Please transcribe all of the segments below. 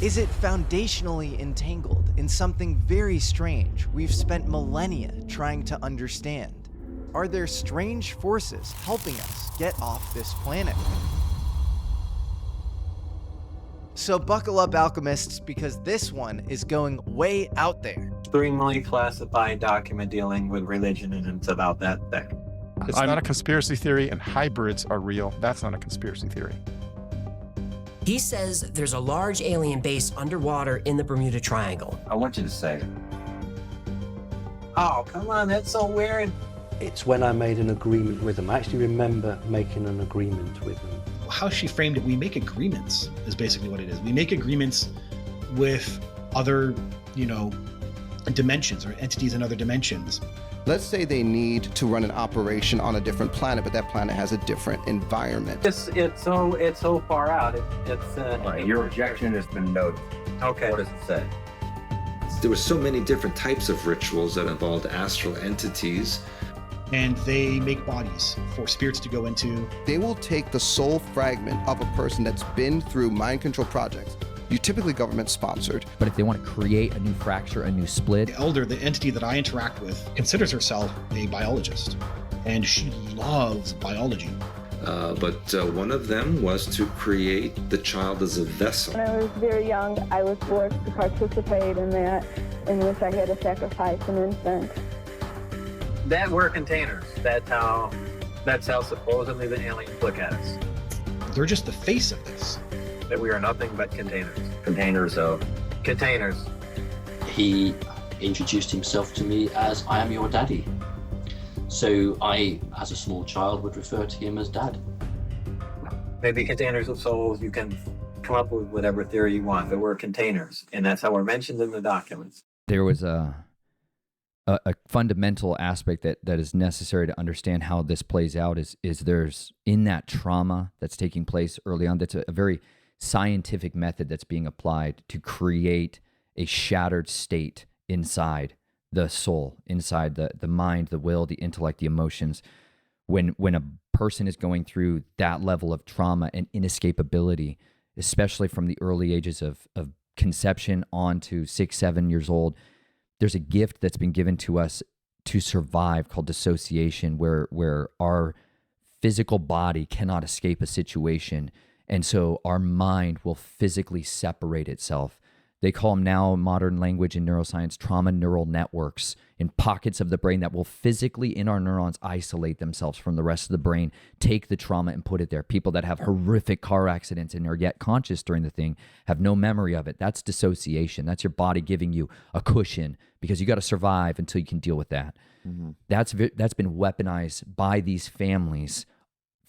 Is it foundationally entangled in something very strange we've spent millennia trying to understand? Are there strange forces helping us get off this planet? So buckle up, alchemists, because this one is going way out there. Extremely classified document dealing with religion, and it's about that thick. It's not a conspiracy theory, and hybrids are real. That's not a conspiracy theory. He says there's a large alien base underwater in the Bermuda Triangle. I want you to say it. Oh, come on, that's so weird. It's when I made an agreement with them. I actually remember making an agreement with them. How she framed it, we make agreements, is basically what it is. We make agreements with other, dimensions or entities in other dimensions. Let's say they need to run an operation on a different planet, but that planet has a different environment. It's so far out. All right, your objection has been noted. Okay. What does it say? There were so many different types of rituals that involved astral entities. And they make bodies for spirits to go into. They will take the soul fragment of a person that's been through mind control projects, typically government sponsored. But if they want to create a new fracture, a new split. The elder, the entity that I interact with, considers herself a biologist, and she loves biology. But one of them was to create the child as a vessel. When I was very young, I was forced to participate in that, in which I had to sacrifice an infant. That we're containers. That's how supposedly the aliens look at us. They're just the face of this. That we are nothing but containers. Containers of? Containers. He introduced himself to me as, I am your daddy. So I, as a small child, would refer to him as Dad. Maybe containers of souls, you can come up with whatever theory you want, but we're containers, and that's how we're mentioned in the documents. There was a fundamental aspect that is necessary to understand how this plays out is there's, in that trauma that's taking place early on, that's a very scientific method that's being applied to create a shattered state inside the soul, inside the mind, the will, the intellect, the emotions. When a person is going through that level of trauma and inescapability, especially from the early ages of conception on to 6, 7 years old, there's a gift that's been given to us to survive called dissociation, where our physical body cannot escape a situation. And so our mind will physically separate itself. They call them now, in modern language in neuroscience, trauma neural networks, in pockets of the brain that will physically, in our neurons, isolate themselves from the rest of the brain, take the trauma and put it there. People that have horrific car accidents and are yet conscious during the thing have no memory of it. That's dissociation. That's your body giving you a cushion because you got to survive until you can deal with that. Mm-hmm. That's been weaponized by these families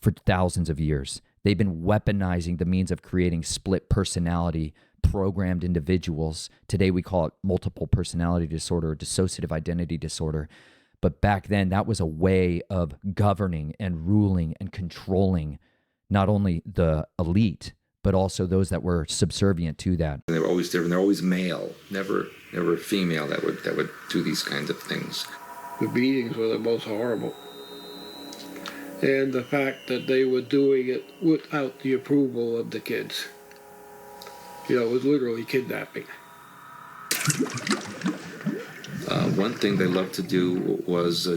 for thousands of years. They've been weaponizing the means of creating split personality programmed individuals. Today we call it multiple personality disorder, dissociative identity disorder. But back then that was a way of governing and ruling and controlling not only the elite, but also those that were subservient to that. They were always different. They're always male, never female that would do these kinds of things. The beatings were the most horrible. And the fact that they were doing it without the approval of the kids. It was literally kidnapping. One thing they loved to do was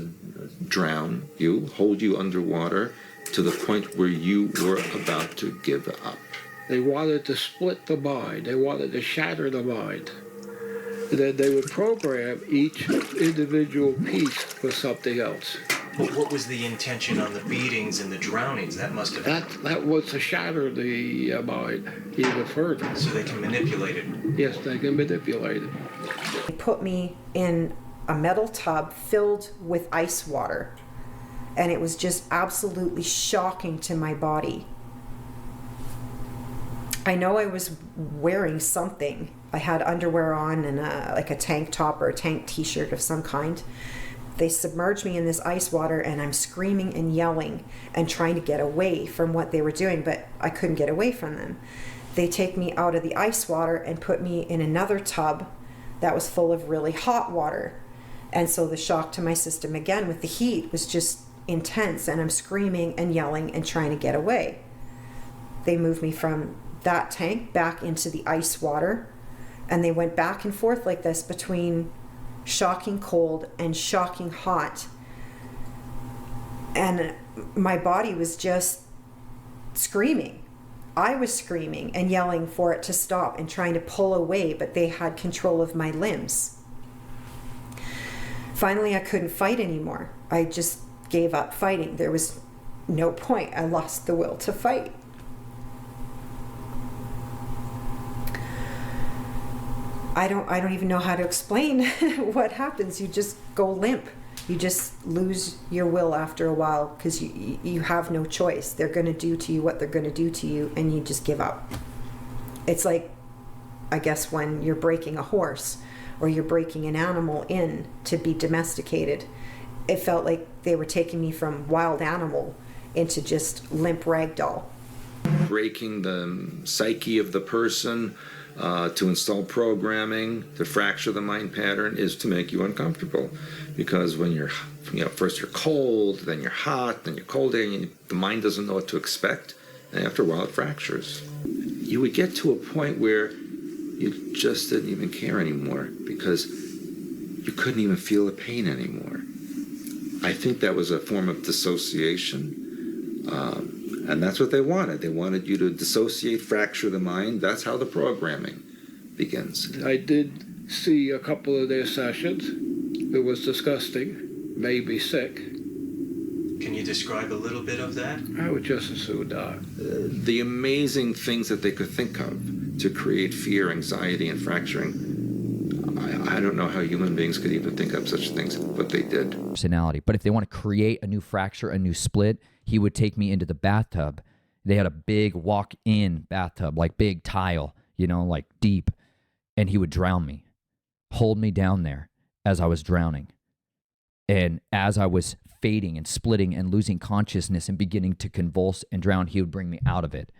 drown you, hold you underwater to the point where you were about to give up. They wanted to split the mind. They wanted to shatter the mind. And then they would program each individual piece for something else. But what was the intention on the beatings and the drownings? That must have... That was to shatter the mind even further. So they can manipulate it? Yes, they can manipulate it. They put me in a metal tub filled with ice water, and it was just absolutely shocking to my body. I know I was wearing something. I had underwear on and like a tank top or a tank t-shirt of some kind. They submerged me in this ice water, and I'm screaming and yelling and trying to get away from what they were doing, but I couldn't get away from them. They take me out of the ice water and put me in another tub that was full of really hot water. And so the shock to my system again with the heat was just intense, and I'm screaming and yelling and trying to get away. They moved me from that tank back into the ice water, and they went back and forth like this between shocking cold and shocking hot. And my body was just screaming. I was screaming and yelling for it to stop and trying to pull away, but they had control of my limbs. Finally, I couldn't fight anymore. I just gave up fighting. There was no point. I lost the will to fight. I don't even know how to explain what happens. You just go limp. You just lose your will after a while because you have no choice. They're going to do to you what they're going to do to you, and you just give up. It's like, I guess, when you're breaking a horse or you're breaking an animal in to be domesticated. It felt like they were taking me from wild animal into just limp ragdoll. Breaking the psyche of the person, to install programming, to fracture the mind pattern, is to make you uncomfortable. Because when you're, first you're cold, then you're hot, then you're cold, and the mind doesn't know what to expect, and after a while it fractures. You would get to a point where you just didn't even care anymore because you couldn't even feel the pain anymore. I think that was a form of dissociation. And that's what they wanted. They wanted you to dissociate, fracture the mind. That's how the programming begins. I did see a couple of their sessions. It was disgusting, made me sick. Can you describe a little bit of that? I would just as soon die. The amazing things that they could think of to create fear, anxiety, and fracturing. I don't know how human beings could even think up such things, but they did. Personality. But if they want to create a new fracture, a new split, he would take me into the bathtub. They had a big walk-in bathtub, like big tile, like deep. And he would drown me, hold me down there as I was drowning. And as I was fading and splitting and losing consciousness and beginning to convulse and drown, he would bring me out of it.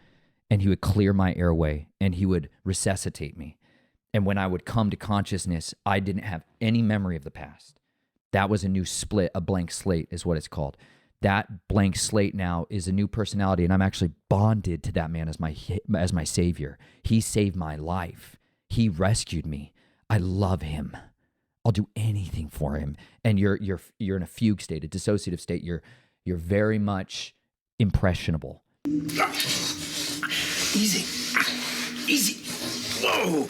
And he would clear my airway and he would resuscitate me. And when I would come to consciousness, I didn't have any memory of the past. That was a new split, a blank slate is what it's called. That blank slate now is a new personality, and I'm actually bonded to that man as my savior. He saved my life. He rescued me. I love him. I'll do anything for him. And you're in a fugue state, a dissociative state. You're very much impressionable. Easy. Whoa.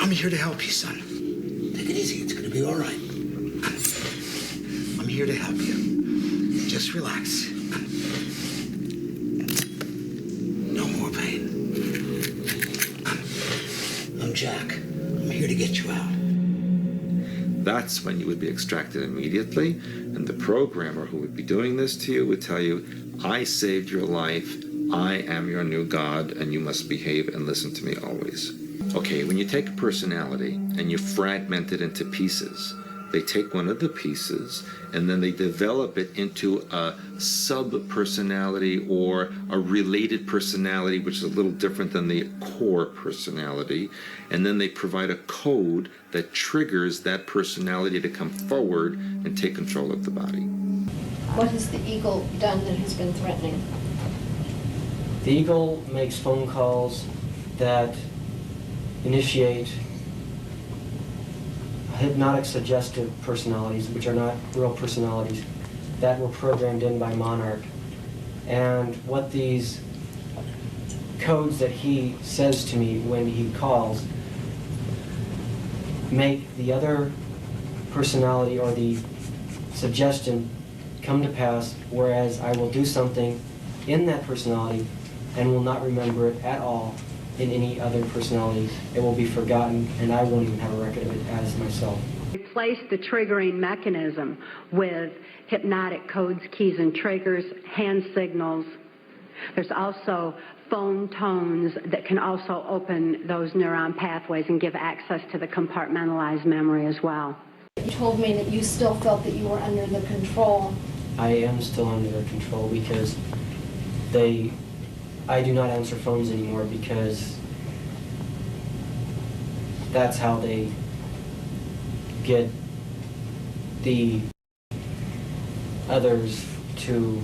I'm here to help you, son. Take it easy. It's gonna be all right. I'm here to help you. Just relax. No more pain. I'm Jack. I'm here to get you out. That's when you would be extracted immediately, and the programmer who would be doing this to you would tell you, I saved your life, I am your new God, and you must behave and listen to me always. Okay, when you take a personality and you fragment it into pieces, they take one of the pieces and then they develop it into a sub-personality or a related personality, which is a little different than the core personality. And then they provide a code that triggers that personality to come forward and take control of the body. What has the eagle done that has been threatening? The eagle makes phone calls that initiate hypnotic suggestive personalities, which are not real personalities, that were programmed in by Monarch. And what these codes that he says to me when he calls make the other personality or the suggestion come to pass, whereas I will do something in that personality and will not remember it at all in any other personality. It will be forgotten, and I won't even have a record of it as myself. Replace the triggering mechanism with hypnotic codes, keys, and triggers, hand signals. There's also phone tones that can also open those neuron pathways and give access to the compartmentalized memory as well. You told me that you still felt that you were under the control. I am still under their control because I do not answer phones anymore because that's how they get the others to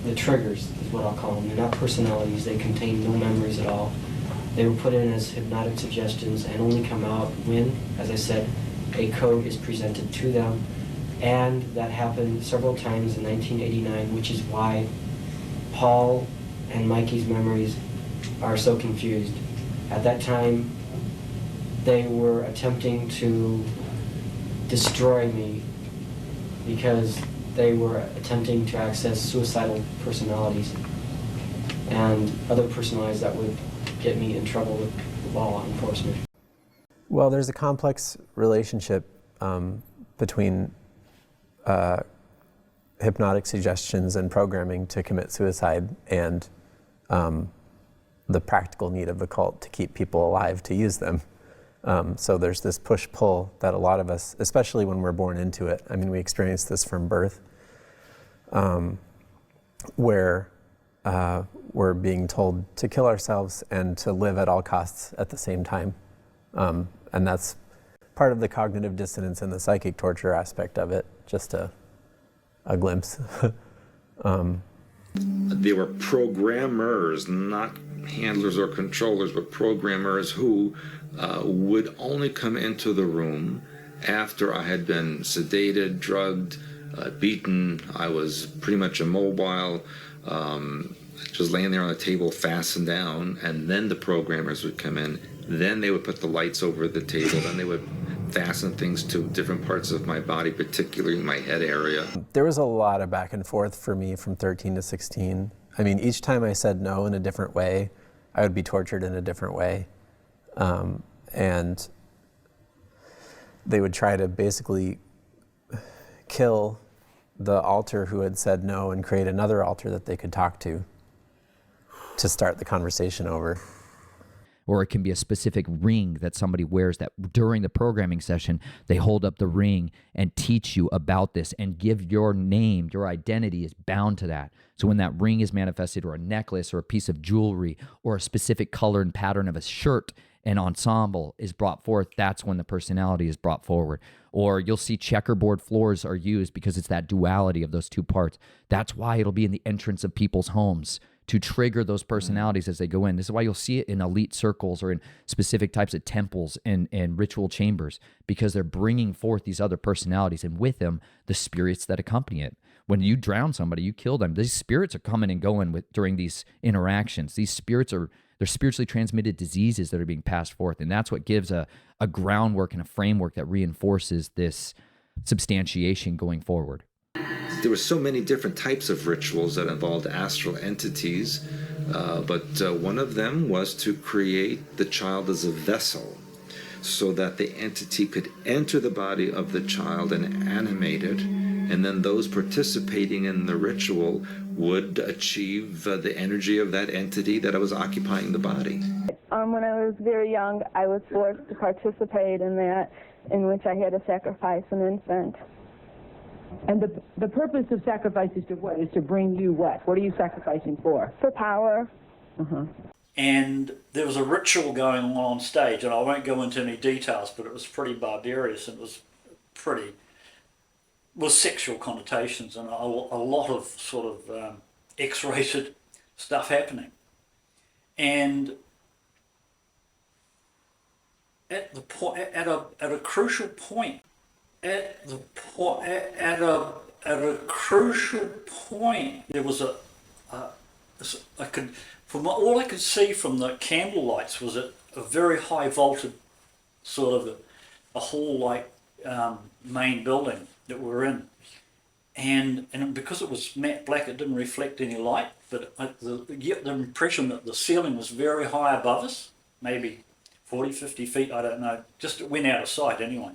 the triggers is what I'll call them. They're not personalities. They contain no memories at all. They were put in as hypnotic suggestions and only come out when, as I said, a code is presented to them. And that happened several times in 1989, which is why Paul and Mikey's memories are so confused. At that time, they were attempting to destroy me because they were attempting to access suicidal personalities and other personalities that would get me in trouble with law enforcement. Well, there's a complex relationship between hypnotic suggestions and programming to commit suicide and the practical need of the cult to keep people alive to use them. So there's this push-pull that a lot of us, especially when we're born into it, I mean, we experience this from birth, where we're being told to kill ourselves and to live at all costs at the same time. And that's part of the cognitive dissonance and the psychic torture aspect of it, just a glimpse. They were programmers, not handlers or controllers, but programmers who would only come into the room after I had been sedated, drugged, beaten. I was pretty much immobile, just laying there on the table, fastened down, and then the programmers would come in. Then they would put the lights over the table, then they would fasten things to different parts of my body, particularly my head area. There was a lot of back and forth for me from 13 to 16. I mean, each time I said no in a different way, I would be tortured in a different way. And they would try to basically kill the alter who had said no and create another alter that they could talk to start the conversation over. Or it can be a specific ring that somebody wears that during the programming session, they hold up the ring and teach you about this and give your name, your identity is bound to that. So when that ring is manifested, or a necklace or a piece of jewelry or a specific color and pattern of a shirt and ensemble is brought forth, that's when the personality is brought forward. Or you'll see checkerboard floors are used because it's that duality of those two parts. That's why it'll be in the entrance of people's homes to trigger those personalities as they go in. This is why you'll see it in elite circles or in specific types of temples and ritual chambers, because they're bringing forth these other personalities, and with them, the spirits that accompany it. When you drown somebody, you kill them, these spirits are coming and going during these interactions. These spirits they're spiritually transmitted diseases that are being passed forth, and that's what gives a groundwork and a framework that reinforces this substantiation going forward. There were so many different types of rituals that involved astral entities, but one of them was to create the child as a vessel so that the entity could enter the body of the child and animate it, and then those participating in the ritual would achieve the energy of that entity that was occupying the body. When I was very young, I was forced to participate in that, in which I had to sacrifice an infant. And the purpose of sacrifice is to what? Is to bring you what? What are you sacrificing for? For power. Uh-huh. And there was a ritual going on stage, and I won't go into any details, but it was pretty barbarous, and it was with sexual connotations and a lot of sort of X-rated stuff happening. And at a crucial point, there was all I could see from the candle lights was a very high vaulted sort of a hall-like main building that we were in, and because it was matte black, it didn't reflect any light, but you get the impression that the ceiling was very high above us, maybe 40-50 feet, I don't know, just it went out of sight anyway.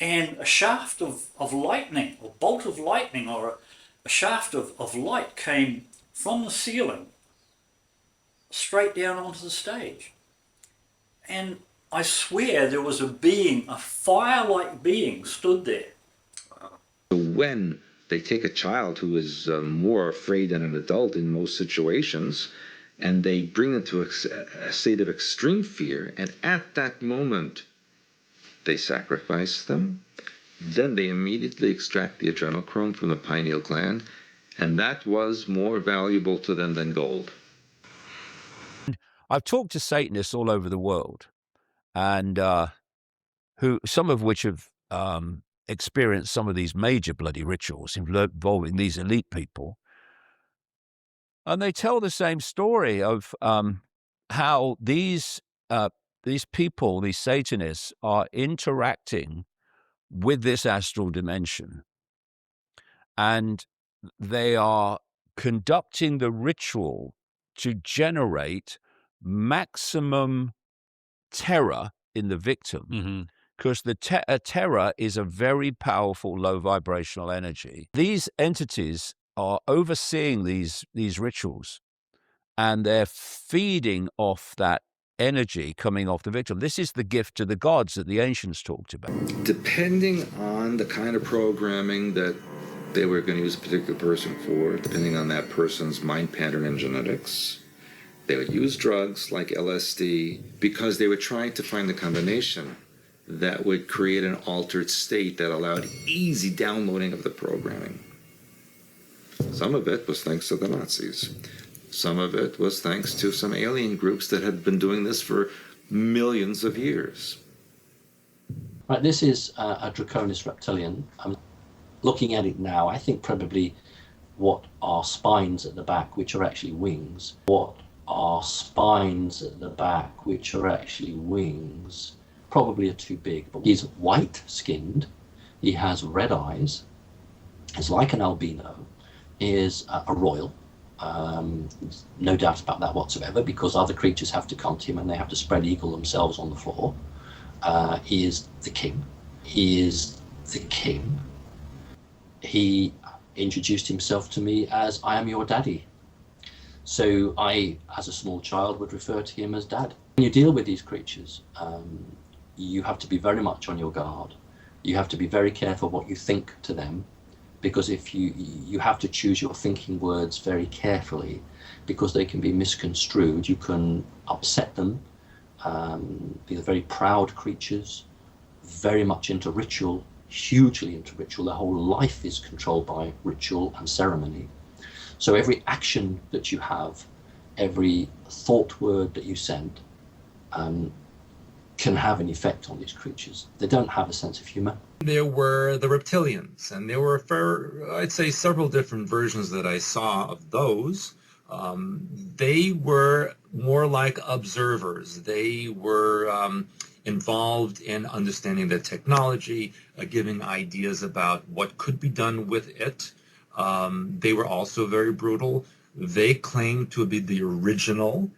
And a shaft of lightning, or bolt of lightning, or a shaft of light came from the ceiling straight down onto the stage. And I swear there was a fire-like being stood there. When they take a child who is more afraid than an adult in most situations, and they bring them to a state of extreme fear, and at that moment they sacrifice them, then they immediately extract the adrenochrome from the pineal gland, And that was more valuable to them than gold. I've talked to Satanists all over the world, and some of which have experienced some of these major bloody rituals involving these elite people. And they tell the same story of how these people, these Satanists, are interacting with this astral dimension. And they are conducting the ritual to generate maximum terror in the victim, because the terror is a very powerful low vibrational energy. These entities are overseeing these rituals, and they're feeding off that energy coming off the victim. This is the gift to the gods that the ancients talked about. Depending on the kind of programming that they were going to use a particular person for, depending on that person's mind pattern and genetics, they would use drugs like LSD because they were trying to find the combination that would create an altered state that allowed easy downloading of the programming. Some of it was thanks to the Nazis. Some of it was thanks to some alien groups that had been doing this for millions of years. Right, this is a Draconis reptilian. I'm looking at it now. I think probably what are spines at the back, which are actually wings. What are spines at the back, which are actually wings, probably are too big. But he's white-skinned. He has red eyes. He's like an albino. He is a royal. No doubt about that whatsoever, because other creatures have to come to him and they have to spread eagle themselves on the floor. He is the king. He is the king. He introduced himself to me as, I am your daddy. So I, as a small child, would refer to him as dad. When you deal with these creatures, you have to be very much on your guard. You have to be very careful what you think to them, because if you have to choose your thinking words very carefully, because they can be misconstrued. You can upset them. These are very proud creatures, very much into ritual, hugely into ritual. Their whole life is controlled by ritual and ceremony. So every action that you have, every thought word that you send, can have an effect on these creatures. They don't have a sense of humor. There were the reptilians, and there were, I'd say, several different versions that I saw of those. They were more like observers. They were involved in understanding the technology, giving ideas about what could be done with it. They were also very brutal. They claimed to be the original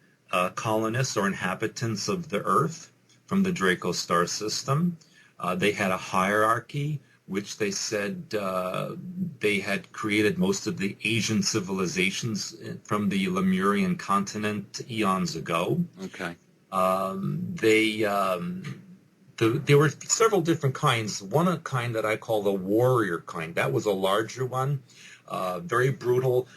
colonists or inhabitants of the Earth from the Draco star system. They had a hierarchy, which they said they had created most of the Asian civilizations from the Lemurian continent eons ago. Okay. There were several different kinds. One kind that I call the warrior kind. That was a larger one, very brutal.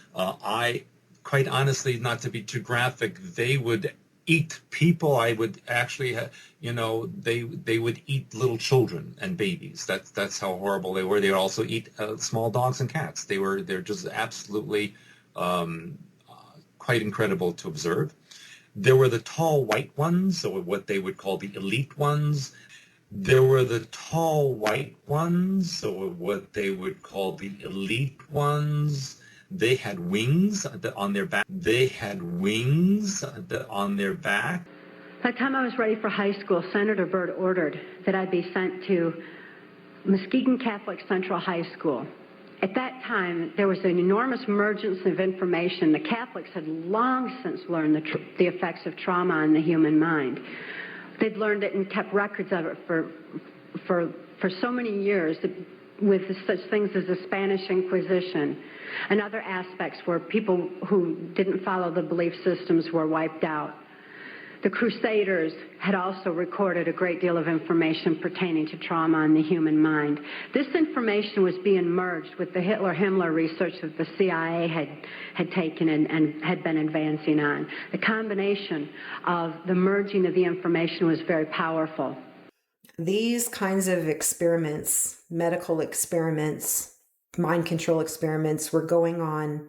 Quite honestly, not to be too graphic, they would eat people. I would actually, they would eat little children and babies. That's how horrible they were. They would also eat small dogs and cats. They're just absolutely quite incredible to observe. There were the tall white ones, or what they would call the elite ones. There were the tall white ones, or what they would call the elite ones. They had wings on their back. By the time I was ready for high school, Senator Byrd ordered that I be sent to Muskegon Catholic Central High School. At that time, there was an enormous emergence of information. The Catholics had long since learned the effects of trauma on the human mind. They'd learned it and kept records of it for so many years, with such things as the Spanish Inquisition and other aspects where people who didn't follow the belief systems were wiped out. The Crusaders had also recorded a great deal of information pertaining to trauma on the human mind. This information was being merged with the Hitler-Himmler research that the CIA had taken and had been advancing on. The combination of the merging of the information was very powerful. These kinds of experiments, medical experiments, mind control experiments were going on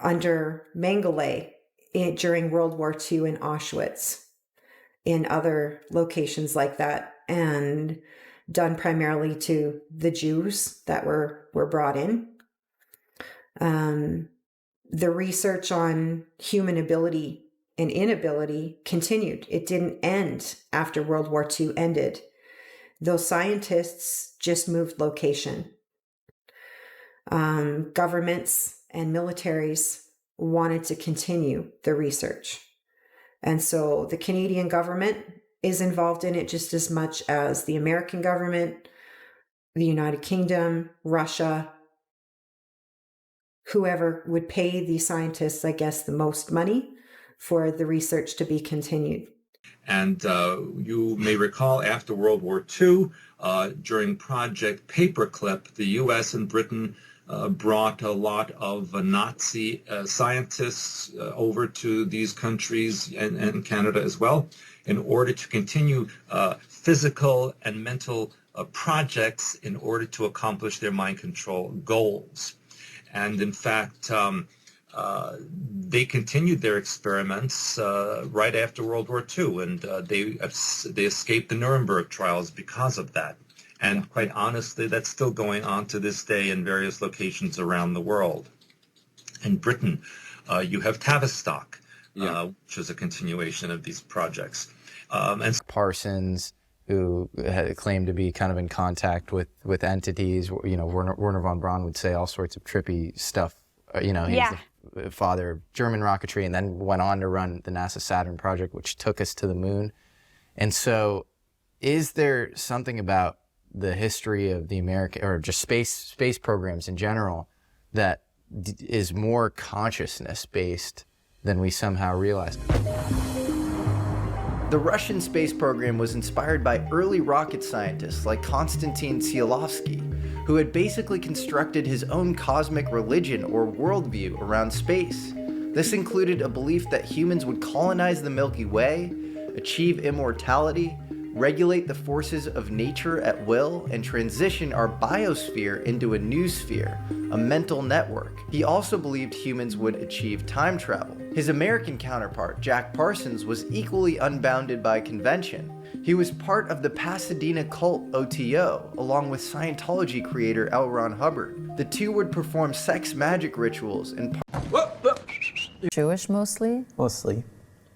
under Mengele during World War II in Auschwitz, in other locations like that, and done primarily to the Jews that were brought in. The research on human ability and inability continued. It didn't end after World War II ended. Those scientists just moved location. Governments and militaries wanted to continue the research. And so the Canadian government is involved in it just as much as the American government, the United Kingdom, Russia, whoever would pay the scientists, I guess, the most money for the research to be continued. And you may recall after World War II, during Project Paperclip, the U.S. and Britain brought a lot of Nazi scientists over to these countries and Canada as well, in order to continue physical and mental projects in order to accomplish their mind control goals. And in fact, they continued their experiments right after World War II, and they escaped the Nuremberg trials because of that. And quite honestly, that's still going on to this day in various locations around the world. In Britain, you have Tavistock, which is a continuation of these projects. And Parsons, who had claimed to be kind of in contact with entities. You know, Werner von Braun would say all sorts of trippy stuff. You know, he's the father of German rocketry, and then went on to run the NASA Saturn project, which took us to the moon. And so, is there something about the history of the American, or just space programs in general, that is more consciousness based than we somehow realize? The Russian space program was inspired by early rocket scientists like Konstantin Tsiolkovsky, who had basically constructed his own cosmic religion or worldview around space. This included a belief that humans would colonize the Milky Way, achieve immortality, regulate the forces of nature at will, and transition our biosphere into a new sphere, a mental network. He also believed humans would achieve time travel. His American counterpart, Jack Parsons, was equally unbounded by convention. He was part of the Pasadena cult OTO, along with Scientology creator L. Ron Hubbard. The two would perform sex magic rituals and Jewish mostly? Mostly.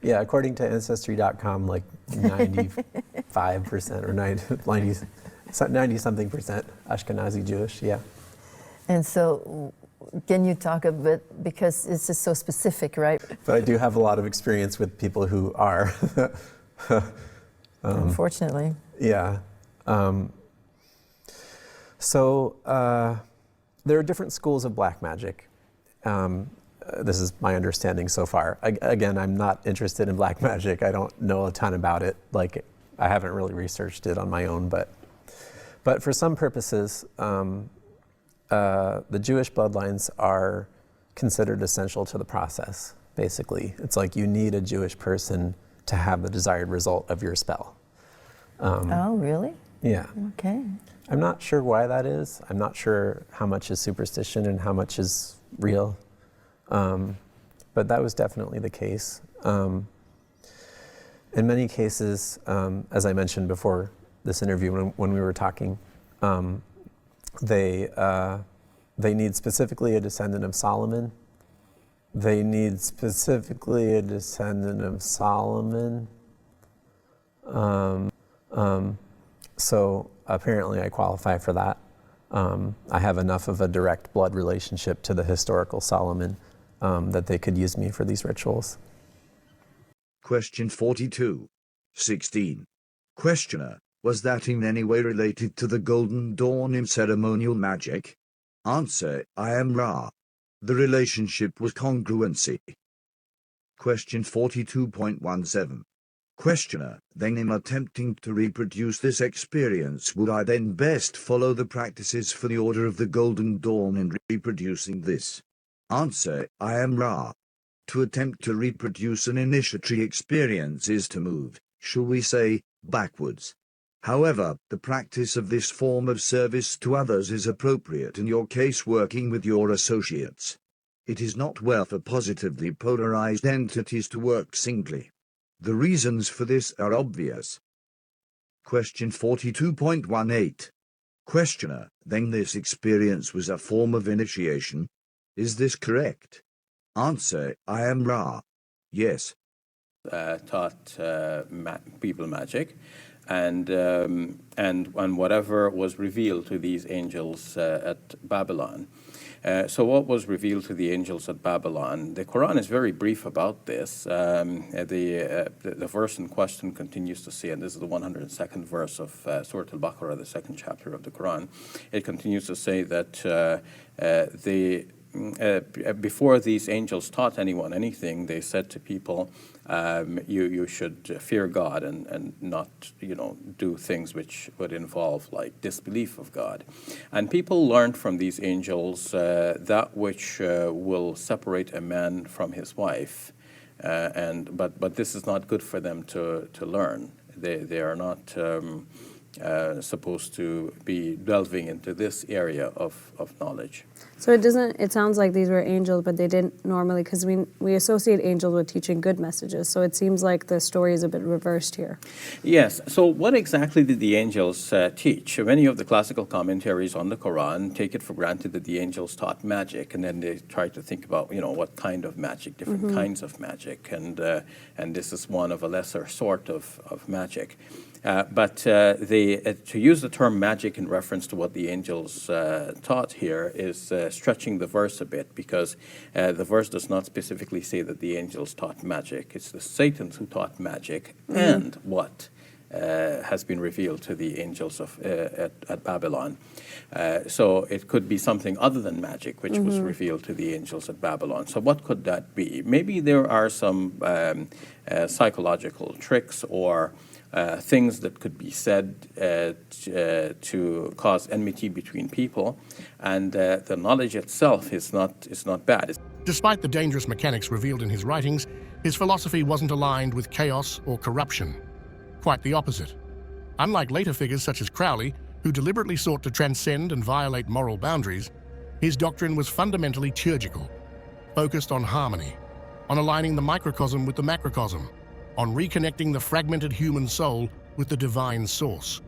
Yeah, according to Ancestry.com, like 95% or 90-something percent Ashkenazi Jewish, yeah. And so, can you talk a bit, because it's just so specific, right? But I do have a lot of experience with people who are. Unfortunately. Yeah. So there are different schools of black magic. This is my understanding so far. Again, I'm not interested in black magic. I don't know a ton about it. Like, I haven't really researched it on my own, but for some purposes, the Jewish bloodlines are considered essential to the process, basically. It's like you need a Jewish person to have the desired result of your spell. Oh, really? Yeah. Okay. I'm not sure why that is. I'm not sure how much is superstition and how much is real. But that was definitely the case. In many cases, as I mentioned before this interview when we were talking, they need specifically a descendant of Solomon. So apparently I qualify for that. I have enough of a direct blood relationship to the historical Solomon that they could use me for these rituals. Question 42. 16. Questioner, was that in any way related to the Golden Dawn in ceremonial magic? Answer, I am Ra. The relationship was congruency. Question 42.17. Questioner, then in attempting to reproduce this experience, would I then best follow the practices for the Order of the Golden Dawn in reproducing this? Answer, I am Ra. To attempt to reproduce an initiatory experience is to move, shall we say, backwards. However, the practice of this form of service to others is appropriate in your case working with your associates. It is not well for positively polarized entities to work singly. The reasons for this are obvious. Question 42.18. Questioner, then this experience was a form of initiation. Is this correct? Answer, I am Ra. Yes. Taught people magic, and whatever was revealed to these angels at Babylon. So what was revealed to the angels at Babylon? The Quran is very brief about this. The verse in question continues to say, and this is the 102nd verse of Surah Al-Baqarah, the second chapter of the Quran. It continues to say that before these angels taught anyone anything, they said to people, you should fear God and not, do things which would involve like disbelief of God. And people learned from these angels that which will separate a man from his wife, but this is not good for them to learn. They are not supposed to be delving into this area of knowledge. So it sounds like these were angels, but they didn't normally, because we associate angels with teaching good messages, so it seems like the story is a bit reversed here. Yes, so what exactly did the angels teach? Many of the classical commentaries on the Quran take it for granted that the angels taught magic, and then they try to think about, what kind of magic, different kinds of magic, and this is one of a lesser sort of magic. But to use the term magic in reference to what the angels taught here is stretching the verse a bit, because the verse does not specifically say that the angels taught magic. It's the Satans who taught magic and what has been revealed to the angels at Babylon. So it could be something other than magic, which was revealed to the angels at Babylon. So what could that be? Maybe there are some psychological tricks or things that could be said to cause enmity between people, and the knowledge itself is not bad. Despite the dangerous mechanics revealed in his writings, his philosophy wasn't aligned with chaos or corruption. Quite the opposite. Unlike later figures such as Crowley, who deliberately sought to transcend and violate moral boundaries, his doctrine was fundamentally theurgical, focused on harmony, on aligning the microcosm with the macrocosm, on reconnecting the fragmented human soul with the divine source.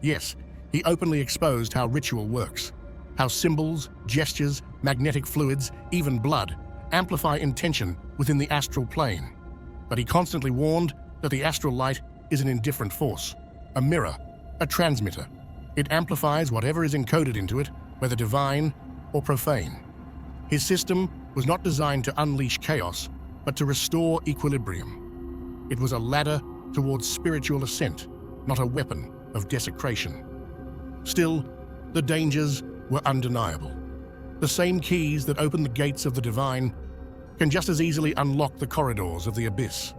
Yes, he openly exposed how ritual works, how symbols, gestures, magnetic fluids, even blood, amplify intention within the astral plane. But he constantly warned that the astral light is an indifferent force, a mirror, a transmitter. It amplifies whatever is encoded into it, whether divine or profane. His system was not designed to unleash chaos, but to restore equilibrium. It was a ladder towards spiritual ascent, not a weapon of desecration. Still, the dangers were undeniable. The same keys that open the gates of the divine can just as easily unlock the corridors of the abyss.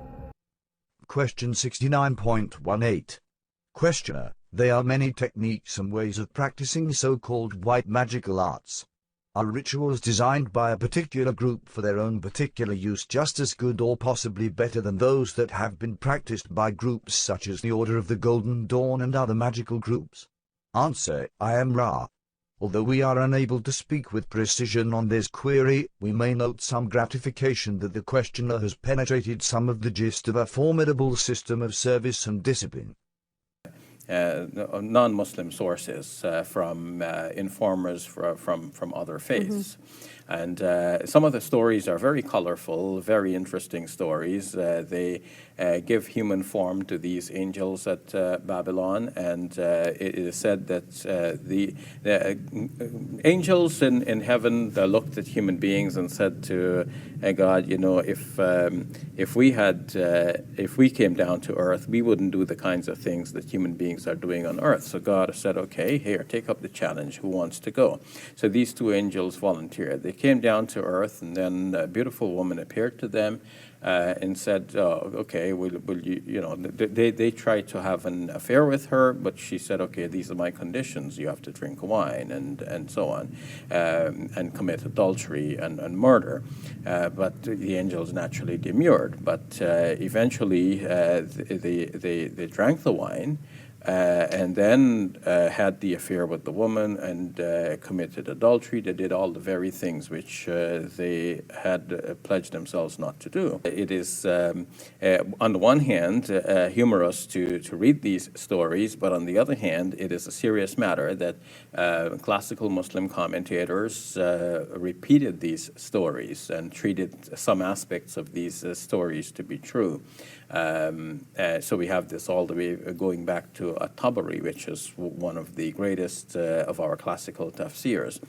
Question 69.18. Questioner, there are many techniques and ways of practicing so-called white magical arts. Are rituals designed by a particular group for their own particular use just as good or possibly better than those that have been practiced by groups such as the Order of the Golden Dawn and other magical groups? Answer, I am Ra. Although we are unable to speak with precision on this query, we may note some gratification that the questioner has penetrated some of the gist of a formidable system of service and discipline. Non-Muslim sources from informers from other faiths. And some of the stories are very colorful, very interesting stories. They give human form to these angels at Babylon, and it is said that the angels in heaven looked at human beings and said to God, if we came down to earth, we wouldn't do the kinds of things that human beings are doing on earth. So God said, okay, here, take up the challenge. Who wants to go? So these two angels volunteered. They came down to earth, and then a beautiful woman appeared to them and said, okay, will you, they tried to have an affair with her, but she said, okay, these are my conditions. You have to drink wine and so on, and commit adultery and murder. But the angels naturally demurred. But eventually they drank the wine, and then had the affair with the woman and committed adultery. They did all the very things which they had pledged themselves not to do. It is, on the one hand, humorous to read these stories, but on the other hand, it is a serious matter that classical Muslim commentators repeated these stories and treated some aspects of these stories to be true. So we have this all the way going back to At-Tabari, which is one of the greatest of our classical tafsirs.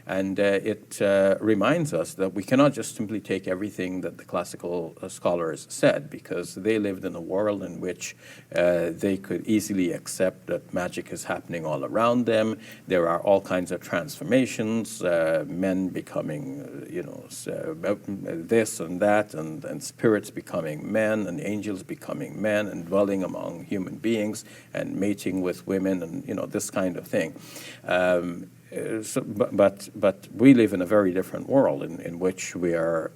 And it reminds us that we cannot just simply take everything that the classical scholars said, because they lived in a world in which they could easily accept that magic is happening all around them. There are all kinds of transformations, men becoming, this and that, and spirits becoming men, and angels becoming men, and dwelling among human beings, and mating with women, and this kind of thing. But we live in a very different world in which we are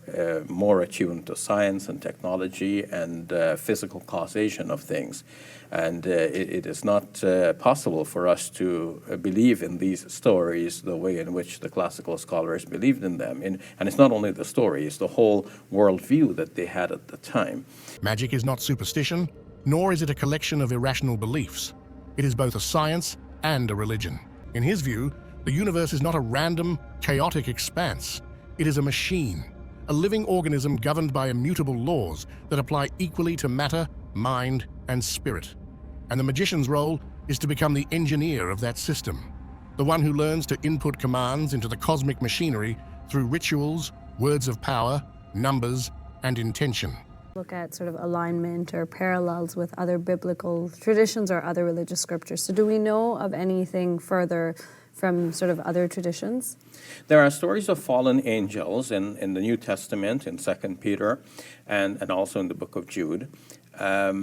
more attuned to science and technology and physical causation of things. And it is not possible for us to believe in these stories the way in which the classical scholars believed in them. And it's not only the story, it's the whole worldview that they had at the time. Magic is not superstition, nor is it a collection of irrational beliefs. It is both a science and a religion. In his view, the universe is not a random, chaotic expanse. It is a machine, a living organism governed by immutable laws that apply equally to matter, mind, and spirit. And the magician's role is to become the engineer of that system, the one who learns to input commands into the cosmic machinery through rituals, words of power, numbers, and intention. Look at sort of alignment or parallels with other biblical traditions or other religious scriptures. So do we know of anything further from sort of other traditions? There are stories of fallen angels in the New Testament, in 2 Peter, and also in the book of Jude. There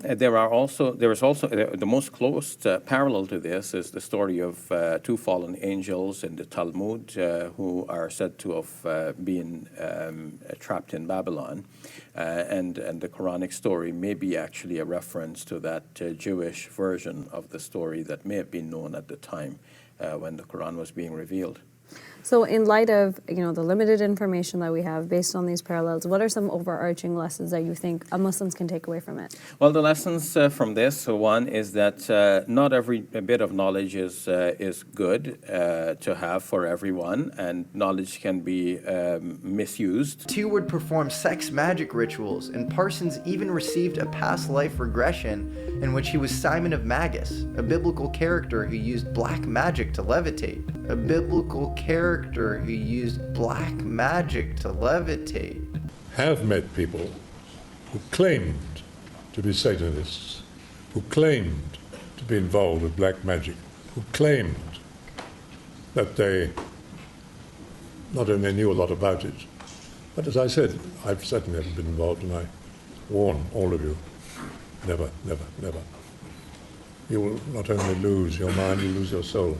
is also the most close parallel to this is the story of two fallen angels in the Talmud who are said to have been trapped in Babylon, and the Quranic story may be actually a reference to that Jewish version of the story that may have been known at the time when the Quran was being revealed. So in light of the limited information that we have based on these parallels, what are some overarching lessons that you think Muslims can take away from it? Well, the lessons from this, one is that not every bit of knowledge is good to have for everyone, and knowledge can be misused. Two would perform sex magic rituals, and Parsons even received a past life regression in which he was Simon of Magus, a biblical character who used black magic to levitate. A biblical character who used black magic to levitate. Have met people who claimed to be Satanists, who claimed to be involved with black magic, who claimed that they not only knew a lot about it, but as I said, I've certainly never been involved, and I warn all of you, never, never, never. You will not only lose your mind, you lose your soul.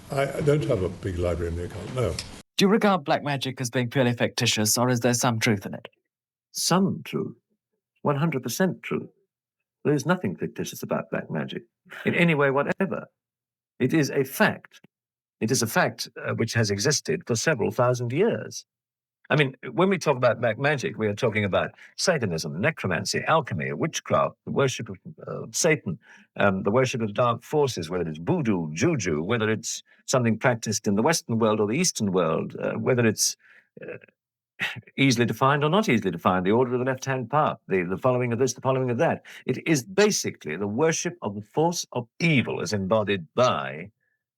I don't have a big library in the account, no. Do you regard black magic as being purely fictitious, or is there some truth in it? Some truth. 100% truth. There is nothing fictitious about black magic, in any way whatever. It is a fact. It is a fact which has existed for several thousand years. I mean, when we talk about black magic, we are talking about Satanism, necromancy, alchemy, witchcraft, the worship of Satan, the worship of dark forces, whether it's voodoo, juju, whether it's something practiced in the Western world or the Eastern world, whether it's easily defined or not easily defined, the order of the left-hand path, the following of this, the following of that. It is basically the worship of the force of evil as embodied by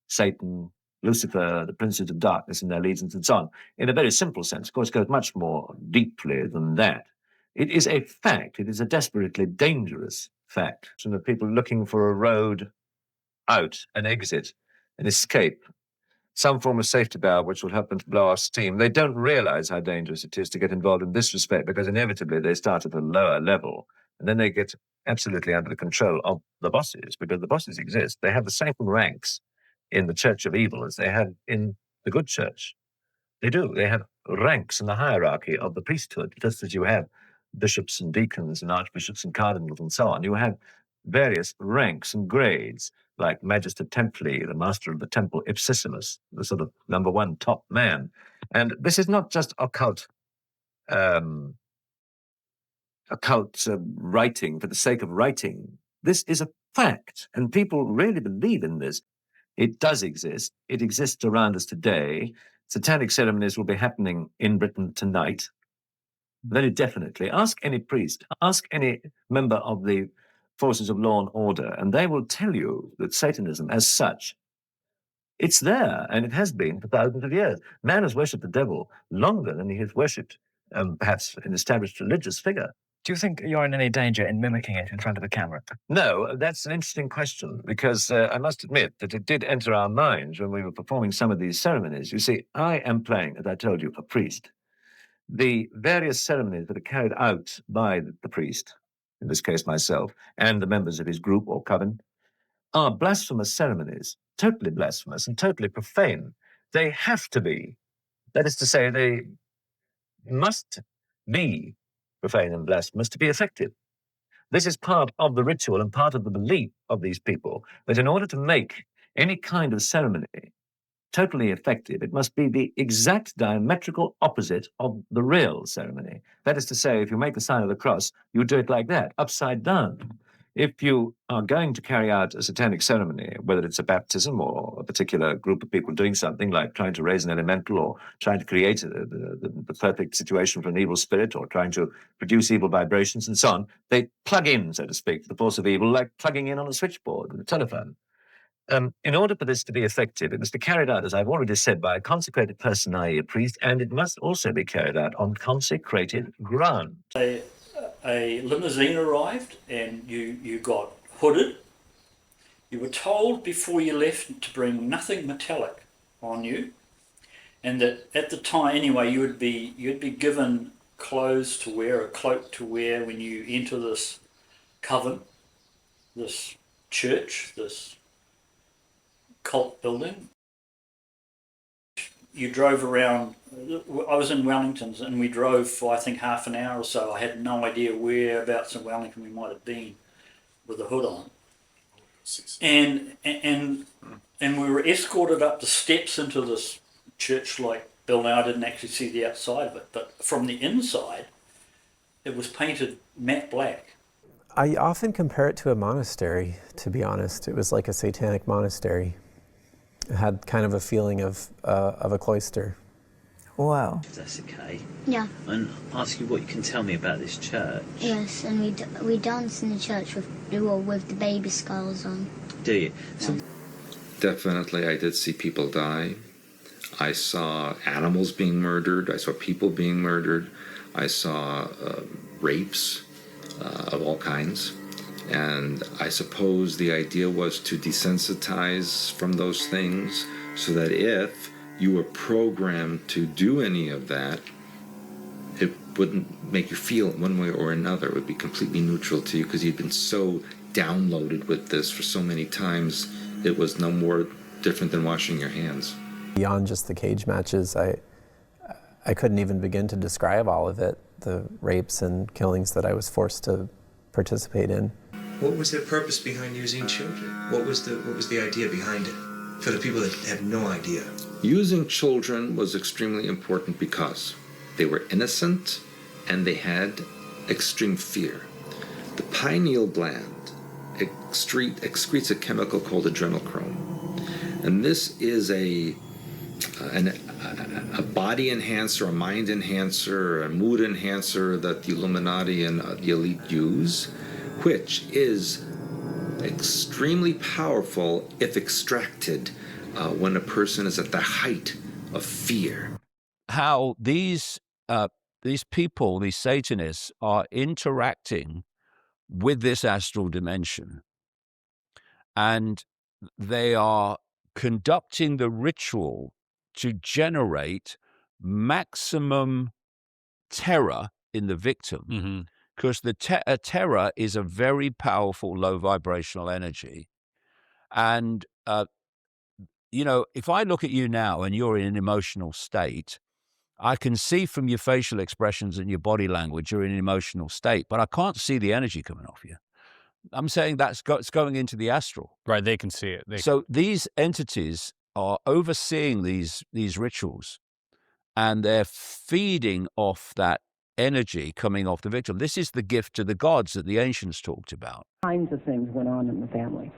Satan, Lucifer, the princes of darkness and their legions and so on. In a very simple sense, of course, it goes much more deeply than that. It is a fact. It is a desperately dangerous fact. And the people looking for a road out, an exit, an escape, some form of safety valve which will help them to blow off steam. They don't realize how dangerous it is to get involved in this respect, because inevitably they start at a lower level and then they get absolutely under the control of the bosses, because the bosses exist. They have the same ranks in the church of evil as they have in the good church. They do. They have ranks in the hierarchy of the priesthood, just as you have bishops and deacons and archbishops and cardinals and so on. You have various ranks and grades, like Magister Templi, the master of the temple ipsissimus, the sort of number one top man. And this is not just occult writing for the sake of writing. This is a fact, and people really believe in this. It does exist. It exists around us today. Satanic ceremonies will be happening in Britain tonight, very definitely. Ask any priest, ask any member of the forces of law and order, and they will tell you that Satanism as such, it's there, and it has been for thousands of years. Man has worshipped the devil longer than he has worshipped perhaps an established religious figure. Do you think you're in any danger in mimicking it in front of a camera? No, that's an interesting question, because I must admit that it did enter our minds when we were performing some of these ceremonies. You see, I am playing, as I told you, a priest. The various ceremonies that are carried out by the priest, in this case myself, and the members of his group or coven, are blasphemous ceremonies, totally blasphemous and totally profane. They have to be. That is to say, they must be profane and blasphemous to be effective. This is part of the ritual and part of the belief of these people that in order to make any kind of ceremony totally effective, it must be the exact diametrical opposite of the real ceremony. That is to say, if you make the sign of the cross, you do it like that, upside down. If you are going to carry out a satanic ceremony, whether it's a baptism or a particular group of people doing something like trying to raise an elemental or trying to create the perfect situation for an evil spirit or trying to produce evil vibrations and so on, they plug in, so to speak, to the force of evil like plugging in on a switchboard with a telephone. In order for this to be effective, it must be carried out, as I've already said, by a consecrated person, i.e. a priest, and it must also be carried out on consecrated ground. A limousine arrived and you got hooded. You were told before you left to bring nothing metallic on you, and that at the time anyway you'd be given clothes to wear, a cloak to wear when you enter this coven, this church, this cult building. You drove around. I was in Wellington and we drove for I think half an hour or so. I had no idea whereabouts in Wellington we might have been with the hood on. And we were escorted up the steps into this church-like building. I didn't actually see the outside of it, but from the inside it was painted matte black. I often compare it to a monastery, to be honest. It was like a satanic monastery. It had kind of a feeling of a cloister. Wow. If that's okay. Yeah. And ask you what you can tell me about this church. Yes, and we dance in the church with the baby skulls on. Do you? So, definitely, I did see people die. I saw animals being murdered. I saw people being murdered. I saw rapes of all kinds. And I suppose the idea was to desensitize from those things so that if you were programmed to do any of that, it wouldn't make you feel one way or another. It would be completely neutral to you because you'd been so downloaded with this for so many times. It was no more different than washing your hands. Beyond just the cage matches, I couldn't even begin to describe all of it, the rapes and killings that I was forced to participate in. What was the purpose behind using children? What was the idea behind it for the people that have no idea? Using children was extremely important because they were innocent and they had extreme fear. The pineal gland excretes a chemical called adrenochrome, and this is a body enhancer, a mind enhancer, a mood enhancer that the Illuminati and the elite use, which is extremely powerful if extracted when a person is at the height of fear. How these people, these Satanists, are interacting with this astral dimension, and they are conducting the ritual to generate maximum terror in the victim. Because the terror is a very powerful low vibrational energy. And, if I look at you now and you're in an emotional state, I can see from your facial expressions and your body language you're in an emotional state, but I can't see the energy coming off you. I'm saying it's going into the astral. Right, they can see it. So these entities are overseeing these rituals, and they're feeding off that energy coming off the victim. This is the gift to the gods that the ancients talked about. Kinds of things went on in the family.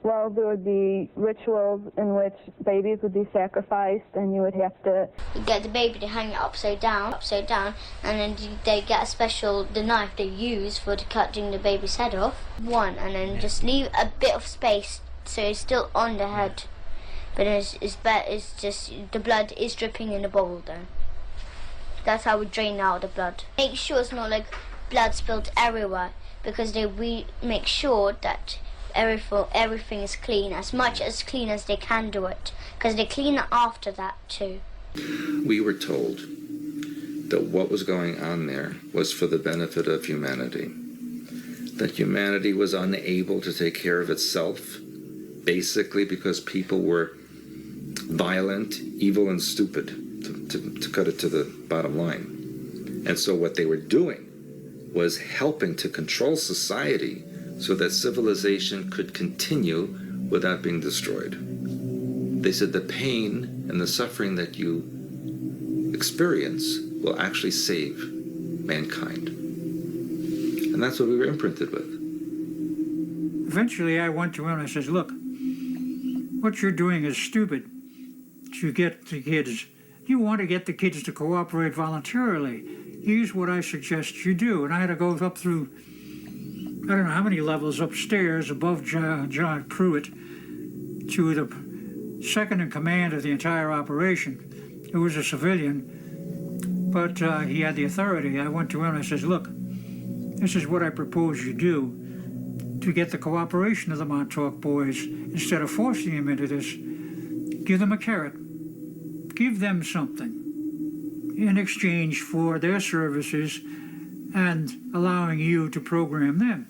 Well, there would be rituals in which babies would be sacrificed, and you would have to get the baby to hang it upside down, and then they get the knife they use for cutting the baby's head off. And then just leave a bit of space so it's still on the head. But it's just the blood is dripping in the bowl then. That's how we drain out the blood. Make sure it's not like blood spilled everywhere, because we make sure that everything is clean, as much as clean as they can do it, because they clean it after that too. We were told that what was going on there was for the benefit of humanity, that humanity was unable to take care of itself, basically because people were violent, evil, and stupid, to cut it to the bottom line. And so what they were doing was helping to control society so that civilization could continue without being destroyed. They said the pain and the suffering that you experience will actually save mankind. And that's what we were imprinted with. Eventually I went to him and I says, look, what you're doing is stupid. To get the kids, you want to get the kids to cooperate voluntarily. Here's what I suggest you do. And I had to go up through, I don't know how many levels upstairs above John Pruitt to the second in command of the entire operation. It was a civilian, but he had the authority. I went to him and I says, look, this is what I propose you do to get the cooperation of the Montauk boys. Instead of forcing them into this, give them a carrot. Give them something in exchange for their services and allowing you to program them.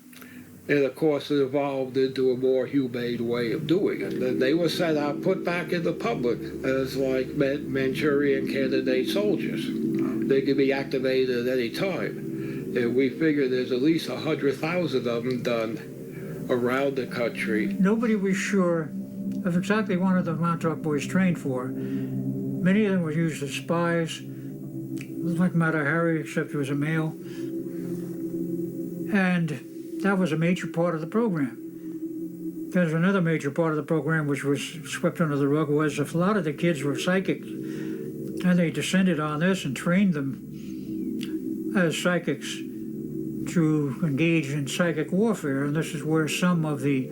And of course it evolved into a more humane way of doing it. And they were set out, put back in the public as like Manchurian candidate soldiers. They could be activated at any time. And we figure there's at least 100,000 of them done around the country. Nobody was sure of exactly what the Montauk boys trained for. Many of them were used as spies. It was like Mata Hari, except he was a male. And that was a major part of the program. There's another major part of the program which was swept under the rug, was a lot of the kids were psychics. And they descended on this and trained them as psychics to engage in psychic warfare. And this is where some of the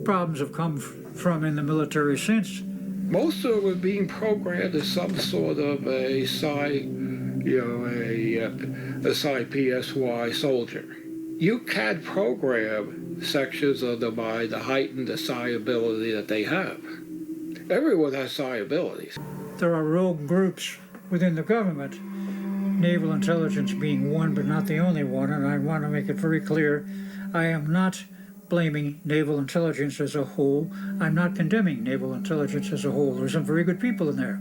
problems have come from in the military since. Most of them were being programmed as some sort of a psi PSY soldier. You can program sections of the mind to heighten the psi ability that they have. Everyone has psi abilities. There are rogue groups within the government, naval intelligence being one, but not the only one, and I want to make it very clear, I am not blaming naval intelligence as a whole. I'm not condemning naval intelligence as a whole. There's some very good people in there.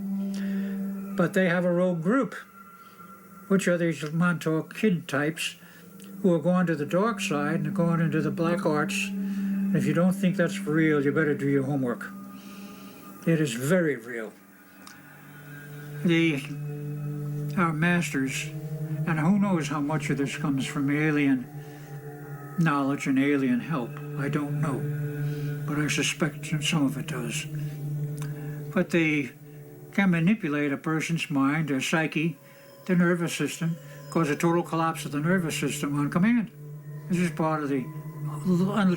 But they have a rogue group, which are these Montauk kid types who are going to the dark side and are going into the black arts. And if you don't think that's real, you better do your homework. It is very real. Our masters, and who knows how much of this comes from alien knowledge and alien help. I don't know, but I suspect some of it does. But they can manipulate a person's mind, their psyche, their nervous system, cause a total collapse of the nervous system on command. This is part of the,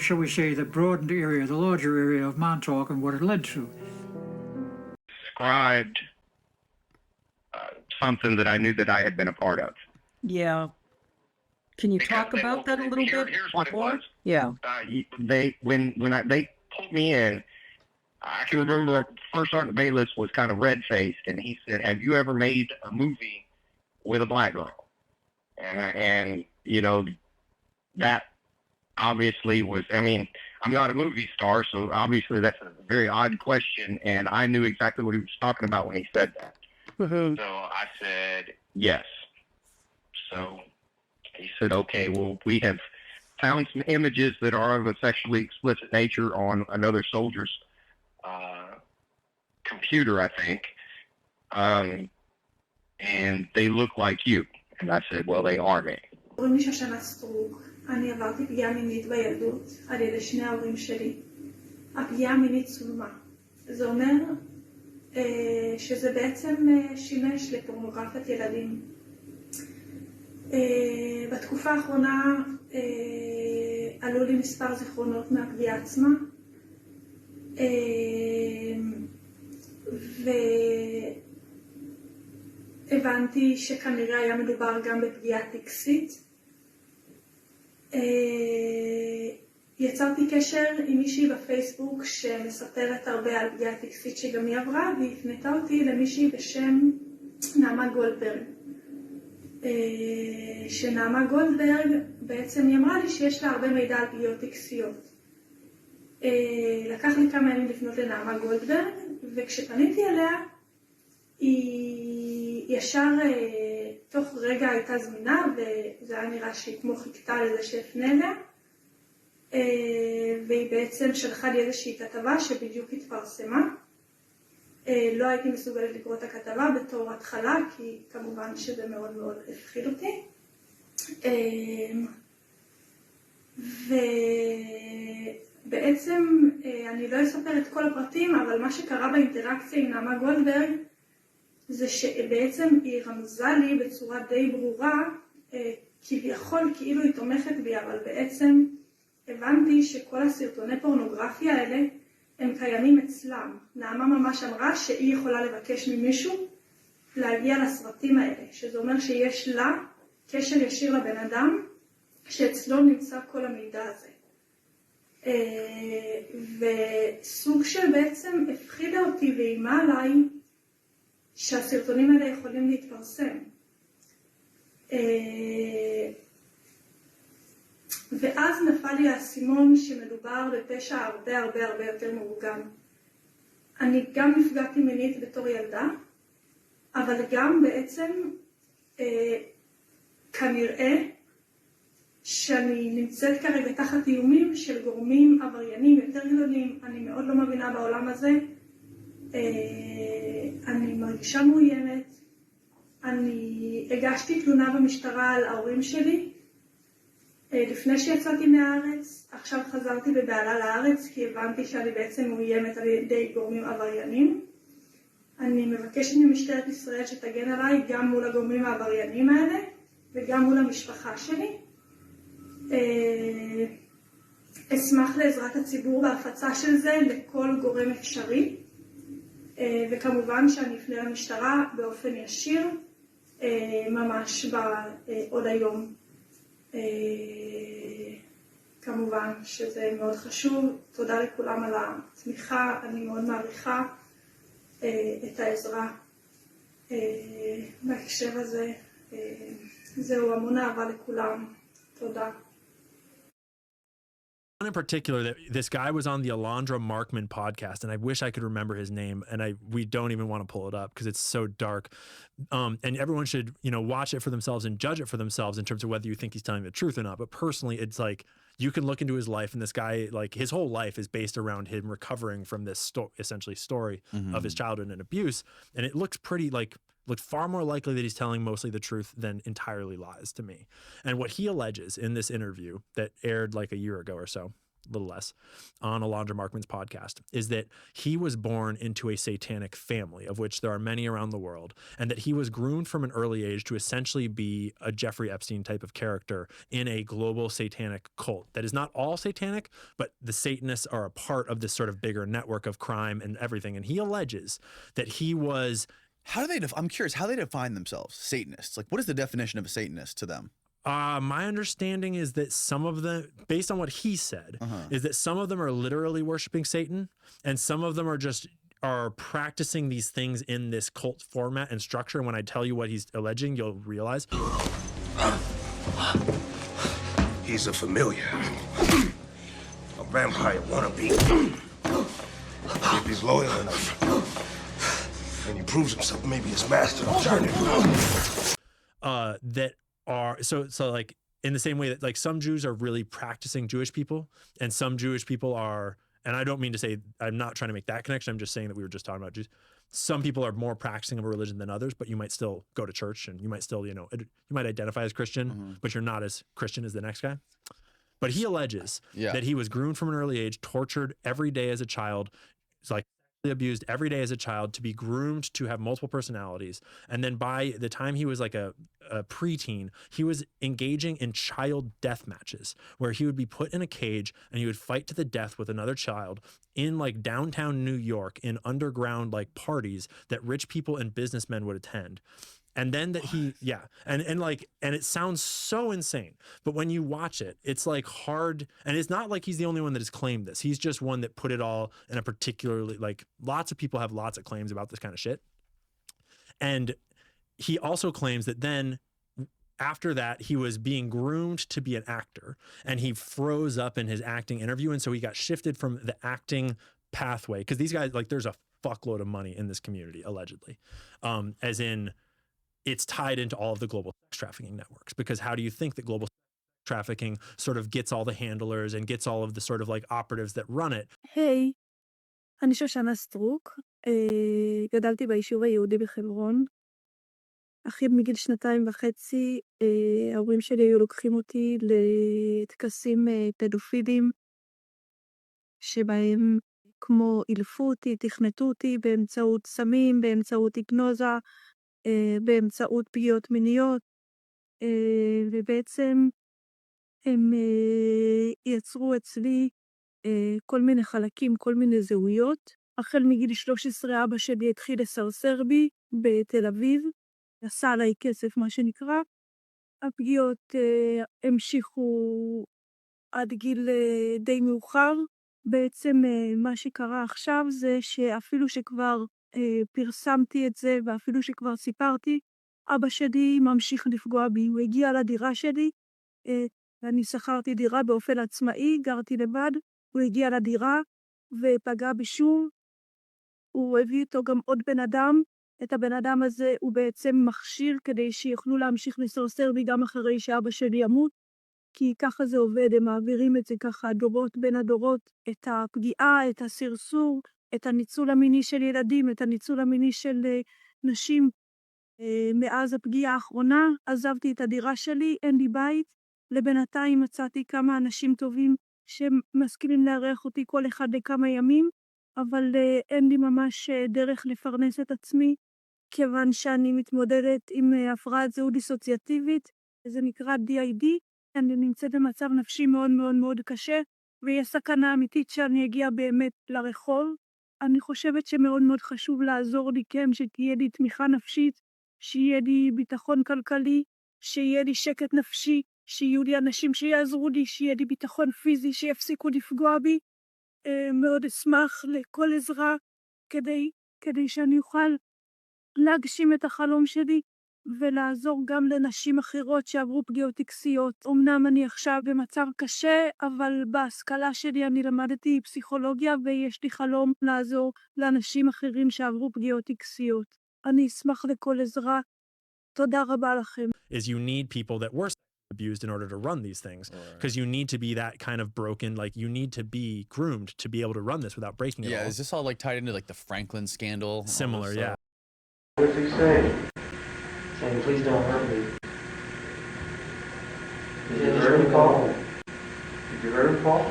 shall we say, the broadened area, the larger area of Montauk and what it led to. Described something that I knew that I had been a part of. Yeah. Can you talk about that a little bit? Here's what it was. Yeah. They pulled me in. I can remember the first Sergeant Bayless was kind of red-faced, and he said, "Have you ever made a movie with a black girl?" And you know, that obviously was. I mean, I'm not a movie star, so obviously that's a very odd question, and I knew exactly what he was talking about when he said that. So I said, yes. So he said, okay, well, we have found some images that are of a sexually explicit nature on another soldier's computer, I think. And they look like you. And I said, well, they are me. קוראים לי שושנה סטרוק. אני עברתי פגיעה מינית בילדות על ידי שני ההורים שלי. הפגיעה המינית צולמה. זה אומר שזה בעצם שימש לפורנוגרפיית ילדים. בתקופה האחרונה עלו לי מספר זיכרונות מהפגיעה עצמה. והבנתי שכנראה היה מדובר גם בפגיעה טקסית. יצרתי קשר עם מישהי בפייסבוק שמספרת הרבה על פגיעה טקסית שגם היא עברה, והיא הפנתה אותי למישהי בשם נעמה גולדברג. שנעמה גולדברג בעצם היא אמרה לי שיש לה הרבה מידע על פגיעות טקסיות. לקח לי כמה ימים לפנות לנעמה גולדברג, וכשפניתי אליה היא ישר תוך רגע הייתה זמינה, וזה היה נראה שהיא כמו חיכתה לזה שאפנה אליה, והיא בעצם שלחה לי איזושהי כתבה שבדיוק התפרסמה. לא הייתי מסוגלת לקרוא את הכתבה בתור התחלה, כי כמובן שזה מאוד מאוד הפחיד אותי. ובעצם אני לא אספר את כל הפרטים, אבל מה שקרה באינטראקציה עם נעמה גולדברג, זה שבעצם היא רמזה לי בצורה די ברורה, כביכול כאילו היא תומכת בי, אבל בעצם הבנתי שכל הסרטוני פורנוגרפיה האלה הם קיימים אצלם. נעמה ממש אמרה שהיא יכולה לבקש ממישהו להגיע לסרטים האלה, שזה אומר שיש לה קשר ישיר לבן אדם שאצלו נמצא כל המידע הזה. וסוג של בעצם הפחידה אותי ואימה עליי שהסרטונים האלה יכולים להתפרסם. ואז נפל לי האסימון שמדובר בפשע הרבה הרבה הרבה יותר מאורגן. אני גם נפגעתי מינית בתור ילדה, אבל גם בעצם כנראה שאני נמצאת כרגע תחת איומים של גורמים עבריינים יותר גדולים. אני מאוד לא מבינה בעולם הזה. אני מרגישה מאוימת. אני הגשתי תלונה במשטרה על ההורים שלי לפני שיצאתי מהארץ. עכשיו חזרתי בבעלה לארץ כי הבנתי שאני בעצם מאוימת על ידי גורמים עבריינים. אני מבקשת ממשטרת ישראל שתגן עליי גם מול הגורמים העבריינים האלה וגם מול המשפחה שלי. אשמח לעזרת הציבור בהפצה של זה לכל גורם אפשרי, וכמובן שאני אפנה למשטרה באופן ישיר ממש עוד היום. כמובן שזה מאוד חשוב. תודה לכולם על התמיכה, אני מאוד מעריכה את העזרה בהקשר הזה. זהו, המון אהבה לכולם. תודה. In particular, that this guy was on the Alondra Markman podcast, and I wish I could remember his name, and we don't even want to pull it up because it's so dark. And everyone should, watch it for themselves and judge it for themselves in terms of whether you think he's telling the truth or not. But personally, it's like you can look into his life, and this guy, like his whole life is based around him recovering from this essentially story of his childhood and abuse, and it looks looked far more likely that he's telling mostly the truth than entirely lies to me. And what he alleges in this interview that aired like a year ago or so, a little less, on Alondra Markman's podcast, is that he was born into a satanic family, of which there are many around the world, and that he was groomed from an early age to essentially be a Jeffrey Epstein type of character in a global satanic cult that is not all satanic, but the Satanists are a part of this sort of bigger network of crime and everything. And he alleges that he was... I'm curious how they define themselves, Satanists. Like, what is the definition of a Satanist to them? My understanding is that some of them, based on what he said, is that some of them are literally worshiping Satan, and some of them are practicing these things in this cult format and structure. And when I tell you what he's alleging, you'll realize. He's a familiar. A vampire wannabe. If he's loyal enough, And he proves himself maybe his master. Turn it. That are so like in the same way that like some Jews are really practicing Jewish people, and some Jewish people are, and I don't mean to say, I'm not trying to make that connection. I'm just saying that we were just talking about Jews. Some people are more practicing of a religion than others, but you might still go to church and you might still, you might identify as Christian, but you're not as Christian as the next guy. But he alleges that he was groomed from an early age, tortured every day as a child. It's like abused every day as a child, to be groomed to have multiple personalities. And then by the time he was like a preteen, he was engaging in child death matches where he would be put in a cage and he would fight to the death with another child in like downtown New York in underground like parties that rich people and businessmen would attend. And then that and it sounds so insane, but when you watch it, it's like hard. And it's not like he's the only one that has claimed this. He's just one that put it all in a particularly, like, lots of people have lots of claims about this kind of shit. And he also claims that then after that, he was being groomed to be an actor, and he froze up in his acting interview. And so he got shifted from the acting pathway, because these guys, like, there's a fuckload of money in this community, allegedly, as in, it's tied into all of the global sex trafficking networks, because how do you think that global trafficking sort of gets all the handlers and gets all of the sort of like operatives that run it? היי, אני שושנה סטרוק, גדלתי ביישוב היהודי בחברון. אחי מגיל 2.5, ההורים שלי היו לוקחים אותי לטקסים פדופילים, שבהם כמו אילפו אותי, תכנתו אותי באמצעות סמים, באמצעות היפנוזה, באמצעות פגיעות מיניות, ובעצם הם יצרו אצלי כל מיני חלקים, כל מיני זהויות. החל מגיל 13 אבא שלי התחיל לסרסר בי בתל אביב, עשה עליי כסף מה שנקרא. הפגיעות המשיכו עד גיל די מאוחר. בעצם מה שקרה עכשיו זה שאפילו שכבר פרסמתי את זה, ואפילו שכבר סיפרתי, אבא שלי ממשיך לפגוע בי. הוא הגיע לדירה שלי, ואני שכרתי דירה באופן עצמאי, גרתי לבד. הוא הגיע לדירה ופגע בי שוב. הוא הביא איתו גם עוד בן אדם. את הבן אדם הזה הוא בעצם מכשיר כדי שיוכלו להמשיך לסרסר בי גם אחרי שאבא שלי ימות, כי ככה זה עובד, הם מעבירים את זה ככה דורות בין הדורות, את הפגיעה, את הסרסור, את הניצול המיני של ילדים, את הניצול המיני של נשים. מאז הפגיעה האחרונה עזבתי את הדירה שלי, אין לי בית. לבינתיים מצאתי כמה אנשים טובים שמסכימים לארח אותי כל אחד לכמה ימים, אבל אין לי ממש דרך לפרנס את עצמי, כיוון שאני מתמודדת עם הפרעת זהות דיסוציאטיבית, זה נקרא DID. אני נמצאת במצב נפשי מאוד מאוד מאוד קשה, ויש סכנה אמיתית שאני אגיע באמת לרחוב. אני חושבת שמאוד מאוד חשוב לעזור לי, כן, שתהיה לי תמיכה נפשית, שיהיה לי ביטחון כלכלי, שיהיה לי שקט נפשי, שיהיו לי אנשים שיעזרו לי, שיהיה לי ביטחון פיזי, שיפסיקו לפגוע בי. מאוד אשמח לכל עזרה כדי שאני אוכל להגשים את החלום שלי, ולעזור גם לנשים אחרות שעברו פגיעות טקסיות. אמנם אני עכשיו במצב קשה, אבל בהשכלה שלי אני למדתי פסיכולוגיה, ויש לי חלום לעזור לאנשים אחרים שעברו פגיעות טקסיות. אני אשמח לכל עזרה. תודה רבה לכם. Is you need people that were abused in order to run these things, because you need to be that kind of broken, like you need to be groomed to be able to run this without breaking it all. Yeah, is this all like tied into like the Franklin scandal? Similar, yeah. What does he say? Saying, please don't hurt me. Did you hear him call? Did you hear him call?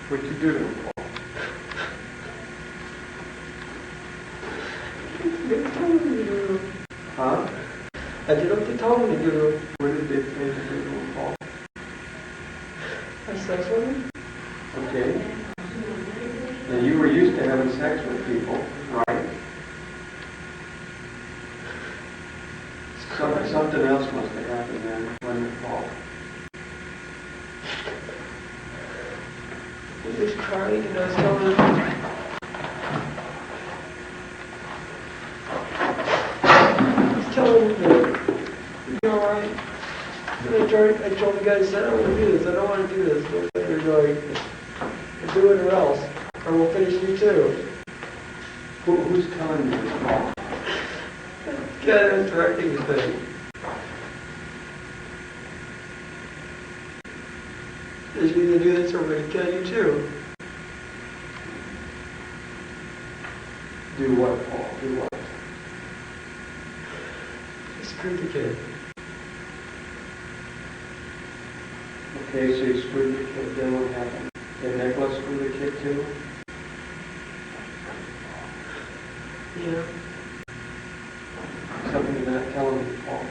What'd you do to him, Paul? They told me to do to him. Huh? I did what they told me to do to him. What did they say to do to him, Paul? Have sex with him? Okay. And you were used to having sex with people, right? Something else must have happened then when it fell. He was crying and I was telling him. He's telling me that, you alright? And I told the guy, I said, I don't want to do this, I don't want to do this. And they're going, do it or else. I will finish you too. Who's telling you this, Paul? The guy that was directing the thing. If you either do this or we're going to kill you too. Do what, Paul? Do what? Screw the kid. Okay, so you screwed the kid, then what happened? Did Nicholas screw the kid too? Yeah. Something you're not telling me, Paul.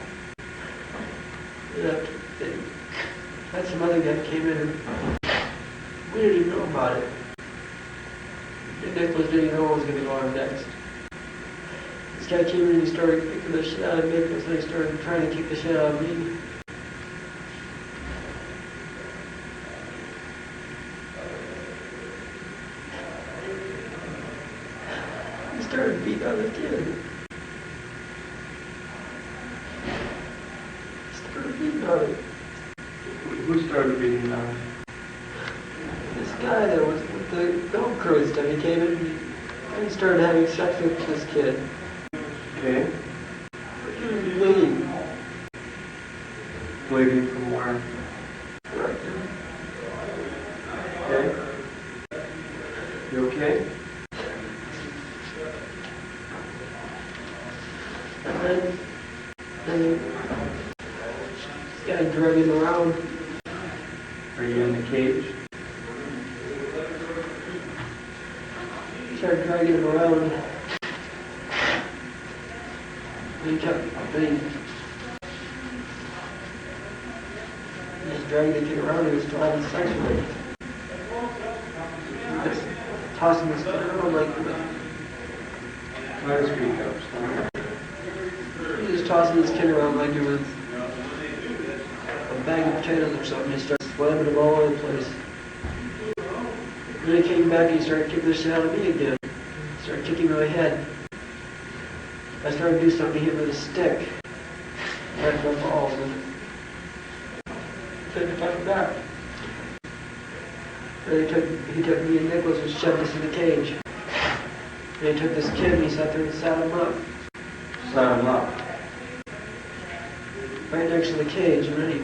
Yeah, had some other guy came in and we didn't even know about it. And Nicholas didn't even know what was going to go on next. This guy came in and he started kicking the shit out of Nicholas and he started trying to kick the shit out of me. He started beating on the kid. He started beating on him. Who started beating on him? This guy that was with the film crew and stuff, he came in and he started having sex with this kid. Okay. He was bleeding. Bleeding from where? Right there. Okay. You okay? And then this guy dragging him around. Are you in the cage? He started dragging him around. And he kept dragging the kid around. He was still having sex with him. He was tossing his kid around like fire speed cups. He was tossing his kid around like it was a bag of potatoes or something. He started slamming him all over the place. Then he came back and he started kicking the shit out of me again. He started kicking my head. I started to do something to hit with a stick. Right in my balls and couldn't fight back. Then he took me and Nicholas and shoved us in the cage. And he took this kid and he sat there and sat him up. Sat him up? Right next to the cage, and then he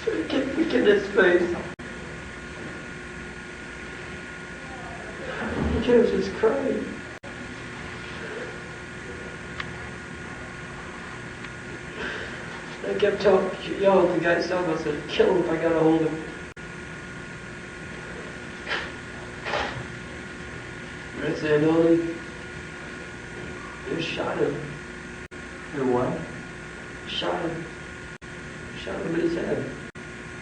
started kicking in his face. The kid was just crying. I kept yelling at the guy's cell phone, I said, kill him if I got a hold of him. And I said, no, they shot him. They what? Shot him. Shot him in his head.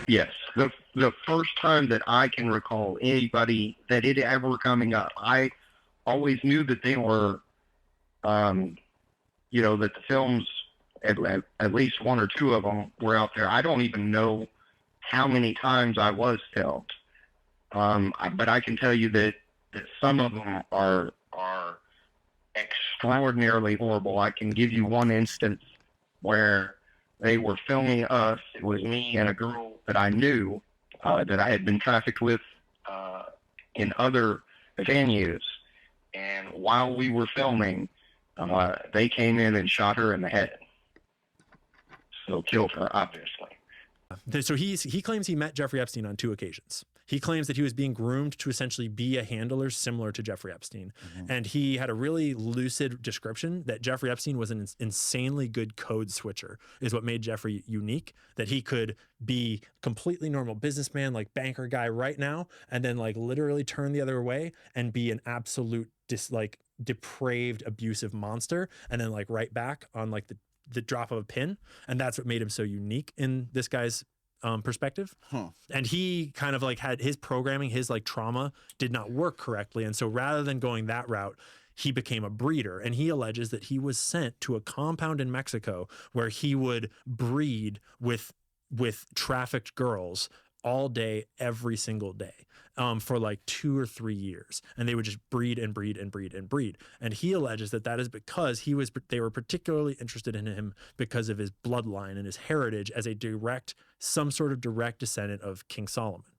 Yes. The first time that I can recall anybody that it ever coming up, I always knew that they were, that the films, at least one or two of them were out there. I don't even know how many times I was filmed. But I can tell you that some of them are extraordinarily horrible. I can give you one instance where they were filming us. It was me and a girl that I knew that I had been trafficked with in other venues. And while we were filming, they came in and shot her in the head. So killed her, obviously. So he claims he met Jeffrey Epstein on 2 occasions. He claims that he was being groomed to essentially be a handler similar to Jeffrey Epstein. Mm-hmm. And he had a really lucid description that Jeffrey Epstein was an insanely good code switcher, is what made Jeffrey unique, that he could be completely normal businessman, like banker guy right now, and then like literally turn the other way and be an absolute depraved, abusive monster, and then like right back on like the drop of a pin. And that's what made him so unique in this guy's perspective. And he kind of like had his programming, his like trauma did not work correctly. And so rather than going that route, he became a breeder. And he alleges that he was sent to a compound in Mexico where he would breed with trafficked girls all day, every single day. For like 2 or 3 years, and they would just breed and breed and breed and breed. And he alleges that that is because they were particularly interested in him because of his bloodline and his heritage as some sort of direct descendant of King Solomon,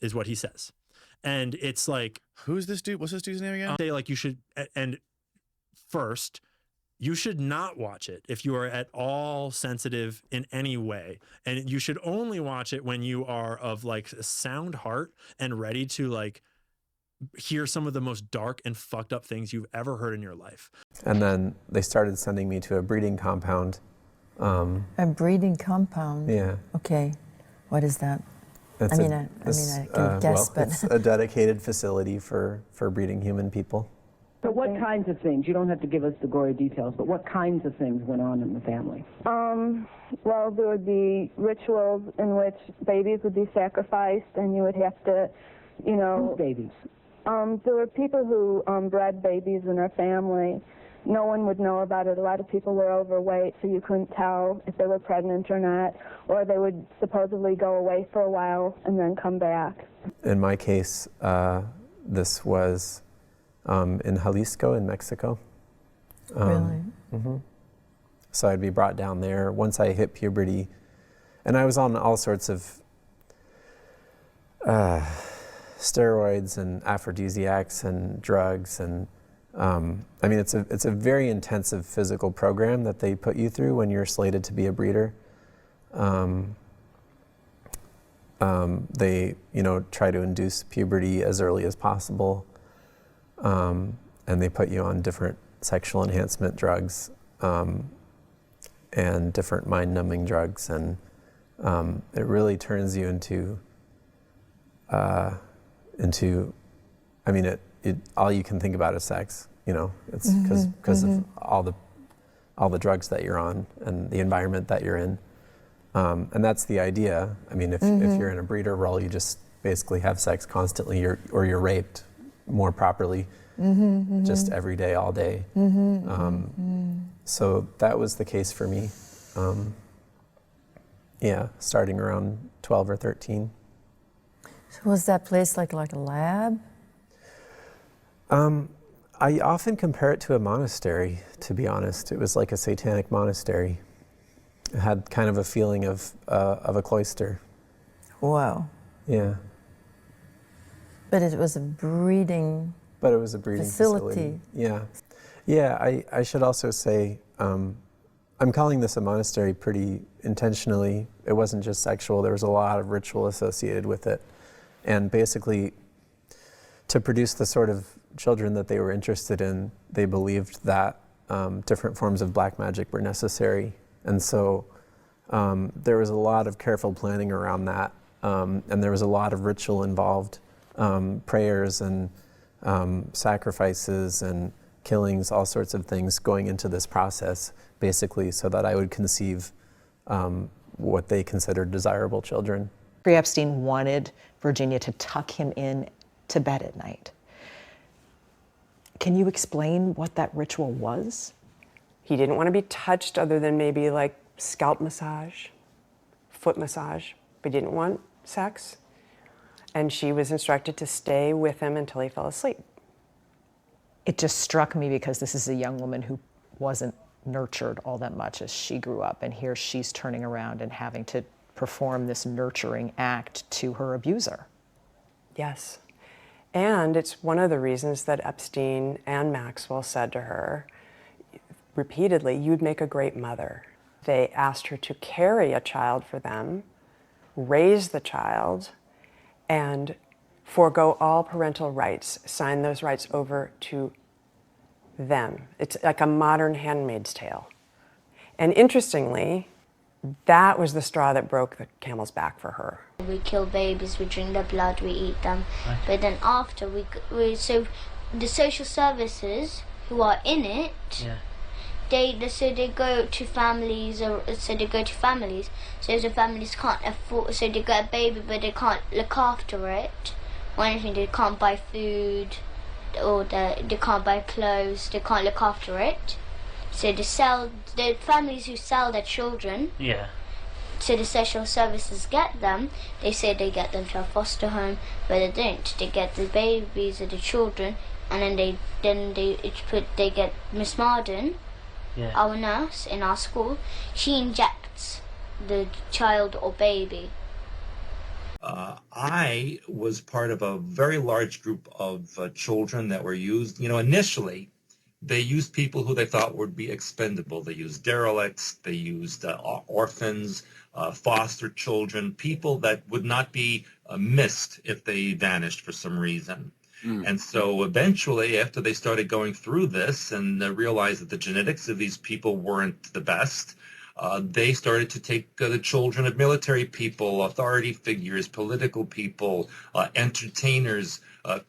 is what he says. And it's like, who's this dude? What's this dude's name again? Say like you should, and first, you should not watch it if you are at all sensitive in any way. And you should only watch it when you are of like a sound heart and ready to like hear some of the most dark and fucked up things you've ever heard in your life. And then they started sending me to a breeding compound. A breeding compound? Yeah. Okay. What is that? I can guess, but... It's a dedicated facility for breeding human people. So what kinds of things? You don't have to give us the gory details, but what kinds of things went on in the family? Well, there would be rituals in which babies would be sacrificed, and you would have to, Whose babies? There were people who bred babies in their family. No one would know about it. A lot of people were overweight, so you couldn't tell if they were pregnant or not, or they would supposedly go away for a while and then come back. In my case, this was in Jalisco in Mexico. Really? Mm-hmm. So I'd be brought down there once I hit puberty, and I was on all sorts of steroids and aphrodisiacs and drugs, and it's a very intensive physical program that they put you through when you're slated to be a breeder. They try to induce puberty as early as possible. And they put you on different sexual enhancement drugs and different mind-numbing drugs, and it really turns you into all you can think about is sex. It's because of all the drugs that you're on and the environment that you're in, and that's the idea. If you're in a breeder role, you just basically have sex constantly, or you're raped. More properly, just every day, all day. So that was the case for me. Starting around 12 or 13. So was that place like a lab? I often compare it to a monastery, to be honest. It was like a satanic monastery. It had kind of a feeling of a cloister. Wow. Yeah. But it was a breeding facility. Yeah. I should also say, I'm calling this a monastery pretty intentionally. It wasn't just sexual. There was a lot of ritual associated with it. And basically, to produce the sort of children that they were interested in, they believed that different forms of black magic were necessary. And so there was a lot of careful planning around that. And there was a lot of ritual involved. Prayers and sacrifices and killings, all sorts of things going into this process, basically so that I would conceive what they considered desirable children. Epstein wanted Virginia to tuck him in to bed at night. Can you explain what that ritual was? He didn't want to be touched other than maybe like scalp massage, foot massage, but he didn't want sex. And she was instructed to stay with him until he fell asleep. It just struck me because this is a young woman who wasn't nurtured all that much as she grew up, and here she's turning around and having to perform this nurturing act to her abuser. Yes. And it's one of the reasons that Epstein and Maxwell said to her repeatedly, "You'd make a great mother." They asked her to carry a child for them, raise the child, and forego all parental rights, sign those rights over to them. It's like a modern Handmaid's Tale. And interestingly, that was the straw that broke the camel's back for her. We kill babies, we drink their blood, we eat them. Right. But then after, so the social services who are in it, they go to families, so the families can't afford, so they get a baby but they can't look after it or anything. They can't buy food or they can't buy clothes, they can't look after it. So the families who sell their children, so the social services get them. They say they get them to a foster home, but they don't. They get the babies or the children, and then they get Miss Marden, our nurse in our school. She injects the child or baby. I was part of a very large group of children that were used. Initially, they used people who they thought would be expendable. They used derelicts, they used orphans, foster children, people that would not be missed if they vanished for some reason. And so eventually, after they started going through this and realized that the genetics of these people weren't the best, they started to take the children of military people, authority figures, political people, entertainers,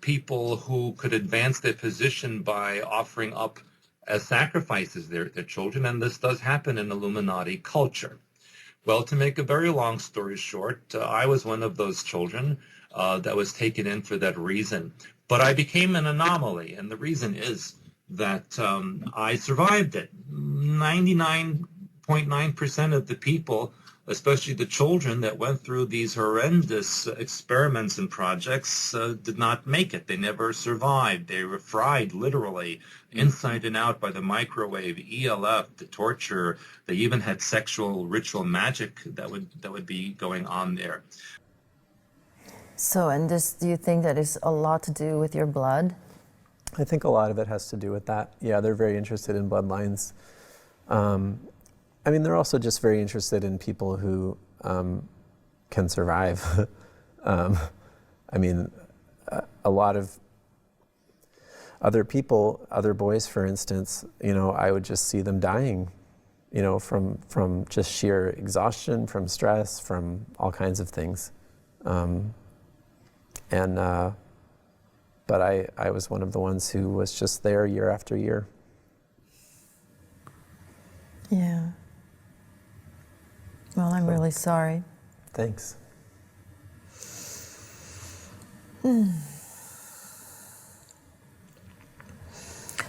people who could advance their position by offering up as sacrifices their children. And this does happen in Illuminati culture. Well, to make a very long story short, I was one of those children that was taken in for that reason. But I became an anomaly, and the reason is that I survived it. 99.9% of the people, especially the children that went through these horrendous experiments and projects, did not make it. They never survived. They were fried literally inside and out by the microwave, ELF, the torture. They even had sexual ritual magic that would be going on there. So, and this, do you think that is a lot to do with your blood? I think a lot of it has to do with that. Yeah, they're very interested in bloodlines. I mean, they're also just very interested in people who can survive. I mean, a lot of other people, other boys, for instance, I would just see them dying, from just sheer exhaustion, from stress, from all kinds of things. But I was one of the ones who was just there year after year. Yeah. Well, I'm really sorry. Thanks.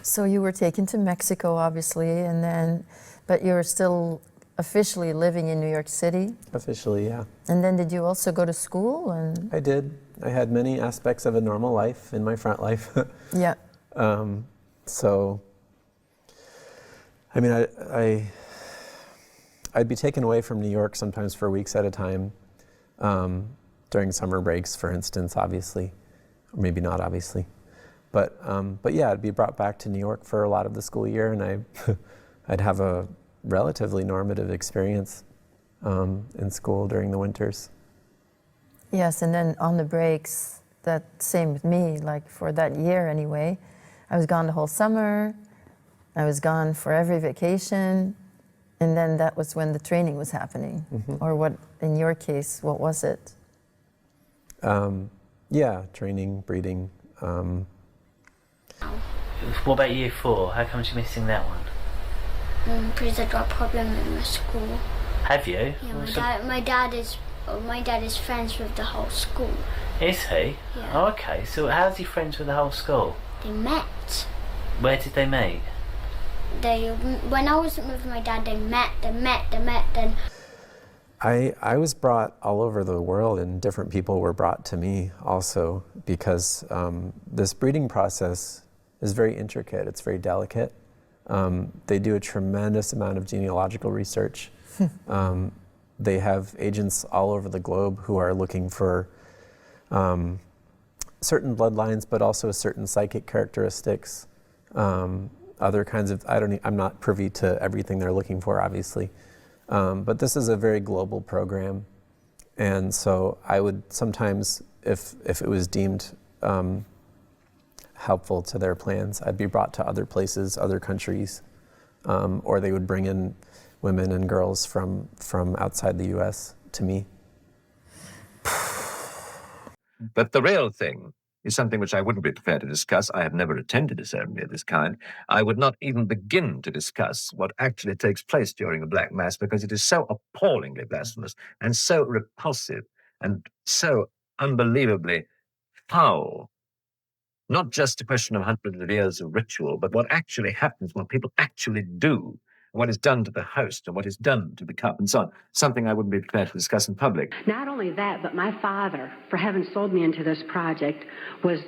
So you were taken to Mexico, obviously, but you were still officially living in New York City? Officially, yeah. And then did you also go to school? I did. I had many aspects of a normal life in my front life. Yeah. So, I mean, I'd be taken away from New York sometimes for weeks at a time, during summer breaks, for instance, obviously, or maybe not obviously. But yeah, I'd be brought back to New York for a lot of the school year, and I'd have a relatively normative experience in school during the winters. Yes, and then on the breaks, that same with me, like for that year anyway. I was gone the whole summer, I was gone for every vacation, and then that was when the training was happening. Mm-hmm. Or what, in your case, what was it? Yeah, training, breeding. What about year 4? How come you're missing that one? Because I got a problem in my school. Have you? Yeah, my dad is friends with the whole school. Is he? Yeah. Oh, okay. So how's he friends with the whole school? They met. Where did they meet? When I wasn't with my dad, they met, then... I was brought all over the world, and different people were brought to me also, because this breeding process is very intricate, it's very delicate. They do a tremendous amount of genealogical research. They have agents all over the globe who are looking for certain bloodlines, but also certain psychic characteristics, other kinds of, I'm not privy to everything they're looking for, obviously. But this is a very global program. And so I would sometimes, if it was deemed helpful to their plans, I'd be brought to other places, other countries, or they would bring in women and girls from outside the US to me. But the real thing is something which I wouldn't be prepared to discuss. I have never attended a ceremony of this kind. I would not even begin to discuss what actually takes place during a Black Mass, because it is so appallingly blasphemous and so repulsive and so unbelievably foul. Not just a question of hundreds of years of ritual, but what actually happens, what people actually do what is done to the host and what is done to the cup and so on. Something I wouldn't be prepared to discuss in public. Not only that, but my father, for having sold me into this project, was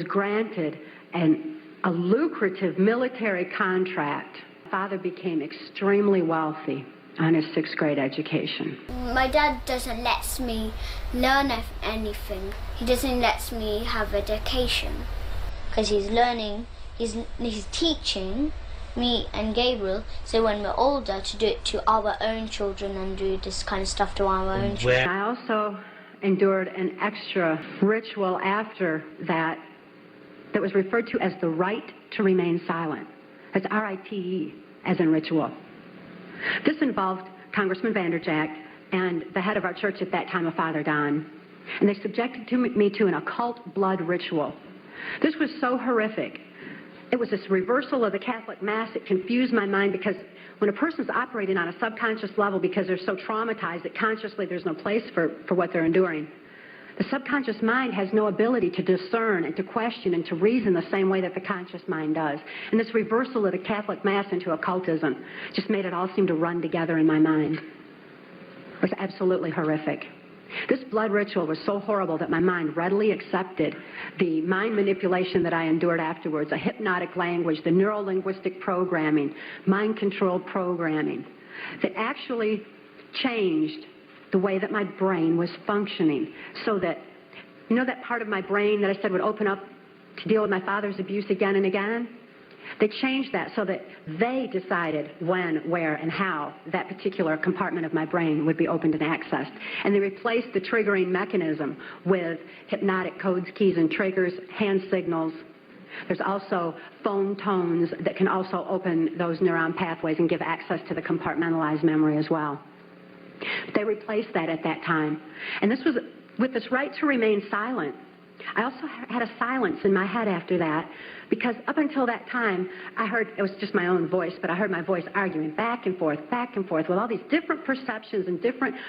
granted a lucrative military contract. Father became extremely wealthy on his 6th grade education. My dad doesn't let me learn anything. He doesn't let me have education because he's learning, he's teaching me and Gabriel, so when we're older, to do it to our own children and do this kind of stuff to our own children. I also endured an extra ritual after that was referred to as the right to remain silent. That's R-I-T-E, as in ritual. This involved Congressman Vanderjack and the head of our church at that time, Father Don, and they subjected me to an occult blood ritual. This was so horrific. It was this reversal of the Catholic Mass. It confused my mind because when a person's operating on a subconscious level because they're so traumatized that consciously there's no place for what they're enduring, the subconscious mind has no ability to discern and to question and to reason the same way that the conscious mind does. And this reversal of the Catholic Mass into occultism just made it all seem to run together in my mind. It was absolutely horrific. This blood ritual was so horrible that my mind readily accepted the mind manipulation that I endured afterwards, a hypnotic language, the neuro-linguistic programming, mind-controlled programming that actually changed the way that my brain was functioning, so that, you know that part of my brain that I said would open up to deal with my father's abuse again and again? They changed that so that they decided when, where, and how that particular compartment of my brain would be opened and accessed. And they replaced the triggering mechanism with hypnotic codes, keys, and triggers, hand signals. There's also phone tones that can also open those neuron pathways and give access to the compartmentalized memory as well. They replaced that at that time. And this was with this right to remain silent. I also had a silence in my head after that, because up until that time, I heard, it was just my own voice, but I heard my voice arguing back and forth with all these different perceptions and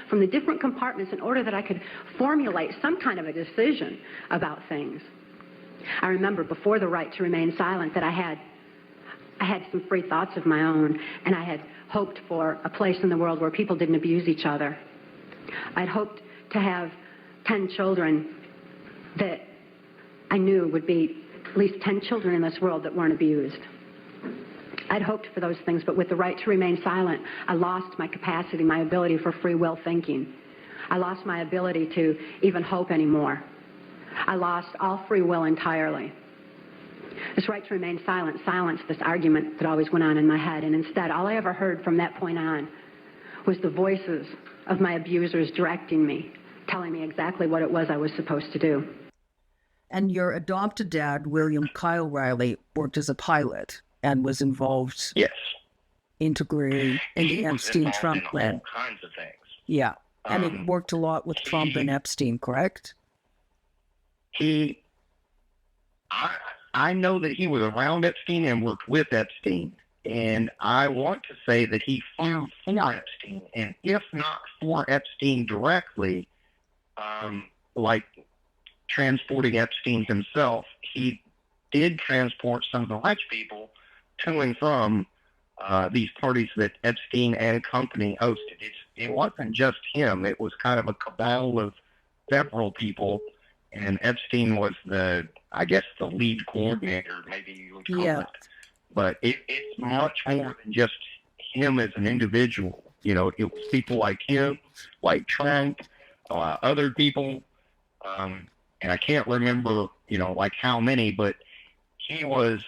from the different compartments in order that I could formulate some kind of a decision about things. I remember before the right to remain silent that I had some free thoughts of my own, and I had hoped for a place in the world where people didn't abuse each other. I'd hoped to have 10 children that I knew would be at least 10 children in this world that weren't abused. I'd hoped for those things, but with the right to remain silent, I lost my capacity, my ability for free will thinking. I lost my ability to even hope anymore. I lost all free will entirely. This right to remain silent silenced this argument that always went on in my head, and instead, all I ever heard from that point on was the voices of my abusers directing me, telling me exactly what it was I was supposed to do. And your adopted dad, William Kyle Riley, worked as a pilot and was involved integrally in the Epstein-Trump plan. All kinds of things. Yeah, and he worked a lot with Trump and Epstein, correct? I know that he was around Epstein and worked with Epstein, and I want to say that he flew for Epstein, and if not for Epstein directly, like transporting Epstein himself, he did transport some of the rich people to and from these parties that Epstein and company hosted. It wasn't just him. It was kind of a cabal of several people, and Epstein was the lead coordinator, maybe you would call it. But it's much more than just him as an individual. You know, it was people like him, like Trump, other people, and I can't remember, like how many, but he was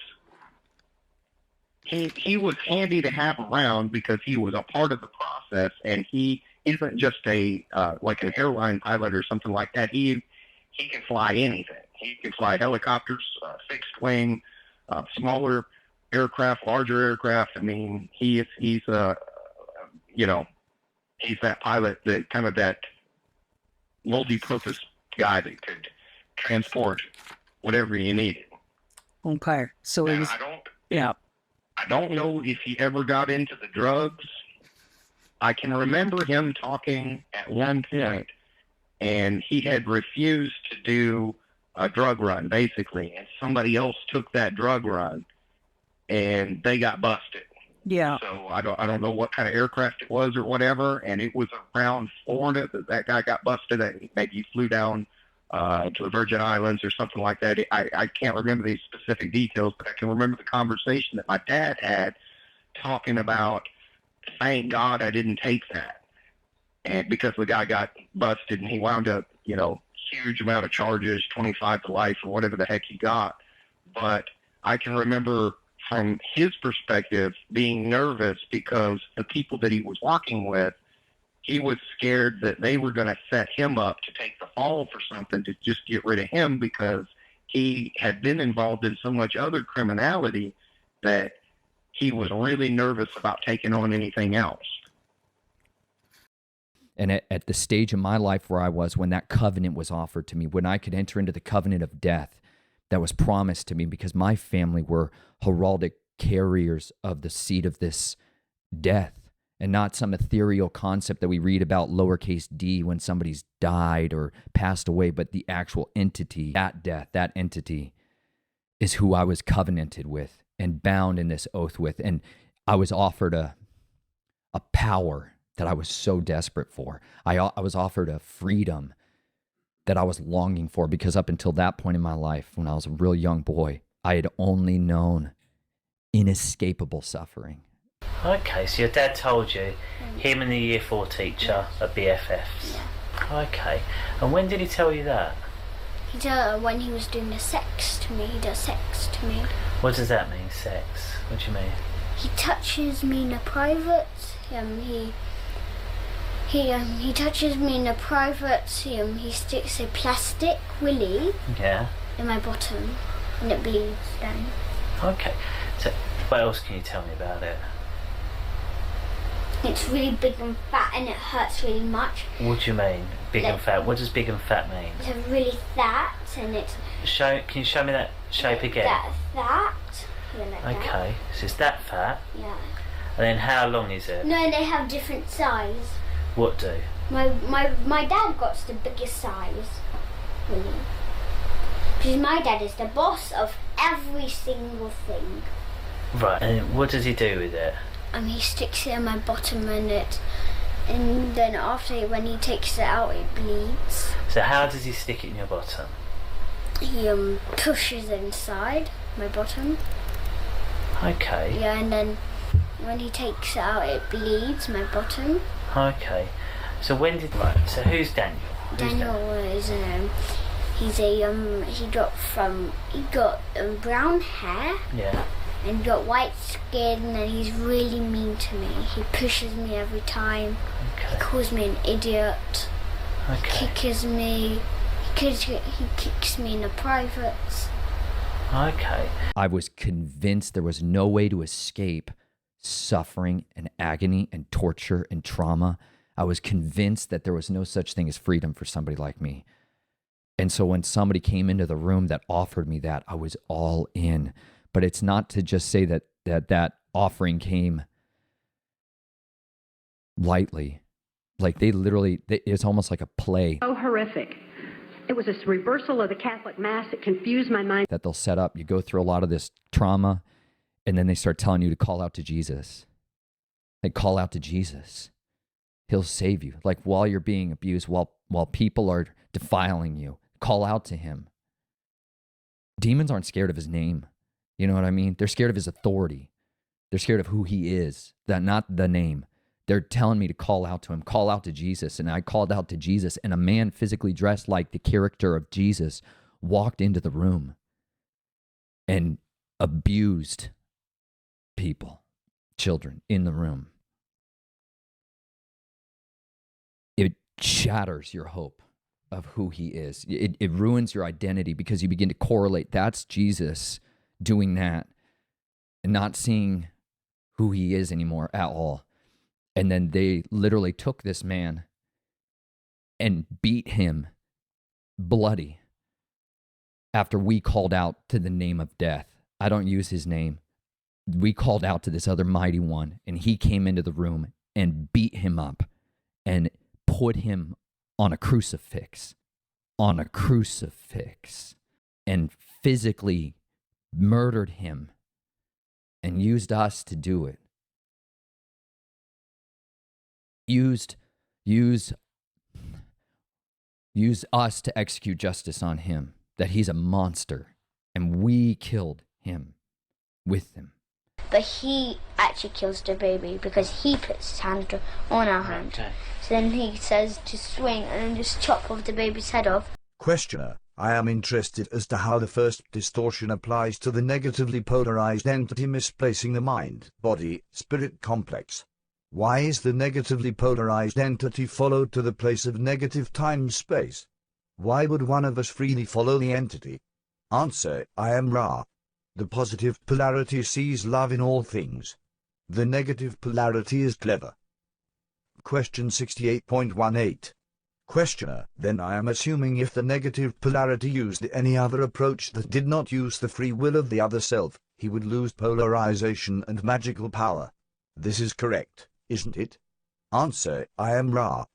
handy to have around because he was a part of the process, and he isn't just like an airline pilot or something like that. He can fly anything. He can fly helicopters, fixed wing, smaller aircraft, larger aircraft. I mean, he's that pilot, that multi-purpose guy that could transport whatever you needed. Okay, so it was. I don't know if he ever got into the drugs. I can remember him talking at one point, and he had refused to do a drug run, basically, and somebody else took that drug run, and they got busted. Yeah. So I don't know what kind of aircraft it was or whatever, and it was around Florida that guy got busted. Maybe he flew down to the Virgin Islands or something like that. I can't remember these specific details, but I can remember the conversation that my dad had talking about, thank God I didn't take that. And because the guy got busted and he wound up, huge amount of charges, 25 to life or whatever the heck he got. But I can remember from his perspective being nervous because the people that he was walking with, he was scared that they were going to set him up to take the fall for something, to just get rid of him, because he had been involved in so much other criminality that he was really nervous about taking on anything else. And at the stage of my life where I was, when that covenant was offered to me, when I could enter into the covenant of death that was promised to me, because my family were heraldic carriers of the seed of this death, and not some ethereal concept that we read about lowercase d when somebody's died or passed away, but the actual entity, that death, that entity is who I was covenanted with and bound in this oath with. And I was offered a power that I was so desperate for. I was offered a freedom that I was longing for, because up until that point in my life, when I was a real young boy, I had only known inescapable suffering. Okay, so your dad told you him and the Year 4 teacher are BFFs. Okay, and when did he tell you that? He did when he was doing the sex to me. He does sex to me. What does that mean, sex? What do you mean? He touches me in the private. He touches me in the private. He sticks a plastic willy in my bottom, and it bleeds then. Okay, so what else can you tell me about it? It's really big and fat, and it hurts really much. What do you mean, big and fat? What does big and fat mean? It's really fat, and it's... Can you show me that shape again? That. Like okay, so it's that fat? Yeah. And then how long is it? No, they have different size. What do? My dad got the biggest size, really. Because my dad is the boss of every single thing. Right, and what does he do with it? He sticks it in my bottom, and then after, when he takes it out, it bleeds. So how does he stick it in your bottom? He pushes inside my bottom. Okay. Yeah, and then when he takes it out, it bleeds my bottom. Okay. So when did... Right, so who's Daniel? Daniel is he got brown hair. Yeah. And got white skin, and he's really mean to me. He pushes me every time. Okay. He calls me an idiot. Okay. Kicks me. He kicks me in the privates. Okay. I was convinced there was no way to escape suffering and agony and torture and trauma. I was convinced that there was no such thing as freedom for somebody like me. And so when somebody came into the room that offered me that, I was all in. But it's not to just say that offering came lightly. Like it's almost like a play. So horrific. It was a reversal of the Catholic Mass. It confused my mind. That they'll set up. You go through a lot of this trauma, and then they start telling you to call out to Jesus. Like, call out to Jesus. He'll save you. Like, while you're being abused, while people are defiling you, call out to him. Demons aren't scared of his name. You know what I mean? They're scared of his authority. They're scared of who he is, not the name. They're telling me to call out to him, call out to Jesus. And I called out to Jesus, and a man physically dressed like the character of Jesus walked into the room and abused people, children in the room. It shatters your hope of who he is. It ruins your identity, because you begin to correlate. That's Jesus doing that and not seeing who he is anymore at all. And then they literally took this man and beat him bloody after we called out to the name of death. I don't use his name. We called out to this other mighty one, and he came into the room and beat him up and put him on a crucifix, and physically murdered him and used us to do it. use us to execute justice on him, that he's a monster, and we killed him with him. But he actually kills the baby because he puts his hand on our hand. Okay. So then he says to swing and then just chop off the baby's head off. Questioner, I am interested as to how the first distortion applies to the negatively polarized entity misplacing the mind, body, spirit complex. Why is the negatively polarized entity followed to the place of negative time-space? Why would one of us freely follow the entity? Answer, I am Ra. The positive polarity sees love in all things. The negative polarity is clever. Question 68.18. Questioner, then I am assuming if the negative polarity used any other approach that did not use the free will of the other self, he would lose polarization and magical power. This is correct, isn't it? Answer, I am Ra.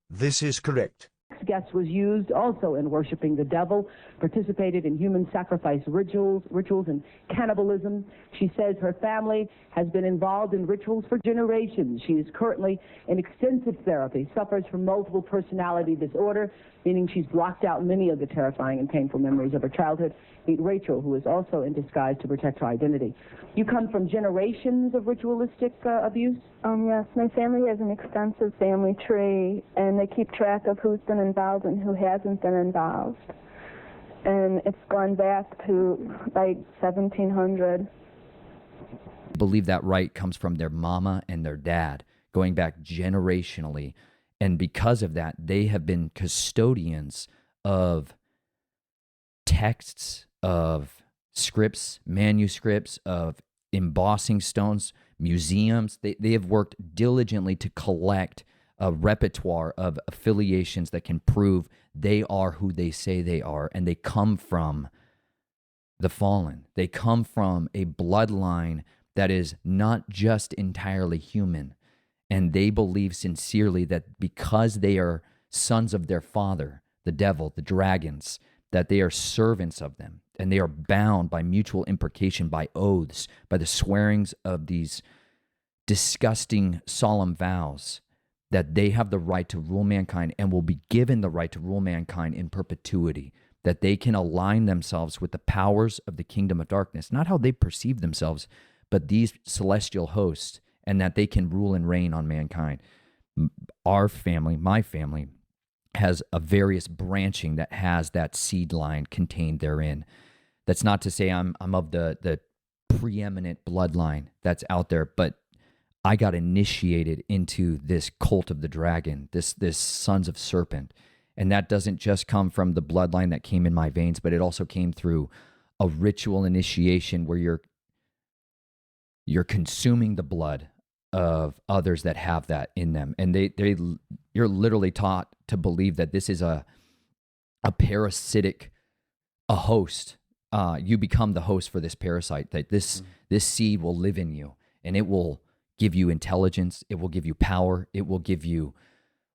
This is correct. Gas was used also in worshiping the devil, participated in human sacrifice rituals and cannibalism. She says her family has been involved in rituals for generations. She is currently in extensive therapy, suffers from multiple personality disorder, meaning she's blocked out many of the terrifying and painful memories of her childhood. Meet Rachel, who is also in disguise to protect her identity. You come from generations of ritualistic abuse? Yes, my family has an extensive family tree, and they keep track of who's been involved and who hasn't been involved. And it's gone back to like 1700. I believe that right comes from their mama and their dad, going back generationally. And because of that, they have been custodians of texts, of scripts, manuscripts, of embossing stones, museums. They have worked diligently to collect a repertoire of affiliations that can prove they are who they say they are, and they come from the fallen. They come from a bloodline that is not just entirely human, and they believe sincerely that because they are sons of their father, the devil, the dragons, that they are servants of them, and they are bound by mutual imprecation, by oaths, by the swearings of these disgusting solemn vows, that they have the right to rule mankind and will be given the right to rule mankind in perpetuity, that they can align themselves with the powers of the kingdom of darkness, not how they perceive themselves, but these celestial hosts, and that they can rule and reign on mankind. Our family, my family, has a various branching that has that seed line contained therein. That's not to say I'm of the preeminent bloodline that's out there, but I got initiated into this cult of the dragon, this sons of serpent. And that doesn't just come from the bloodline that came in my veins, but it also came through a ritual initiation where you're consuming the blood of others that have that in them. And you're literally taught to believe that this is a parasitic, a host. You become the host for this parasite, that this seed will live in you, and it will give you intelligence, it will give you power, it will give you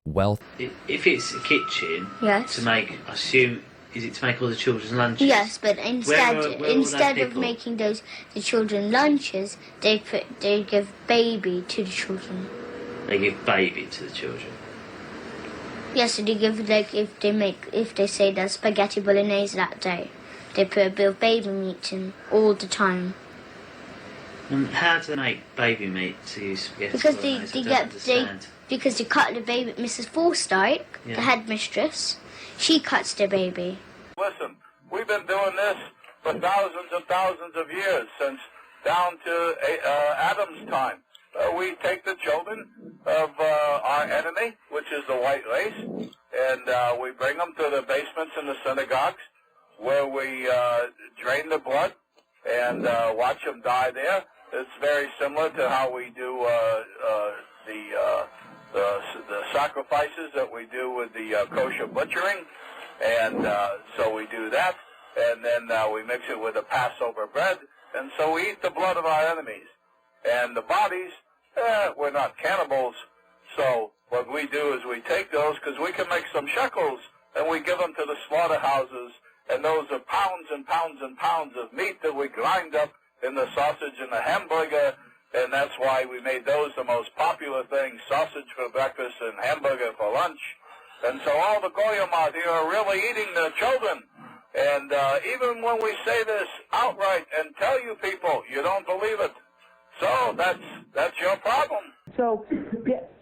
wealth. If it's a kitchen, yes, to make, I assume, is it to make all the children's lunches? Yes, but instead of making the children lunches, they give baby to the children. They give baby to the children. Yes, so they give, like, if they say there's spaghetti bolognese that day, they put a bit of baby meat in all the time. And how do they make baby meat to use spaghetti? Because they cut the baby. Mrs. Forsythe, the headmistress, she cuts the baby. Listen, we've been doing this for thousands and thousands of years, since down to Adam's time. We take the children of our enemy, which is the white race, and we bring them to the basements in the synagogues, where we drain the blood and watch them die there. It's very similar to how we do the sacrifices that we do with the kosher butchering, and so we do that, and then we mix it with the Passover bread, and so we eat the blood of our enemies. And the bodies, we're not cannibals, so what we do is we take those, because we can make some shekels, and we give them to the slaughterhouses, and those are pounds and pounds and pounds of meat that we grind up in the sausage and the hamburger, And that's why we made those the most popular things, sausage for breakfast and hamburger for lunch. And so all the goyim out here are really eating their children. And even when we say this outright and tell you people, you don't believe it. So that's your problem. So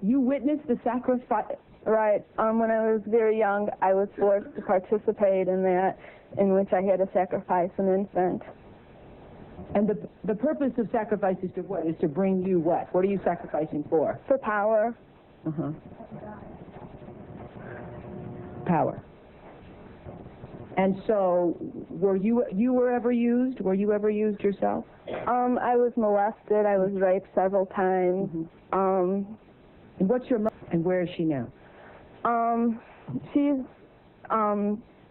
you witnessed the sacrifice. Right. When I was very young, I was forced to participate in that, in which I had to sacrifice an infant. And the purpose of sacrifice is to what? Is to bring you what? What are you sacrificing for? For power. Uh-huh. Power. And so, were you ever used? Were you ever used yourself? I was molested. I was raped several times. Mm-hmm. And what's your mother? And where is she now? She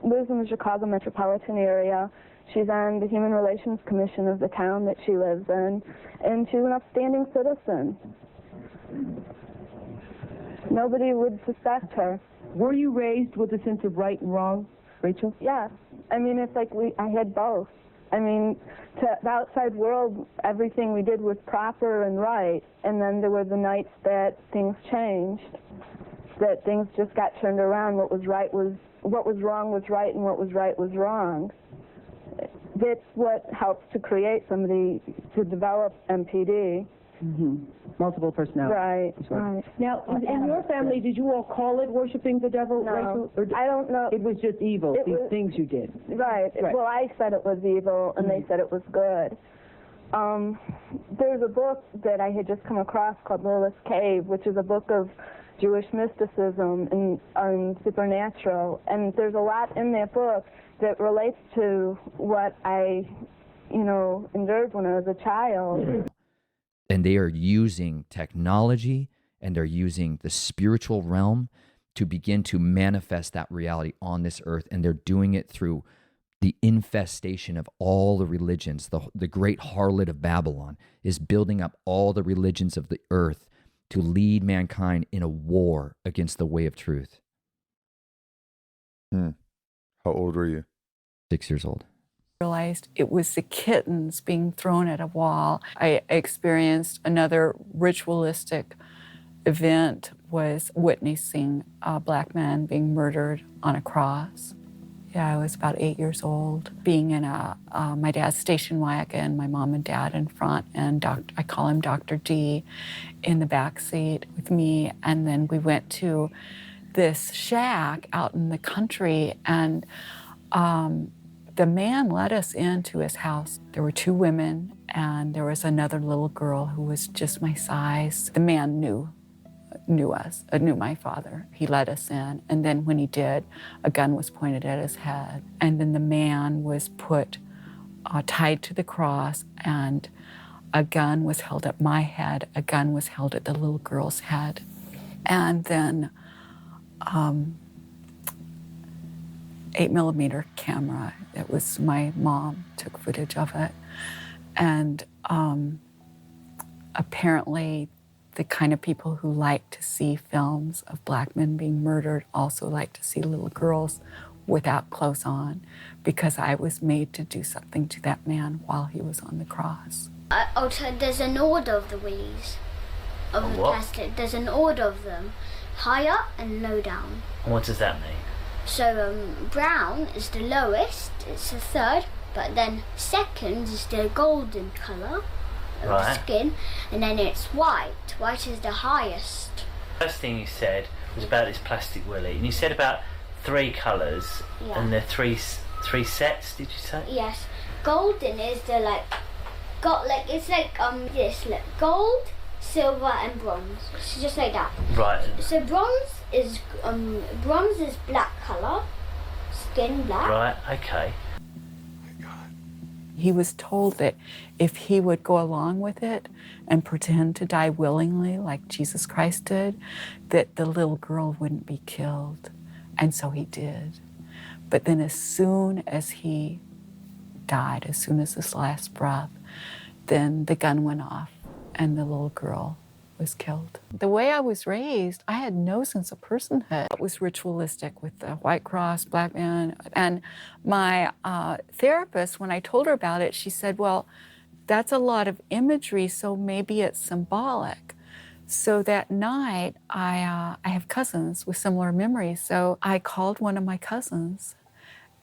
lives in the Chicago metropolitan area. She's on the Human Relations Commission of the town that she lives in, and she's an upstanding citizen. Nobody would suspect her. Were you raised with a sense of right and wrong, Rachel? Yes. I mean, it's like I had both. I mean, to the outside world, everything we did was proper and right, and then there were the nights that things changed, that things just got turned around. What was wrong was right, and what was right was wrong. That's what helps to create somebody to develop MPD. Mm-hmm. Multiple personalities. Right, right. Now, in your family, did you all call it worshiping the devil? No, or I don't know. It was just evil, these things you did. Right. Well, I said it was evil, and they said it was good. There's a book that I had just come across called Lilith's Cave, which is a book of Jewish mysticism and supernatural, and there's a lot in that book that relates to what I, endured when I was a child. And they are using technology and they're using the spiritual realm to begin to manifest that reality on this earth. And they're doing it through the infestation of all the religions. The great harlot of Babylon is building up all the religions of the earth to lead mankind in a war against the way of truth. How old were you? 6 years old. Realized it was the kittens being thrown at a wall. I experienced another ritualistic event, was witnessing a black man being murdered on a cross. Yeah, I was about 8 years old, being in my dad's station wagon, my mom and dad in front, and I call him Dr. D in the back seat with me. And then we went to this shack out in the country, and the man let us into his house. There were 2 women, and there was another little girl who was just my size. The man knew us, knew my father. He let us in, and then when he did, a gun was pointed at his head. And then the man was put, tied to the cross, and a gun was held at my head, a gun was held at the little girl's head. And then 8mm camera. It was my mom took footage of it. And apparently the kind of people who like to see films of black men being murdered also like to see little girls without clothes on, because I was made to do something to that man while he was on the cross. There's an order of the willies, of the plastic. There's an order of them, high up and low down. And what does that mean? So brown is the lowest, it's the third, but then second is the golden colour of the skin, and then it's white. White is the highest. First thing you said was about this plastic willy, and you said about 3 colours, and they're three sets, did you say? Yes. Golden is the it's like this, gold, silver and bronze. So just like that. Right. So bronze is black colour, skin black. Right, okay. He was told that if he would go along with it and pretend to die willingly like Jesus Christ did, that the little girl wouldn't be killed. And so he did. But then as soon as he died, as soon as his last breath, then the gun went off and the little girl was killed. The way I was raised, I had no sense of personhood. It was ritualistic with the white cross, black man. And my therapist, when I told her about it, she said, well, that's a lot of imagery, so maybe it's symbolic. So that night, I have cousins with similar memories. So I called one of my cousins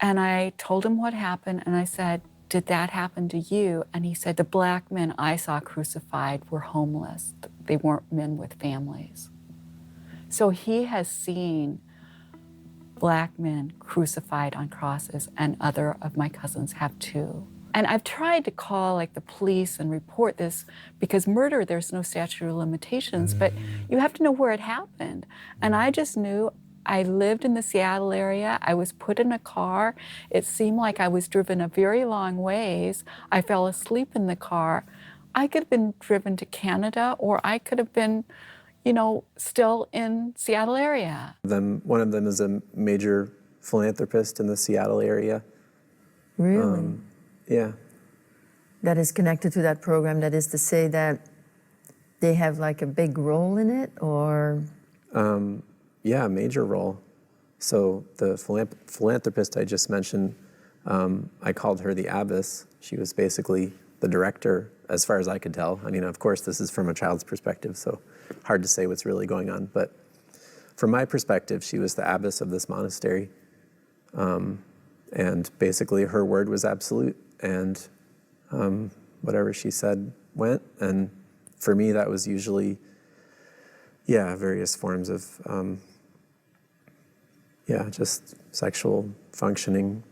and I told him what happened. And I said, did that happen to you? And he said, the black men I saw crucified were homeless. They weren't men with families. So he has seen black men crucified on crosses, and other of my cousins have too. And I've tried to call like the police and report this, because murder, there's no statute of limitations, but you have to know where it happened. And I just knew I lived in the Seattle area. I was put in a car. It seemed like I was driven a very long ways. I fell asleep in the car. I could have been driven to Canada, or I could have been, you know, still in Seattle area. One of them is a major philanthropist in the Seattle area. Really? Yeah. That is connected to that program, that is to say that they have like a big role in it, or? Yeah, a major role. So the philanthropist I just mentioned, I called her the abbess. She was basically the director, as far as I could tell. I mean, of course, this is from a child's perspective, so hard to say what's really going on. But from my perspective, she was the abbess of this monastery. And basically her word was absolute, and whatever she said went. And for me, that was usually, various forms of, just sexual functioning.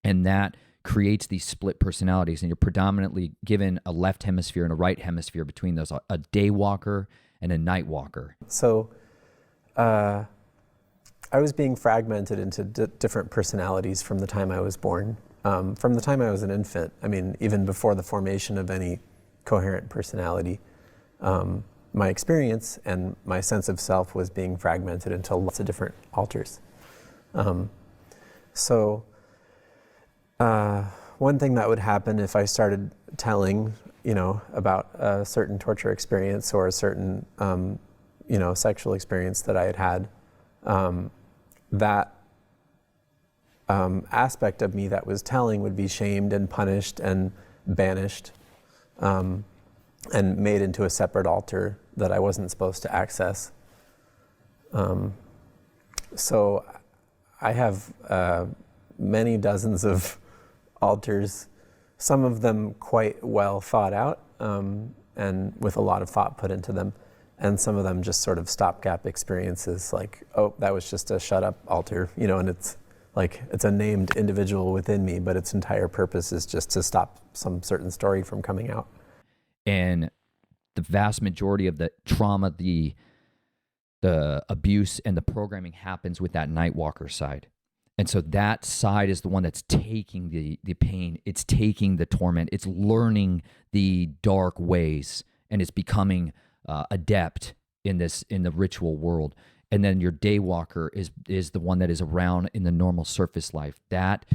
And that creates these split personalities, and you're predominantly given a left hemisphere and a right hemisphere between those, a day walker and a night walker. So I was being fragmented into different personalities from the time I was born. From the time I was an infant, I mean, even before the formation of any coherent personality, my experience and my sense of self was being fragmented into lots of different alters. One thing that would happen if I started telling, about a certain torture experience or a certain, sexual experience that I had had, that aspect of me that was telling would be shamed and punished and banished, and made into a separate altar that I wasn't supposed to access. So I have many dozens of altars, some of them quite well thought out, and with a lot of thought put into them, and some of them just sort of stopgap experiences, like, oh, that was just a shut up altar, and it's like, it's a named individual within me, but its entire purpose is just to stop some certain story from coming out. And the vast majority of the trauma, the abuse, and the programming happens with that night walker side. And so that side is the one that's taking the pain, it's taking the torment, it's learning the dark ways, and it's becoming adept in the ritual world. And then your day walker is the one that is around in the normal surface life. That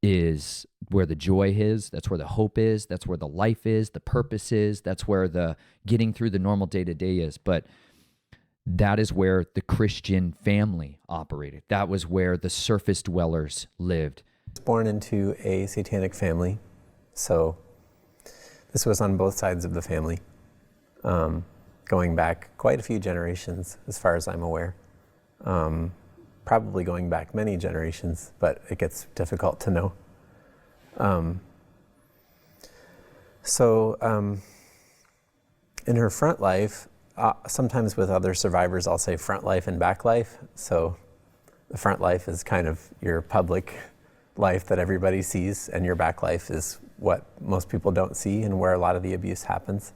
is where the joy is, that's where the hope is, that's where the life is, the purpose is, that's where the getting through the normal day-to-day is. But that is where the Christian family operated. That was where the surface dwellers lived. I was born into a satanic family, so this was on both sides of the family, going back quite a few generations as far as I'm aware. Probably going back many generations, but it gets difficult to know. In her front life, sometimes with other survivors, I'll say front life and back life. So the front life is kind of your public life that everybody sees, and your back life is what most people don't see and where a lot of the abuse happens.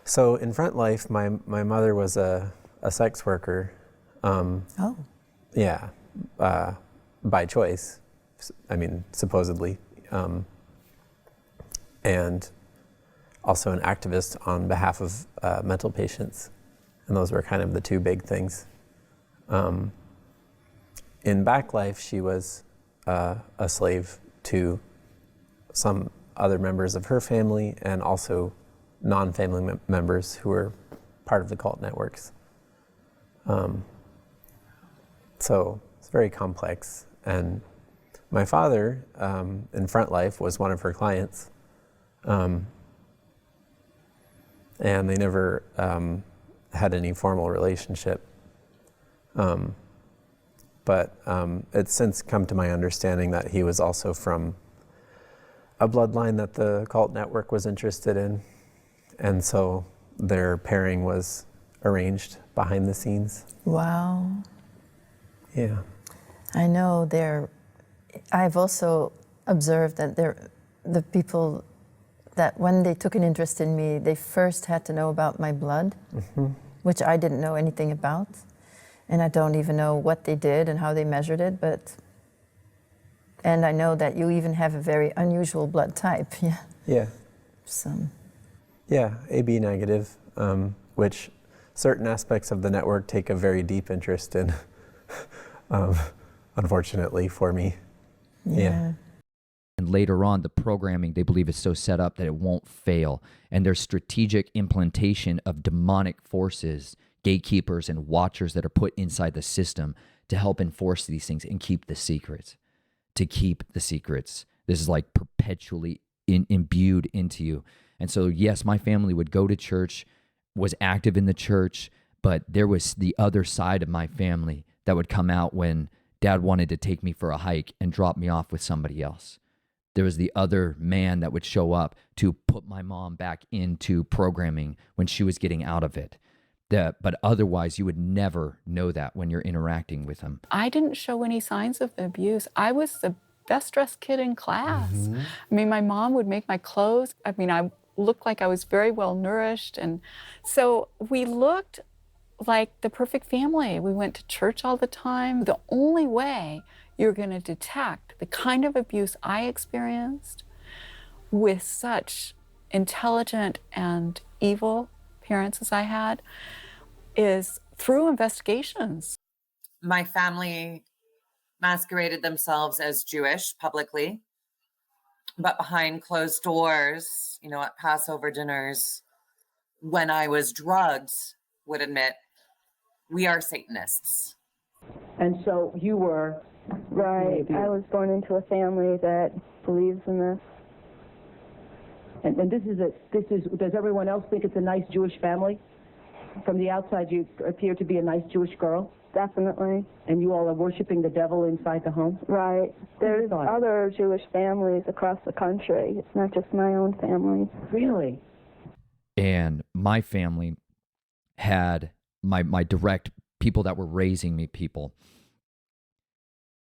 So in front life, my mother was a sex worker. Yeah, by choice. I mean, supposedly. And also an activist on behalf of mental patients. And those were kind of the two big things. In back life, she was a slave to some other members of her family, and also non-family members who were part of the cult networks. So it's very complex. And My father, in Front Life, was one of her clients. And they never had any formal relationship. But it's since come to my understanding that he was also from a bloodline that the cult network was interested in. And so their pairing was arranged behind the scenes. Wow. Yeah. I know I've also observed that the people that when they took an interest in me, they first had to know about my blood, which I didn't know anything about. And I don't even know what they did and how they measured it, and I know that you even have a very unusual blood type. Yeah. Yeah. Some. Yeah, AB negative, which certain aspects of the network take a very deep interest in, unfortunately for me. Yeah. And later on, the programming, they believe, is so set up that it won't fail. And there's strategic implantation of demonic forces, gatekeepers and watchers that are put inside the system to help enforce these things and keep the secrets. To keep the secrets. This is like perpetually imbued into you. And so, yes, my family would go to church, was active in the church, but there was the other side of my family that would come out when Dad wanted to take me for a hike and drop me off with somebody else. There was the other man that would show up to put my mom back into programming when she was getting out of it. But otherwise, you would never know that when you're interacting with them. I didn't show any signs of abuse. I was the best dressed kid in class. I mean, my mom would make my clothes. I mean, I looked like I was very well nourished. And so we looked like the perfect family. We went to church all the time. The only way you're going to detect the kind of abuse I experienced with such intelligent and evil parents as I had is through investigations. My family masqueraded themselves as Jewish publicly, but behind closed doors, you know, at Passover dinners, when I was drugged, would admit, we are Satanists. And so you were... Right. I was born into a family that believes in this. And this is, does everyone else think it's a nice Jewish family? From the outside, you appear to be a nice Jewish girl. Definitely. And you all are worshiping the devil inside the home? Right. There's other Jewish families across the country. It's not just my own family. Really? And my family had my direct people that were raising me, people.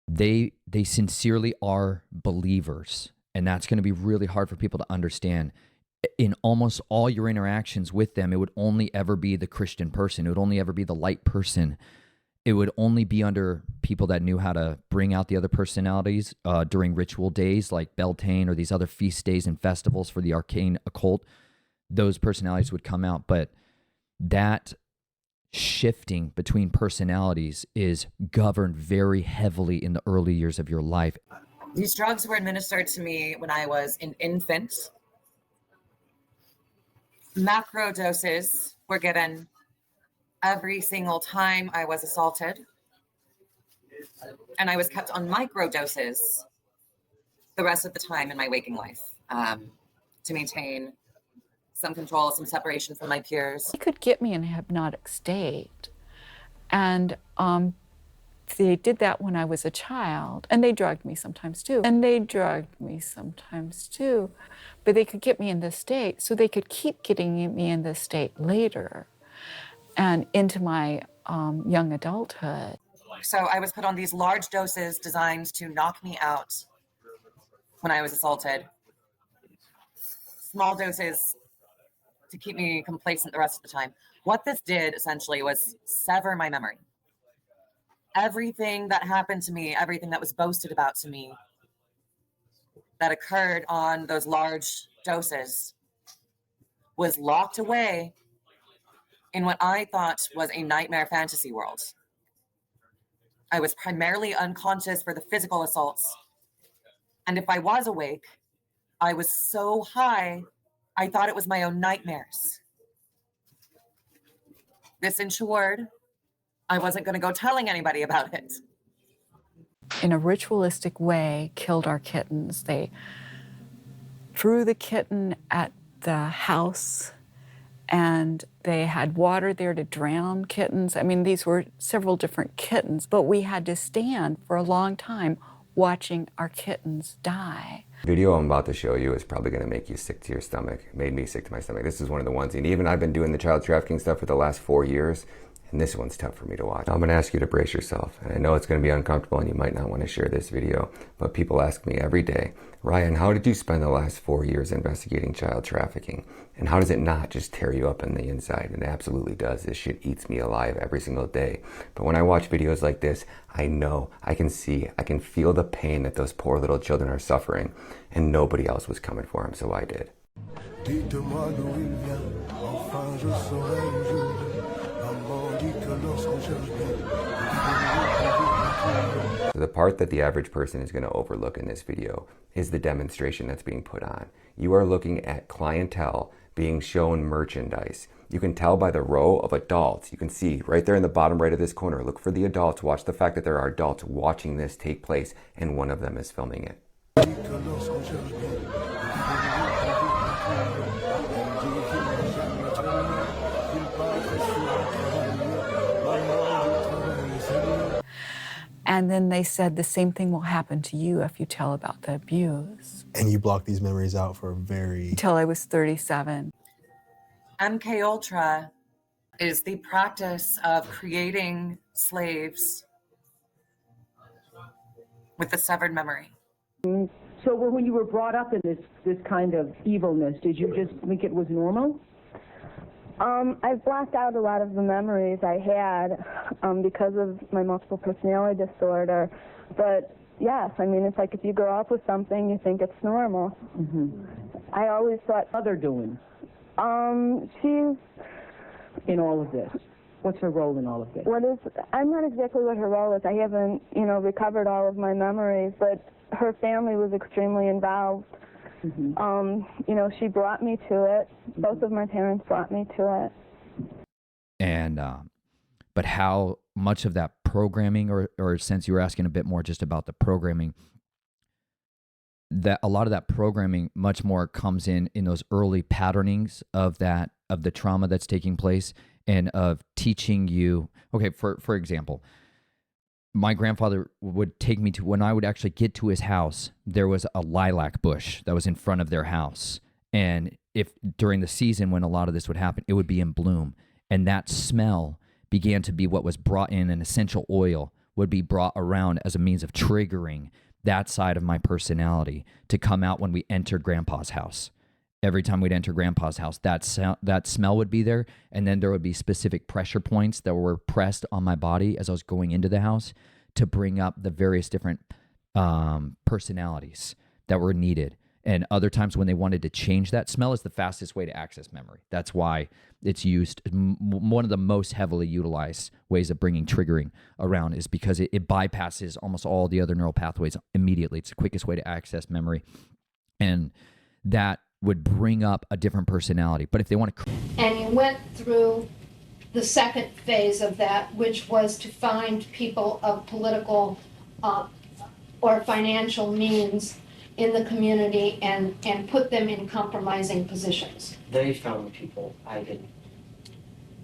They sincerely are believers. And that's going to be really hard for people to understand. In almost all your interactions with them, it would only ever be the Christian person. It would only ever be the light person. It would only be under people that knew how to bring out the other personalities during ritual days like Beltane or these other feast days and festivals for the arcane occult. Those personalities would come out. But that shifting between personalities is governed very heavily in the early years of your life. These drugs were administered to me when I was an infant. Macro doses were given every single time I was assaulted. And I was kept on micro doses the rest of the time in my waking life to maintain some control, some separation from my peers. They could get me in a hypnotic state. And they did that when I was a child. And they drugged me sometimes too. But they could get me in this state so they could keep getting me in this state later and into my young adulthood. So I was put on these large doses designed to knock me out when I was assaulted. Small doses to keep me complacent the rest of the time. What this did essentially was sever my memory. Everything that happened to me, everything that was boasted about to me, that occurred on those large doses was locked away in what I thought was a nightmare fantasy world. I was primarily unconscious for the physical assaults. And if I was awake, I was so high, I thought it was my own nightmares. This ensured I wasn't going to go telling anybody about it. in a ritualistic way, killed our kittens. They threw the kitten at the house, and they had water there to drown kittens. I mean, these were several different kittens, but we had to stand for a long time watching our kittens die. The video I'm about to show you is probably going to make you sick to your stomach. It made me sick to my stomach. This is one of the ones, and even I've been doing the child trafficking stuff for the last 4 years, and this one's tough for me to watch. I'm going to ask you to brace yourself, and I know it's going to be uncomfortable and you might not want to share this video, but people ask me every day, Ryan, how did you spend the last 4 years investigating child trafficking? And how does it not just tear you up on the inside? And it absolutely does. This shit eats me alive every single day. But when I watch videos like this, I know, I can see, I can feel the pain that those poor little children are suffering, and nobody else was coming for them, so I did. So the part that the average person is going to overlook in this video is the demonstration that's being put on. You are looking at clientele being shown merchandise. You can tell by the row of adults. You can see right there in the bottom right of this corner. Look for the adults. Watch the fact that there are adults watching this take place, and one of them is filming it. And then they said the same thing will happen to you if you tell about the abuse. And you blocked these memories out for a very... Until I was 37. MKUltra is the practice of creating slaves with the severed memory. So when you were brought up in this kind of evilness, did you just think it was normal? I've blacked out a lot of the memories I had because of my multiple personality disorder. But yes, I mean, it's like if you grow up with something, you think it's normal. Mm-hmm. I always thought... What are doing? She's... In all of this? What's her role in all of this? I'm not exactly what her role is. I haven't, recovered all of my memories, but her family was extremely involved. Mm-hmm. She brought me to it. Both of my parents brought me to it. And, but how much of that programming, or since you were asking a bit more just about the programming, that a lot of that programming much more comes in those early patternings of the trauma that's taking place, and of teaching you, okay, for example, my grandfather would take me to, when I would actually get to his house, there was a lilac bush that was in front of their house. And if during the season when a lot of this would happen, it would be in bloom. And that smell began to be what was brought in, an essential oil would be brought around as a means of triggering that side of my personality to come out when we entered Grandpa's house. Every time we'd enter Grandpa's house, that smell would be there, and then there would be specific pressure points that were pressed on my body as I was going into the house to bring up the various different personalities that were needed. And other times when they wanted to change that, smell is the fastest way to access memory. That's why it's used, one of the most heavily utilized ways of bringing triggering around is because it bypasses almost all the other neural pathways immediately. It's the quickest way to access memory. And that would bring up a different personality. But if they want to... And you went through the second phase of that, which was to find people of political or financial means in the community and put them in compromising positions. They found people, I didn't.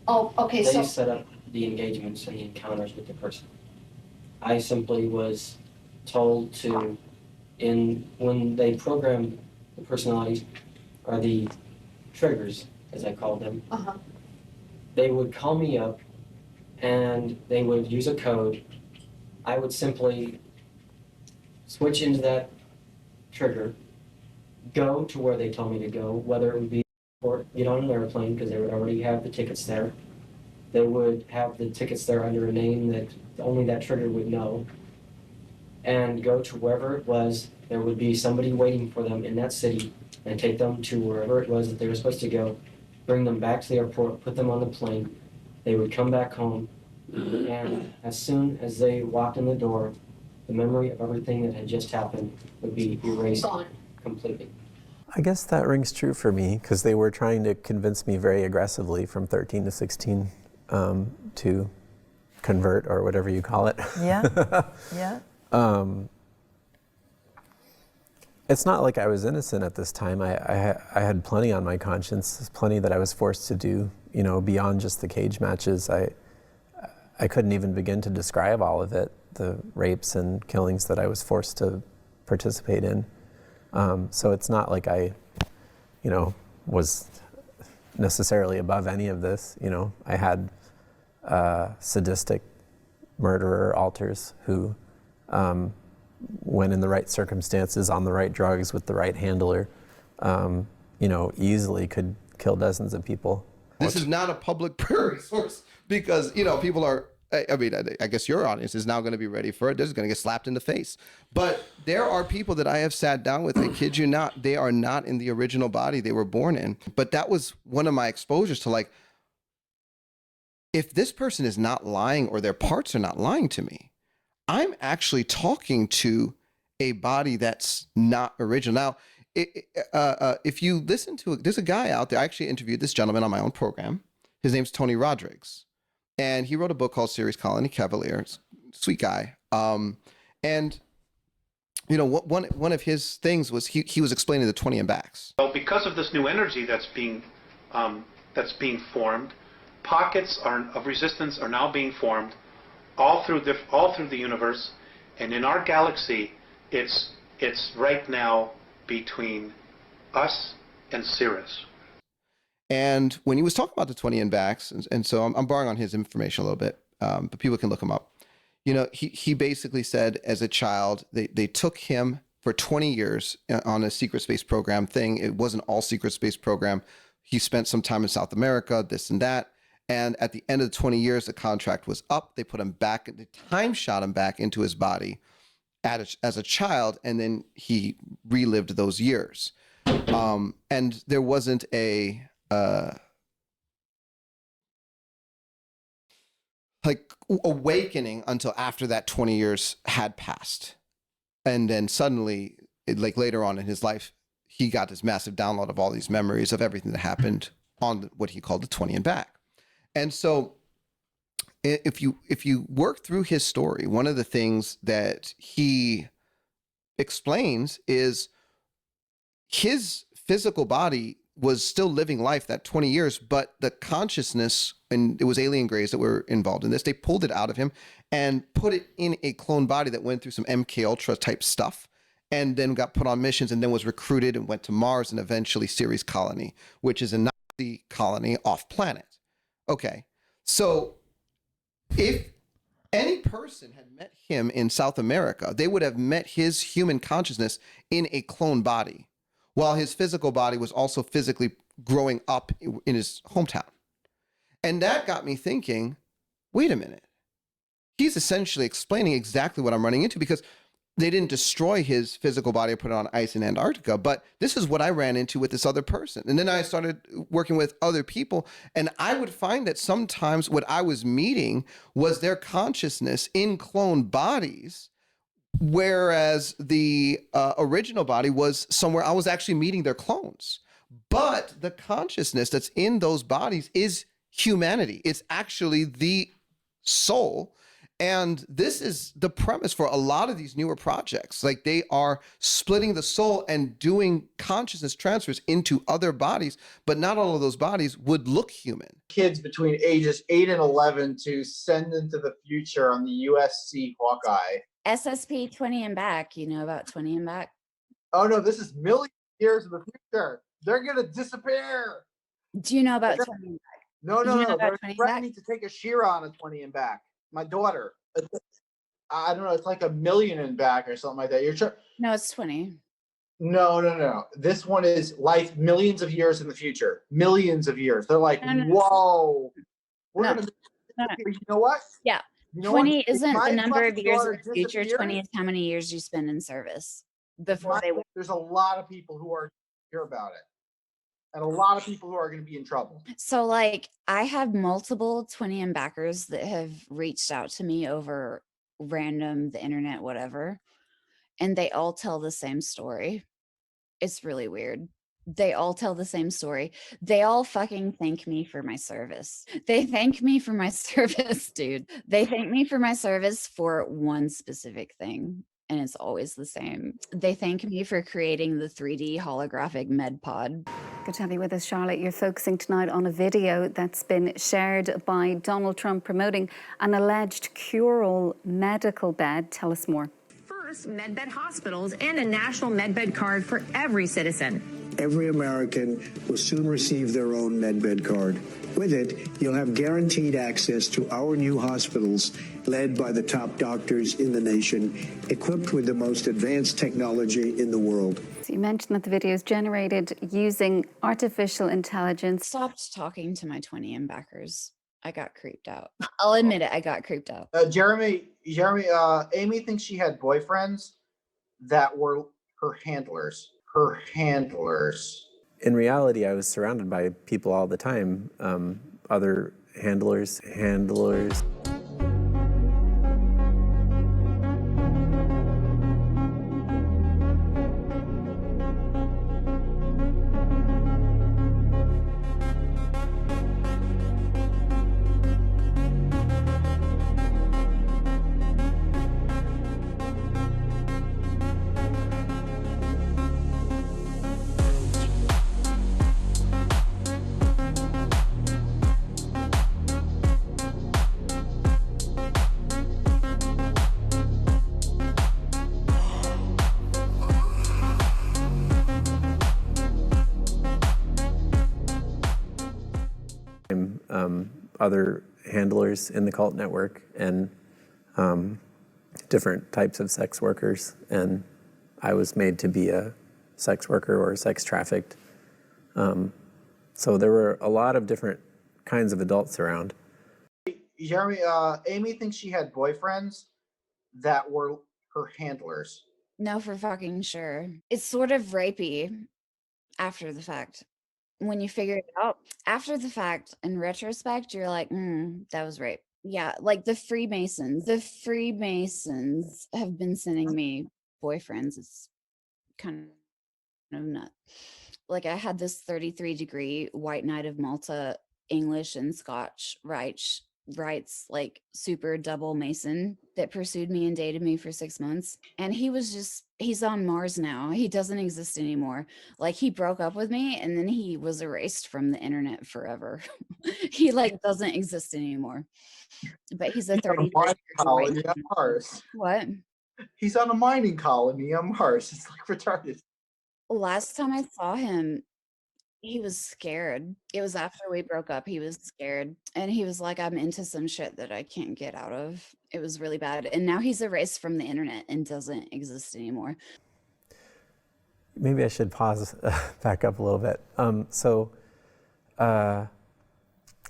Oh, okay, They so... set up the engagements and the encounters with the person. I simply was told to, when they program the personalities, or the triggers, as I called them, they would call me up and they would use a code. I would simply switch into that trigger, go to where they told me to go, whether it would be or get on an airplane because they would already have the tickets there. They would have the tickets there under a name that only that trigger would know, and go to wherever it was. There would be somebody waiting for them in that city and take them to wherever it was that they were supposed to go, bring them back to the airport, put them on the plane. They would come back home, and as soon as they walked in the door, the memory of everything that had just happened would be erased completely. I guess that rings true for me, because they were trying to convince me very aggressively from 13 to 16 to convert, or whatever you call it. Yeah, yeah. It's not like I was innocent at this time. I had plenty on my conscience, plenty that I was forced to do, you know, beyond just the cage matches. I couldn't even begin to describe all of it, the rapes and killings that I was forced to participate in. So it's not like I, you know, was necessarily above any of this. You know, I had sadistic murderer alters who, when in the right circumstances, on the right drugs, with the right handler, you know, easily could kill dozens of people. This is not a public prayer resource because, you know, people are, I mean, I guess your audience is now going to be ready for it. They're just going to get slapped in the face. But there are people that I have sat down with, I kid you not, they are not in the original body they were born in. But that was one of my exposures to, like, if this person is not lying or their parts are not lying to me, I'm actually talking to a body that's not original. Now, if you listen to it, there's a guy out there. I actually interviewed this gentleman on my own program. His name's Tony Rodriguez. And he wrote a book called Series Colony Cavaliers. Sweet guy. And, you know, one of his things was he was explaining the 20 and backs. Well, because of this new energy that's being formed, pockets of resistance are now being formed all through the universe, and in our galaxy, it's right now between us and Sirius. And when he was talking about the 20 and backs, and so I'm borrowing on his information a little bit, but people can look him up. You know, he basically said as a child, they took him for 20 years on a secret space program thing. It wasn't all secret space program. He spent some time in South America, this and that. And at the end of the 20 years, the contract was up. They put him back, they time shot him back into his body as a child, and then he relived those years. And there wasn't a like awakening until after that 20 years had passed. And then suddenly, like later on in his life, he got this massive download of all these memories of everything that happened on what he called the 20 and back. And so if you work through his story, one of the things that he explains is his physical body was still living life that 20 years, but the consciousness, and it was alien grays that were involved in this, they pulled it out of him and put it in a clone body that went through some MKUltra type stuff, and then got put on missions, and then was recruited and went to Mars, and eventually Ceres Colony, which is a Nazi colony off planet. Okay, so if any person had met him in South America, they would have met his human consciousness in a clone body, while his physical body was also physically growing up in his hometown. And that got me thinking, wait a minute. He's essentially explaining exactly what I'm running into, because they didn't destroy his physical body or put it on ice in Antarctica, but this is what I ran into with this other person. And then I started working with other people, and I would find that sometimes what I was meeting was their consciousness in clone bodies, whereas the original body was somewhere. I was actually meeting their clones, but the consciousness that's in those bodies is humanity. It's actually the soul. And this is the premise for a lot of these newer projects. Like, they are splitting the soul and doing consciousness transfers into other bodies, but not all of those bodies would look human. Kids between ages 8 and 11 to send into the future on the USC Hawkeye. SSP 20 and back. You know about 20 and back? Oh no, this is millions of years in the future. They're gonna disappear. Do you know about 20 and back? No. They're 20 threatening to take a Shira on a 20 and back. My daughter. I don't know. It's like 1 million and back or something like that. You're sure? No, it's 20. No. This one is life millions of years in the future. Millions of years. They're like, whoa. We're gonna. You know what? Yeah. You know 20 what? isn't My the number of fucking years daughter in the future. disappears, 20 is how many years you spend in service before they. There's a lot of people who are hear about it, and a lot of people who are going to be in trouble. So, like, I have multiple 20 and backers that have reached out to me over random, the internet, whatever, and they all tell the same story. It's really weird. They all tell the same story. They all fucking thank me for my service. They thank me for my service, dude. They thank me for my service for one specific thing, and it's always the same. They thank me for creating the 3D holographic med pod. Good to have you with us, Charlotte. You're focusing tonight on a video that's been shared by Donald Trump promoting an alleged cure-all medical bed. Tell us more. First, MedBed hospitals and a national MedBed card for every citizen. Every American will soon receive their own MedBed card. With it, you'll have guaranteed access to our new hospitals led by the top doctors in the nation, equipped with the most advanced technology in the world. So you mentioned that the video is generated using artificial intelligence. Stopped talking to my 20M backers. I got creeped out. I'll admit it, I got creeped out. Jeremy, Amy thinks she had boyfriends that were her handlers. In reality, I was surrounded by people all the time, other handlers. Other handlers in the cult network and different types of sex workers, and I was made to be a sex worker or sex trafficked. So there were a lot of different kinds of adults around. Jeremy, Amy thinks she had boyfriends that were her handlers. No, for fucking sure. It's sort of rapey after the fact. When you figure it out after the fact, in retrospect, you're like, that was rape. Yeah, like the Freemasons. The Freemasons have been sending me boyfriends. It's kind of nuts. Like I had this 33-degree White Knight of Malta English and Scotch rights like super double Mason that pursued me and dated me for 6 months. And he's on Mars now. He doesn't exist anymore. Like he broke up with me and then he was erased from the internet forever. He like doesn't exist anymore. But he's a 33 colony on Mars. What? He's on a mining colony on Mars. It's like retarded. Last time I saw him, he was scared. It was after we broke up. He was scared. And he was like, I'm into some shit that I can't get out of. It was really bad. And now he's erased from the internet and doesn't exist anymore. Maybe I should pause, back up a little bit.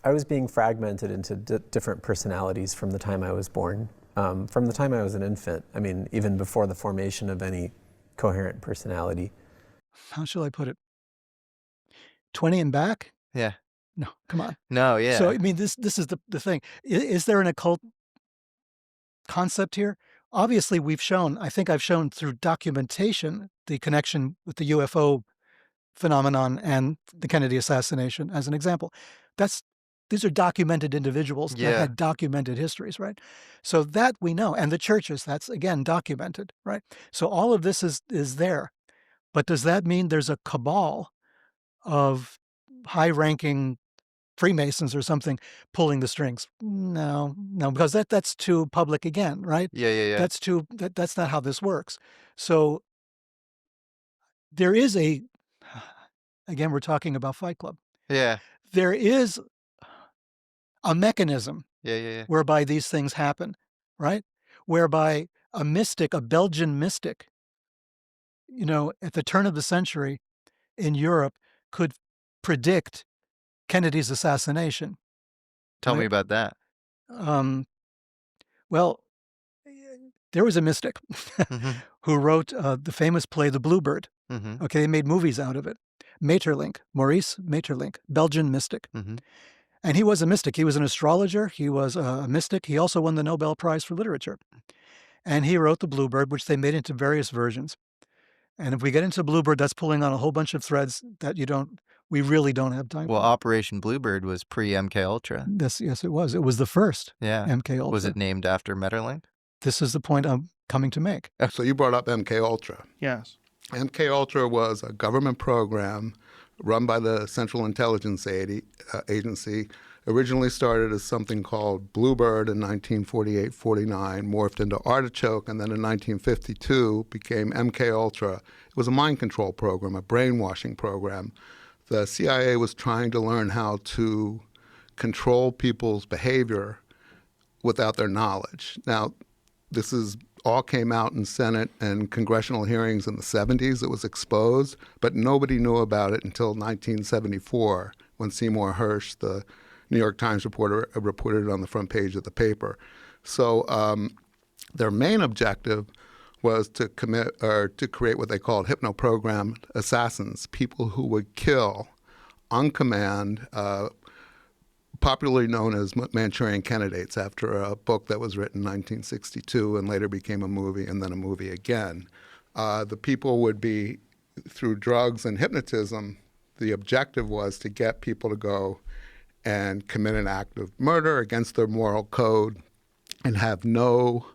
I was being fragmented into different personalities from the time I was born. From the time I was an infant, I mean, even before the formation of any coherent personality. How shall I put it? 20 and back? Yeah. No, come on. No, yeah. So, I mean, this is the thing. Is there an occult concept here? Obviously, I think I've shown through documentation the connection with the UFO phenomenon and the Kennedy assassination as an example. These are documented individuals that had documented histories, right? So that we know. And the churches, that's again documented, right? So all of this is there. But does that mean there's a cabal of high-ranking Freemasons or something pulling the strings? No, because that's too public again, right? Yeah. That's not how this works. So there is again, we're talking about Fight Club. Yeah. There is a mechanism Yeah. whereby these things happen, right? Whereby a Belgian mystic, at the turn of the century in Europe, could predict Kennedy's assassination. Tell me about that. Well, there was a mystic who wrote the famous play, The Bluebird. Okay, they made movies out of it. Maurice Maeterlinck, Belgian mystic. And he was a mystic. He was an astrologer. He was a mystic. He also won the Nobel Prize for Literature. And he wrote The Bluebird, which they made into various versions. And if we get into Bluebird, that's pulling on a whole bunch of threads that we really don't have time Well, for. Operation Bluebird was pre-MKUltra. Yes, it was. It was the first MKUltra. Was it named after Metterlink? This is the point I'm coming to make. So you brought up MKUltra. Yes. MKUltra was a government program run by the Central Intelligence Agency. Originally started as something called Bluebird in 1948-49, morphed into Artichoke, and then in 1952 became MKUltra. It was a mind control program, a brainwashing program. The CIA was trying to learn how to control people's behavior without their knowledge. Now, this all came out in Senate and congressional hearings in the 70s. It was exposed, but nobody knew about it until 1974 when Seymour Hersh, the New York Times reporter, reported it on the front page of the paper. So their main objective was to create what they called hypno-programmed assassins, people who would kill on command, popularly known as Manchurian candidates, after a book that was written in 1962 and later became a movie and then a movie again. The people would be, through drugs and hypnotism, the objective was to get people to go and commit an act of murder against their moral code and have no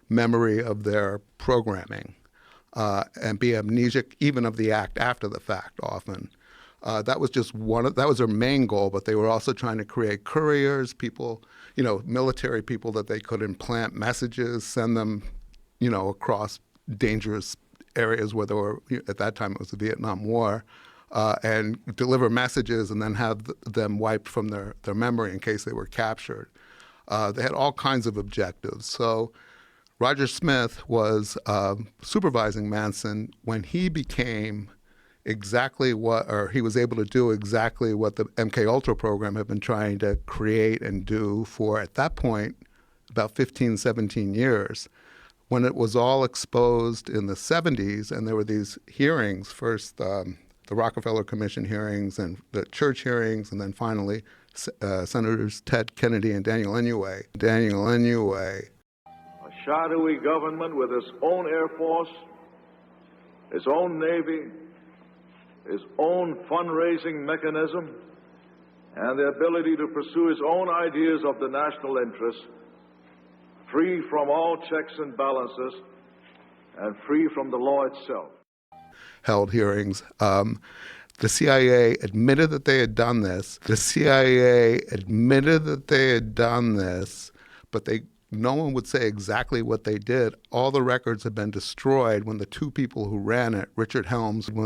memory of their programming and be amnesic even of the act after the fact often. That was just that was their main goal, but they were also trying to create couriers, people, military people that they could implant messages, send them, across dangerous areas where there were, at that time it was the Vietnam War, and deliver messages and then have them wiped from their memory in case they were captured. They had all kinds of objectives. So Roger Smith was supervising Manson when he became he was able to do exactly what the MKUltra program had been trying to create and do for, at that point, about 15, 17 years. When it was all exposed in the 70s, and there were these hearings, first the Rockefeller Commission hearings and the church hearings, and then finally Senators Ted Kennedy and Daniel Inouye. A shadowy government with its own Air Force, its own Navy, its own fundraising mechanism, and the ability to pursue its own ideas of the national interest, free from all checks and balances, and free from the law itself. Held hearings. The CIA admitted that they had done this. But no one would say exactly what they did. All the records had been destroyed when the two people who ran it, Richard Helms, who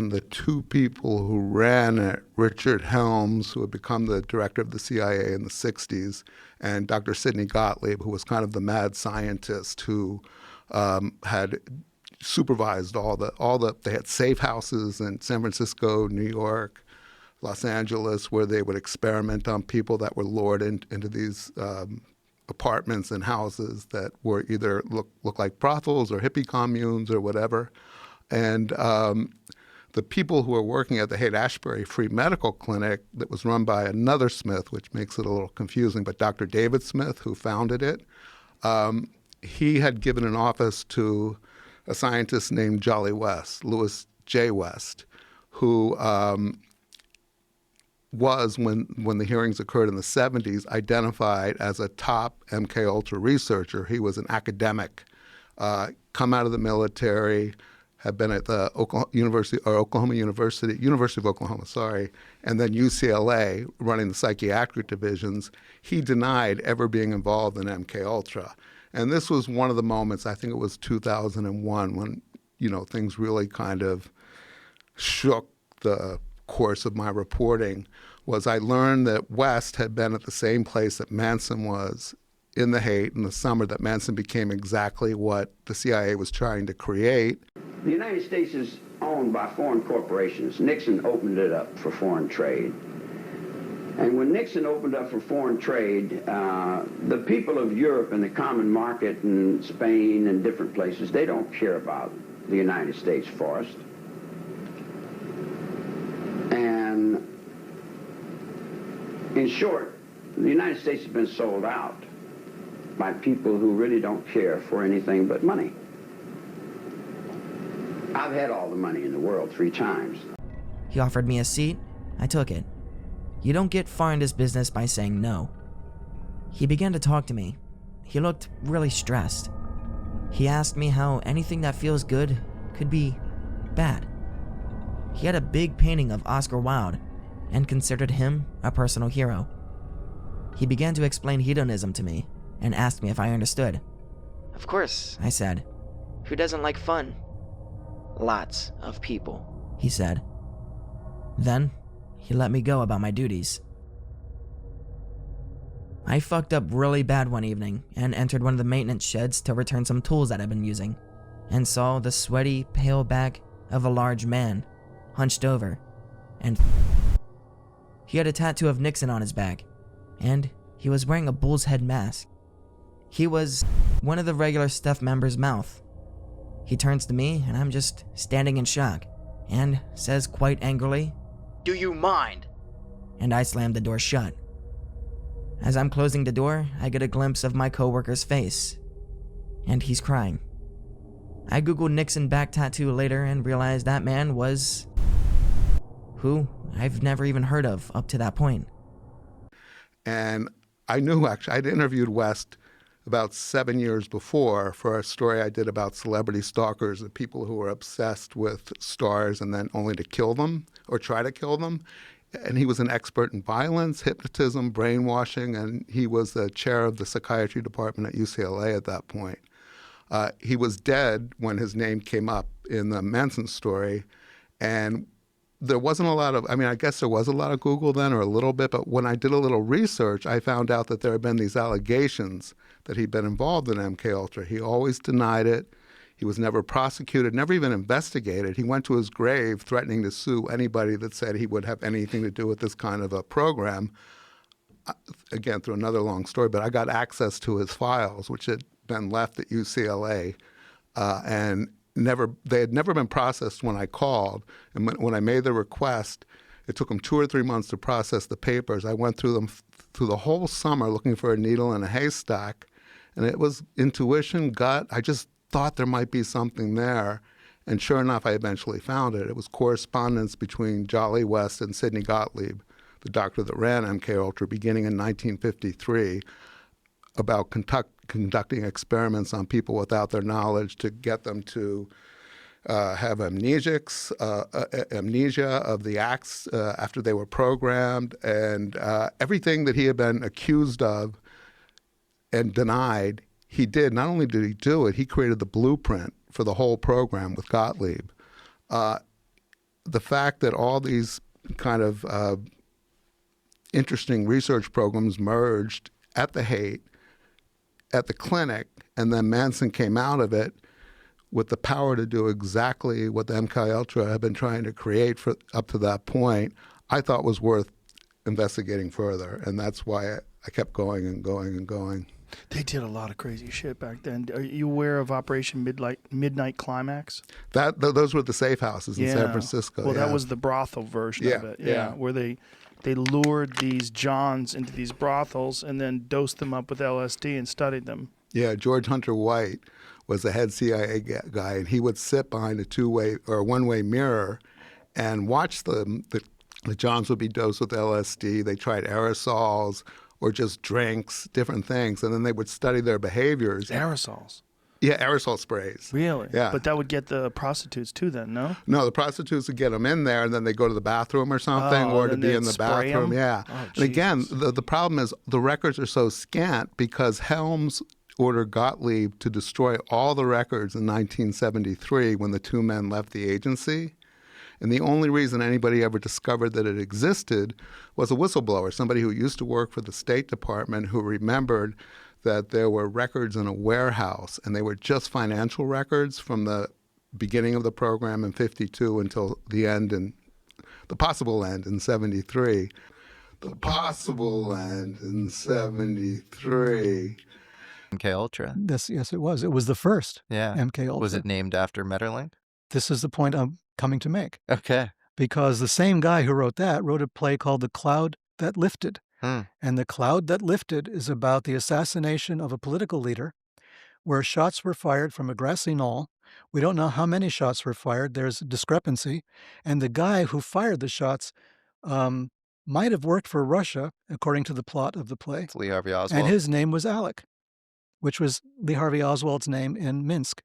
had become the director of the CIA in the 60s, and Dr. Sidney Gottlieb, who was kind of the mad scientist who had supervised they had safe houses in San Francisco, New York, Los Angeles, where they would experiment on people that were lured into these apartments and houses that were either look like brothels or hippie communes or whatever. And the people who were working at the Haight-Ashbury Free Medical Clinic that was run by another Smith, which makes it a little confusing, but Dr. David Smith, who founded it, he had given an office to a scientist named Jolly West, Louis J. West, who was, when the hearings occurred in the 70s, identified as a top MKUltra researcher. He was an academic, come out of the military, had been at the University of Oklahoma, and then UCLA, running the psychiatric divisions. He denied ever being involved in MKUltra. And this was one of the moments, I think it was 2001, when, things really kind of shook the course of my reporting, was I learned that West had been at the same place that Manson was in the Haight in the summer that Manson became exactly what the CIA was trying to create. The United States is owned by foreign corporations. Nixon opened it up for foreign trade. And when Nixon opened up for foreign trade, the people of Europe and the common market in Spain and different places, they don't care about the United States forest. And in short, the United States has been sold out by people who really don't care for anything but money. I've had all the money in the world 3 times. He offered me a seat. I took it. You don't get far in this business by saying no. He began to talk to me. He looked really stressed. He asked me how anything that feels good could be bad. He had a big painting of Oscar Wilde and considered him a personal hero. He began to explain hedonism to me and asked me if I understood. Of course, I said. Who doesn't like fun? Lots of people, he said. Then, he let me go about my duties. I fucked up really bad one evening and entered one of the maintenance sheds to return some tools that I'd been using, and saw the sweaty, pale back of a large man, hunched over, and he had a tattoo of Nixon on his back, and he was wearing a bull's head mask. He was one of the regular staff members' mouth. He turns to me, and I'm just standing in shock, and says quite angrily, "Do you mind?" And I slam the door shut. As I'm closing the door, I get a glimpse of my coworker's face, and he's crying. I googled Nixon back tattoo later and realized that man was who I've never even heard of up to that point. And I knew, actually, I'd interviewed West about 7 years before for a story I did about celebrity stalkers, the people who were obsessed with stars and then only to kill them or try to kill them. And he was an expert in violence, hypnotism, brainwashing, and he was the chair of the psychiatry department at UCLA at that point. He was dead when his name came up in the Manson story, and there wasn't a lot of, I mean, I guess there was a lot of Google then, or a little bit, but when I did a little research, I found out that there had been these allegations that he'd been involved in MKUltra. He always denied it. He was never prosecuted, never even investigated. He went to his grave threatening to sue anybody that said he would have anything to do with this kind of a program. Again, through another long story, but I got access to his files, which had been left at UCLA, and they had never been processed when I called. And when I made the request, it took them 2 or 3 months to process the papers. I went through them through the whole summer looking for a needle in a haystack, and it was intuition, gut. I just thought there might be something there, and sure enough, I eventually found it. It was correspondence between Jolly West and Sidney Gottlieb, the doctor that ran MKUltra, beginning in 1953, about conducting experiments on people without their knowledge to get them to have amnesia of the acts after they were programmed, and everything that he had been accused of and denied, he did. Not only did he do it, he created the blueprint for the whole program with Gottlieb. The fact that all these kind of interesting research programs merged at the Haight, at the clinic, and then Manson came out of it with the power to do exactly what the MKUltra had been trying to create for up to that point, I thought was worth investigating further. And that's why I kept going and going and going. They did a lot of crazy shit back then. Are you aware of Operation Midnight Climax? Those were the safe houses in San Francisco. Well, that was the brothel version of it. Yeah, where they lured these Johns into these brothels and then dosed them up with LSD and studied them. Yeah, George Hunter White was the head CIA guy, and he would sit behind a two-way or one-way mirror and watch them. The Johns would be dosed with LSD. They tried aerosols or just drinks, different things, and then they would study their behaviors. Aerosols? Yeah, aerosol sprays. Really? Yeah. But that would get the prostitutes too then, no? No, the prostitutes would get them in there, and then they go to the bathroom or something, or to be in the bathroom. Yeah. Oh, and again, the problem is the records are so scant because Helms ordered Gottlieb to destroy all the records in 1973 when the two men left the agency. And the only reason anybody ever discovered that it existed was a whistleblower, somebody who used to work for the State Department who remembered that there were records in a warehouse, and they were just financial records from the beginning of the program in 52 until the end, and the possible end in 73. The possible end in 73. MKUltra. Yes, it was. It was the first MKUltra. Was it named after Metterlink? This is the point I'm coming to make. Okay. Because the same guy who wrote that wrote a play called The Cloud That Lifted. And The Cloud That Lifted is about the assassination of a political leader where shots were fired from a grassy knoll We don't know how many shots were fired. There's a discrepancy. And the guy who fired the shots might have worked for Russia, according to the plot of the play. It's Lee Harvey Oswald. And his name was Alec, which was Lee Harvey Oswald's name in Minsk.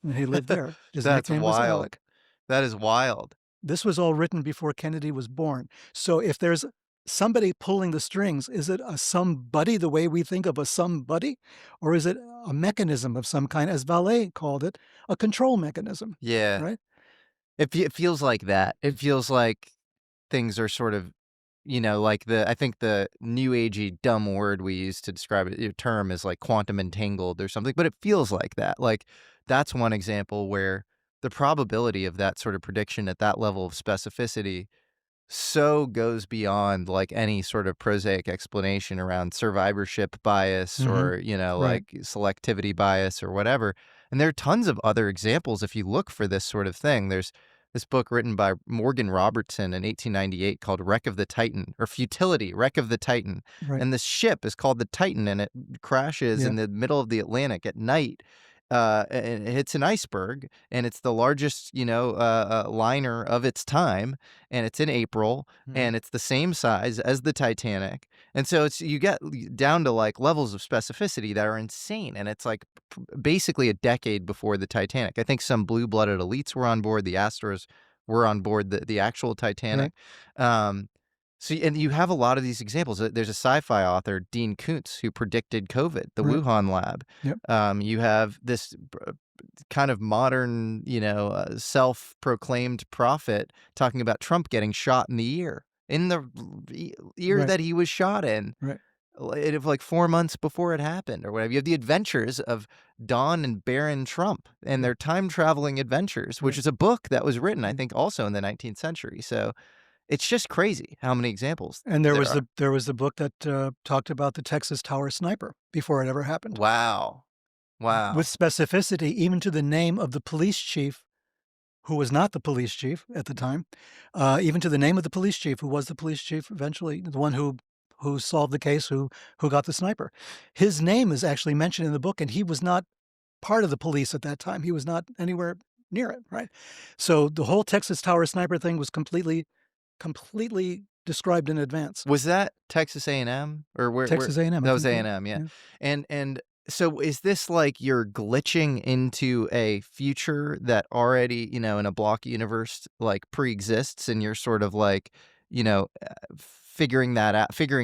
And he lived there. His That's nickname was wild. Alec. That is wild. This was all written before Kennedy was born. So if there's somebody pulling the strings, is it a somebody the way we think of a somebody? Or is it a mechanism of some kind, as Vallée called it, a control mechanism? Yeah. Right? It feels like that. It feels like things are sort of, like I think the new agey dumb word we use to describe it, your term is like quantum entangled or something, but it feels like that. Like that's one example where the probability of that sort of prediction at that level of specificity so goes beyond like any sort of prosaic explanation around survivorship bias or, like selectivity bias or whatever. And there are tons of other examples if you look for this sort of thing. There's this book written by Morgan Robertson in 1898 called Wreck of the Titan, or Futility, Wreck of the Titan. Right. And this ship is called the Titan, and it crashes in the middle of the Atlantic at night. And it hits an iceberg, and it's the largest, liner of its time, and it's in April, and it's the same size as the Titanic. And so you get down to like levels of specificity that are insane, and it's like basically a decade before the Titanic. I think some blue-blooded elites were on board. The Astros were on board the actual Titanic. Right. And you have a lot of these examples. There's a sci-fi author, Dean Koontz, who predicted COVID, the Wuhan lab. Yep. You have this kind of modern, self-proclaimed prophet talking about Trump getting shot in the ear, that he was shot in. Right. Like 4 months before it happened or whatever. You have the adventures of Don and Baron Trump and their time-traveling adventures, which is a book that was written, I think, also in the 19th century. So it's just crazy how many examples. And there was the book that talked about the Texas Tower sniper before it ever happened. Wow. With specificity, even to the name of the police chief, who was not the police chief at the time, even to the name of the police chief, who was the police chief eventually, the one who solved the case, who got the sniper. His name is actually mentioned in the book, and he was not part of the police at that time. He was not anywhere near it, right? So the whole Texas Tower sniper thing was completely described in advance. Was that Texas A&M or where? Texas A&M. That was A&M, yeah. And so is this like you're glitching into a future that already, in a block universe like pre-exists, and you're sort of like, figuring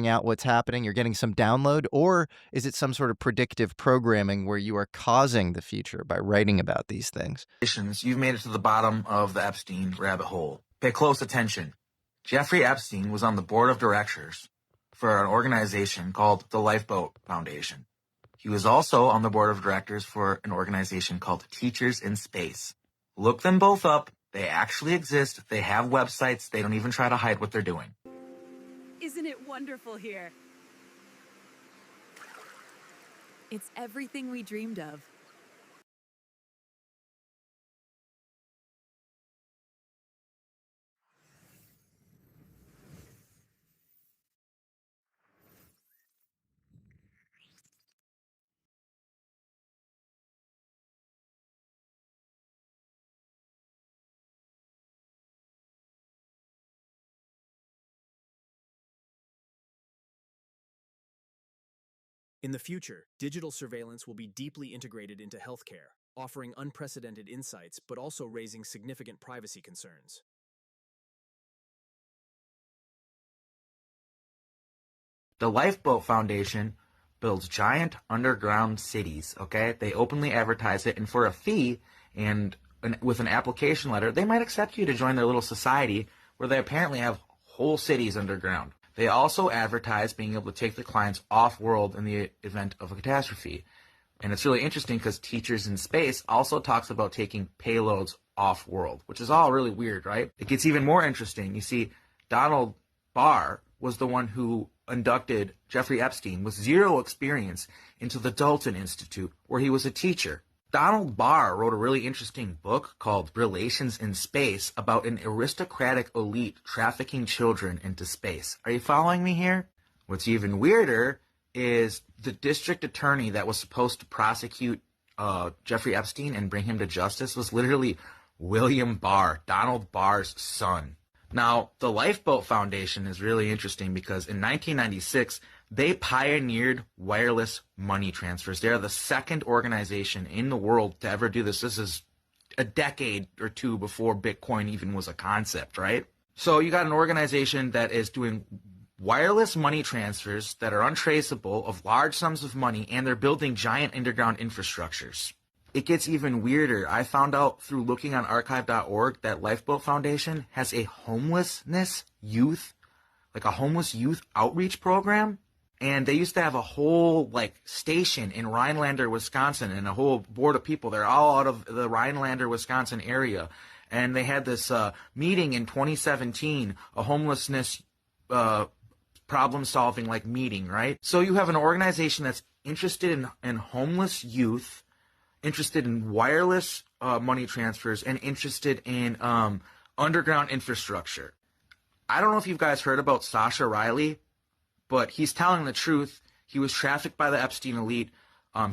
out what's happening, you're getting some download, or is it some sort of predictive programming where you are causing the future by writing about these things? You've made it to the bottom of the Epstein rabbit hole. Pay close attention. Jeffrey Epstein was on the board of directors for an organization called the Lifeboat Foundation. He was also on the board of directors for an organization called Teachers in Space. Look them both up. They actually exist. They have websites. They don't even try to hide what they're doing. Isn't it wonderful here? It's everything we dreamed of. In the future, digital surveillance will be deeply integrated into healthcare, offering unprecedented insights but also raising significant privacy concerns. The Lifeboat Foundation builds giant underground cities, okay? They openly advertise it, and for a fee and with an application letter, they might accept you to join their little society where they apparently have whole cities underground. They also advertise being able to take the clients off-world in the event of a catastrophe. And it's really interesting because Teachers in Space also talks about taking payloads off-world, which is all really weird, right? It gets even more interesting. You see, Donald Barr was the one who inducted Jeffrey Epstein with zero experience into the Dalton Institute, where he was a teacher. Donald Barr wrote a really interesting book called Relations in Space about an aristocratic elite trafficking children into space. Are you following me here? What's even weirder is the district attorney that was supposed to prosecute Jeffrey Epstein and bring him to justice was literally William Barr, Donald Barr's son. Now, the Lifeboat Foundation is really interesting because in 1996, they pioneered wireless money transfers. They are the second organization in the world to ever do this. This is a decade or two before Bitcoin even was a concept, right? So you got an organization that is doing wireless money transfers that are untraceable of large sums of money, and they're building giant underground infrastructures. It gets even weirder. I found out through looking on archive.org that Lifeboat Foundation has a homeless youth outreach program. And they used to have a whole station in Rhinelander, Wisconsin, and a whole board of people. They're all out of the Rhinelander, Wisconsin area. And they had this meeting in 2017, a homelessness problem-solving meeting, right? So you have an organization that's interested in homeless youth, interested in wireless money transfers, and interested in underground infrastructure. I don't know if you guys heard about Sasha Riley, but he's telling the truth. He was trafficked by the Epstein elite.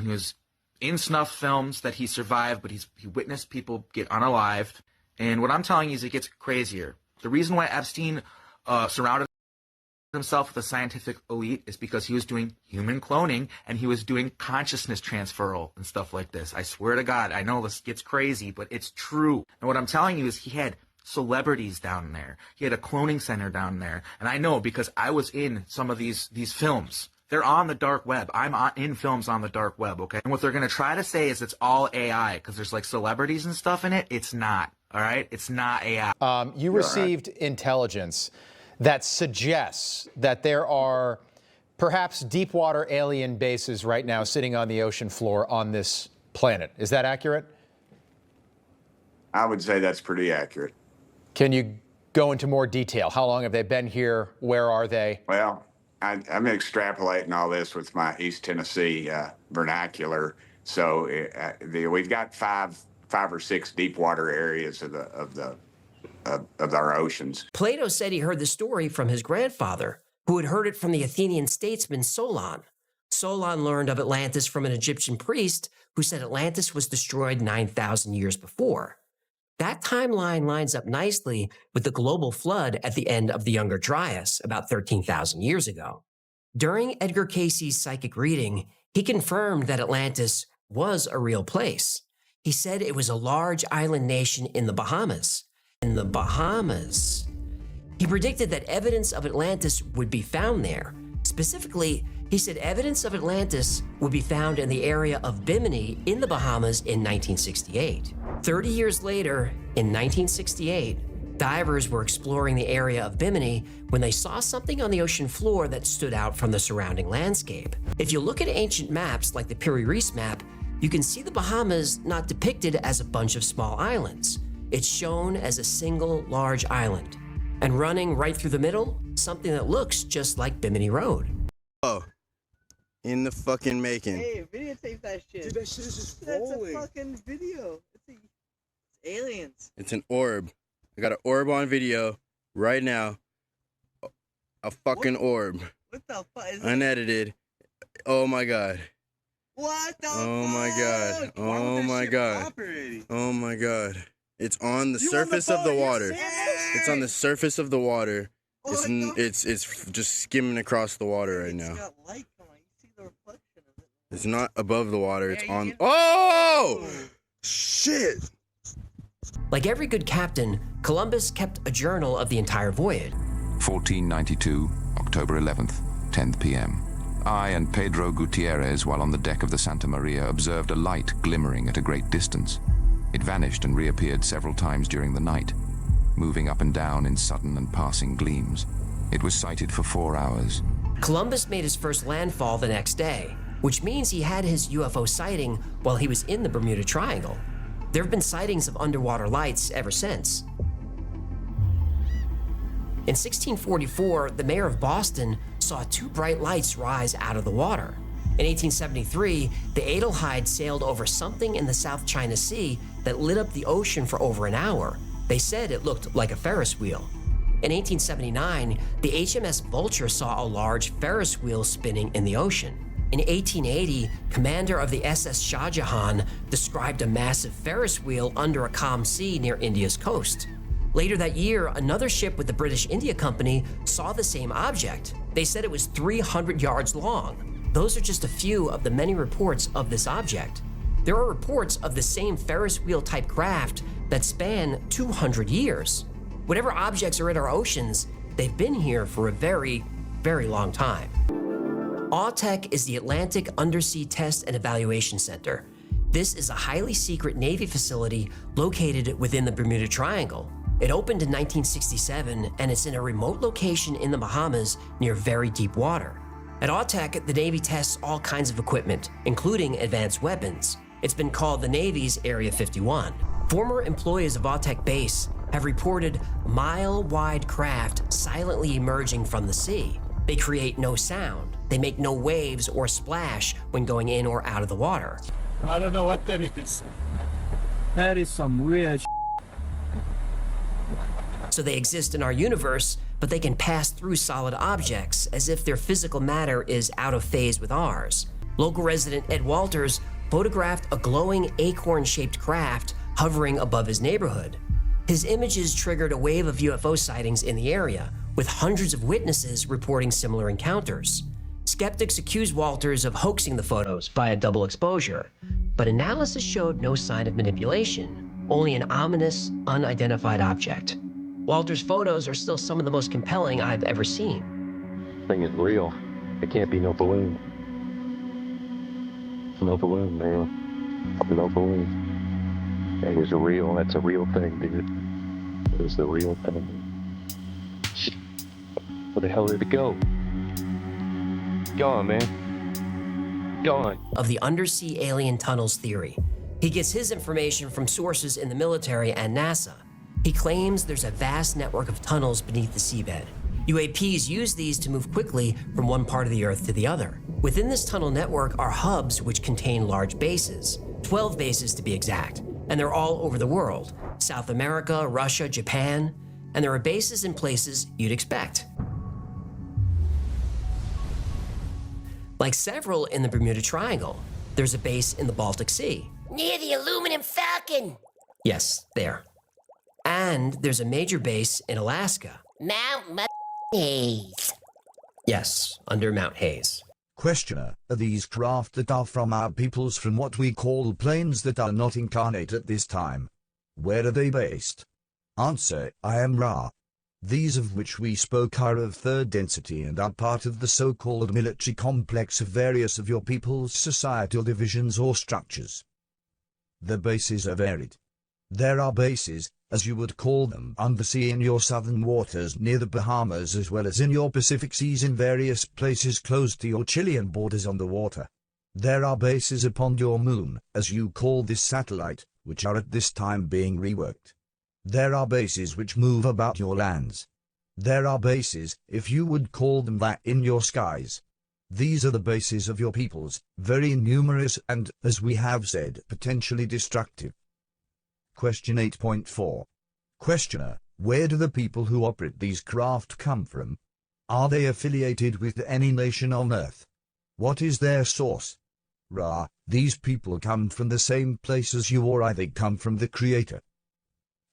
He was in snuff films that he survived, but he witnessed people get unalived. And what I'm telling you is it gets crazier. The reason why Epstein surrounded himself with a scientific elite is because he was doing human cloning and he was doing consciousness transferal and stuff like this. I swear to God, I know this gets crazy, but it's true. And what I'm telling you is he had celebrities down there. He had a cloning center down there. And I know because I was in some of these films. They're on the dark web. I'm in films on the dark web, okay? And what they're going to try to say is it's all AI because there's celebrities and stuff in it. It's not, all right? It's not AI. You received intelligence that suggests that there are perhaps deep water alien bases right now sitting on the ocean floor on this planet. Is that accurate? I would say that's pretty accurate. Can you go into more detail? How long have they been here? Where are they? Well, I'm extrapolating all this with my East Tennessee vernacular. So we've got five or six deep water areas of our oceans. Plato said he heard the story from his grandfather, who had heard it from the Athenian statesman Solon. Solon learned of Atlantis from an Egyptian priest who said Atlantis was destroyed 9,000 years before. That timeline lines up nicely with the global flood at the end of the Younger Dryas, about 13,000 years ago. During Edgar Cayce's psychic reading, he confirmed that Atlantis was a real place. He said it was a large island nation in the Bahamas. In the Bahamas. He predicted that evidence of Atlantis would be found there. Specifically, he said evidence of Atlantis would be found in the area of Bimini in the Bahamas in 1968. 30 years later, in 1968, divers were exploring the area of Bimini when they saw something on the ocean floor that stood out from the surrounding landscape. If you look at ancient maps like the Piri Reis map, you can see the Bahamas not depicted as a bunch of small islands. It's shown as a single large island. And running right through the middle, something that looks just like Bimini Road. Oh, in the fucking making. Hey, videotape that shit. Dude, that shit is just rolling. That's a fucking video. It's aliens. It's an orb. I got an orb on video right now. A fucking orb. What the fuck is unedited. Oh my god. What the Oh my god. Oh my god. Oh my god. It's on the surface of the water. It's on the surface of the water. It's just skimming across the water right now. It's not above the water. It's on. Oh! Shit! Like every good captain, Columbus kept a journal of the entire voyage. 1492, October 11th, 10th p.m. I and Pedro Gutierrez, while on the deck of the Santa Maria, observed a light glimmering at a great distance. It vanished and reappeared several times during the night, moving up and down in sudden and passing gleams. It was sighted for 4 hours. Columbus made his first landfall the next day, which means he had his UFO sighting while he was in the Bermuda Triangle. There have been sightings of underwater lights ever since. In 1644, the mayor of Boston saw 2 bright lights rise out of the water. In 1873, the Adelheid sailed over something in the South China Sea that lit up the ocean for over an hour. They said it looked like a Ferris wheel. In 1879, the HMS Vulture saw a large Ferris wheel spinning in the ocean. In 1880, commander of the SS Shah Jahan described a massive Ferris wheel under a calm sea near India's coast. Later that year, another ship with the British India Company saw the same object. They said it was 300 yards long. Those are just a few of the many reports of this object. There are reports of the same Ferris wheel type craft that span 200 years. Whatever objects are in our oceans, they've been here for a very, very long time. AUTEC is the Atlantic Undersea Test and Evaluation Center. This is a highly secret Navy facility located within the Bermuda Triangle. It opened in 1967, and it's in a remote location in the Bahamas near very deep water. At AUTEC, the Navy tests all kinds of equipment, including advanced weapons. It's been called the Navy's Area 51. Former employees of AUTEC base have reported mile-wide craft silently emerging from the sea. They create no sound. They make no waves or splash when going in or out of the water. I don't know what that is. That is some weird So they exist in our universe, but they can pass through solid objects as if their physical matter is out of phase with ours. Local resident Ed Walters photographed a glowing acorn-shaped craft hovering above his neighborhood. His images triggered a wave of UFO sightings in the area, with hundreds of witnesses reporting similar encounters. Skeptics accused Walters of hoaxing the photos via double exposure, but analysis showed no sign of manipulation, only an ominous, unidentified object. Walters' photos are still some of the most compelling I've ever seen. Thing is real. It can't be no balloon. No balloon, man. No balloon. That is real. That's a real thing, dude. It is the real thing. Where the hell did it go? Gone, man. Gone. Of the undersea alien tunnels theory. He gets his information from sources in the military and NASA. He claims there's a vast network of tunnels beneath the seabed. UAPs use these to move quickly from one part of the Earth to the other. Within this tunnel network are hubs which contain large bases, 12 bases to be exact, and they're all over the world. South America, Russia, Japan, and there are bases in places you'd expect. Like several in the Bermuda Triangle, there's a base in the Baltic Sea. Near the aluminum falcon. Yes, there. And there's a major base in Alaska. Mount Hayes. Yes, under Mount Hayes. Questioner, are these craft that are from our peoples from what we call planes that are not incarnate at this time? Where are they based? Answer, I am Ra. These of which we spoke are of third density and are part of the so-called military complex of various of your people's societal divisions or structures. The bases are varied. There are bases, as you would call them, undersea in your southern waters near the Bahamas as well as in your Pacific seas in various places close to your Chilean borders on the water. There are bases upon your moon, as you call this satellite, which are at this time being reworked. There are bases which move about your lands. There are bases, if you would call them that, in your skies. These are the bases of your peoples, very numerous and, as we have said, potentially destructive. Question 8.4. Questioner, where do the people who operate these craft come from? Are they affiliated with any nation on Earth? What is their source? Ra, these people come from the same place as you, or they come from the Creator.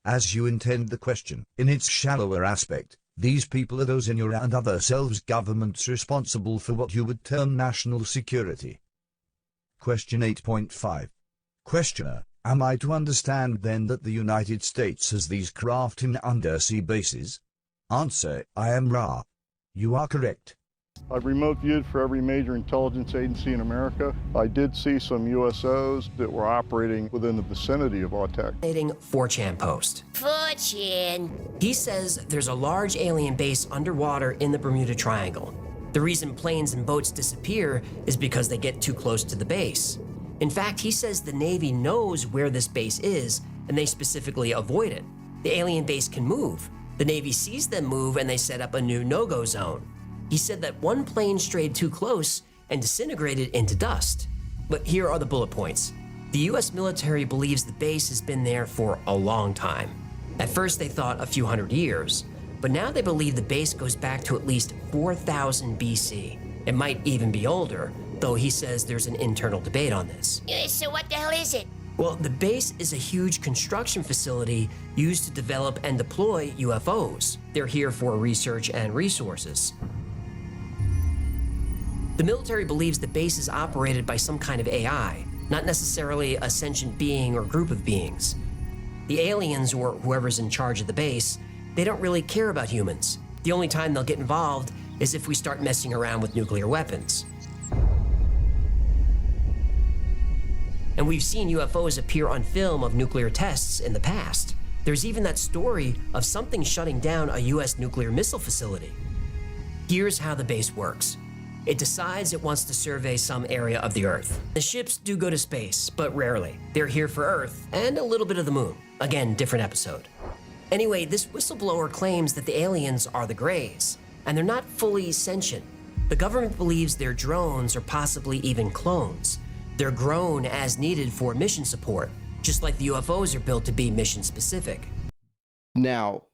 As you intend the question, in its shallower aspect, these people are those in your and other selves governments responsible for what you would term national security. Question 8.5. Questioner, am I to understand then that the United States has these craft in undersea bases? Answer, I am Ra. You are correct. I've remote viewed for every major intelligence agency in America. I did see some USOs that were operating within the vicinity of AUTEC. 4chan post. 4chan. He says there's a large alien base underwater in the Bermuda Triangle. The reason planes and boats disappear is because they get too close to the base. In fact, he says the Navy knows where this base is, and they specifically avoid it. The alien base can move. The Navy sees them move, and they set up a new no-go zone. He said that one plane strayed too close and disintegrated into dust. But here are the bullet points. The US military believes the base has been there for a long time. At first they thought a few hundred years, but now they believe the base goes back to at least 4000 BC. It might even be older, though he says there's an internal debate on this. So what the hell is it? Well, the base is a huge construction facility used to develop and deploy UFOs. They're here for research and resources. The military believes the base is operated by some kind of AI, not necessarily a sentient being or group of beings. The aliens, or whoever's in charge of the base, they don't really care about humans. The only time they'll get involved is if we start messing around with nuclear weapons. And we've seen UFOs appear on film of nuclear tests in the past. There's even that story of something shutting down a US nuclear missile facility. Here's how the base works. It decides it wants to survey some area of the Earth. The ships do go to space, but rarely. They're here for Earth and a little bit of the moon. Again, different episode. Anyway, this whistleblower claims that the aliens are the Greys, and they're not fully sentient. The government believes they're drones or possibly even clones. They're grown as needed for mission support, just like the UFOs are built to be mission specific. Now,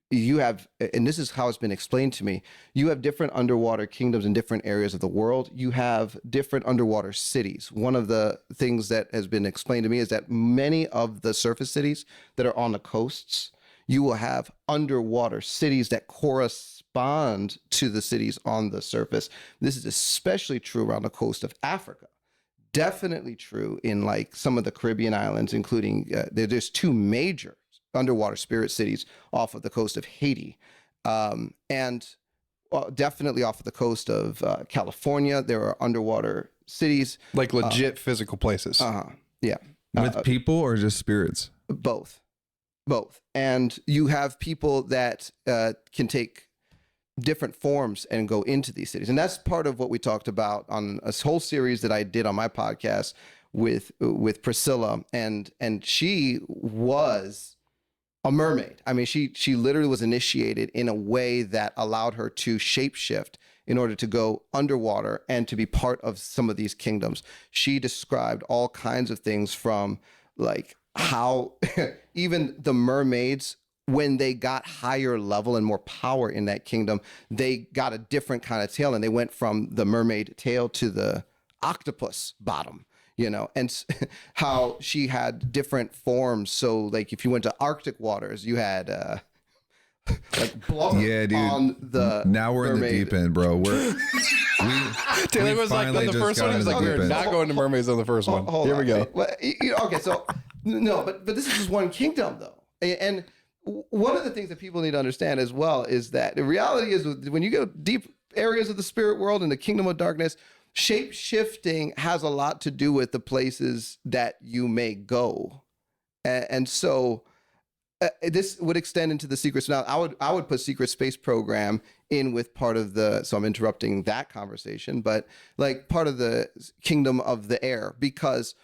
you have, and this is how it's been explained to me, you have different underwater kingdoms in different areas of the world. You have different underwater cities. One of the things that has been explained to me is that many of the surface cities that are on the coasts, you will have underwater cities that correspond to the cities on the surface. This is especially true around the coast of Africa. Definitely true in like some of the Caribbean islands, including there's two major underwater spirit cities off of the coast of Haiti, and definitely off of the coast of California. There are underwater cities, like legit physical places. Yeah, with people or just spirits. Both. And you have people that can take different forms and go into these cities. And that's part of what we talked about on a whole series that I did on my podcast with Priscilla. And she was a mermaid. I mean, she literally was initiated in a way that allowed her to shapeshift in order to go underwater and to be part of some of these kingdoms. She described all kinds of things from like how even the mermaids, when they got higher level and more power in that kingdom, they got a different kind of tail, and they went from the mermaid tail to the octopus bottom, you know, and how she had different forms. So like if you went to Arctic waters, you had like blubber on the now we're mermaid. in the deep end, bro. Taylor was like, on the first one, he was like, we're not going to mermaids on the first one. Here we go. Well, okay, so no, but this is just one kingdom though. And one of the things that people need to understand as well is that the reality is when you go deep areas of the spirit world and the kingdom of darkness, shape shifting has a lot to do with the places that you may go. And so this would extend into the secret. So now I would put secret space program in with part of the, so I'm interrupting that conversation, but like part of the kingdom of the air, because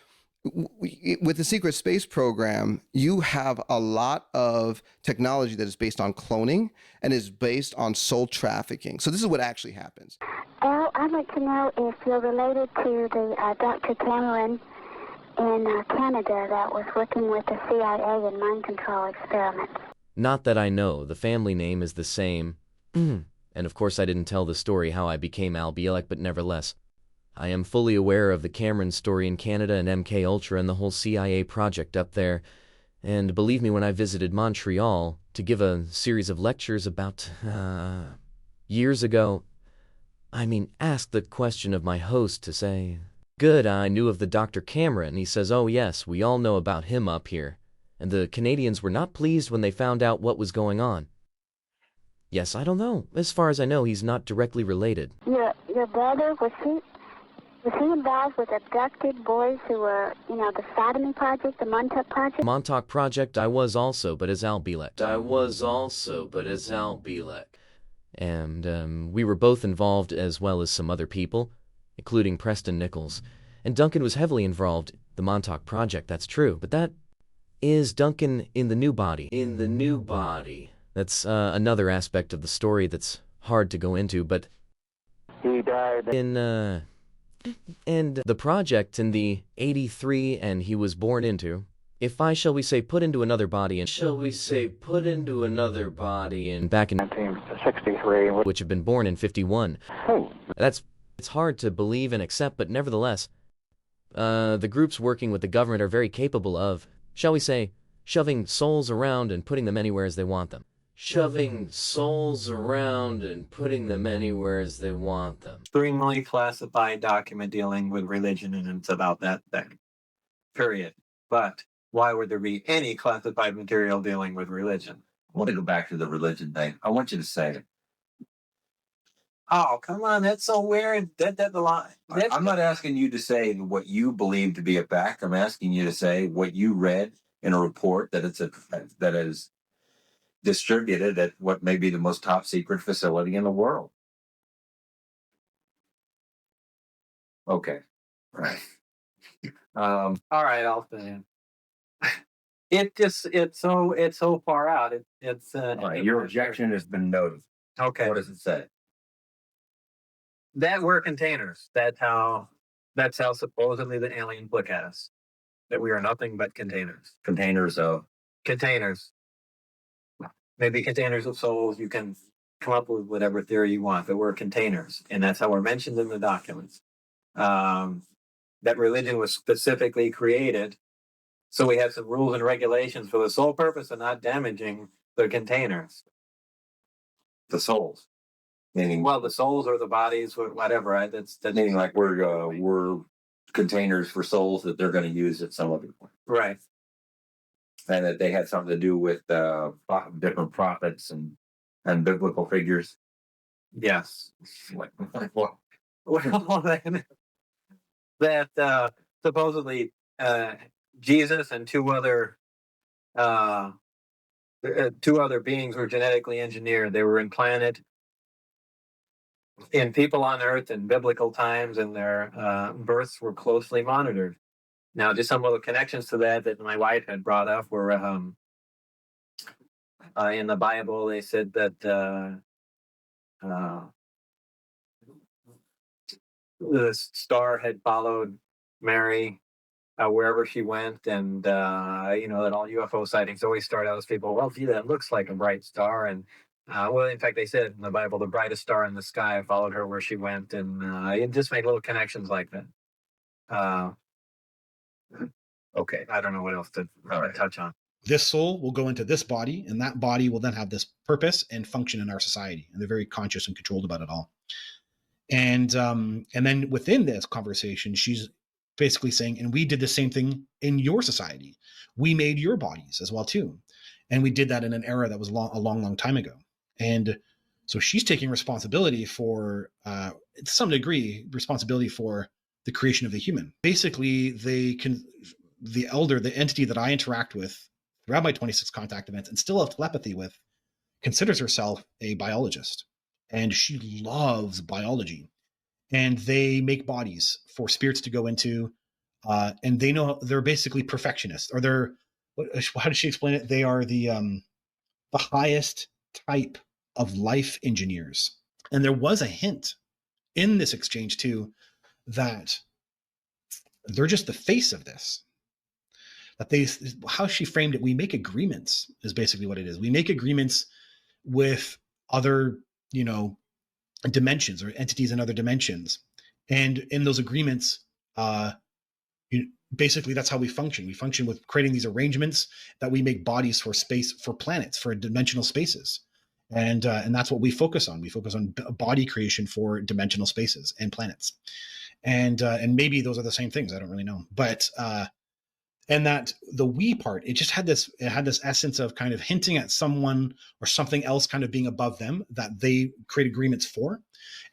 with the secret space program, you have a lot of technology that is based on cloning and is based on soul trafficking. So this is what actually happens. Al, I'd like to know if you're related to the Dr. Cameron in Canada that was working with the CIA in mind control experiments. Not that I know. The family name is the same. And of course I didn't tell the story how I became Al Bielek, but nevertheless, I am fully aware of the Cameron story in Canada and MKUltra and the whole CIA project up there. And believe me, when I visited Montreal to give a series of lectures about years ago, asked the question of my host to say, good, I knew of the Dr. Cameron. He says, oh yes, we all know about him up here. And the Canadians were not pleased when they found out what was going on. Yes, I don't know. As far as I know, he's not directly related. Your brother, was he involved with abducted boys who were, the Sodomy Project, the Montauk Project? Montauk Project, I was also, but as Al Bielek. And we were both involved as well as some other people, including Preston Nichols. And Duncan was heavily involved, the Montauk Project, that's true. But that is Duncan in the new body. That's another aspect of the story that's hard to go into, but he died and the project in the 83 and he was born into, if I shall we say put into another body and back in 1963, which have been born in 51. Oh. That's It's hard to believe and accept, but nevertheless, the groups working with the government are very capable of, shall we say, shoving souls around and putting them anywhere as they want them. Shoving souls around and putting them anywhere as they want them. Extremely classified document dealing with religion, and it's about that thing. Period. But why would there be any classified material dealing with religion? I want to go back to the religion thing. I want you to say, oh, come on, that's so weird. I'm not asking you to say what you believe to be a fact. I'm asking you to say what you read in a report that is distributed at what may be the most top secret facility in the world. Okay. Right. All right, I'll say it. It's so far out. All right, your objection has been noted. Okay. What does it say? That we're containers. That's how supposedly the aliens look at us. That we are nothing but containers. Containers of containers. Maybe containers of souls. You can come up with whatever theory you want, but we're containers, and that's how we're mentioned in the documents. That religion was specifically created, so we have some rules and regulations for the sole purpose of not damaging the containers. The souls. Meaning, well, the souls or the bodies, or whatever. Right? That's meaning like we're containers for souls that they're going to use at some other point. Right. And that they had something to do with different prophets and biblical figures. Yes. That supposedly Jesus and two other beings were genetically engineered. They were implanted in people on Earth in biblical times, and their births were closely monitored. Now, just some little connections to that my wife had brought up were in the Bible. They said that the star had followed Mary wherever she went, and that all UFO sightings always start out as people, well, gee, that looks like a bright star, and well, in fact, they said in the Bible, the brightest star in the sky followed her where she went, and it just made little connections like that. Okay, I don't know what else to touch on. This soul will go into this body, and that body will then have this purpose and function in our society, and they're very conscious and controlled about it all. And then within this conversation, she's basically saying, and we did the same thing in your society. We made your bodies as well too, and we did that in an era that was a long time ago. And so she's taking responsibility for, to some degree, responsibility for the creation of the human. Basically, the entity that I interact with throughout my 26 contact events and still have telepathy with, considers herself a biologist. And she loves biology. And they make bodies for spirits to go into. And they know they're basically perfectionists, or how does she explain it? They are the highest type of life engineers. And there was a hint in this exchange too, that they're just the face of this. That how she framed it, we make agreements is basically what it is. We make agreements with other, dimensions or entities in other dimensions. And in those agreements, basically that's how we function. We function with creating these arrangements that we make bodies for space, for planets, for dimensional spaces. And that's what we focus on. We focus on body creation for dimensional spaces and planets. And maybe those are the same things. I don't really know. But, and that the we part, it had this essence of kind of hinting at someone or something else kind of being above them that they create agreements for.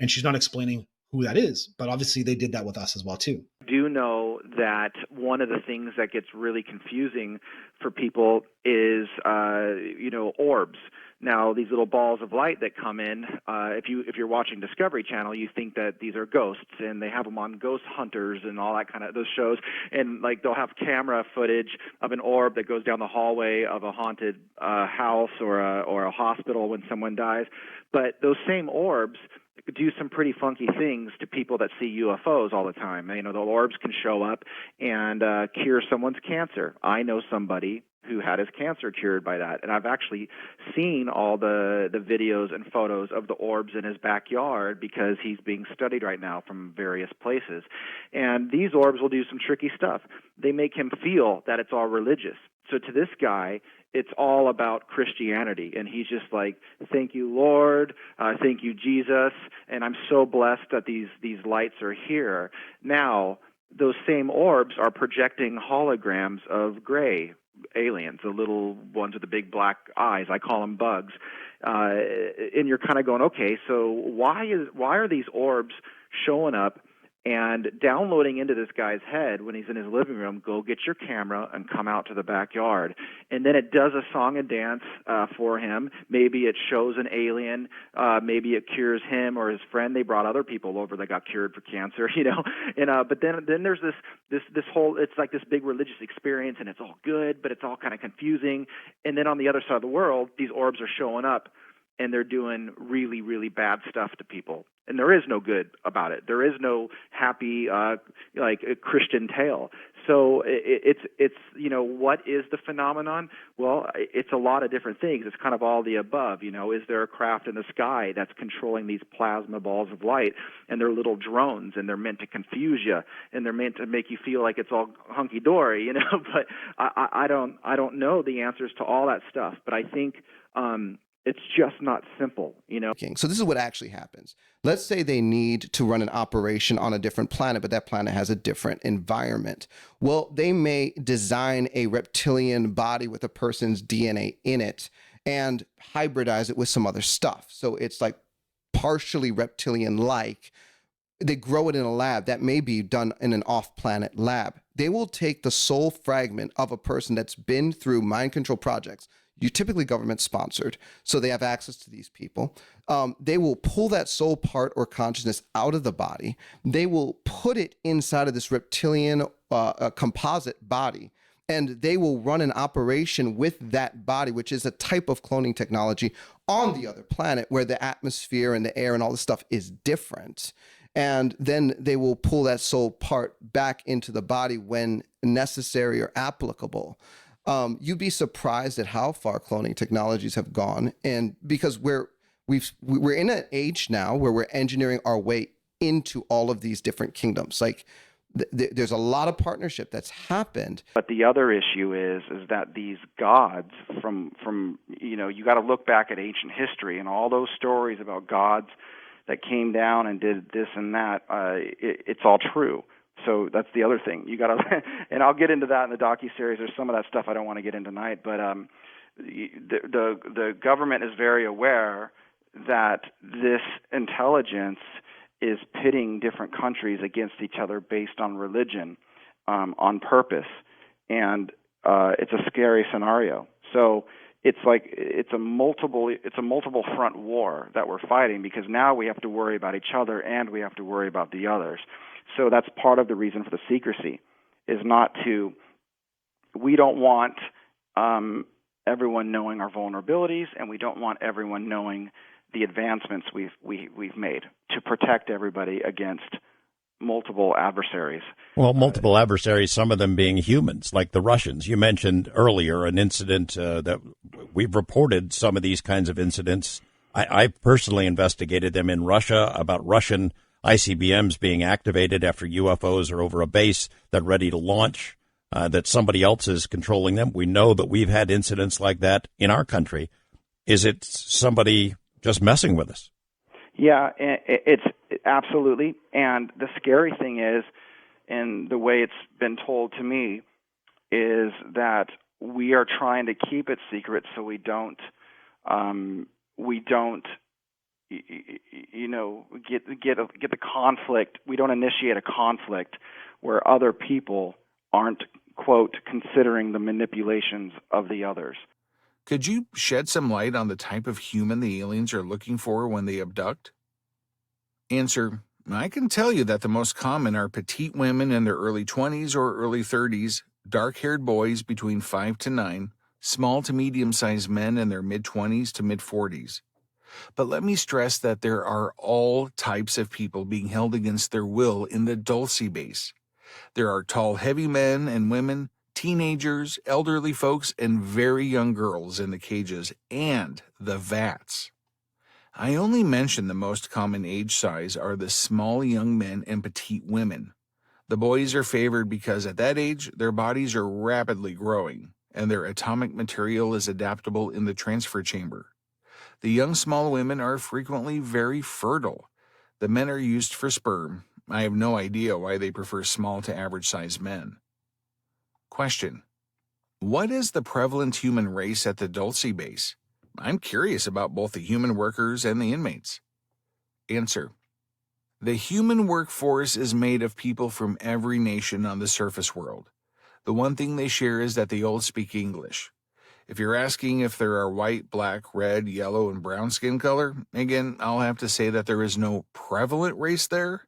And she's not explaining who that is, but obviously they did that with us as well too. I do know that one of the things that gets really confusing for people is, orbs. Now, these little balls of light that come in, if you're watching Discovery Channel, you think that these are ghosts, and they have them on Ghost Hunters and all that kind of those shows. And like they'll have camera footage of an orb that goes down the hallway of a haunted house or a hospital when someone dies. But those same orbs do some pretty funky things to people that see UFOs all the time. You know, the orbs can show up and cure someone's cancer. I know somebody who had his cancer cured by that, and I've actually seen all the videos and photos of the orbs in his backyard because he's being studied right now from various places. And these orbs will do some tricky stuff. They make him feel that it's all religious. So to this guy, it's all about Christianity, and he's just like, thank you, Lord, thank you, Jesus, and I'm so blessed that these lights are here. Now, those same orbs are projecting holograms of gray aliens, the little ones with the big black eyes. I call them bugs. And you're kind of going, okay, so why are these orbs showing up and downloading into this guy's head when he's in his living room? Go get your camera and come out to the backyard. And then it does a song and dance for him. Maybe it shows an alien. Maybe it cures him or his friend. They brought other people over that got cured for cancer, you know. And but then there's this whole, it's like this big religious experience, and it's all good, but it's all kind of confusing. And then on the other side of the world, these orbs are showing up, and they're doing really, really bad stuff to people. And there is no good about it. There is no happy, like a Christian tale. So it's you know, what is the phenomenon? Well, it's a lot of different things. It's kind of all the above. You know, is there a craft in the sky that's controlling these plasma balls of light, and they're little drones, and they're meant to confuse you, and they're meant to make you feel like it's all hunky dory, you know? But I don't know the answers to all that stuff. But I think it's just not simple, you know? So this is what actually happens. Let's say they need to run an operation on a different planet, but that planet has a different environment. Well, they may design a reptilian body with a person's DNA in it and hybridize it with some other stuff. So it's like partially reptilian-like. They grow it in a lab. That may be done in an off-planet lab. They will take the soul fragment of a person that's been through mind control projects. You're typically government sponsored, so they have access to these people. They will pull that soul part or consciousness out of the body. They will put it inside of this reptilian composite body, and they will run an operation with that body, which is a type of cloning technology on the other planet where the atmosphere and the air and all this stuff is different. And then they will pull that soul part back into the body when necessary or applicable. You'd be surprised at how far cloning technologies have gone, and because we're in an age now where we're engineering our way into all of these different kingdoms. Like there's a lot of partnership that's happened. But the other issue is that these gods from you know, you got to look back at ancient history and all those stories about gods that came down and did this and that. It's all true. So that's the other thing. You got to, and I'll get into that in the docuseries. There's some of that stuff I don't want to get into tonight, but the government is very aware that this intelligence is pitting different countries against each other based on religion, on purpose, and it's a scary scenario. So it's like it's a multiple front war that we're fighting, because now we have to worry about each other and we have to worry about the others. So that's part of the reason for the secrecy, is not to, we don't want everyone knowing our vulnerabilities, and we don't want everyone knowing the advancements we've made to protect everybody against multiple adversaries. Well, multiple adversaries, some of them being humans, like the Russians. You mentioned earlier an incident that we've reported some of these kinds of incidents. I personally investigated them in Russia, about Russian ICBMs being activated after UFOs are over a base that ready to launch, that somebody else is controlling them. We know that we've had incidents like that in our country. Is it somebody just messing with us? Yeah, it's absolutely. And the scary thing is, and the way it's been told to me, is that we are trying to keep it secret so we don't you know, get the conflict. We don't initiate a conflict where other people aren't, quote, considering the manipulations of the others. Could you shed some light on the type of human the aliens are looking for when they abduct? Answer: I can tell you that the most common are petite women in their early 20s or early 30s, dark-haired boys between 5 to 9, small to medium-sized men in their mid-20s to mid-40s. But let me stress that there are all types of people being held against their will in the Dulce base. There are tall, heavy men and women, teenagers, elderly folks, and very young girls in the cages and the vats. I only mention the most common age size are the small young men and petite women. The boys are favored because at that age, their bodies are rapidly growing, and their atomic material is adaptable in the transfer chamber. The young small women are frequently very fertile. The men are used for sperm. I have no idea why they prefer small to average-sized men. Question: what is the prevalent human race at the Dulce base? I'm curious about both the human workers and the inmates. Answer: the human workforce is made of people from every nation on the surface world. The one thing they share is that they all speak English. If you're asking if there are white, black, red, yellow, and brown skin color, again, I'll have to say that there is no prevalent race there.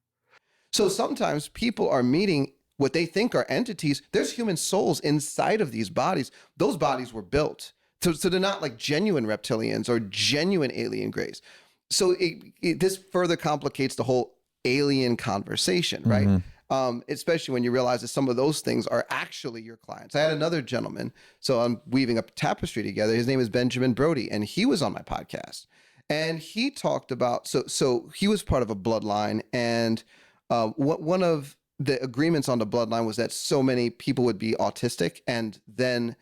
So sometimes people are meeting what they think are entities. There's human souls inside of these bodies. Those bodies were built. So they're not like genuine reptilians or genuine alien grays. So this further complicates the whole alien conversation, right? Mm-hmm. Especially when you realize that some of those things are actually your clients. I had another gentleman, so I'm weaving a tapestry together. His name is Benjamin Brody, and he was on my podcast. And he talked about, so he was part of a bloodline, and one of the agreements on the bloodline was that so many people would be autistic, and then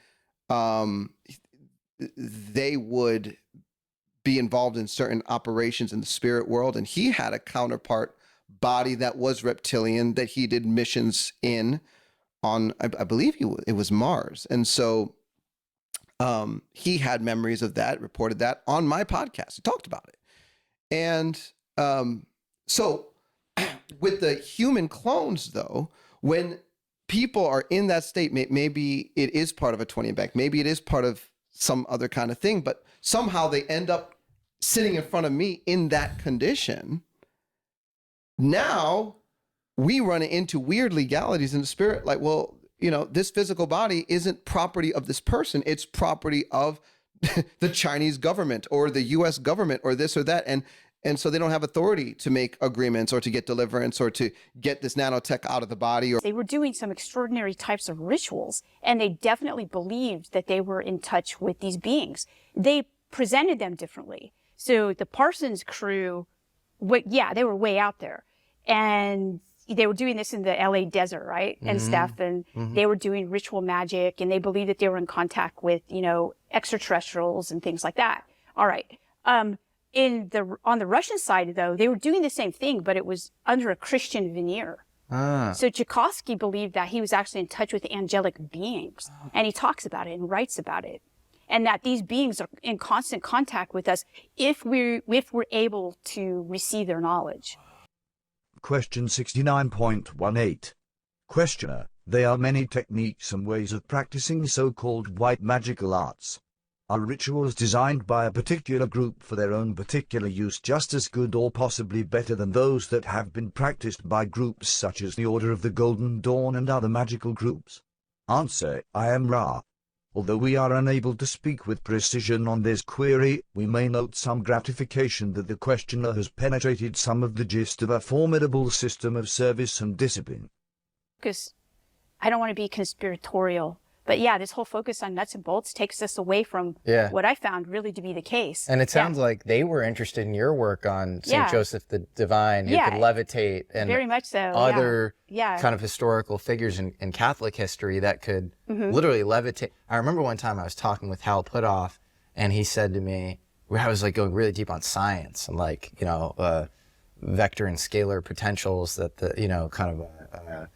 they would be involved in certain operations in the spirit world. And he had a counterpart body that was reptilian that he did missions in on, I believe it was Mars. And so he had memories of that, reported that on my podcast. He talked about it. And so with the human clones, though, when people are in that state, maybe it is part of a 20 bank, maybe it is part of some other kind of thing, but somehow they end up sitting in front of me in that condition. Now we run into weird legalities in the spirit, like, well, you know, this physical body isn't property of this person. It's property of the Chinese government or the US government or this or that. And so they don't have authority to make agreements or to get deliverance or to get this nanotech out of the body. They were doing some extraordinary types of rituals, and they definitely believed that they were in touch with these beings. They presented them differently. So the Parsons crew, they were way out there. And they were doing this in the LA desert, right? And stuff. And they were doing ritual magic, and they believed that they were in contact with, you know, extraterrestrials and things like that. All right. On the Russian side, though, they were doing the same thing, but it was under a Christian veneer. So Tchaikovsky believed that he was actually in touch with angelic beings, and he talks about it and writes about it, and that these beings are in constant contact with us if we're able to receive their knowledge. Question 69.18. Questioner: there are many techniques and ways of practicing so-called white magical arts. Are rituals designed by a particular group for their own particular use just as good or possibly better than those that have been practiced by groups such as the Order of the Golden Dawn and other magical groups? Answer: I am Ra. Although we are unable to speak with precision on this query, we may note some gratification that the questioner has penetrated some of the gist of a formidable system of service and discipline. Because I don't want to be conspiratorial, but yeah, this whole focus on nuts and bolts takes us away from what I found really to be the case. And it sounds like they were interested in your work on St. Joseph the Divine, who could levitate, and very much so. Other kind of historical figures in Catholic history that could literally levitate. I remember one time I was talking with Hal Putoff, and he said to me, where I was like going really deep on science and like, you know, vector and scalar potentials that the, you know, kind of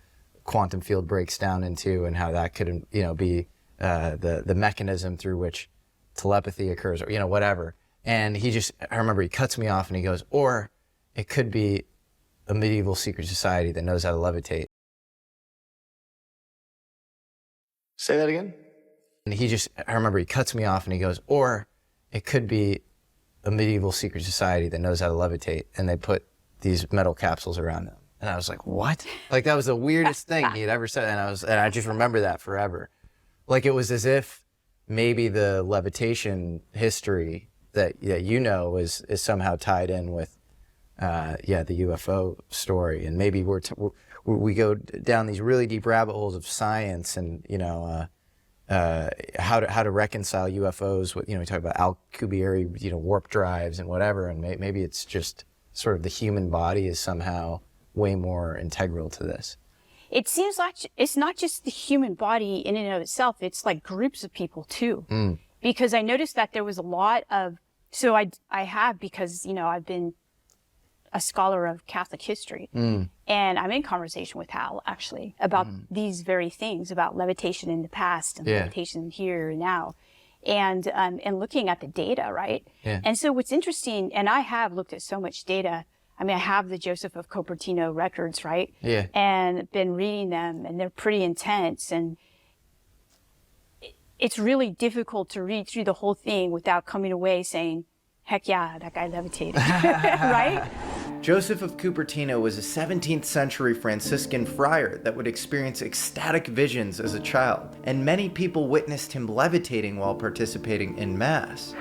quantum field breaks down into, and how that could, you know, be the mechanism through which telepathy occurs, or, you know, whatever. And I remember he cuts me off and he goes, or it could be a medieval secret society that knows how to levitate. Say that again? And I remember he cuts me off and he goes, or it could be a medieval secret society that knows how to levitate, and they put these metal capsules around them. And I was like, what? Like, that was the weirdest thing he had ever said. And I just remember that forever. Like, it was as if maybe the levitation history that you know is somehow tied in with the UFO story, and maybe we go down these really deep rabbit holes of science and how to reconcile UFOs with, we talk about Alcubierre, warp drives and whatever, and maybe it's just sort of the human body is somehow way more integral to this. It seems like it's not just the human body in and of itself, it's like groups of people too. Because I noticed that there was a lot of, so I have, because, I've been a scholar of Catholic history, and I'm in conversation with Hal actually about these very things, about levitation in the past and levitation here and now, and looking at the data, right? And so what's interesting, and I have looked at so much data. I mean, I have the Joseph of Cupertino records, right? And been reading them, and they're pretty intense, and it's really difficult to read through the whole thing without coming away saying, heck yeah, that guy levitated, right? Joseph of Cupertino was a 17th century Franciscan friar that would experience ecstatic visions as a child, and many people witnessed him levitating while participating in Mass.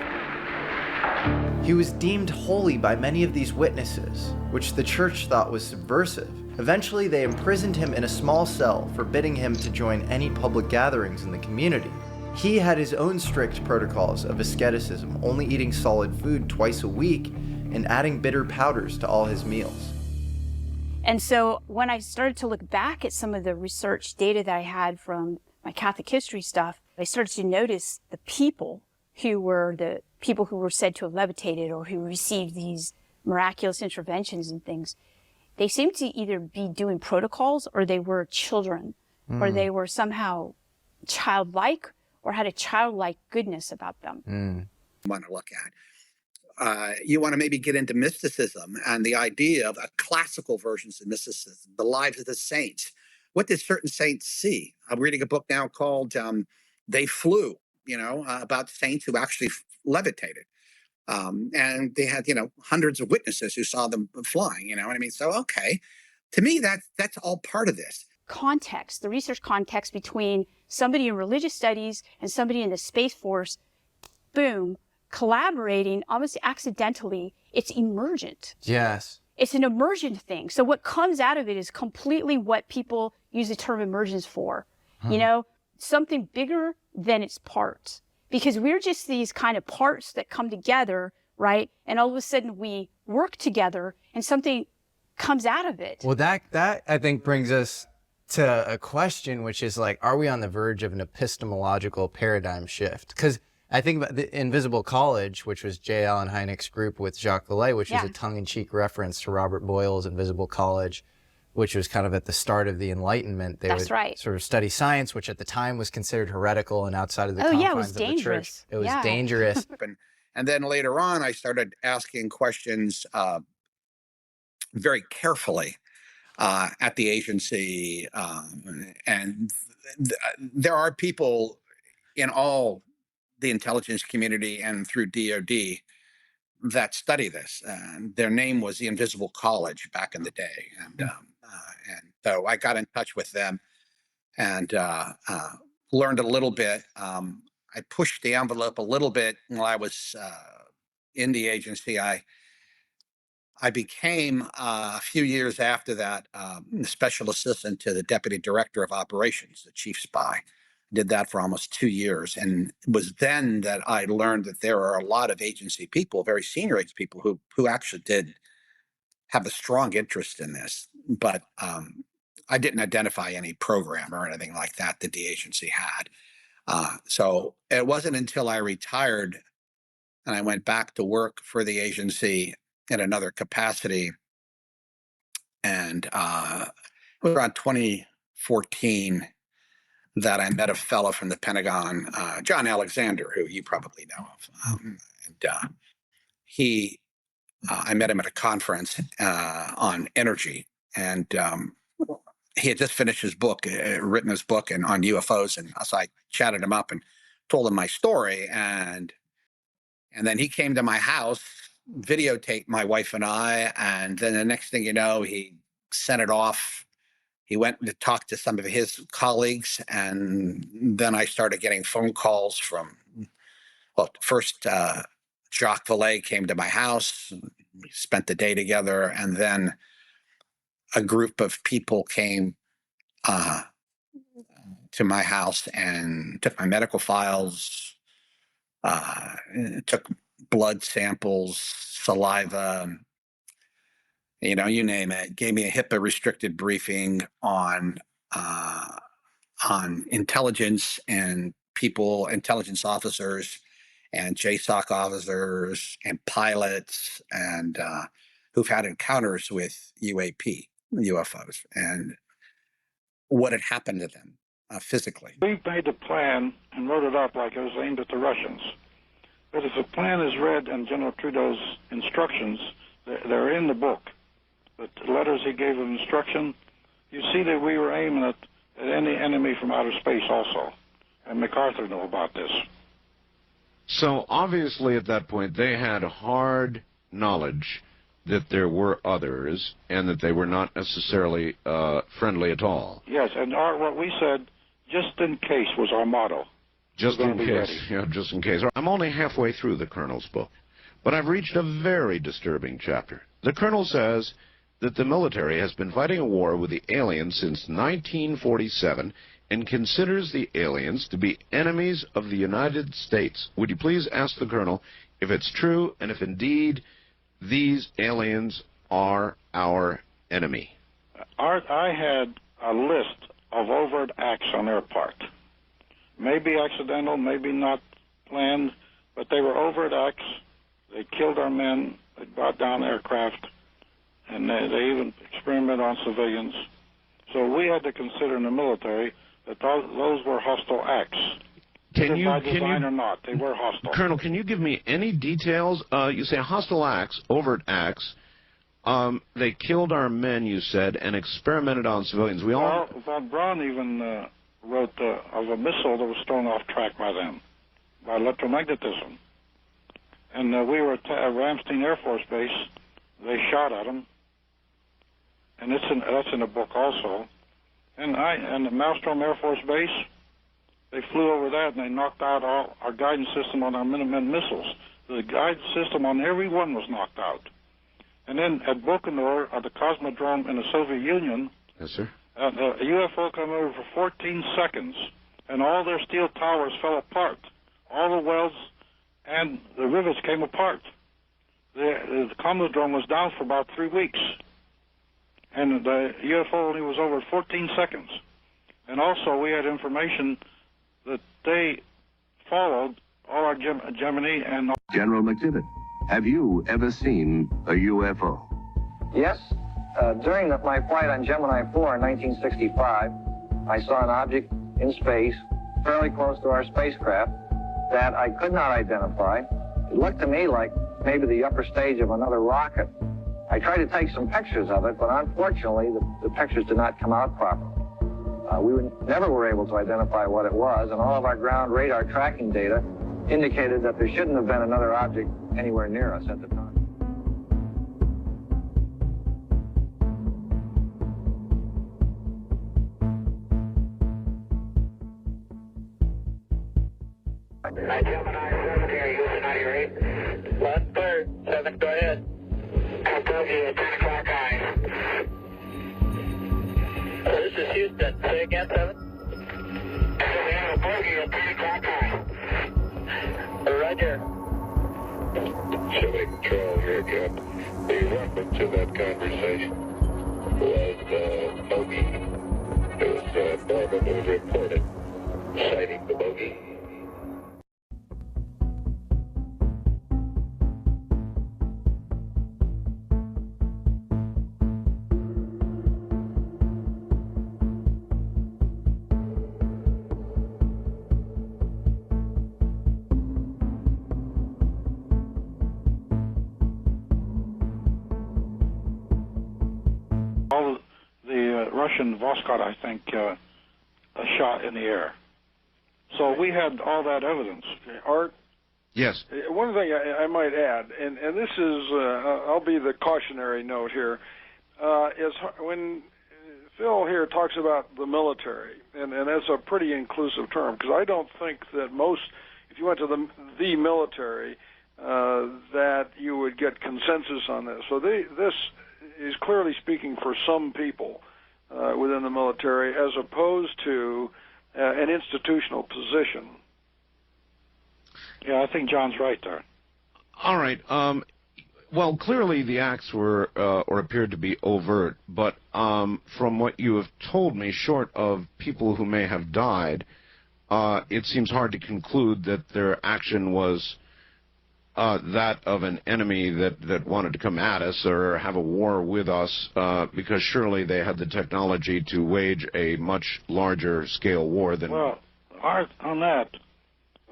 He was deemed holy by many of these witnesses, which the church thought was subversive. Eventually, they imprisoned him in a small cell, forbidding him to join any public gatherings in the community. He had his own strict protocols of asceticism, only eating solid food twice a week and adding bitter powders to all his meals. And so when I started to look back at some of the research data that I had from my Catholic history stuff, I started to notice the people who were said to have levitated or who received these miraculous interventions and things. They seemed to either be doing protocols, or they were children, or they were somehow childlike, or had a childlike goodness about them. Want to look at. You want to maybe get into mysticism and the idea of classical versions of mysticism, the lives of the saints. What did certain saints see? I'm reading a book now called They Flew, about saints who actually levitated. And they had, hundreds of witnesses who saw them flying, you know what I mean? So, okay, to me, that's all part of this. Context, the research context between somebody in religious studies and somebody in the Space Force, boom, collaborating almost accidentally, it's emergent. Yes. It's an emergent thing. So what comes out of it is completely what people use the term emergence for. Something bigger than its parts. Because we're just these kind of parts that come together, right? And all of a sudden we work together and something comes out of it. Well, that I think brings us to a question, which is like, are we on the verge of an epistemological paradigm shift? Because I think about the Invisible College, which was J. Allen Hynek's group with Jacques Vallée, which is a tongue-in-cheek reference to Robert Boyle's Invisible College, which was kind of at the start of the Enlightenment. They would sort of study science, which at the time was considered heretical and outside of the confines of the church. It was dangerous. And then later on, I started asking questions very carefully at the agency. And there are people in all the intelligence community and through DOD that study this. Their name was the Invisible College back in the day. And so I got in touch with them and learned a little bit. I pushed the envelope a little bit while I was in the agency. I became, a few years after that, special assistant to the deputy director of operations, the chief spy. Did that for almost 2 years. And it was then that I learned that there are a lot of agency people, very senior agency people, who actually did have a strong interest in this. But I didn't identify any program or anything like that the agency had. So it wasn't until I retired and I went back to work for the agency in another capacity. And it was around 2014 that I met a fellow from the Pentagon, John Alexander, who you probably know of. I met him at a conference on energy, and he had just finished his book, written his book on UFOs, and so I chatted him up and told him my story, and then he came to my house, videotaped my wife and I, and then the next thing you know, he sent it off. He went to talk to some of his colleagues, and then I started getting phone calls from, well, first Jacques Vallée came to my house. We spent the day together, and then a group of people came to my house and took my medical files, took blood samples, saliva, you name it. Gave me a HIPAA-restricted briefing on intelligence and people, intelligence officers, and JSOC officers and pilots, and who've had encounters with UFOs, and what had happened to them physically. We made a plan and wrote it up like it was aimed at the Russians. But if a plan is read in General Trudeau's instructions, they're in the book. The letters he gave of instruction, you see that we were aiming at any enemy from outer space also. And MacArthur knew about this. So obviously at that point they had hard knowledge that there were others and that they were not necessarily friendly at all. Yes, and what we said, just in case, was our motto. Just in case, yeah, just in case. I'm only halfway through the Colonel's book, but I've reached a very disturbing chapter. The Colonel says that the military has been fighting a war with the aliens since 1947 and considers the aliens to be enemies of the United States. Would you please ask the Colonel if it's true and if indeed these aliens are our enemy? Art, I had a list of overt acts on their part. Maybe accidental, maybe not planned, but they were overt acts. They killed our men, they brought down aircraft, and they even experimented on civilians. So we had to consider in the military that those were hostile acts. By design or not, they were hostile. Colonel, can you give me any details? You say hostile acts, overt acts. They killed our men, you said, and experimented on civilians. Well, von Braun even wrote of a missile that was thrown off track by them, by electromagnetism. And we were at Ramstein Air Force Base. They shot at them, and that's in the book also. And the Maelstrom Air Force Base, they flew over that and they knocked out all our guidance system on our Minutemen missiles. The guidance system on every one was knocked out. And then at Baikonur, at the Cosmodrome in the Soviet Union, yes, sir, a UFO came over for 14 seconds, and all their steel towers fell apart. All the welds and the rivets came apart. The Cosmodrome was down for about 3 weeks. And the UFO only was over 14 seconds. And also we had information that they followed all our Gemini and... General McDivitt, have you ever seen a UFO? Yes. During my flight on Gemini 4 in 1965, I saw an object in space fairly close to our spacecraft that I could not identify. It looked to me like maybe the upper stage of another rocket. I tried to take some pictures of it, but unfortunately the pictures did not come out properly. We never were able to identify what it was, and all of our ground radar tracking data indicated that there shouldn't have been another object anywhere near us at the time. Gemini 7 here, using 98. 1/3, 7, go ahead. I told you at 10 o'clock high. This is Houston. Say again, 7. I said we have a bogey at 10 o'clock high. Roger. Chile Control here, Cap. The reference to that conversation was bogey. It was Bourbon who reported citing the bogey. Russian Voskhod, I think, a shot in the air. So we had all that evidence. Art? Yes. One thing I might add, and this is, I'll be the cautionary note here, is when Phil here talks about the military, and that's a pretty inclusive term, because I don't think that most, if you went to the military, that you would get consensus on this. So this is clearly speaking for some people within the military as opposed to an institutional position. Yeah, I think John's right there. All right. Well, clearly the acts were or appeared to be overt, but from what you have told me, short of people who may have died, it seems hard to conclude that their action was that of an enemy that wanted to come at us or have a war with us, because surely they had the technology to wage a much larger scale war than... Well, on that,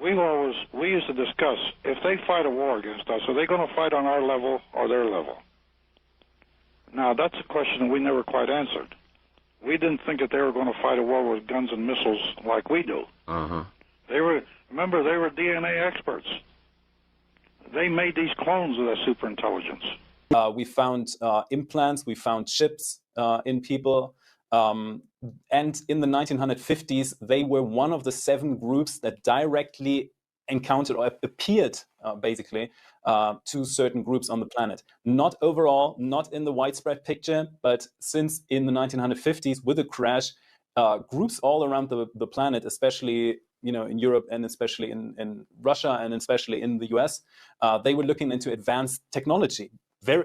we used to discuss, if they fight a war against us, are they going to fight on our level or their level? Now, that's a question we never quite answered. We didn't think that they were going to fight a war with guns and missiles like we do. Uh-huh. Remember, they were DNA experts. They made these clones of that superintelligence. We found implants, we found chips in people. And in the 1950s, they were one of the 7 groups that directly encountered or appeared, basically, to certain groups on the planet. Not overall, not in the widespread picture, but since in the 1950s, with the crash, groups all around the planet, especially in Europe and especially in Russia and especially in the US, they were looking into advanced technology, very,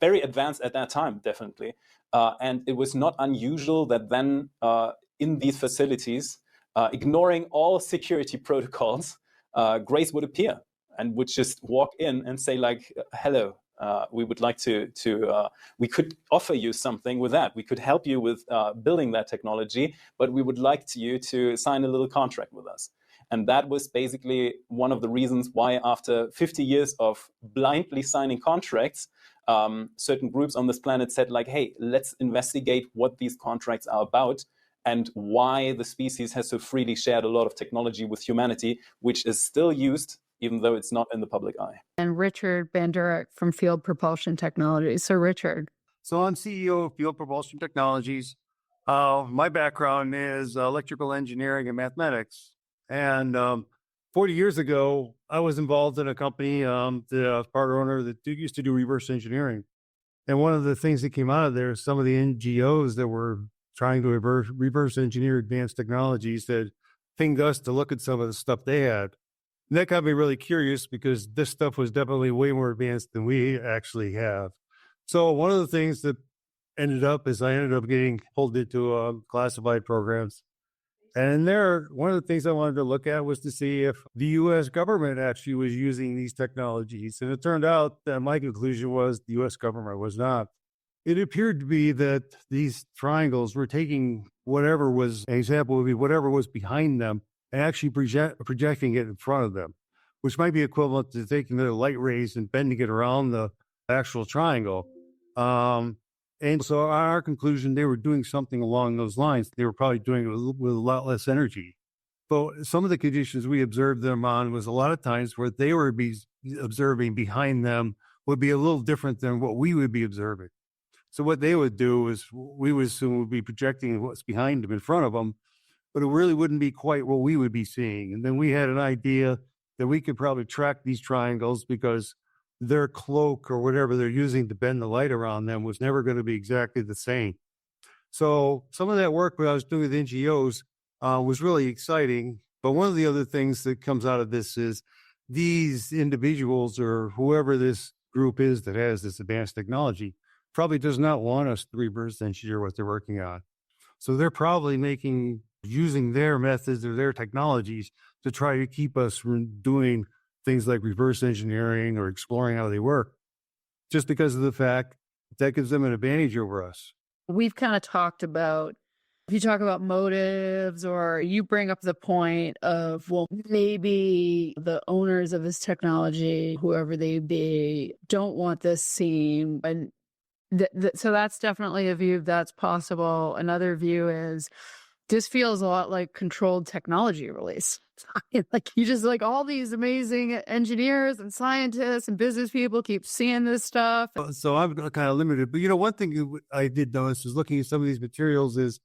very advanced at that time, definitely. And it was not unusual that then in these facilities, ignoring all security protocols, Grace would appear and would just walk in and say like, hello, we would like we could offer you something with that. We could help you with building that technology, but we would like you to sign a little contract with us. And that was basically one of the reasons why after 50 years of blindly signing contracts, certain groups on this planet said like, hey, let's investigate what these contracts are about and why the species has so freely shared a lot of technology with humanity, which is still used, even though it's not in the public eye. And Richard Bandurek from Field Propulsion Technologies. So Richard. So I'm CEO of Field Propulsion Technologies. My background is electrical engineering and mathematics. And 40 years ago, I was involved in a company, the part owner that used to do reverse engineering. And one of the things that came out of there, some of the NGOs that were trying to reverse engineer advanced technologies that pinged us to look at some of the stuff they had. And that got me really curious because this stuff was definitely way more advanced than we actually have. So one of the things that ended up is I ended up getting pulled into classified programs. And in there, one of the things I wanted to look at was to see if the U.S. government actually was using these technologies. And it turned out that my conclusion was the U.S. government was not. It appeared to be that these triangles were taking whatever was, an example would be whatever was behind them and actually projecting it in front of them, which might be equivalent to taking the light rays and bending it around the actual triangle. And so our conclusion, they were doing something along those lines. They were probably doing it with a lot less energy. But some of the conditions we observed them on was a lot of times where they were observing behind them would be a little different than what we would be observing. So what they would do is we would assume would be projecting what's behind them in front of them, but it really wouldn't be quite what we would be seeing. And then we had an idea that we could probably track these triangles because their cloak or whatever they're using to bend the light around them was never going to be exactly the same. So some of that work that I was doing with NGOs was really exciting. But one of the other things that comes out of this is these individuals or whoever this group is that has this advanced technology probably does not want us to reverse engineer what they're working on. So they're probably using their methods or their technologies to try to keep us from doing things like reverse engineering or exploring how they work, just because of the fact that gives them an advantage over us. We've kind of talked about, if you talk about motives or you bring up the point of, well, maybe the owners of this technology, whoever they be, don't want this seen. And so that's definitely a view that's possible. Another view is this feels a lot like controlled technology release. Like you just like all these amazing engineers and scientists and business people keep seeing this stuff. So I'm kind of limited, but one thing I did notice is looking at some of these materials is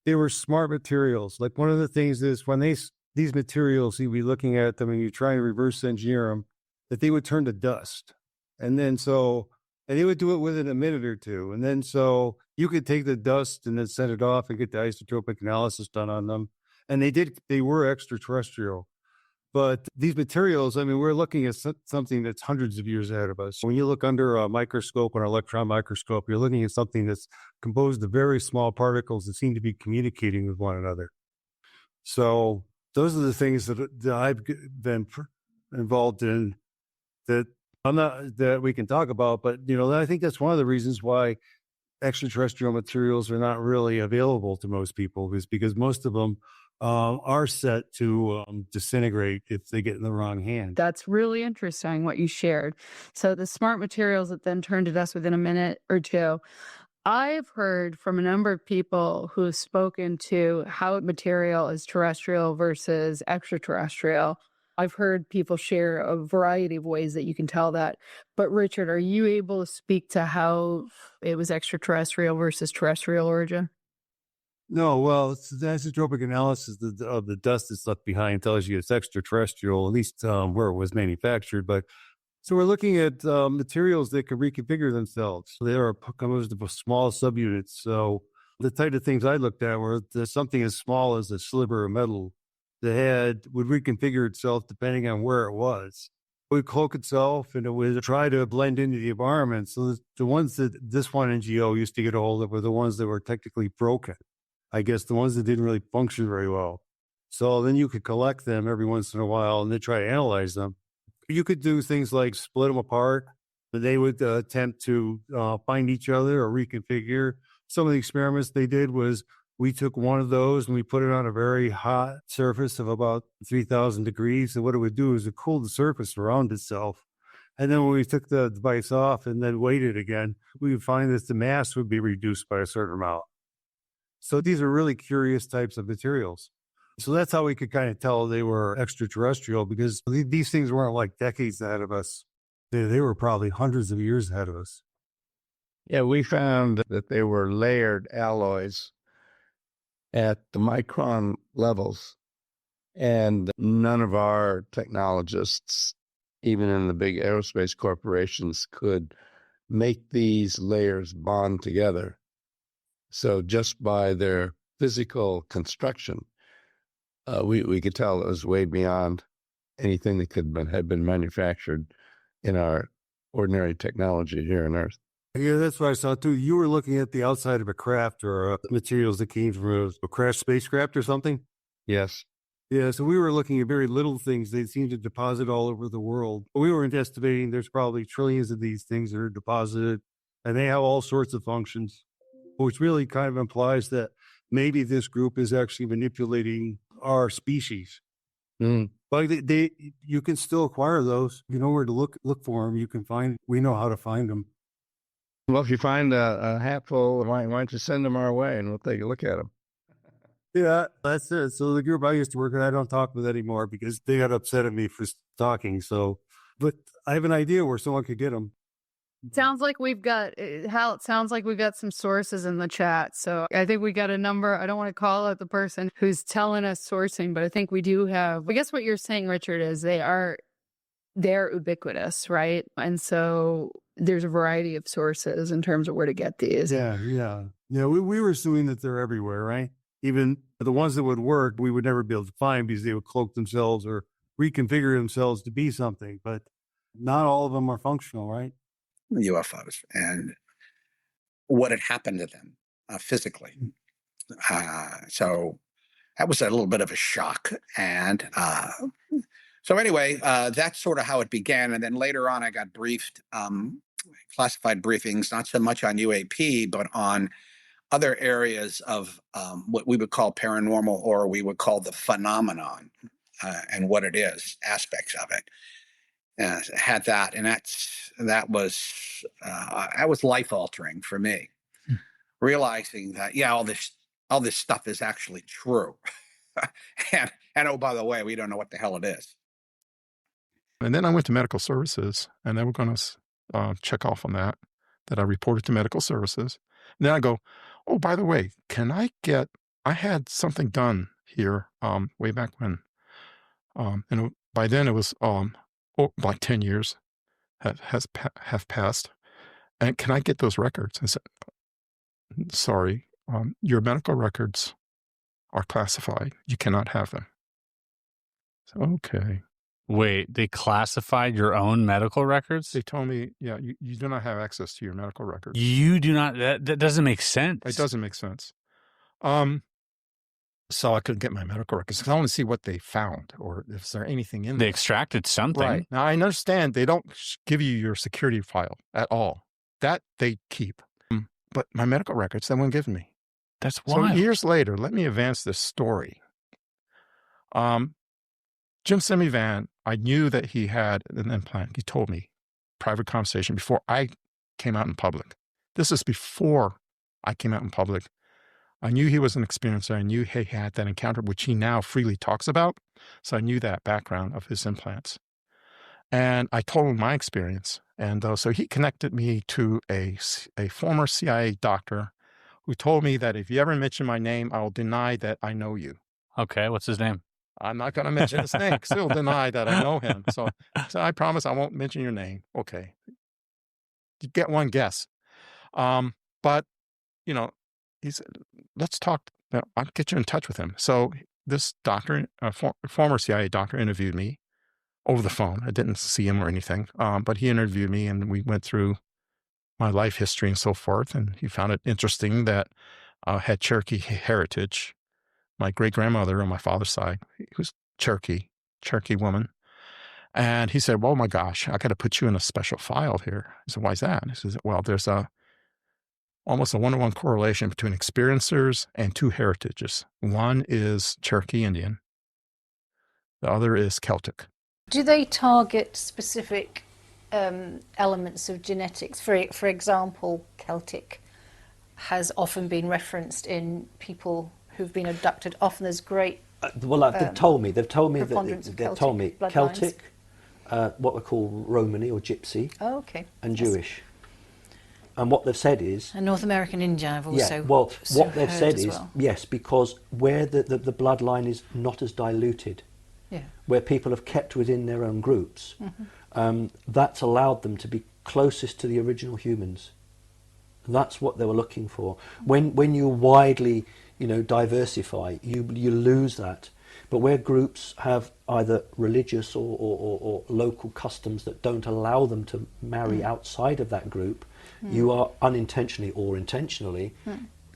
they were smart materials. Like one of the things is when these materials, you'd be looking at them and you try to reverse engineer them, that they would turn to dust. And they would do it within a minute or two. And then so you could take the dust and then set it off and get the isotopic analysis done on them. And they were extraterrestrial. But these materials, I mean, we're looking at something that's hundreds of years ahead of us. When you look under a microscope, an electron microscope, you're looking at something that's composed of very small particles that seem to be communicating with one another. So those are the things that I've been involved in that we can talk about. But, I think that's one of the reasons why extraterrestrial materials are not really available to most people, is because most of them are set to disintegrate if they get in the wrong hand. That's really interesting what you shared. So the smart materials that then turn to dust within a minute or two. I've heard from a number of people who have spoken to how material is terrestrial versus extraterrestrial. I've heard people share a variety of ways that you can tell that. But Richard, are you able to speak to how it was extraterrestrial versus terrestrial origin? No, well, it's the isotopic analysis of the dust that's left behind tells you it's extraterrestrial, at least where it was manufactured. But so we're looking at materials that can reconfigure themselves. They are composed of small subunits. So the type of things I looked at were something as small as a sliver of metal. The head would reconfigure itself depending on where it was. It would cloak itself and it would try to blend into the environment. So the ones that this one NGO used to get a hold of were the ones that were technically broken. I guess the ones that didn't really function very well. So then you could collect them every once in a while and then try to analyze them. You could do things like split them apart. They would attempt to find each other or reconfigure. Some of the experiments they did was we took one of those and we put it on a very hot surface of about 3,000 degrees. And what it would do is it cooled the surface around itself. And then when we took the device off and then weighed it again, we would find that the mass would be reduced by a certain amount. So these are really curious types of materials. So that's how we could kind of tell they were extraterrestrial, because these things weren't like decades ahead of us. They were probably hundreds of years ahead of us. Yeah, we found that they were layered alloys at the micron levels. And none of our technologists, even in the big aerospace corporations, could make these layers bond together. So just by their physical construction, we could tell it was way beyond anything that had been manufactured in our ordinary technology here on Earth. Yeah, that's what I saw too. You were looking at the outside of a craft or materials that came from a crashed spacecraft or something? Yes. Yeah, so we were looking at very little things. They seem to deposit all over the world. We were estimating there's probably trillions of these things that are deposited, and they have all sorts of functions, which really kind of implies that maybe this group is actually manipulating our species. But you can still acquire those. You know where to look for them. We know how to find them. Well, if you find a hatful, why don't you send them our way and we'll take a look at them. Yeah, that's it. So the group I used to work with, I don't talk with anymore because they got upset at me for talking. So, but I have an idea where someone could get them. Sounds like we've got some sources in the chat. So I think we got a number. I don't want to call out the person who's telling us sourcing, but I think we do have, I guess what you're saying, Richard, is they're ubiquitous, right? And so there's a variety of sources in terms of where to get these. Yeah. We were assuming that they're everywhere, right? Even the ones that would work, we would never be able to find because they would cloak themselves or reconfigure themselves to be something. But not all of them are functional, right? UFOs and what had happened to them physically. So that was a little bit of a shock. And so anyway, that's sort of how it began. And then later on, I got briefed, classified briefings, not so much on UAP, but on other areas of what we would call paranormal, or we would call the phenomenon, and what it is, aspects of it. Had that, and that was life altering for me. Realizing that all this stuff is actually true, and oh, by the way, we don't know what the hell it is. And then I went to medical services, and they were going to check off on that I reported to medical services. And then I go, oh, by the way, I had something done here way back when, and by then it was like 10 years have passed. And can I get those records? I said, sorry, your medical records are classified. You cannot have them. So, okay. Wait, they classified your own medical records? They told me, yeah, you do not have access to your medical records. You do not, that doesn't make sense. It doesn't make sense. So I couldn't get my medical records because I want to see what they found or if there anything in there. They extracted something. Right. Now, I understand they don't give you your security file at all. That they keep. But my medical records, they won't give me. That's wild. So years later, let me advance this story. Jim Semivan, I knew that he had an implant. He told me, private conversation, before I came out in public. This is before I came out in public. I knew he was an experiencer. I knew he had that encounter, which he now freely talks about. So I knew that background of his implants. And I told him my experience. And so he connected me to a former CIA doctor who told me that if you ever mention my name, I will deny that I know you. Okay, what's his name? I'm not going to mention his name. Still deny that I know him. So I promise I won't mention your name. Okay. You get one guess. But, he said, let's talk. I'll get you in touch with him. So this doctor, former CIA doctor, interviewed me over the phone. I didn't see him or anything, but he interviewed me and we went through my life history and so forth. And he found it interesting that I had Cherokee heritage. My great-grandmother on my father's side, he was Cherokee woman. And he said, oh my gosh, I got to put you in a special file here. I said, why is that? He says, well, there's almost a one-to-one correlation between experiencers and two heritages. One is Cherokee Indian. The other is Celtic. Do they target specific elements of genetics? For example, Celtic has often been referenced in people who've been abducted. Often there's great they've told me preponderance of Celtic Celtic, what we call Romany or Gypsy, and Jewish. And what they've said is... And North American Indian, I've also what they've said is, well. yes, because where the bloodline is not as diluted, where people have kept within their own groups, that's allowed them to be closest to the original humans. That's what they were looking for. When you widely, diversify, you lose that. But where groups have either religious or local customs that don't allow them to marry outside of that group, you are unintentionally or intentionally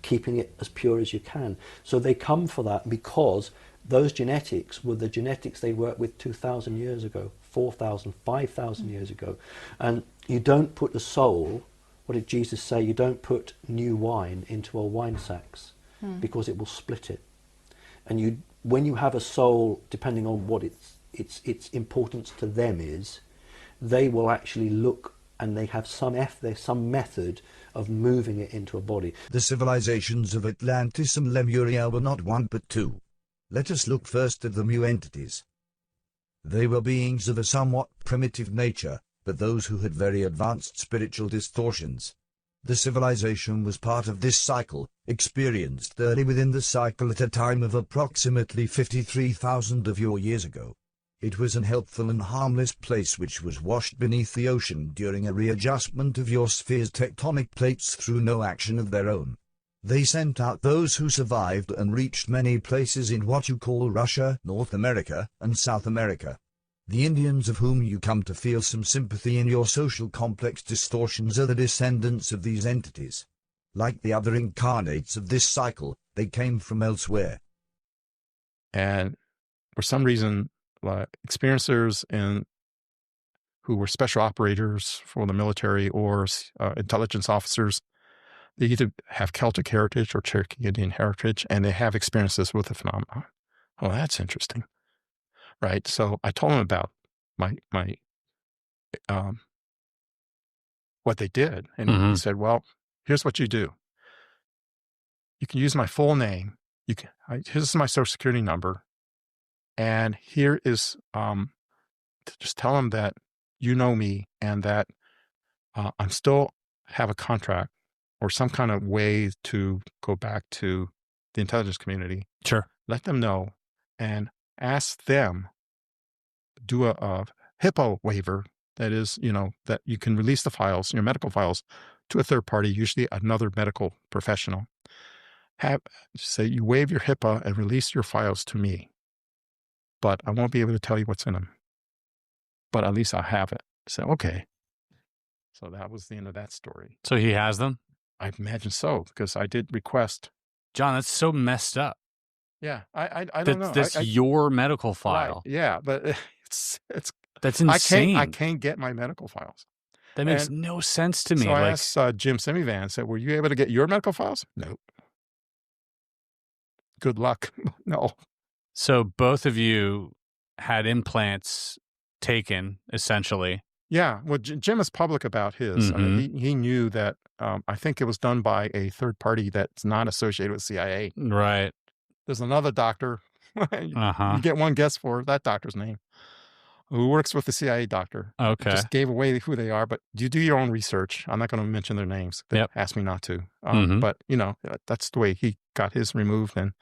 keeping it as pure as you can. So they come for that because those genetics were the genetics they worked with 2,000 years ago, 4,000, 5,000 years ago. And you don't put the soul, what did Jesus say? You don't put new wine into a wine sacks because it will split it. And when you have a soul, depending on what its importance to them is, they will actually look and they have there's some method of moving it into a body. The civilizations of Atlantis and Lemuria were not one but two. Let us look first at the mu entities. They were beings of a somewhat primitive nature, but those who had very advanced spiritual distortions. The civilization was part of this cycle, experienced early within the cycle at a time of approximately 53,000 of your years ago. It was an helpful and harmless place which was washed beneath the ocean during a readjustment of your sphere's tectonic plates through no action of their own. They sent out those who survived and reached many places in what you call Russia, North America, and South America. The Indians of whom you come to feel some sympathy in your social complex distortions are the descendants of these entities. Like the other incarnates of this cycle, they came from elsewhere. And for some reason, experiencers who were special operators for the military or intelligence officers, they either have Celtic heritage or Cherokee Indian heritage, and they have experiences with the phenomenon. Oh, that's interesting. Right. So I told them about what they did. And he said, well, here's what you do. You can use my full name. Here's my social security number. And here is, just tell them that you know me and that I'm still have a contract or some kind of way to go back to the intelligence community. Sure. Let them know and ask them, do HIPAA waiver, that is, that you can release the files, your medical files, to a third party, usually another medical professional. Say you waive your HIPAA and release your files to me, but I won't be able to tell you what's in them. But at least I have it. So, okay. So that was the end of that story. So he has them? I imagine so, because I did request. John, that's so messed up. Yeah, I don't know. That's your medical file. Right, yeah, but it's that's insane. I can't get my medical files. That makes no sense to me. So I asked Jim Semivan, said, were you able to get your medical files? Nope. Good luck. No. So both of you had implants taken, essentially. Yeah. Well, Jim is public about his. I mean, he knew that I think it was done by a third party that's not associated with CIA. Right. There's another doctor. You get one guess for that doctor's name, who works with the CIA doctor. Okay. Just gave away who they are, but you do your own research. I'm not going to mention their names. They asked me not to. But, that's the way he got his removed. And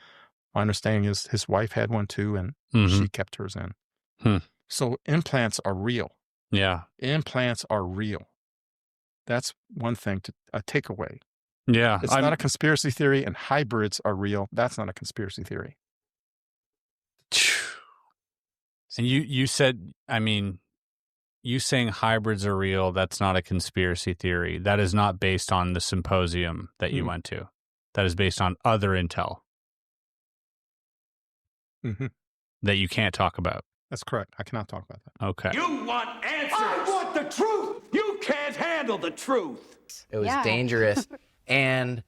my understanding is his wife had one too, and she kept hers in. So implants are real. Yeah. Implants are real. That's one thing to take away. Yeah. It's not a conspiracy theory, and hybrids are real. That's not a conspiracy theory. And you said, I mean, you saying hybrids are real, that's not a conspiracy theory. That is not based on the symposium that you went to. That is based on other intel that you can't talk about. That's correct. I cannot talk about that. Okay. You want answers. I want the truth. You can't handle the truth. It was dangerous. And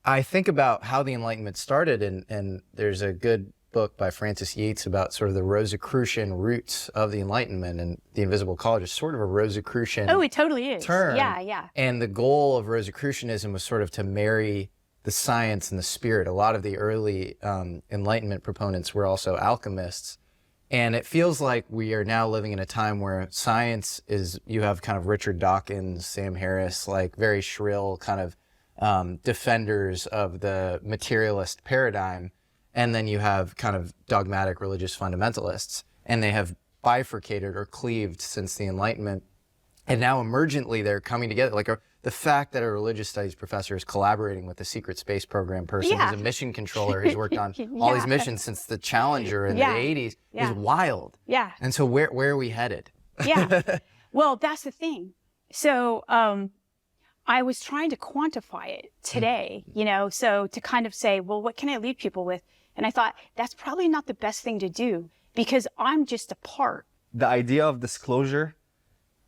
I think about how the Enlightenment started, and there's a good book by Francis Yates about sort of the Rosicrucian roots of the Enlightenment, and the Invisible College is sort of a Rosicrucian Oh, it totally is. term. Yeah. And the goal of Rosicrucianism was sort of to marry the science and the spirit. A lot of the early Enlightenment proponents were also alchemists. And it feels like we are now living in a time where science is, you have kind of Richard Dawkins, Sam Harris, like very shrill kind of defenders of the materialist paradigm. And then you have kind of dogmatic religious fundamentalists. And they have bifurcated or cleaved since the Enlightenment. And now emergently they're coming together. Like the fact that a religious studies professor is collaborating with a secret space program person who's a mission controller who's worked on all these missions since the Challenger in the 80s is wild. Yeah. And so where are we headed? Yeah. Well, that's the thing. So I was trying to quantify it today, so to kind of say, well, what can I leave people with? And I thought that's probably not the best thing to do because I'm just a part. The idea of disclosure,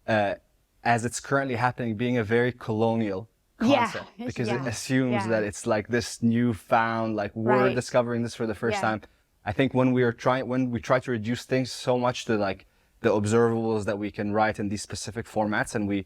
as it's currently happening, being a very colonial concept because it assumes that it's like this newfound, like we're discovering this for the first time. I think when we try to reduce things so much to like the observables that we can write in these specific formats, and we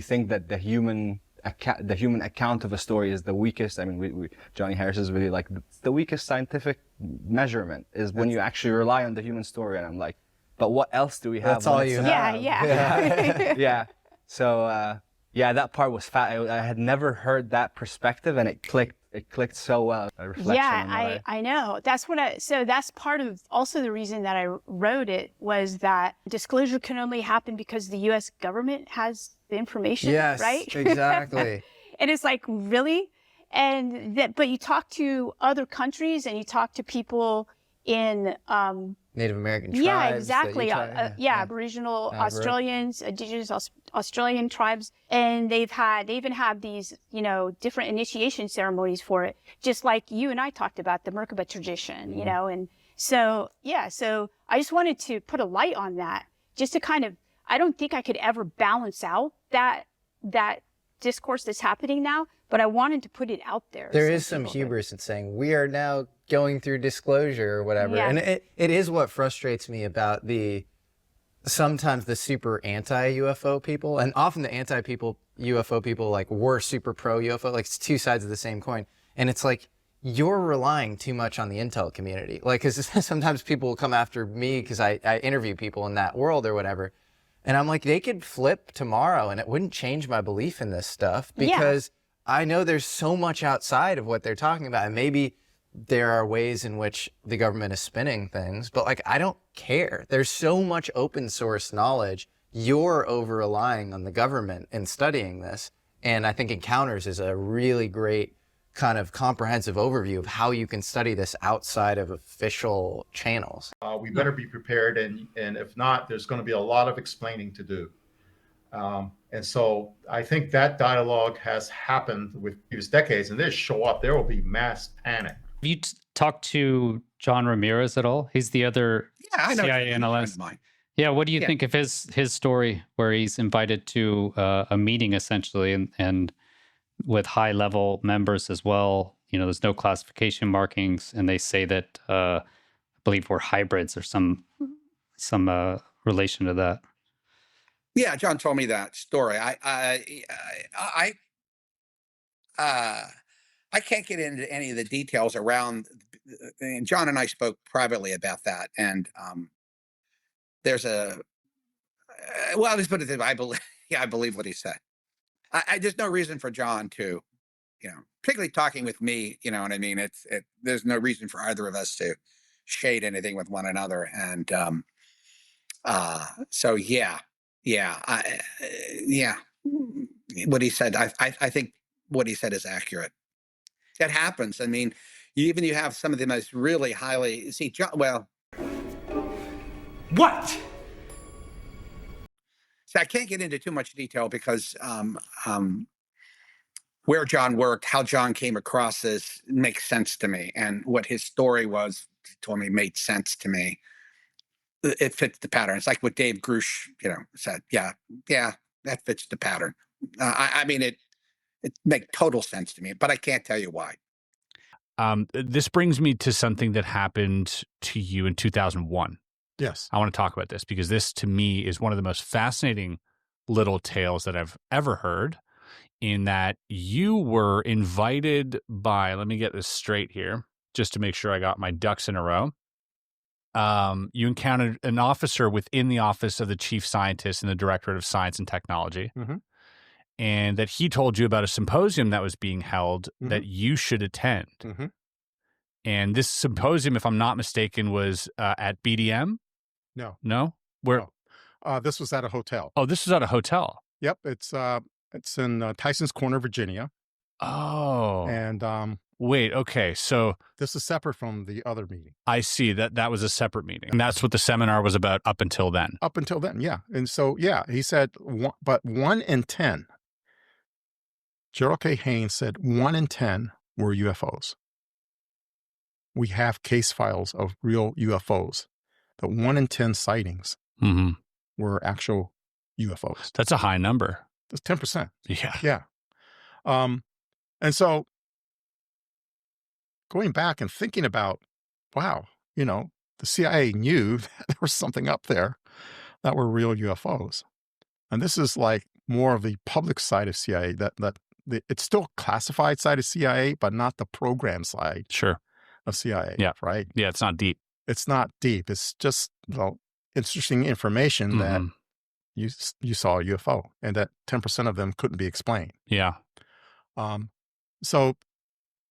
think that the human account of a story is the weakest. I mean, Johnny Harris is really like the weakest scientific measurement is when you actually rely on the human story, and I'm like, but what else do we have? That's all you have. Yeah. So, that part was I had never heard that perspective, and it clicked so well. I know. That's that's part of also the reason that I wrote it was that disclosure can only happen because the U.S. government has the information, right? Yes, exactly. And it's like, really? But you talk to other countries and you talk to people in Native American tribes. Yeah, exactly. Aboriginal Australians, indigenous Australian tribes, and they even have these, different initiation ceremonies for it, just like you and I talked about the Merkaba tradition, and so I just wanted to put a light on that, just to kind of, I don't think I could ever balance out that discourse that's happening now, but I wanted to put it out there. There is some hubris in saying we are now going through disclosure or whatever. Yeah. And it is what frustrates me about sometimes the super anti-UFO people, and often the anti-UFO people like were super pro-UFO, like it's two sides of the same coin. And it's like, you're relying too much on the intel community. Like, cause sometimes people will come after me because I interview people in that world or whatever. And I'm like, they could flip tomorrow and it wouldn't change my belief in this stuff because I know there's so much outside of what they're talking about. And maybe there are ways in which the government is spinning things, but like, I don't care. There's so much open source knowledge. You're over relying on the government in studying this. And I think Encounters is a really great kind of comprehensive overview of how you can study this outside of official channels. We better be prepared, and if not, there's going to be a lot of explaining to do. And so I think that dialogue has happened with previous decades, and this show up, there will be mass panic. Have you talked to John Ramirez at all? He's the other CIA analyst. Yeah, what do you think of his story where he's invited to a meeting essentially and with high level members as well? You know, there's no classification markings, and they say that I believe we're hybrids or some relation to that. Yeah, John told me that story. I can't get into any of the details around. And John and I spoke privately about that, and there's a well, let's put it this way. I believe what he said. There's no reason for John to, particularly talking with me. You know what I mean? There's no reason for either of us to shade anything with one another, and so yeah. What he said, I think what he said is accurate. It happens. I mean, you have some of the most really highly John. Well, what? So I can't get into too much detail because where John worked, how John came across this makes sense to me, and what his story was, he told me, made sense to me. It fits the pattern. It's like what Dave Grush, said. Yeah, that fits the pattern. I mean, it makes total sense to me, but I can't tell you why. This brings me to something that happened to you in 2001. Yes. I want to talk about this because this, to me, is one of the most fascinating little tales that I've ever heard, in that you were invited by, let me get this straight here, just to make sure I got my ducks in a row. You encountered an officer within the office of the chief scientist in the Directorate of Science and Technology, and that he told you about a symposium that was being held that you should attend. And this symposium, if I'm not mistaken, was at BDM? No? Where? No. This was at a hotel. Oh, this was at a hotel. Yep. It's in Tyson's Corner, Virginia. Oh. And wait, okay, so this is separate from the other meeting. I see that was a separate meeting. And that's what the seminar was about up until then. Up until then, yeah. And so, yeah, he said, but 1 in 10, Gerald K. Haynes said 1 in 10 were UFOs. We have case files of real UFOs. The 1 in 10 sightings were actual UFOs. That's a high number. That's 10%. Yeah. Yeah. And so going back and thinking about, wow, the CIA knew that there was something up there that were real UFOs. And this is like more of the public side of CIA, it's still classified side of CIA, but not the program side of CIA. Yeah. Right? Yeah, it's not deep. It's not deep. It's just interesting information that you saw a UFO, and that 10% of them couldn't be explained. Yeah. So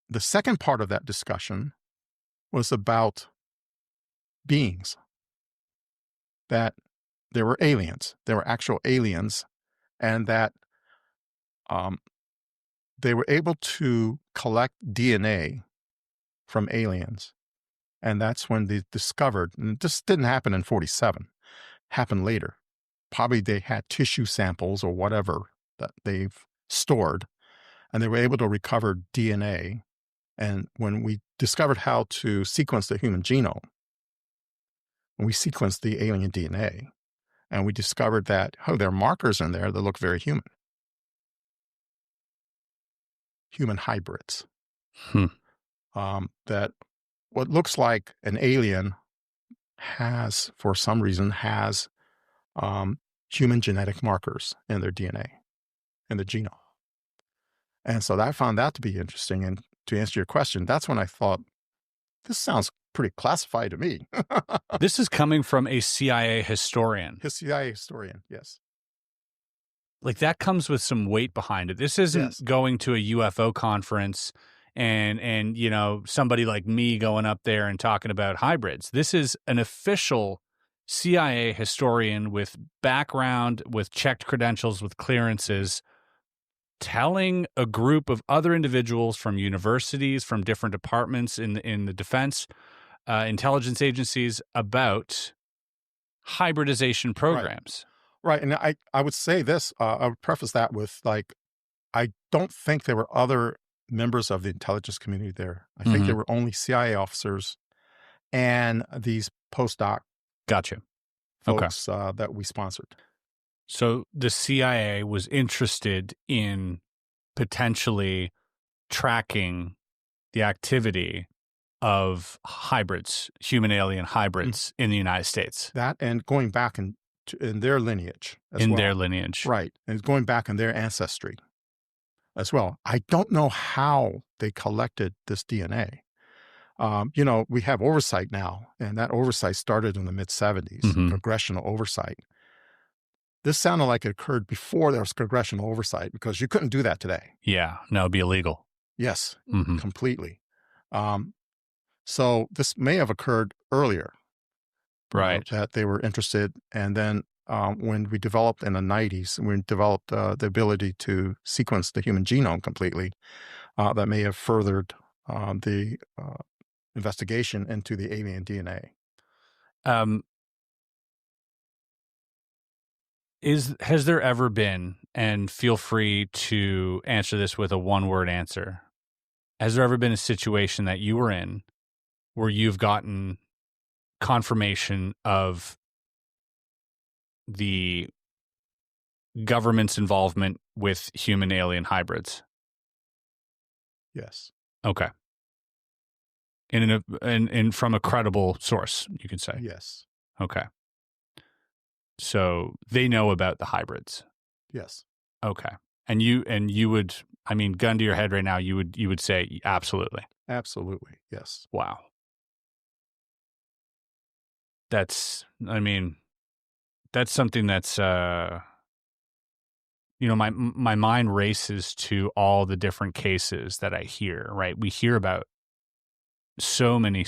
the second part of that discussion was about beings, that there were aliens, there were actual aliens, and that they were able to collect DNA from aliens. And that's when they discovered, and this didn't happen in 47, happened later. Probably they had tissue samples or whatever that they've stored, and they were able to recover DNA. And when we discovered how to sequence the human genome, when we sequenced the alien DNA, and we discovered that, there are markers in there that look very human. Human hybrids. That what looks like an alien has, for some reason, has human genetic markers in their DNA, in the genome. And so I found that to be interesting. And to answer your question, that's when I thought, this sounds pretty classified to me. This is coming from a CIA historian. A CIA historian, yes. Like, that comes with some weight behind it. This isn't going to a UFO conference and you know, somebody like me going up there and talking about hybrids. This is an official CIA historian with background, with checked credentials, with clearances, telling a group of other individuals from universities, from different departments in the defense, intelligence agencies about hybridization programs. Right. And I would say this, I would preface that with, like, I don't think there were other members of the intelligence community there. I think there were only CIA officers and these postdoc folks that we sponsored. So the CIA was interested in potentially tracking the activity of hybrids, human alien hybrids in the United States. That, and going back in their lineage as well. Their lineage. Right. And going back in their ancestry as well. I don't know how they collected this DNA. You know, we have oversight now, and that oversight started in the mid-'70s, congressional oversight. This sounded like it occurred before there was congressional oversight, because you couldn't do that today. Yeah, no, it'd be illegal. Yes, completely. So this may have occurred earlier. Right. That they were interested. And then when we developed in the 90s, we developed the ability to sequence the human genome completely, that may have furthered the investigation into the alien DNA. Has there ever been, and feel free to answer this with a one-word answer, has there ever been a situation that you were in where you've gotten confirmation of the government's involvement with human alien hybrids? Yes. Okay. And from a credible source, you could say. Yes. Okay. So they know about the hybrids. Yes. Okay. And you would, I mean, gun to your head right now, you would say absolutely. Absolutely. Yes. Wow. That's, I mean, that's something that's, you know, my mind races to all the different cases that I hear, right? We hear about so many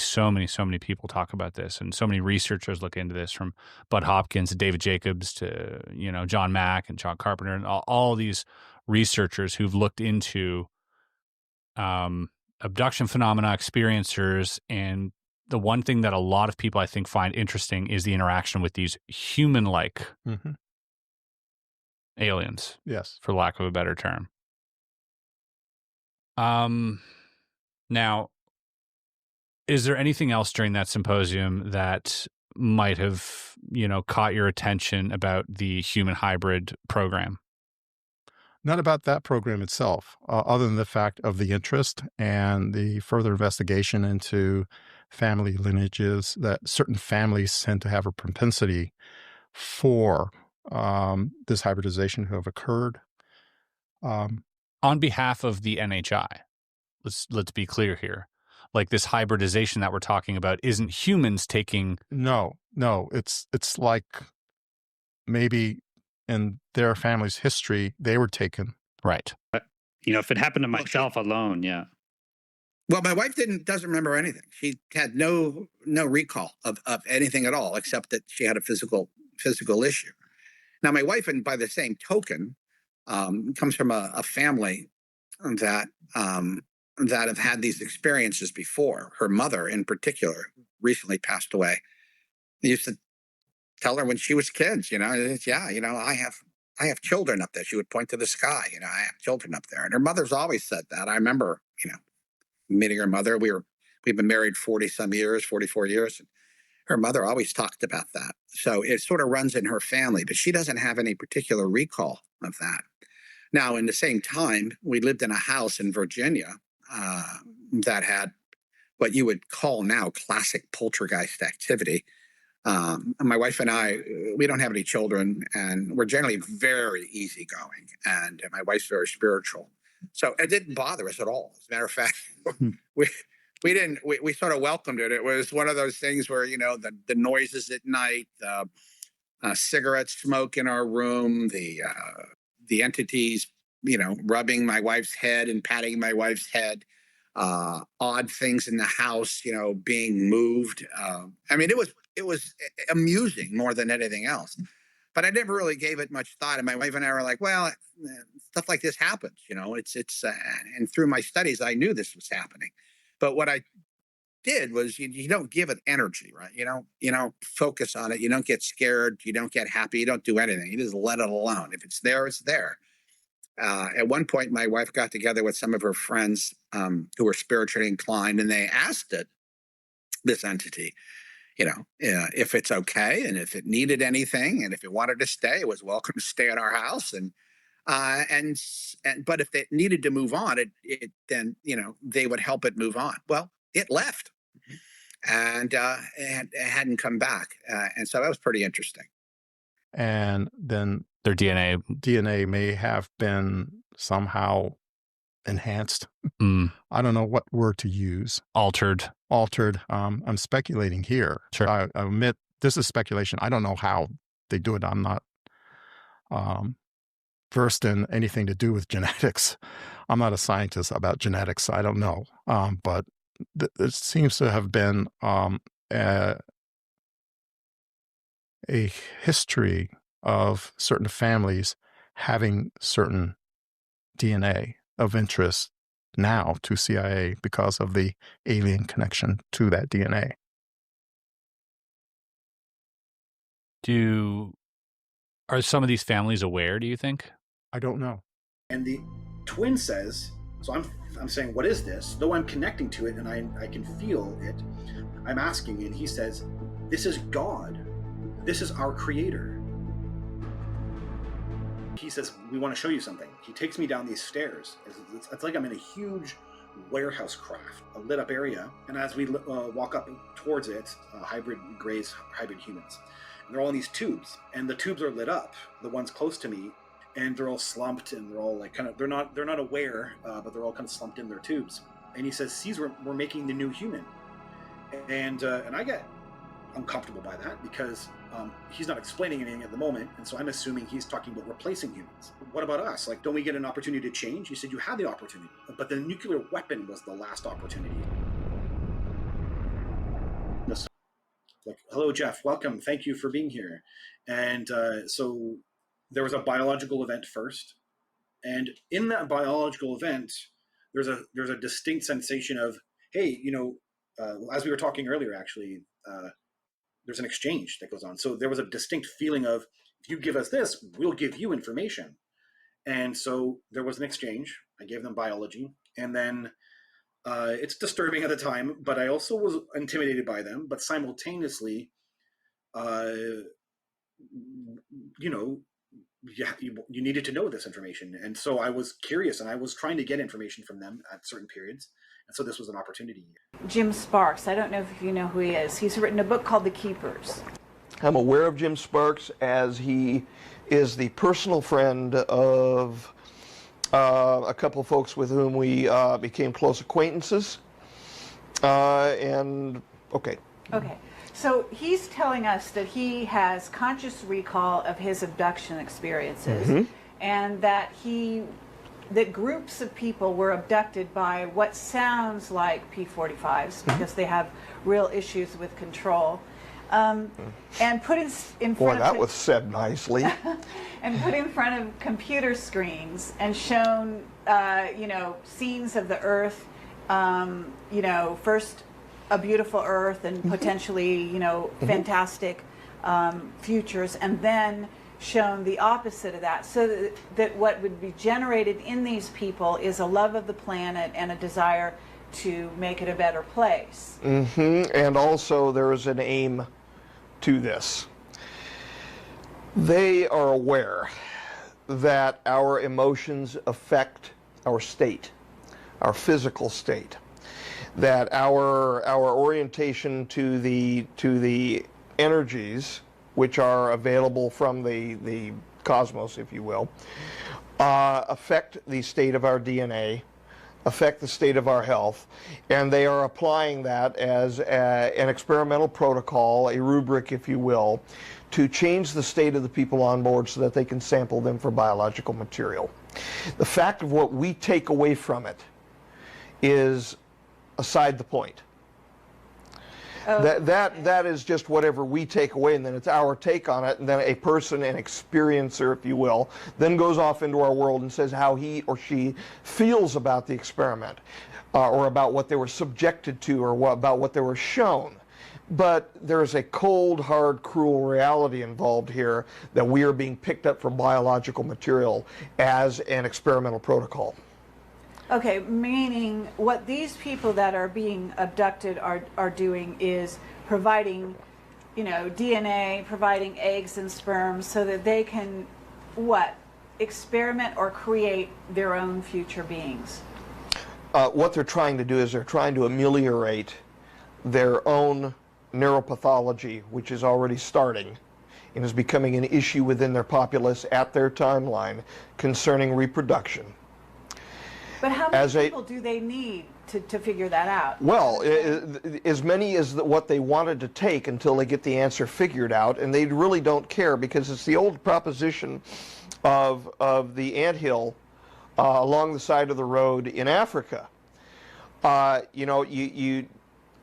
people talk about this, and so many researchers look into this, from Bud Hopkins to David Jacobs to, you know, John Mack and John Carpenter, and all these researchers who've looked into abduction phenomena, experiencers. And the one thing that a lot of people, I think, find interesting is the interaction with these human-like aliens. Yes. For lack of a better term. Now, is there anything else during that symposium that might have, you know, caught your attention about the human hybrid program? Not about that program itself, other than the fact of the interest and the further investigation into family lineages, that certain families tend to have a propensity for this hybridization who have occurred. On behalf of the NHI, let's be clear here. Like, this hybridization that we're talking about isn't humans taking. No, it's like maybe in their family's history, they were taken. Right. You know, if it happened to myself alone, yeah. Well, my wife doesn't remember anything. She had no recall of anything at all, except that she had a physical issue. Now, my wife, and by the same token, comes from a family that have had these experiences before. Her mother, in particular, recently passed away. They used to tell her when she was kids, you know, I have children up there. She would point to the sky, you know, I have children up there. And her mother's always said that. I remember, you know, meeting her mother. We've been married 44 years. And her mother always talked about that. So it sort of runs in her family, but she doesn't have any particular recall of that. Now, in the same time, we lived in a house in Virginia that had what you would call now classic poltergeist activity. My wife and I, we don't have any children, and we're generally very easygoing, and my wife's very spiritual. So it didn't bother us at all. As a matter of fact, we sort of welcomed it. It was one of those things where, you know, the noises at night, cigarette smoke in our room, the entities, you know, rubbing my wife's head and patting my wife's head. odd things in the house, being moved. I mean, it was amusing more than anything else. But I never really gave it much thought. And my wife and I were like, well, stuff like this happens, and through my studies, I knew this was happening. But what I did was you don't give it energy, right? You don't focus on it. You don't get scared. You don't get happy. You don't do anything. You just let it alone. If it's there, it's there. At one point, my wife got together with some of her friends who were spiritually inclined, and they asked this entity, if it's okay, and if it needed anything, and if it wanted to stay, it was welcome to stay at our house. But if it needed to move on, then they would help it move on. Well, it left, and it hadn't come back, and so that was pretty interesting. And then their DNA may have been somehow enhanced. I don't know what word to use. Altered. I'm speculating here. Sure. I admit this is speculation. I don't know how they do it. I'm not versed in anything to do with genetics. I'm not a scientist about genetics. I don't know. But it seems to have been a history of certain families having certain DNA of interest now to CIA because of the alien connection to that DNA. Are some of these families aware, do you think? I don't know. And the twin says, so I'm saying, what is this? Though I'm connecting to it and I can feel it, I'm asking, and he says, this is God. This is our creator. He says, we want to show you something. He takes me down these stairs. It's like I'm in a huge warehouse craft, a lit up area. And as we walk up towards it, hybrid grays, hybrid humans. And they're all in these tubes, and the tubes are lit up, the ones close to me, and they're all slumped, and they're all like they're not aware, but they're all kind of slumped in their tubes. And he says, "See, we're making the new human," and I get uncomfortable by that because he's not explaining anything at the moment, and so I'm assuming he's talking about replacing humans. What about us? Like, don't we get an opportunity to change? He said you had the opportunity, but the nuclear weapon was the last opportunity. Like, hello, Jeff, welcome, thank you for being here. And so there was a biological event first, and in that biological event, there's a distinct sensation of, hey, as we were talking earlier, actually, there's an exchange that goes on. So there was a distinct feeling of, if you give us this, we'll give you information. And so there was an exchange. I gave them biology, and then it's disturbing at the time, but I also was intimidated by them. But simultaneously, you needed to know this information. And so I was curious, and I was trying to get information from them at certain periods. And so this was an opportunity. Jim Sparks, I don't know if you know who he is. He's written a book called The Keepers. I'm aware of Jim Sparks as he is the personal friend of a couple of folks with whom we became close acquaintances. Okay. So he's telling us that he has conscious recall of his abduction experiences, and that groups of people were abducted by what sounds like P-45s because they have real issues with control. And put in front Boy, that was said nicely. And put in front of computer screens and shown, scenes of the Earth, first a beautiful Earth and potentially, fantastic futures, and then shown the opposite of that, so that what would be generated in these people is a love of the planet and a desire to make it a better place. And also there is an aim to this. They are aware that our emotions affect our state, our physical state, that our orientation to the energies which are available from the cosmos, if you will, affect the state of our DNA, affect the state of our health, and they are applying that as an experimental protocol, a rubric, if you will, to change the state of the people on board so that they can sample them for biological material. The fact of what we take away from it is aside the point. That is just whatever we take away, and then it's our take on it, and then a person, an experiencer, if you will, then goes off into our world and says how he or she feels about the experiment, or about what they were subjected to, or about what they were shown. But there's a cold, hard, cruel reality involved here that we are being picked up from biological material as an experimental protocol. Okay, meaning what these people that are being abducted are doing is providing, you know, DNA, providing eggs and sperm so that they can, what, experiment or create their own future beings? What they're trying to do is they're trying to ameliorate their own neuropathology, which is already starting and is becoming an issue within their populace at their timeline concerning reproduction. But how many people do they need to figure that out? Well, as many as what they wanted to take until they get the answer figured out, and they really don't care, because it's the old proposition of the anthill along the side of the road in Africa. You know,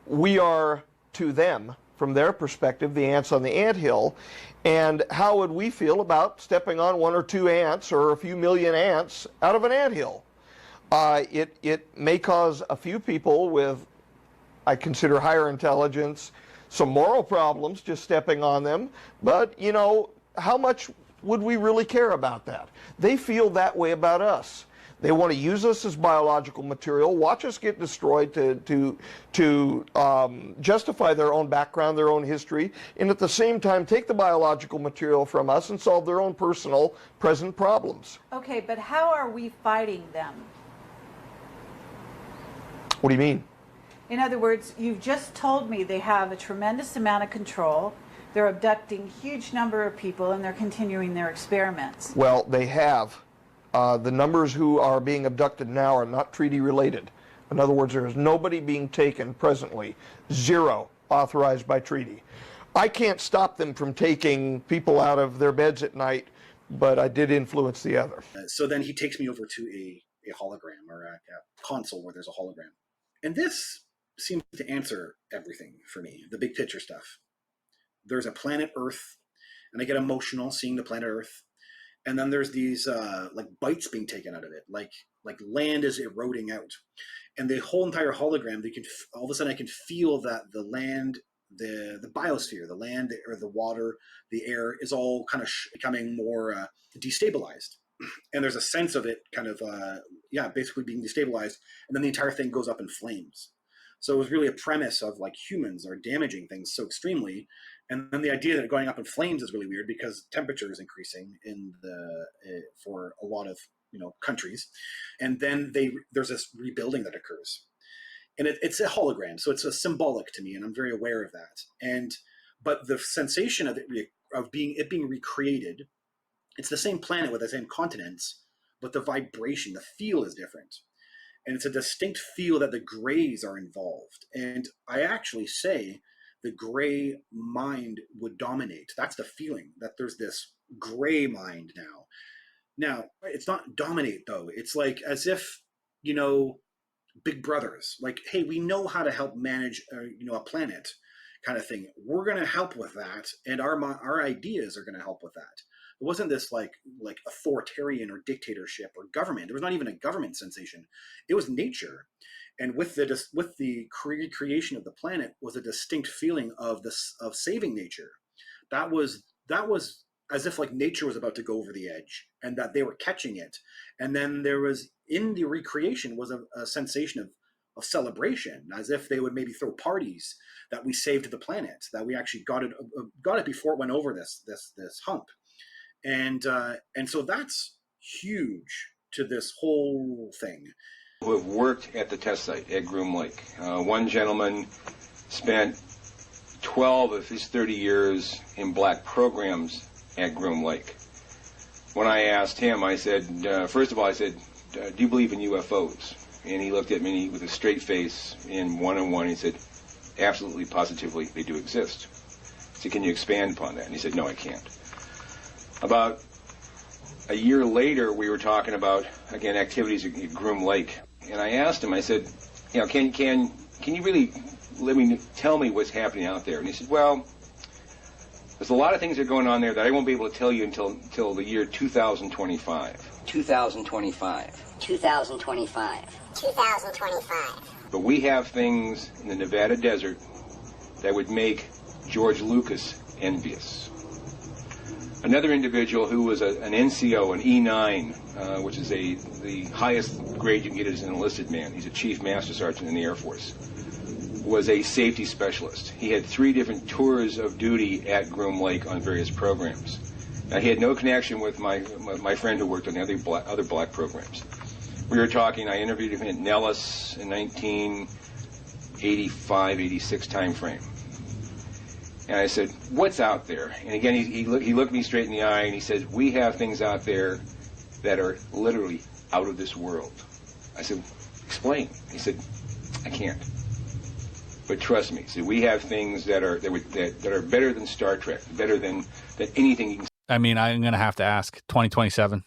we are to them, from their perspective, the ants on the anthill, and how would we feel about stepping on 1 or 2 ants or a few million ants out of an anthill? It may cause a few people with, I consider, higher intelligence, some moral problems just stepping on them, but, you know, how much would we really care about that? They feel that way about us. They want to use us as biological material, watch us get destroyed to justify their own background, their own history, and at the same time take the biological material from us and solve their own personal present problems. Okay, but how are we fighting them? What do you mean? In other words, you've just told me they have a tremendous amount of control. They're abducting a huge number of people, and they're continuing their experiments. Well, they have. The numbers who are being abducted now are not treaty related. In other words, there is nobody being taken presently, 0 authorized by treaty. I can't stop them from taking people out of their beds at night, but I did influence the other. So then he takes me over to a hologram, or a console where there's a hologram. And this seems to answer everything for me, the big picture stuff. There's a planet Earth, and I get emotional seeing the planet Earth. And then there's these like bites being taken out of it, like land is eroding out. And the whole entire hologram, they can all of a sudden I can feel that the land, the biosphere, the land or the water, the air is all kind of becoming more destabilized. And there's a sense of it kind of, basically being destabilized. And then the entire thing goes up in flames. So it was really a premise of like humans are damaging things so extremely. And then the idea that going up in flames is really weird because temperature is increasing in for a lot of countries. And then there's this rebuilding that occurs. And it's a hologram, so it's a symbolic to me, and I'm very aware of that. But the sensation of it being recreated, it's the same planet with the same continents, but the vibration, the feel is different. And it's a distinct feel that the grays are involved. And I actually say the gray mind would dominate. That's the feeling, that there's this gray mind now. Now, it's not dominate, though. It's like as if, big brothers, like, hey, we know how to help manage, a planet kind of thing. We're going to help with that. And our ideas are going to help with that. It wasn't this like authoritarian or dictatorship or government. There was not even a government sensation. It was nature, and with the creation of the planet was a distinct feeling of saving nature. That was as if like nature was about to go over the edge, and that they were catching it. And then there was in the recreation was a sensation of celebration, as if they would maybe throw parties that we saved the planet, that we actually got it before it went over this hump. And so that's huge to this whole thing. Who have worked at the test site at Groom Lake. One gentleman spent 12 of his 30 years in black programs at Groom Lake. When I asked him, I said, first of all, do you believe in UFOs? And he looked at me with a straight face in one-on-one. He said, absolutely, positively, they do exist. I said, can you expand upon that? And he said, no, I can't. About a year later, we were talking about, again, activities at Groom Lake. And I asked him, I said, can can you really tell me what's happening out there? And he said, well, there's a lot of things that are going on there that I won't be able to tell you until the year 2025. 2025. 2025. 2025. But we have things in the Nevada desert that would make George Lucas envious. Another individual who was an NCO, an E9, which is the highest grade you can get as an enlisted man. He's a chief master sergeant in the Air Force. Was a safety specialist. He had 3 different tours of duty at Groom Lake on various programs. Now, he had no connection with my friend who worked on the other black programs. We were talking, I interviewed him at Nellis in 1985, 86 time frame. And I said, what's out there? And again, he looked me straight in the eye and he said, we have things out there that are literally out of this world. I said, explain. He said, I can't. But trust me, so we have things that are better than Star Trek, better than anything you can. I mean, I'm going to have to ask 2027.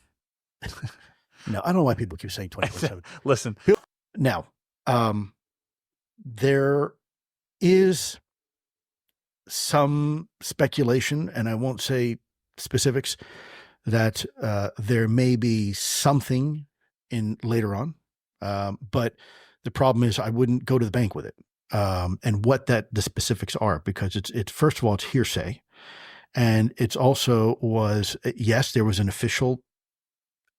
No, I don't know why people keep saying 2027. Listen. Now, there is some speculation, and I won't say specifics, that there may be something in later on. But the problem is I wouldn't go to the bank with it. And what the specifics are, because it's first of all, it's hearsay. And it's also yes, there was an official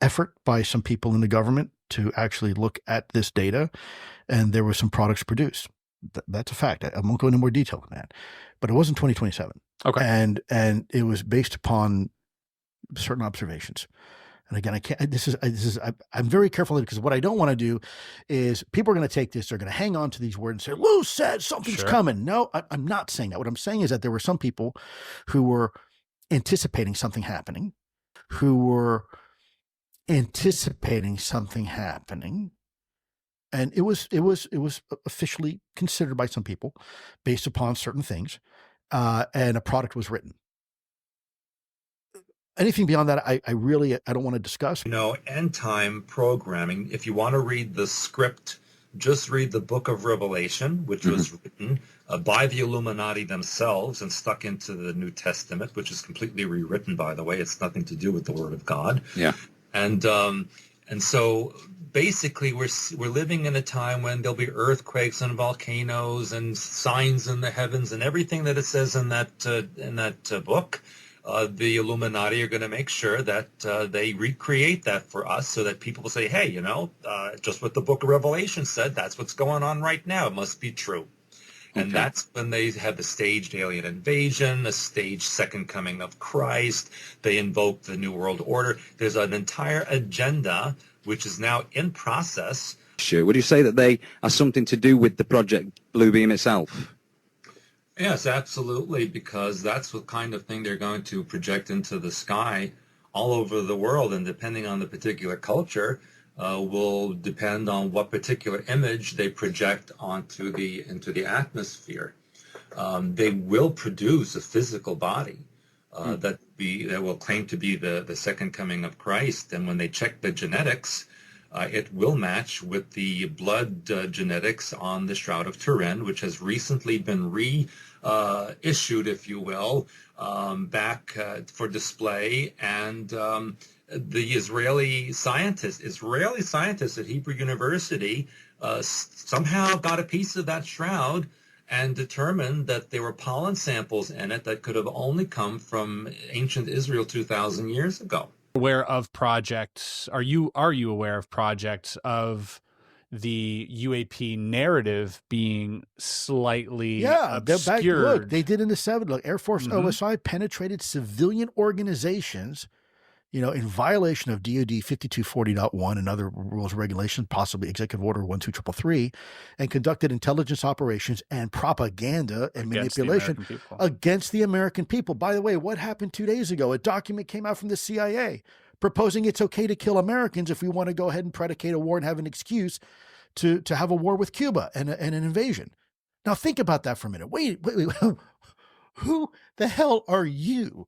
effort by some people in the government to actually look at this data, and there were some products produced. That's a fact. I won't go into more detail than that, but it wasn't 2027. Okay. And it was based upon certain observations. And again, I can't, I'm very careful because what I don't want to do is people are going to take this, they're going to hang on to these words and say, Lou said something's coming. No, I'm not saying that. What I'm saying is that there were some people who were anticipating something happening, and it was officially considered by some people based upon certain things, and a product was written. Anything beyond that, I don't want to discuss. End time programming. If you want to read the script, just read the book of Revelation, which was written by the Illuminati themselves and stuck into the New Testament, which is completely rewritten, by the way. It's nothing to do with the Word of God. Yeah. And so basically we're living in a time when there'll be earthquakes and volcanoes and signs in the heavens and everything that it says in that book. The Illuminati are going to make sure that they recreate that for us so that people will say, hey, just what the book of Revelation said, that's what's going on right now. It must be true. And that's when they have the staged alien invasion, the staged second coming of Christ. They invoke the New World Order. There's an entire agenda which is now in process. Sure. Would you say that they are something to do with the Project Bluebeam itself? Yes, absolutely, because that's what kind of thing they're going to project into the sky all over the world, and depending on the particular culture, will depend on what particular image they project into the atmosphere. They will produce a physical body that will claim to be the second coming of Christ, and when they check the genetics, it will match with the blood genetics on the Shroud of Turin, which has recently been issued, if you will, back for display. And the Israeli scientists at Hebrew University somehow got a piece of that shroud and determined that there were pollen samples in it that could have only come from ancient Israel 2,000 years ago. Aware of projects? Are you aware of projects of the UAP narrative being slightly obscured? Look, they did in the 70s. Look, Air Force OSI penetrated civilian organizations, in violation of DOD 5240.1 and other rules and regulations, possibly Executive Order 12333, and conducted intelligence operations and propaganda and manipulation against the American people. By the way, what happened 2 days ago? A document came out from the CIA proposing it's okay to kill Americans if we want to go ahead and predicate a war and have an excuse to have a war with Cuba and an invasion. Now think about that for a minute. Wait. Who the hell are you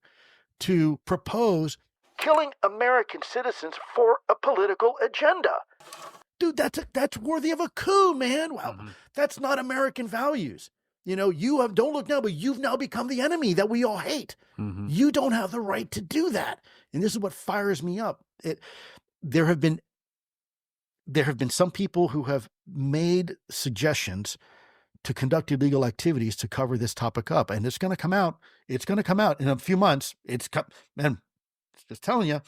to propose killing American citizens for a political agenda? dude, that's worthy of a coup, man. Well, that's not American values. You know, don't look now, but you've now become the enemy that we all hate. You don't have the right to do that. And this is what fires me up. There have been some people who have made suggestions to conduct illegal activities to cover this topic up. And it's going to come out. It's going to come out in a few months. Man, just telling you.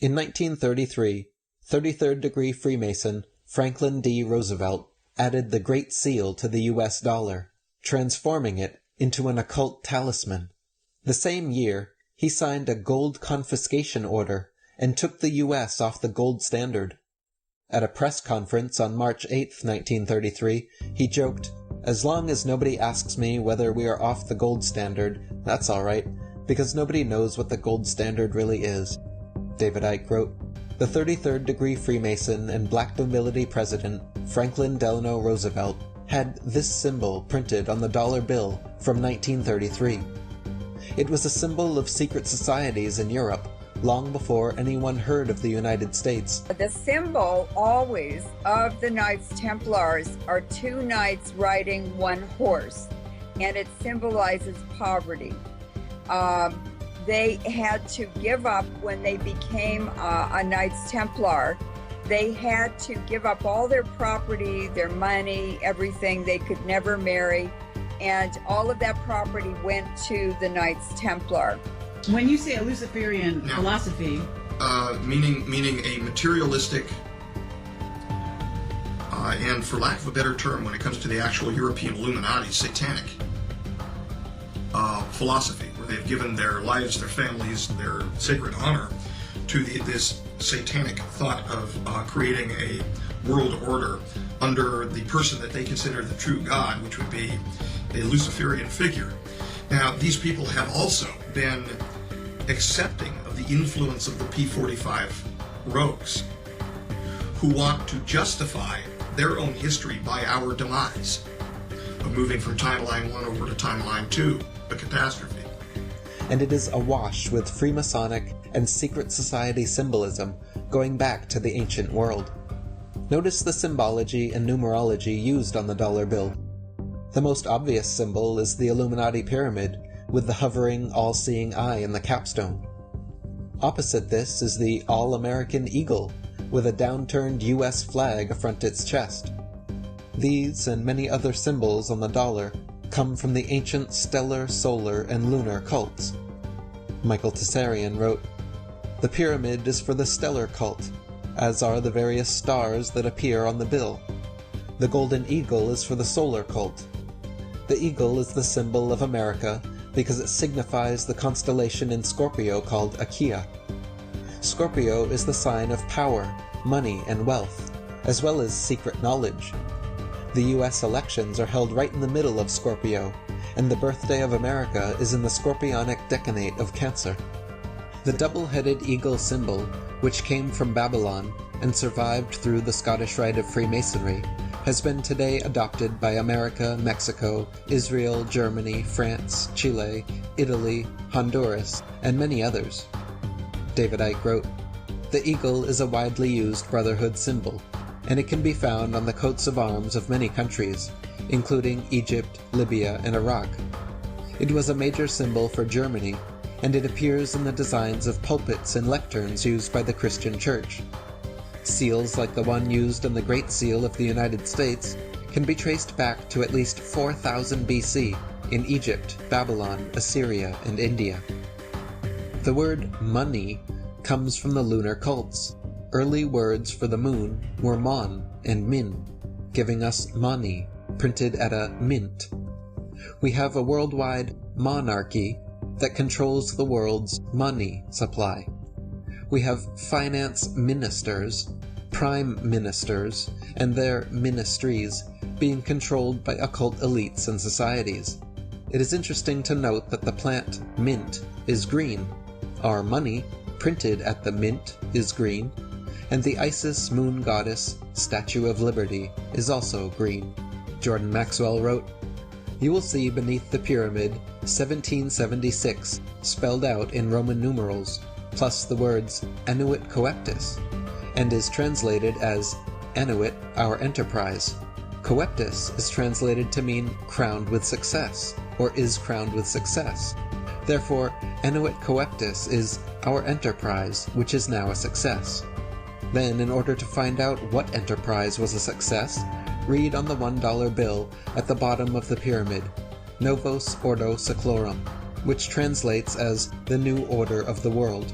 In 1933, 33rd degree Freemason Franklin D. Roosevelt added the Great Seal to the U.S. dollar, transforming it into an occult talisman. The same year, he signed a gold confiscation order and took the U.S. off the gold standard. At a press conference on March 8, 1933, he joked, "As long as nobody asks me whether we are off the gold standard, that's all right, because nobody knows what the gold standard really is." David Icke wrote, "The 33rd degree Freemason and Black nobility president, Franklin Delano Roosevelt, had this symbol printed on the dollar bill from 1933. It was a symbol of secret societies in Europe, long before anyone heard of the United States. The symbol always of the Knights Templars are two knights riding one horse, and it symbolizes poverty. They had to give up when they became a Knights Templar. They had to give up all their property, their money, everything. They could never marry, and all of that property went to the Knights Templar." When you say a Luciferian philosophy, meaning a materialistic, and for lack of a better term, when it comes to the actual European Illuminati, satanic philosophy, where they've given their lives, their families, their sacred honor to this satanic thought of creating a world order under the person that they consider the true God, which would be a Luciferian figure. Now, these people have also been accepting of the influence of the P45 rogues, who want to justify their own history by our demise, of moving from timeline 1 over to timeline 2, a catastrophe. And it is awash with Freemasonic and secret society symbolism going back to the ancient world. Notice the symbology and numerology used on the dollar bill. The most obvious symbol is the Illuminati pyramid, with the hovering, all-seeing eye in the capstone. Opposite this is the All-American Eagle, with a downturned U.S. flag affront its chest. These and many other symbols on the dollar come from the ancient stellar, solar, and lunar cults. Michael Tessarian wrote, "The pyramid is for the stellar cult, as are the various stars that appear on the bill. The golden eagle is for the solar cult. The eagle is the symbol of America because it signifies the constellation in Scorpio called Achaea. Scorpio is the sign of power, money, and wealth, as well as secret knowledge. The U.S. elections are held right in the middle of Scorpio, and the birthday of America is in the scorpionic decanate of Cancer. The double-headed eagle symbol, which came from Babylon and survived through the Scottish Rite of Freemasonry, has been today adopted by America, Mexico, Israel, Germany, France, Chile, Italy, Honduras, and many others." David Icke wrote, "The eagle is a widely used brotherhood symbol, and it can be found on the coats of arms of many countries, including Egypt, Libya, and Iraq. It was a major symbol for Germany, and it appears in the designs of pulpits and lecterns used by the Christian Church. Seals like the one used on the Great Seal of the United States can be traced back to at least 4000 BC in Egypt, Babylon, Assyria, and India. The word money comes from the lunar cults. Early words for the moon were mon and min, giving us mani, printed at a mint. We have a worldwide monarchy that controls the world's money supply. We have finance ministers, prime ministers, and their ministries being controlled by occult elites and societies. It is interesting to note that the plant mint is green. Our money, printed at the mint, is green, and the Isis moon goddess Statue of Liberty is also green." Jordan Maxwell wrote, "You will see beneath the pyramid 1776 spelled out in Roman numerals, plus the words Annuit Coeptis, and is translated as Enuit, our enterprise. Coeptus is translated to mean crowned with success, or is crowned with success. Therefore, Enuit Coeptus is our enterprise, which is now a success. Then, in order to find out what enterprise was a success, read on the $1 bill at the bottom of the pyramid, Novos Ordo Seclorum, which translates as the new order of the world,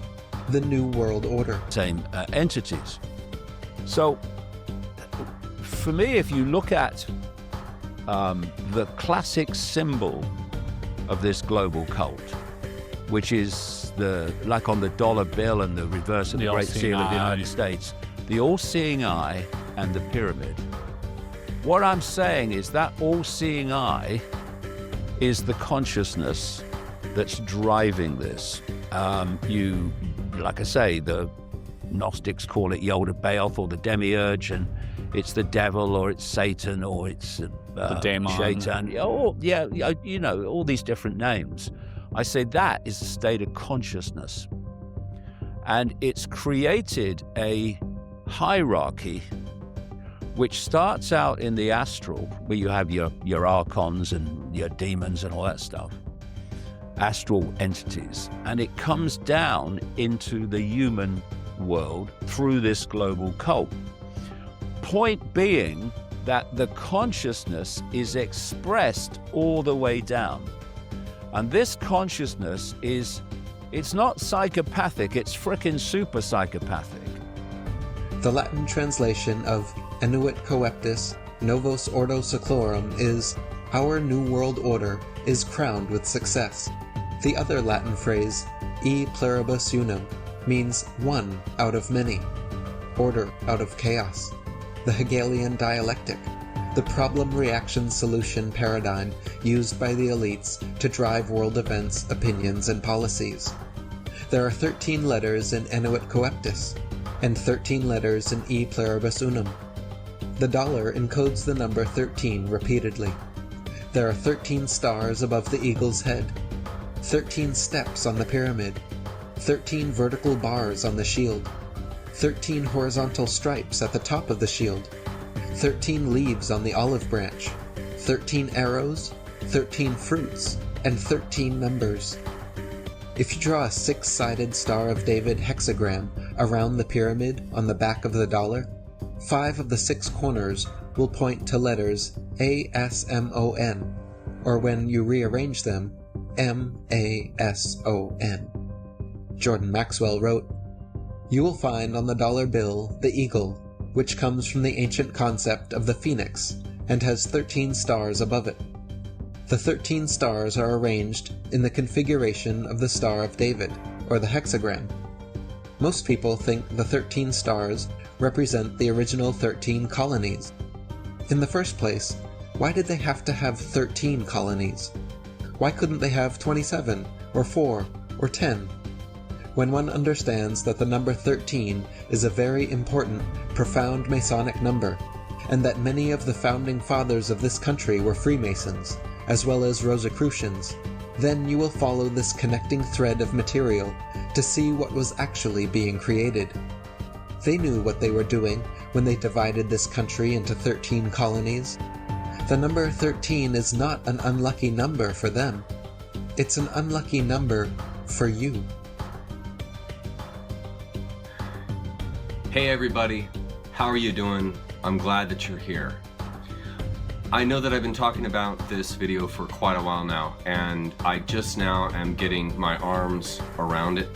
the new world order. Same entities. So, for me, if you look at the classic symbol of this global cult, which is like on the dollar bill and the reverse of the Great Seal of the United States, the all-seeing eye and the pyramid. What I'm saying is that all-seeing eye is the consciousness that's driving this. Like I say, the Gnostics call it Yod-Baoth or the demiurge, and it's the devil or it's Satan or it's the daemon. Shaitan. Oh, yeah, you know, all these different names. I say that is a state of consciousness. And it's created a hierarchy which starts out in the astral, where you have your archons and your demons and all that stuff, astral entities, and it comes down into the human world through this global cult. Point being that the consciousness is expressed all the way down. And this consciousness it's not psychopathic, it's frickin' super psychopathic. The Latin translation of Enuit Coeptus, Novos Ordo Seclorum is, our new world order is crowned with success. The other Latin phrase, e pluribus unum, means one out of many, order out of chaos. The Hegelian dialectic, the problem-reaction-solution paradigm used by the elites to drive world events, opinions, and policies. There are 13 letters in Enuit Coeptus, and 13 letters in E pluribus unum. The dollar encodes the number 13 repeatedly. There are 13 stars above the eagle's head, 13 steps on the pyramid, 13 vertical bars on the shield, 13 horizontal stripes at the top of the shield, 13 leaves on the olive branch, 13 arrows, 13 fruits, and 13 numbers. If you draw a 6-sided Star of David hexagram around the pyramid on the back of the dollar, 5 of the 6 corners will point to letters ASMON, or when you rearrange them, MASON. Jordan Maxwell wrote, "You will find on the dollar bill the eagle, which comes from the ancient concept of the phoenix and has 13 stars above it. The 13 stars are arranged in the configuration of the Star of David, or the hexagram. Most people think the 13 stars represent the original 13 colonies. In the first place, why did they have to have 13 colonies? Why couldn't they have 27, or 4, or 10? When one understands that the number 13 is a very important, profound Masonic number, and that many of the founding fathers of this country were Freemasons, as well as Rosicrucians, then you will follow this connecting thread of material to see what was actually being created. They knew what they were doing when they divided this country into 13 colonies. The number 13 is not an unlucky number for them. It's an unlucky number for you." Hey everybody, how are you doing? I'm glad that you're here. I know that I've been talking about this video for quite a while now, and I just now am getting my arms around it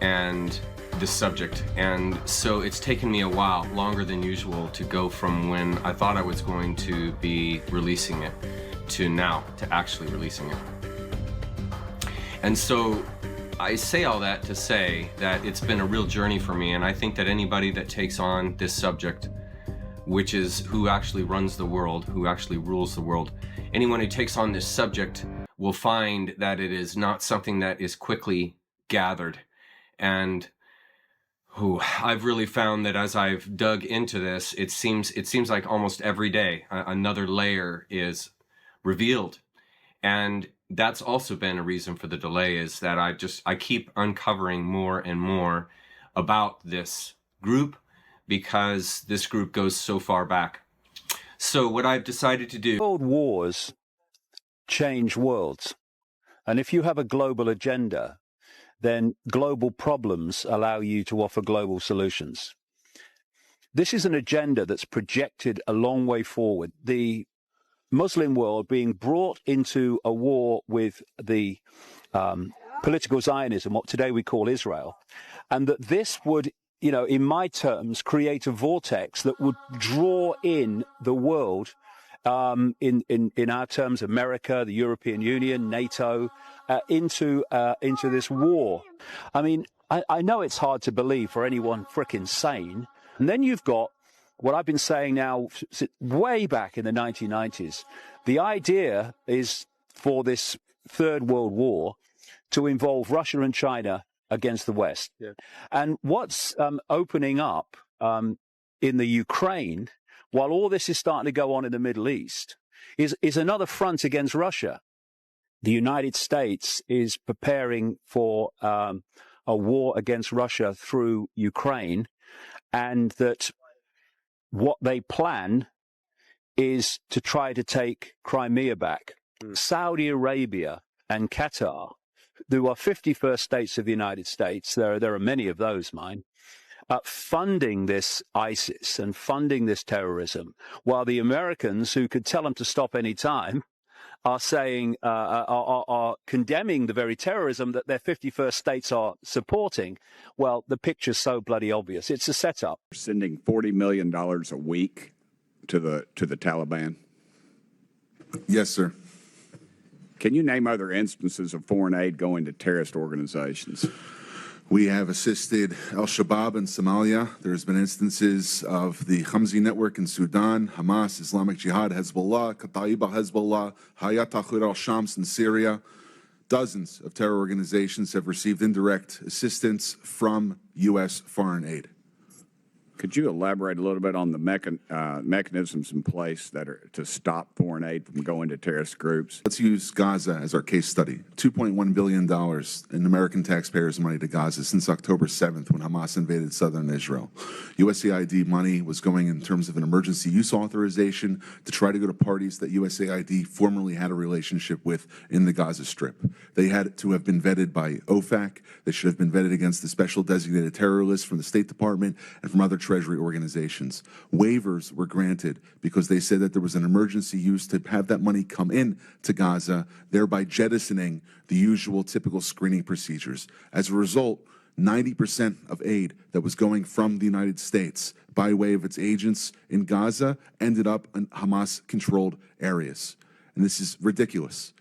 and this subject, and so it's taken me a while, longer than usual, to go from when I thought I was going to be releasing it to now, to actually releasing it. And so I say all that to say that it's been a real journey for me, and I think that anybody that takes on this subject, which is who actually runs the world, who actually rules the world, anyone who takes on this subject will find that it is not something that is quickly gathered. And I've really found that as I've dug into this, it seems like almost every day another layer is revealed. And that's also been a reason for the delay, is that I keep uncovering more and more about this group, because this group goes so far back. So what I've decided to do... World wars change worlds. And if you have a global agenda, then global problems allow you to offer global solutions. This is an agenda that's projected a long way forward. The Muslim world being brought into a war with the political Zionism, what today we call Israel, and that this would, you know, in my terms, create a vortex that would draw in the world, in our terms, America, the European Union, NATO, into this war. I mean, I know it's hard to believe for anyone frickin' sane. And then you've got what I've been saying now way back in the 1990s. The idea is for this Third World War to involve Russia and China against the West. Yeah. And what's opening up in the Ukraine, while all this is starting to go on in the Middle East, is another front against Russia. The United States is preparing for a war against Russia through Ukraine, and that what they plan is to try to take Crimea back. Saudi Arabia and Qatar, who are 51st states of the United States, there are many of those, mine, funding this ISIS and funding this terrorism, while the Americans, who could tell them to stop any time, are saying, are condemning the very terrorism that their 51st states are supporting. Well, the picture's so bloody obvious. It's a setup. Sending $40 million a week to the Taliban. Yes, sir. Can you name other instances of foreign aid going to terrorist organizations? We have assisted al-Shabaab in Somalia. There's been instances of the Khamsi network in Sudan, Hamas, Islamic Jihad, Hezbollah, Kata'iba Hezbollah, Hayat Tahrir al-Shams in Syria. Dozens of terror organizations have received indirect assistance from U.S. foreign aid. Could you elaborate a little bit on the mechanisms in place that are to stop foreign aid from going to terrorist groups? Let's use Gaza as our case study. $2.1 billion in American taxpayers' money to Gaza since October 7th when Hamas invaded southern Israel. USAID money was going in terms of an emergency use authorization to try to go to parties that USAID formerly had a relationship with in the Gaza Strip. They had to have been vetted by OFAC. They should have been vetted against the special designated terror list from the State Department and from other Treasury organizations. Waivers were granted because they said that there was an emergency use to have that money come in to Gaza, thereby jettisoning the usual typical screening procedures. As a result, 90% of aid that was going from the United States by way of its agents in Gaza ended up in Hamas-controlled areas. And this is ridiculous.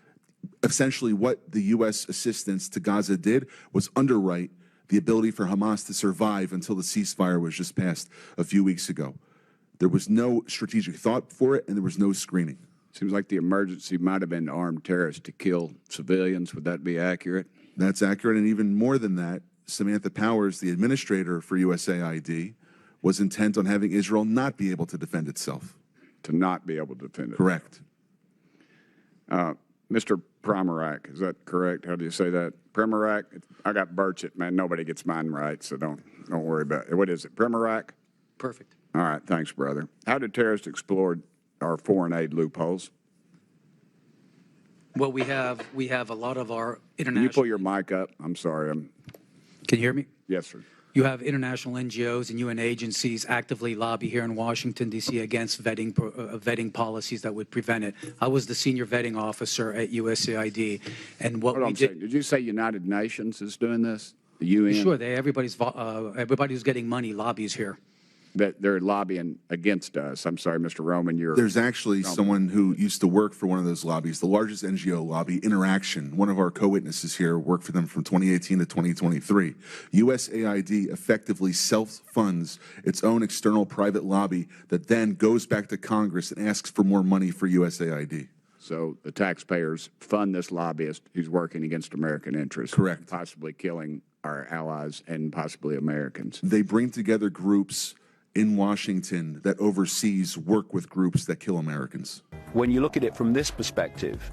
Essentially, what the U.S. assistance to Gaza did was underwrite the ability for Hamas to survive until the ceasefire was just passed a few weeks ago. There was no strategic thought for it, and there was no screening. Seems like the emergency might have been armed terrorists to kill civilians. Would that be accurate? That's accurate, and even more than that, Samantha Powers, the administrator for USAID, was intent on having Israel not be able to defend itself. To not be able to defend it. Correct. Mr. Primorak, is that correct? How do you say that? Primorak? I got Burchett, man. Nobody gets mine right, so don't worry about it. What is it, Primorak? Perfect. All right, thanks, brother. How did terrorists exploit our foreign aid loopholes? Well, we have a lot of our international... Can you pull your mic up? I'm sorry. Can you hear me? Yes, sir. You have international NGOs and UN agencies actively lobby here in Washington, D.C. against vetting policies that would prevent it. I was the senior vetting officer at USAID, and what we did... Did you say United Nations is doing this? The UN? Sure, everybody who's getting money lobbies here. That they're lobbying against us. I'm sorry, Mr. Roman, There's actually someone who used to work for one of those lobbies, the largest NGO lobby, Interaction. One of our co-witnesses here worked for them from 2018 to 2023. USAID effectively self-funds its own external private lobby that then goes back to Congress and asks for more money for USAID. So the taxpayers fund this lobbyist who's working against American interests. Correct. Possibly killing our allies and possibly Americans. They bring together groups in Washington that oversees work with groups that kill Americans. When you look at it from this perspective,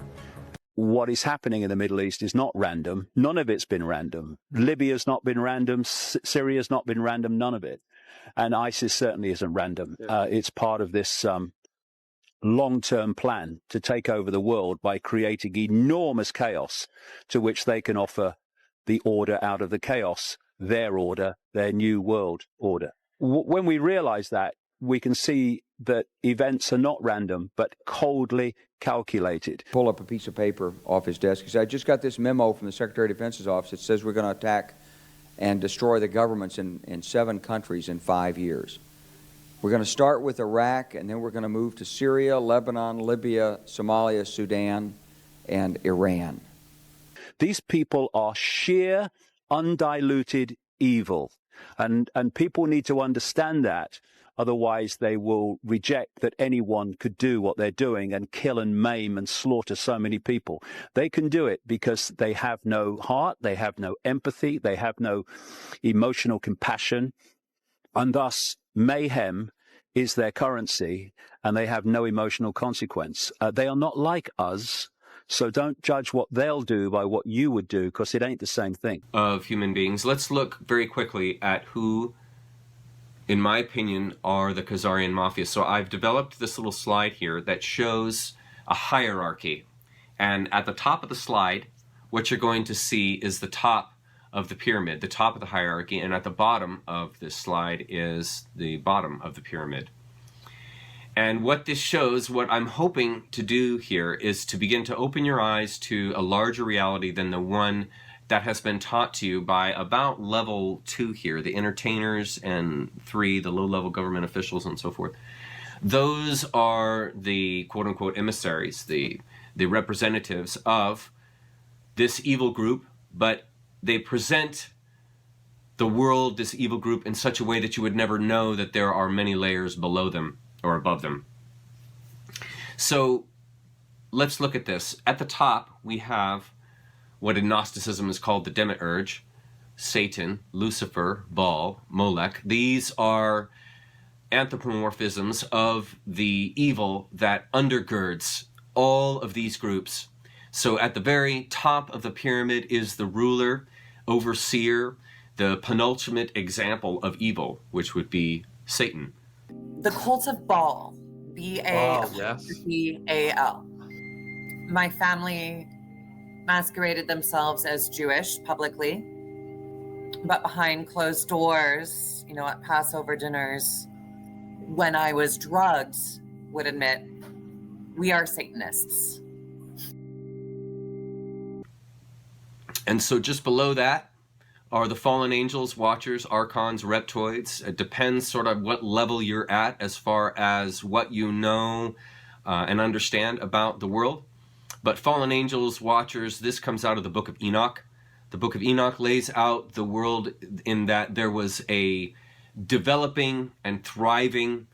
what is happening in the Middle East is not random. None of it's been random. Libya's not been random. Syria's not been random. None of it. And ISIS certainly isn't random. It's part of this long-term plan to take over the world by creating enormous chaos to which they can offer the order out of the chaos, their order, their new world order. When we realize that, we can see that events are not random, but coldly calculated. Pull up a piece of paper off his desk. He said, I just got this memo from the Secretary of Defense's office. It says we're going to attack and destroy the governments in 7 countries in 5 years. We're going to start with Iraq, and then we're going to move to Syria, Lebanon, Libya, Somalia, Sudan, and Iran. These people are sheer, undiluted evil. And people need to understand that. Otherwise, they will reject that anyone could do what they're doing and kill and maim and slaughter so many people. They can do it because they have no heart, they have no empathy, they have no emotional compassion, and thus mayhem is their currency, and they have no emotional consequence. They are not like us, so don't judge what they'll do by what you would do, because it ain't the same thing. Of human beings. Let's look very quickly at who, in my opinion, are the Khazarian Mafia. So I've developed this little slide here that shows a hierarchy. And at the top of the slide, what you're going to see is the top of the pyramid, the top of the hierarchy, and at the bottom of this slide is the bottom of the pyramid. And what this shows, what I'm hoping to do here, is to begin to open your eyes to a larger reality than the one that has been taught to you by about level 2 here, the entertainers, and 3, the low-level government officials and so forth. Those are the quote-unquote emissaries, the representatives of this evil group, but they present the world, this evil group, in such a way that you would never know that there are many layers below them or above them. So let's look at this. At the top, we have what in Gnosticism is called the Demiurge, Satan, Lucifer, Baal, Molech. These are anthropomorphisms of the evil that undergirds all of these groups. So at the very top of the pyramid is the ruler, overseer, the penultimate example of evil, which would be Satan. The cult of Baal, B-A-L. My family masqueraded themselves as Jewish publicly, but behind closed doors, you know, at Passover dinners, when I was drugged, would admit, we are Satanists. And so just below that are the fallen angels, watchers, archons, reptoids. It depends sort of what level you're at as far as what you know and understand about the world. But fallen angels, watchers, this comes out of the Book of Enoch. The Book of Enoch lays out the world in that there was a developing and thriving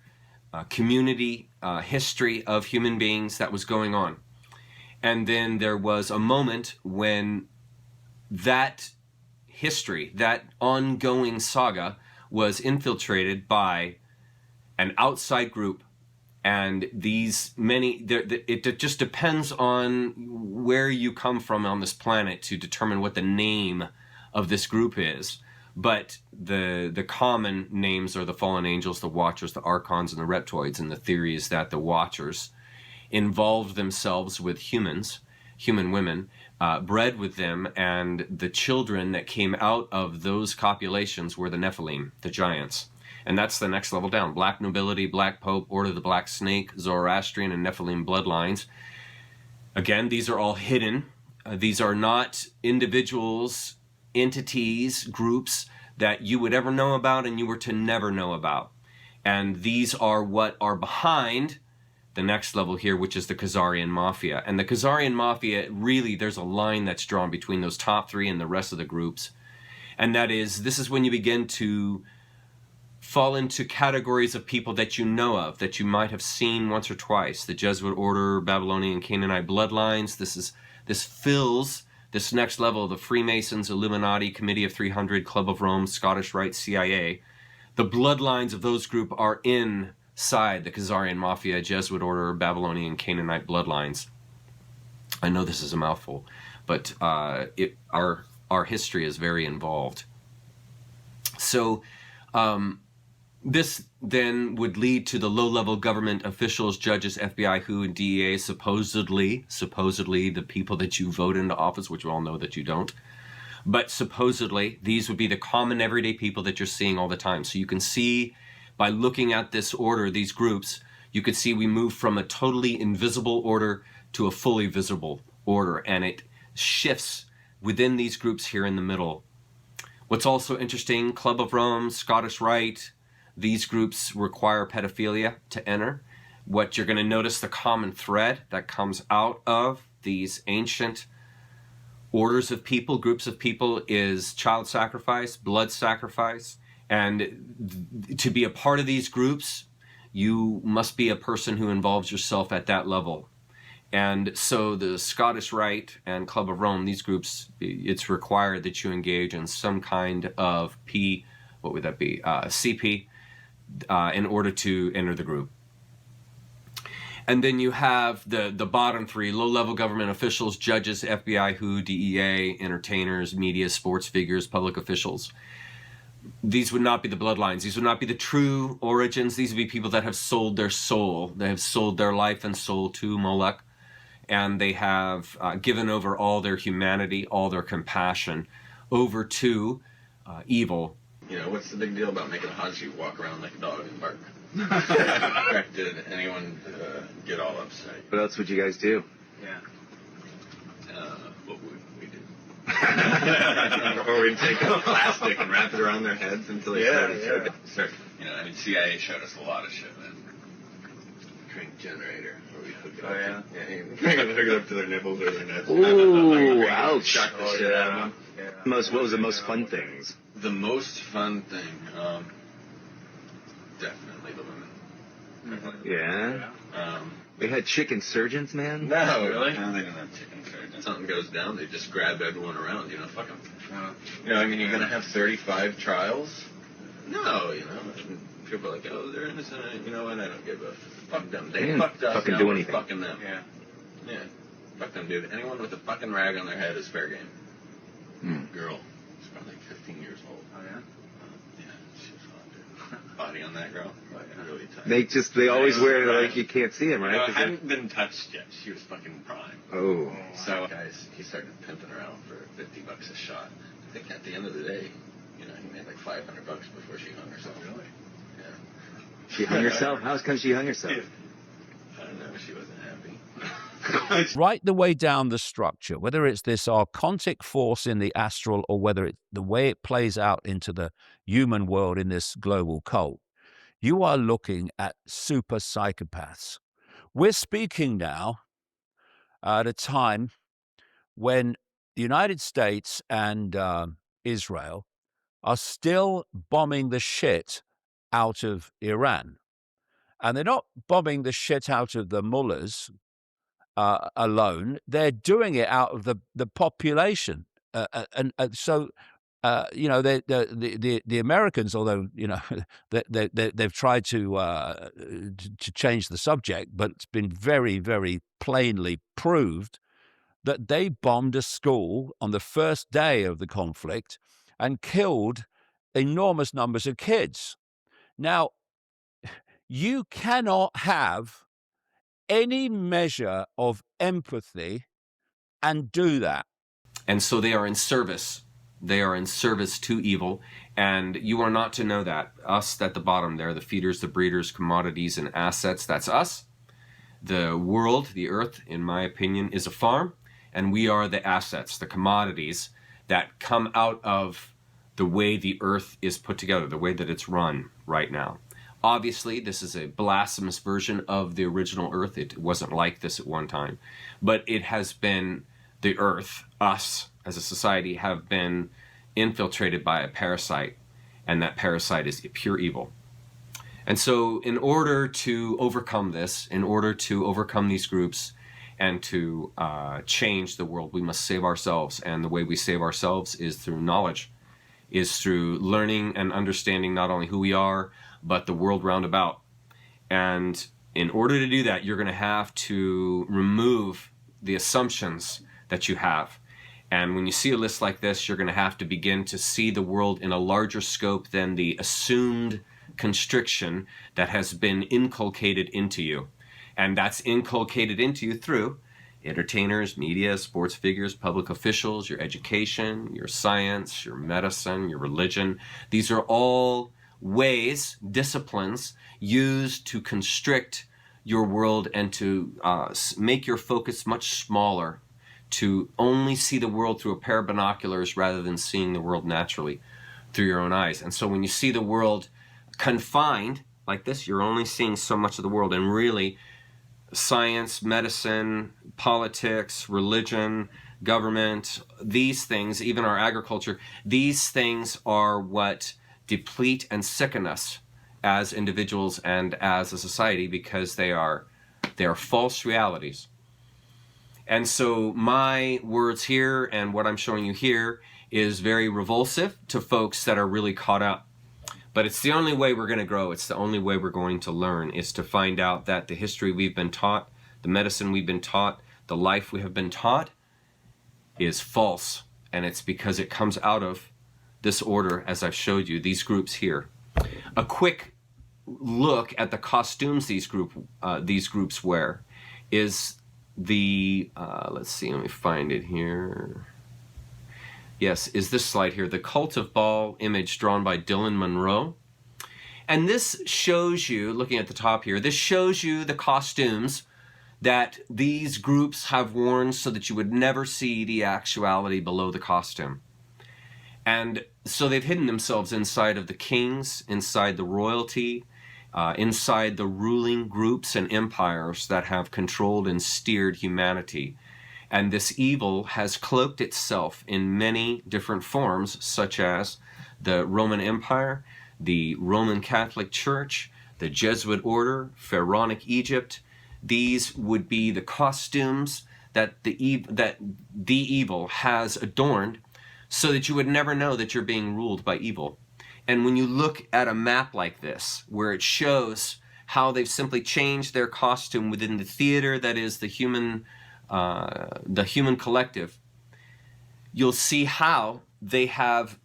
community history of human beings that was going on. And then there was a moment when that history, that ongoing saga, was infiltrated by an outside group. And these many, it just depends on where you come from on this planet to determine what the name of this group is. But the common names are the fallen angels, the watchers, the archons, and the reptoids. And the theory is that the watchers involved themselves with humans, human women, bred with them, and the children that came out of those copulations were the Nephilim, the giants. And that's the next level down. Black nobility, Black Pope, Order of the Black Snake, Zoroastrian and Nephilim bloodlines. Again, these are all hidden. These are not individuals, entities, groups that you would ever know about and you were to never know about. And these are what are behind the next level here, which is the Khazarian Mafia. And the Khazarian Mafia, really, there's a line that's drawn between those top 3 and the rest of the groups. And that is, this is when you begin to fall into categories of people that you know of, that you might have seen once or twice. The Jesuit Order, Babylonian, Canaanite bloodlines. This fills this next level of the Freemasons, Illuminati, Committee of 300, Club of Rome, Scottish Rite, CIA. The bloodlines of those groups are inside the Khazarian Mafia, Jesuit Order, Babylonian, Canaanite bloodlines. I know this is a mouthful, but our history is very involved. So This then would lead to the low-level government officials, judges, FBI, WHO, and DEA, supposedly the people that you vote into office, which we all know that you don't. But supposedly, these would be the common everyday people that you're seeing all the time. So you can see, by looking at this order, these groups, you could see we move from a totally invisible order to a fully visible order, and it shifts within these groups here in the middle. What's also interesting, Club of Rome, Scottish Rite, these groups require pedophilia to enter. What you're going to notice, the common thread that comes out of these ancient orders of people, groups of people, is child sacrifice, blood sacrifice. And to be a part of these groups, you must be a person who involves yourself at that level. And so the Scottish Rite and Club of Rome, these groups, it's required that you engage in some kind of CP, in order to enter the group. And then you have the bottom three, low-level government officials, judges, FBI, WHO, DEA, entertainers, media, sports figures, public officials. These would not be the bloodlines. These would not be the true origins. These would be people that have sold their soul. They have sold their life and soul to Moloch, and they have given over all their humanity, all their compassion, over to evil. You know, what's the big deal about making Haji walk around like a dog and bark? Did anyone get all upset? What else would you guys do? Yeah. What would we do? Or we'd take a plastic and wrap it around their heads until they started. You know, I mean, CIA showed us a lot of shit, man. Drink generator, where we hook it up. Yeah, hook it up to their nipples or their nuts. Ooh, ouch. Shock the shit out of them. What was the most fun things? The most fun thing, definitely the women. Yeah? They had chicken surgeons, man? No, really? No, they didn't have chicken surgeons. Something goes down, they just grab everyone around, you know, fuck them. You know, I mean, you're going to have 35 trials? No, you know. People are like, oh, they're innocent. You know what? I don't give a fuck them. They fucked us. Fucking now do we're anything. Fucking them. Yeah. Fuck them, dude. Anyone with a fucking rag on their head is fair game. Girl. She's probably 15 years old. Oh, yeah? Yeah, she was hot, dude. Body on that girl. Really tight. They always wear it like you can't see them, right? No, I hadn't been touched yet. She was fucking prime. Oh. So, guys, he started pimping her out for $50 a shot. I think at the end of the day, you know, he made like $500 before she hung herself. Really? Yeah. She hung herself? How come she hung herself? I don't know. She wasn't happy. Right the way down the structure, whether it's this archontic force in the astral or whether it's the way it plays out into the human world in this global cult, you are looking at super psychopaths. We're speaking now at a time when the United States and Israel are still bombing the shit out of Iran. And they're not bombing the shit out of the mullahs alone. They're doing it out of the population. And so, you know, the Americans, although, you know, they've tried to change the subject, but it's been very, very plainly proved that they bombed a school on the first day of the conflict and killed enormous numbers of kids. Now, you cannot have any measure of empathy and do that. And so they are in service. They are in service to evil. And you are not to know that. Us at the bottom there, the feeders, the breeders, commodities, and assets, that's us. The world, the earth, in my opinion, is a farm. And we are the assets, the commodities that come out of the way the earth is put together, the way that it's run right now. Obviously, this is a blasphemous version of the original Earth. It wasn't like this at one time. But it has been, the Earth, us as a society, have been infiltrated by a parasite. And that parasite is pure evil. And so in order to overcome this, in order to overcome these groups and to change the world, we must save ourselves. And the way we save ourselves is through knowledge, is through learning and understanding not only who we are, but the world round about. And in order to do that, you're going to have to remove the assumptions that you have. And when you see a list like this, you're going to have to begin to see the world in a larger scope than the assumed constriction that has been inculcated into you. And that's inculcated into you through entertainers, media, sports figures, public officials, your education, your science, your medicine, your religion. These are all ways, disciplines, used to constrict your world and to make your focus much smaller, to only see the world through a pair of binoculars rather than seeing the world naturally through your own eyes. And so when you see the world confined like this, you're only seeing so much of the world. And really, science, medicine, politics, religion, government, these things, even our agriculture, these things are what deplete and sicken us as individuals and as a society, because they are false realities. And so my words here and what I'm showing you here is very revulsive to folks that are really caught up. But it's the only way we're going to grow. It's the only way we're going to learn, is to find out that the history we've been taught, the medicine we've been taught, the life we have been taught is false. And it's because it comes out of this order, as I've showed you, these groups here. A quick look at the costumes these groups wear is the, let's see, let me find it here. Yes, is this slide here, the Cult of Baal image drawn by Dylan Monroe. And this shows you, looking at the top here, this shows you the costumes that these groups have worn so that you would never see the actuality below the costume. And so they've hidden themselves inside of the kings, inside the royalty, inside the ruling groups and empires that have controlled and steered humanity. And this evil has cloaked itself in many different forms, such as the Roman Empire, the Roman Catholic Church, the Jesuit Order, Pharaonic Egypt. These would be the costumes that the evil has adorned so that you would never know that you're being ruled by evil. And when you look at a map like this, where it shows how they've simply changed their costume within the theater that is the human collective, you'll see how they have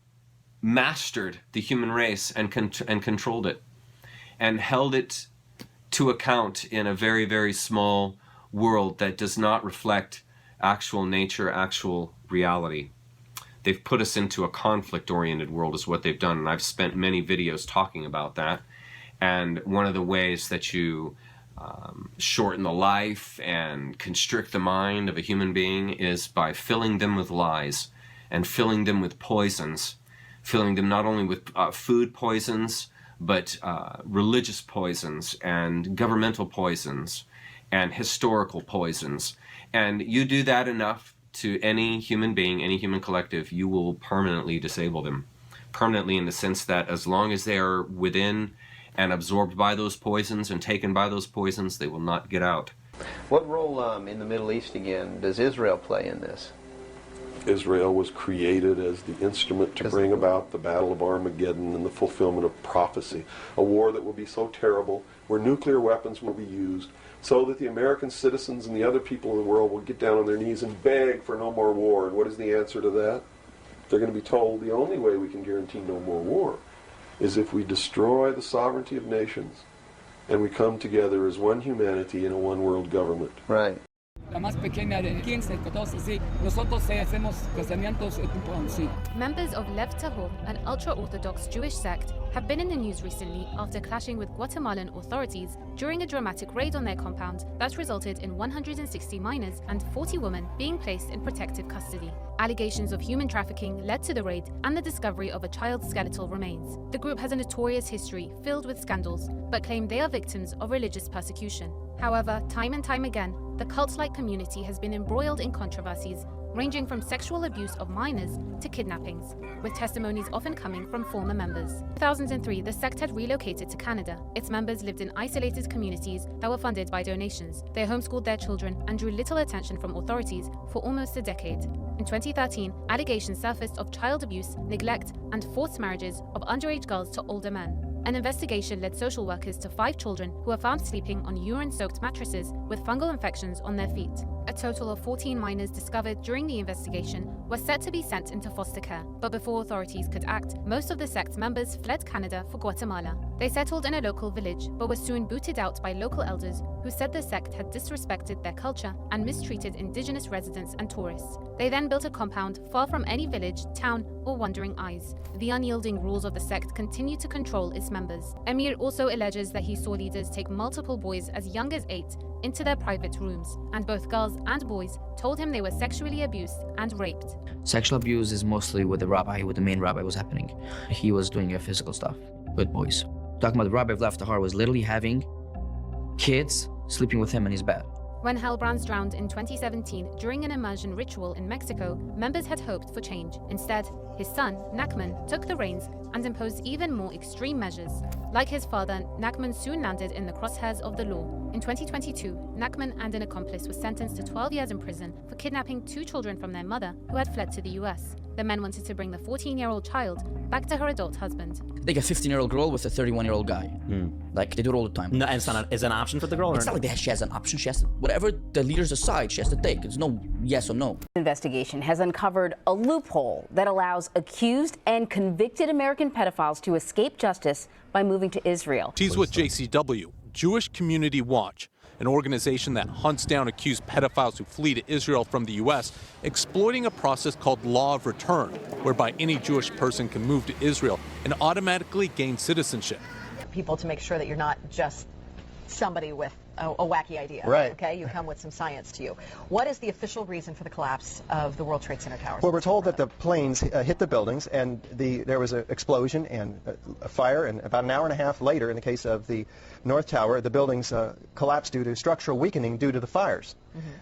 mastered the human race and controlled it and held it to account in a very, very small world that does not reflect actual nature, actual reality. They've put us into a conflict-oriented world is what they've done, and I've spent many videos talking about that. And one of the ways that you shorten the life and constrict the mind of a human being is by filling them with lies and filling them with poisons, filling them not only with food poisons, but religious poisons and governmental poisons and historical poisons. And you do that enough to any human being, any human collective, you will permanently disable them. Permanently in the sense that as long as they are within and absorbed by those poisons and taken by those poisons, they will not get out. What role in the Middle East, again, does Israel play in this? Israel was created as the instrument to bring about the Battle of Armageddon and the fulfillment of prophecy, a war that will be so terrible, where nuclear weapons will be used, so that the American citizens and the other people in the world will get down on their knees and beg for no more war. And what is the answer to that? They're going to be told the only way we can guarantee no more war is if we destroy the sovereignty of nations and we come together as one humanity in a one world government. Right. La más pequeña de 15, 14, sí. Nosotros hacemos casamientos sí. Members of Lev Tahor, an ultra-Orthodox Jewish sect, have been in the news recently after clashing with Guatemalan authorities during a dramatic raid on their compound that resulted in 160 minors and 40 women being placed in protective custody. Allegations of human trafficking led to the raid and the discovery of a child's skeletal remains. The group has a notorious history filled with scandals, but claim they are victims of religious persecution. However, time and time again, the cult-like community has been embroiled in controversies ranging from sexual abuse of minors to kidnappings, with testimonies often coming from former members. In 2003, the sect had relocated to Canada. Its members lived in isolated communities that were funded by donations. They homeschooled their children and drew little attention from authorities for almost a decade. In 2013, allegations surfaced of child abuse, neglect, and forced marriages of underage girls to older men. An investigation led social workers to 5 children who were found sleeping on urine-soaked mattresses with fungal infections on their feet. A total of 14 minors discovered during the investigation were set to be sent into foster care, but before authorities could act, most of the sect's members fled Canada for Guatemala. They settled in a local village, but were soon booted out by local elders who said the sect had disrespected their culture and mistreated indigenous residents and tourists. They then built a compound far from any village, town, or wandering eyes. The unyielding rules of the sect continue to control its members. Emir also alleges that he saw leaders take multiple boys as young as 8 into their private rooms, and both girls and boys told him they were sexually abused and raped. Sexual abuse is mostly with the main rabbi was happening. He was doing physical stuff with boys. Talking about the rabbi of Laftahar was literally having kids sleeping with him in his bed. When Hellbrands drowned in 2017 during an immersion ritual in Mexico, members had hoped for change. Instead, his son, Nachman, took the reins and imposed even more extreme measures. Like his father, Nachman soon landed in the crosshairs of the law. In 2022, Nachman and an accomplice were sentenced to 12 years in prison for kidnapping 2 children from their mother, who had fled to the US. The men wanted to bring the 14-year-old child back to her adult husband. They get a 15-year-old girl with a 31-year-old guy. Like, they do it all the time. No, it's not is an option for the girl? It's not like she has an option. She has to, whatever the leaders decide, she has to take. There's no yes or no. Investigation has uncovered a loophole that allows accused and convicted American pedophiles to escape justice by moving to Israel. She's with JCW, Jewish Community Watch, an organization that hunts down accused pedophiles who flee to Israel from the U.S., exploiting a process called Law of Return, whereby any Jewish person can move to Israel and automatically gain citizenship. People to make sure that you're not just somebody with a wacky idea. Right. Okay, you come with some science to you. What is the official reason for the collapse of the World Trade Center towers? Well, we're told that the planes hit the buildings and there was an explosion and a fire, and about an hour and a half later, in the case of the North Tower, the buildings collapsed due to structural weakening due to the fires.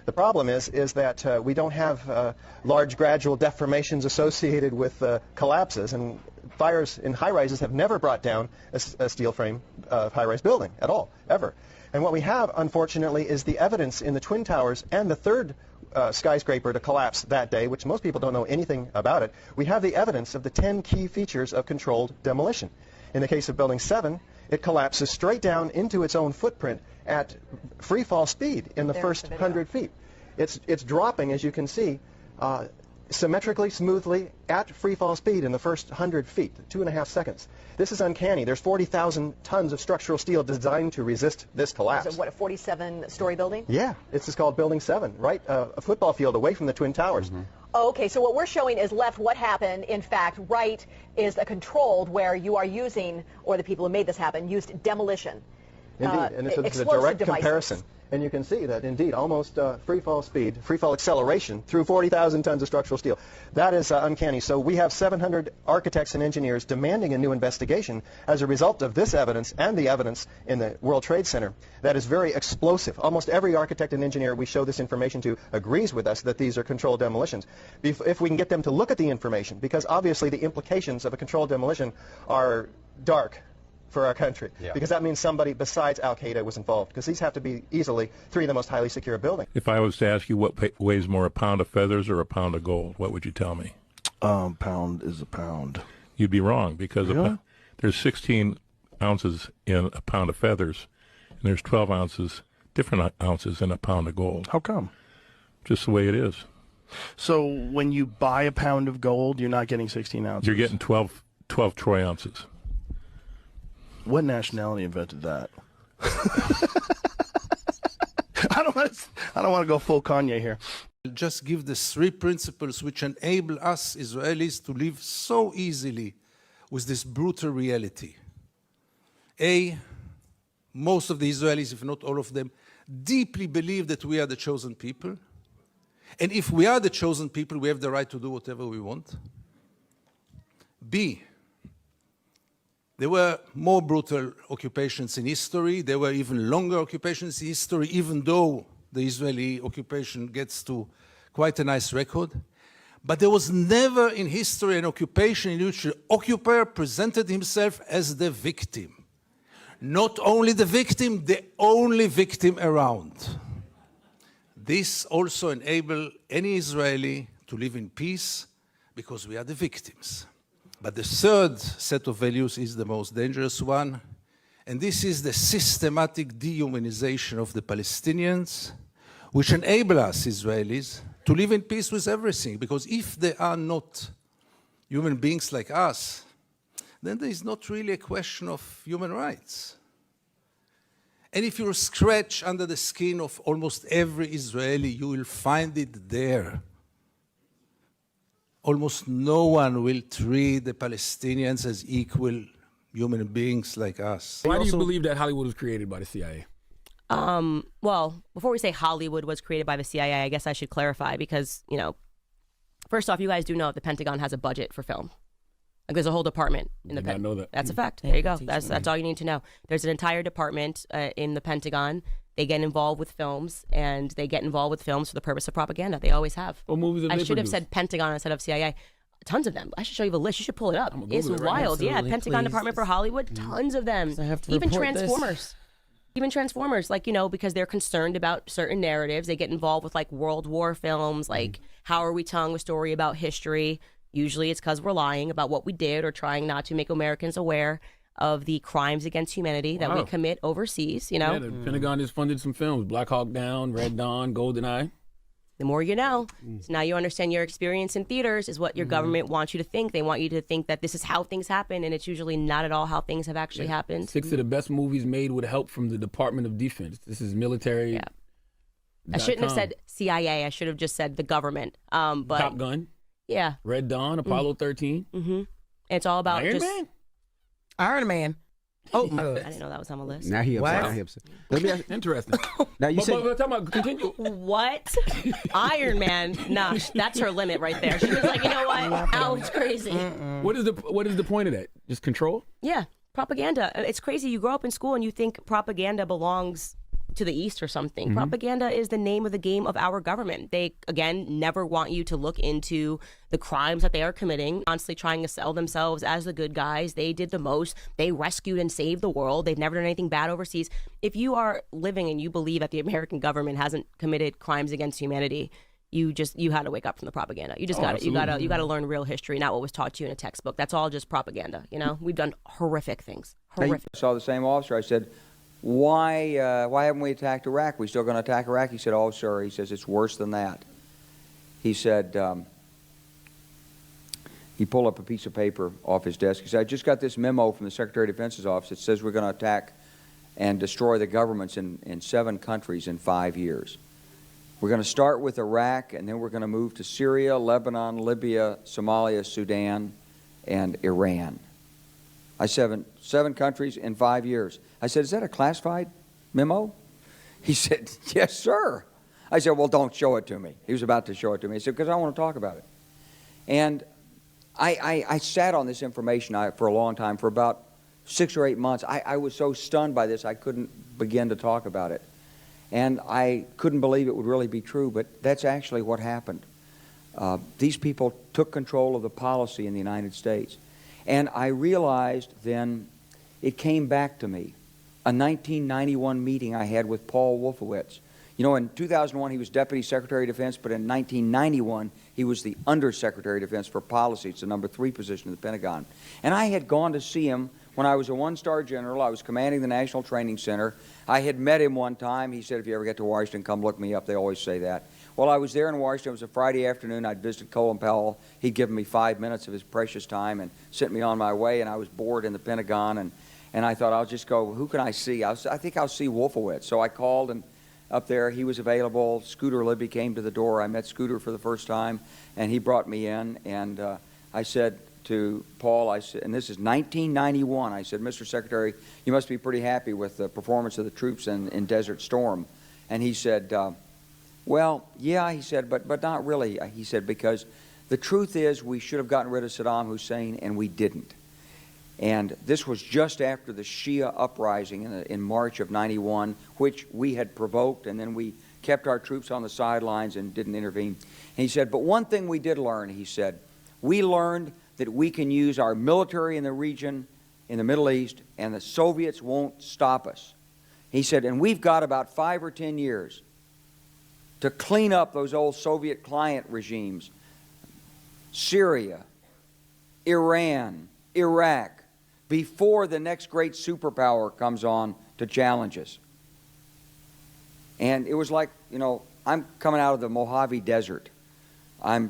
The problem is that we don't have large gradual deformations associated with collapses, and fires in high-rises have never brought down a steel frame high-rise building at all, ever. And what we have, unfortunately, is the evidence in the Twin Towers and the third skyscraper to collapse that day, which most people don't know anything about it. We have the evidence of the 10 key features of controlled demolition. In the case of Building 7, it collapses straight down into its own footprint at free fall speed in the first 100 feet. It's dropping, as you can see, symmetrically, smoothly, at free fall speed in the first 100 feet, 2.5 seconds. This is uncanny. There's 40,000 tons of structural steel designed to resist this collapse. Is it, what, a 47-story building? Yeah, this is called Building 7, right? A football field away from the Twin Towers. Oh, okay, so what we're showing is left what happened. In fact, right is a controlled where you are using, or the people who made this happen, used demolition. Indeed, and it's a direct comparison. And you can see that, indeed, almost free fall speed, free fall acceleration through 40,000 tons of structural steel. That is uncanny. So we have 700 architects and engineers demanding a new investigation as a result of this evidence and the evidence in the World Trade Center that is very explosive. Almost every architect and engineer we show this information to agrees with us that these are controlled demolitions. If we can get them to look at the information, because obviously the implications of a controlled demolition are dark for our country, because that means somebody besides Al-Qaeda was involved, because these have to be easily 3 of the most highly secure buildings. If I was to ask you what weighs more, a pound of feathers or a pound of gold, what would you tell me? Pound is a pound. You'd be wrong, because Really? there's 16 ounces in a pound of feathers, and there's 12 ounces, different ounces in a pound of gold. How come? Just the way it is. So when you buy a pound of gold, you're not getting 16 ounces? You're getting 12 troy ounces. What nationality invented that? I don't want to go full Kanye here. Just give the 3 principles which enable us Israelis to live so easily with this brutal reality. A, most of the Israelis, if not all of them, deeply believe that we are the chosen people. And if we are the chosen people, we have the right to do whatever we want. B, there were more brutal occupations in history. There were even longer occupations in history, even though the Israeli occupation gets to quite a nice record. But there was never in history an occupation in which the occupier presented himself as the victim. Not only the victim, the only victim around. This also enables any Israeli to live in peace because we are the victims. But the third set of values is the most dangerous one, and this is the systematic dehumanization of the Palestinians, which enable us, Israelis, to live in peace with everything. Because if they are not human beings like us, then there is not really a question of human rights. And if you scratch under the skin of almost every Israeli, you will find it there. Almost no one will treat the Palestinians as equal human beings like us. Why do you believe that Hollywood was created by the CIA? Well, before we say Hollywood was created by the CIA, I guess I should clarify because, you know, first off, you guys do know that the Pentagon has a budget for film. Like there's a whole department in the Pentagon. Know that. That's a fact. There you go. That's all you need to know. There's an entire department in the Pentagon. They get involved with films, and they get involved with films for the purpose of propaganda. They always have. What movies have I they should have produced? said Pentagon instead of CIA. Tons of them. I should show you the list. You should pull it up. It's Google it right now. wild. Yeah, Absolutely, Pentagon please. Department for Hollywood. Tons of them. I have to Even report this. Transformers. Even Transformers, like, you know, because they're concerned about certain narratives. They get involved with, like, World War films, like, how are we telling a story about history? Usually it's because we're lying about what we did or trying not to make Americans aware of the crimes against humanity that we Wow. commit overseas, you know? Yeah, the Pentagon just funded some films. Black Hawk Down, Red Dawn, GoldenEye. The more you know. So now you understand your experience in theaters is what your government wants you to think. They want you to think that this is how things happen, and it's usually not at all how things have actually happened. 6 of the best movies made with help from the Department of Defense. This is military. Yeah. I shouldn't have said CIA. I should have just said the government. But Top Gun. Yeah. Red Dawn, Apollo 13. Mm-hmm. It's all about Iron just Man? Iron Man. Oh, I didn't know that was on the list. Now he upset. Wow. Now he upset. Let me ask, Interesting. now you said Talk about, continue. What? Iron Man? Nah, that's her limit right there. She was like, you know what? Now it's crazy. What is the point of that? Just control? Yeah, propaganda. It's crazy. You grow up in school and you think propaganda belongs to the East or something. Mhm. Propaganda is the name of the game of our government. They, again, never want you to look into the crimes that they are committing, constantly trying to sell themselves as the good guys. They did the most. They rescued and saved the world. They've never done anything bad overseas. If you are living and you believe that the American government hasn't committed crimes against humanity, you had to wake up from the propaganda. You just got to, you got to learn real history, not what was taught to you in a textbook. That's all just propaganda. You know, we've done horrific things. Horrific. I saw the same officer. I said, why haven't we attacked Iraq? We still going to attack Iraq? He said, oh, sir. He says, it's worse than that. He said, he pulled up a piece of paper off his desk. He said, I just got this memo from the Secretary of Defense's office. It says we're going to attack and destroy the governments in 7 countries in 5 years. We're going to start with Iraq, and then we're going to move to Syria, Lebanon, Libya, Somalia, Sudan, and Iran. I said, 7 countries in 5 years. I said, is that a classified memo? He said, yes, sir. I said, well, don't show it to me. He was about to show it to me. He said, because I want to talk about it. And I sat on this information for a long time, for about 6 or 8 months. I was so stunned by this, I couldn't begin to talk about it. And I couldn't believe it would really be true, but that's actually what happened. These people took control of the policy in the United States. And I realized then, it came back to me, a 1991 meeting I had with Paul Wolfowitz. You know, in 2001, he was Deputy Secretary of Defense, but in 1991, he was the Undersecretary of Defense for Policy. It's the number 3 position in the Pentagon. And I had gone to see him when I was a 1-star general. I was commanding the National Training Center. I had met him one time. He said, if you ever get to Washington, come look me up. They always say that. Well, I was there in Washington. It was a Friday afternoon. I'd visited Colin Powell. He'd given me 5 minutes of his precious time and sent me on my way, and I was bored in the Pentagon, and I thought, I'll just go, who can I see? I think I'll see Wolfowitz. So I called, and up there, he was available. Scooter Libby came to the door. I met Scooter for the first time, and he brought me in, and I said to Paul, I said, and this is 1991, I said, Mr. Secretary, you must be pretty happy with the performance of the troops in Desert Storm. And he said, well, yeah, he said, but not really. He said, because the truth is we should have gotten rid of Saddam Hussein, and we didn't. And this was just after the Shia uprising in March of 91, which we had provoked, and then we kept our troops on the sidelines and didn't intervene. And he said, but one thing we did learn, he said, we learned that we can use our military in the region, in the Middle East, and the Soviets won't stop us. He said, and we've got about 5 or 10 years to clean up those old Soviet client regimes, Syria, Iran, Iraq, before the next great superpower comes on to challenge us. And it was like, you know, I'm coming out of the Mojave Desert. I've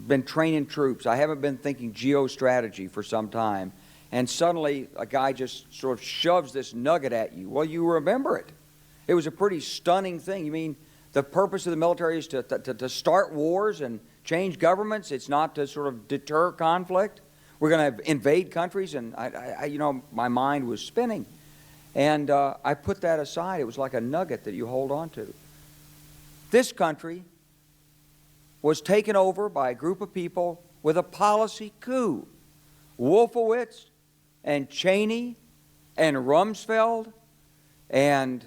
been training troops. I haven't been thinking geostrategy for some time. and suddenly a guy just sort of shoves this nugget at you. Well, you remember it. It was a pretty stunning thing. You mean the purpose of the military is to start wars and change governments? It's not to sort of deter conflict? We're going to invade countries? And you know, my mind was spinning. And I put that aside. It was like a nugget that you hold on to. This country was taken over by a group of people with a policy coup. Wolfowitz and Cheney and Rumsfeld, and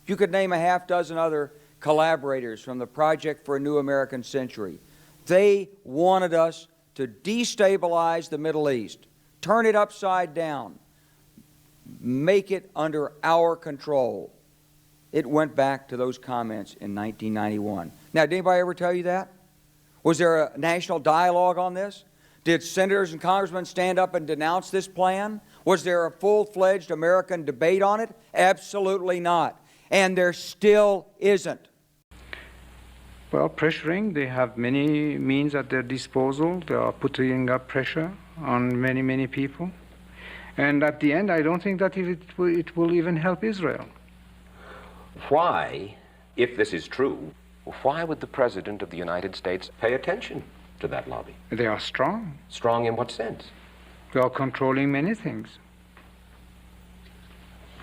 you could name a half dozen other collaborators from the Project for a New American Century. They wanted us to destabilize the Middle East, turn it upside down, make it under our control. It went back to those comments in 1991. Now, did anybody ever tell you that? Was there a national dialogue on this? Did senators and congressmen stand up and denounce this plan? Was there a full-fledged American debate on it? Absolutely not. And there still isn't. Well, pressuring, they have many means at their disposal. They are putting up pressure on many, many people. And at the end, I don't think that it will even help Israel. Why, if this is true, why would the President of the United States pay attention to that lobby? They are strong. Strong in what sense? They are controlling many things.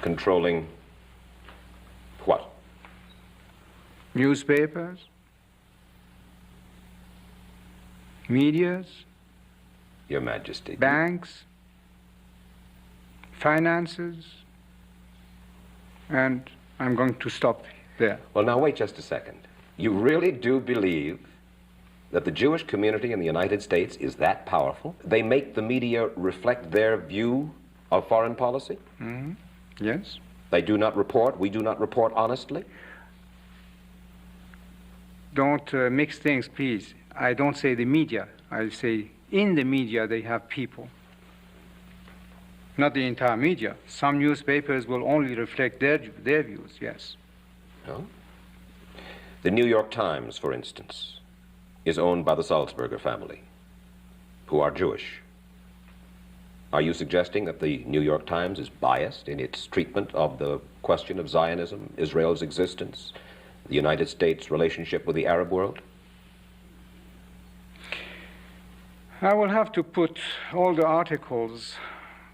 Controlling what? Newspapers, medias, Your Majesty. banks, finances, and I'm going to stop there. Well, now wait just a second. You really do believe that the Jewish community in the United States is that powerful? They make the media reflect their view of foreign policy? Mm-hmm. Yes. They do not report, we do not report honestly? Don't mix things, please. I don't say the media. I say in the media they have people. Not the entire media. Some newspapers will only reflect their views, yes. No? The New York Times, for instance, is owned by the Salzburger family, who are Jewish. Are you suggesting that the New York Times is biased in its treatment of the question of Zionism, Israel's existence, the United States' relationship with the Arab world? I will have to put all the articles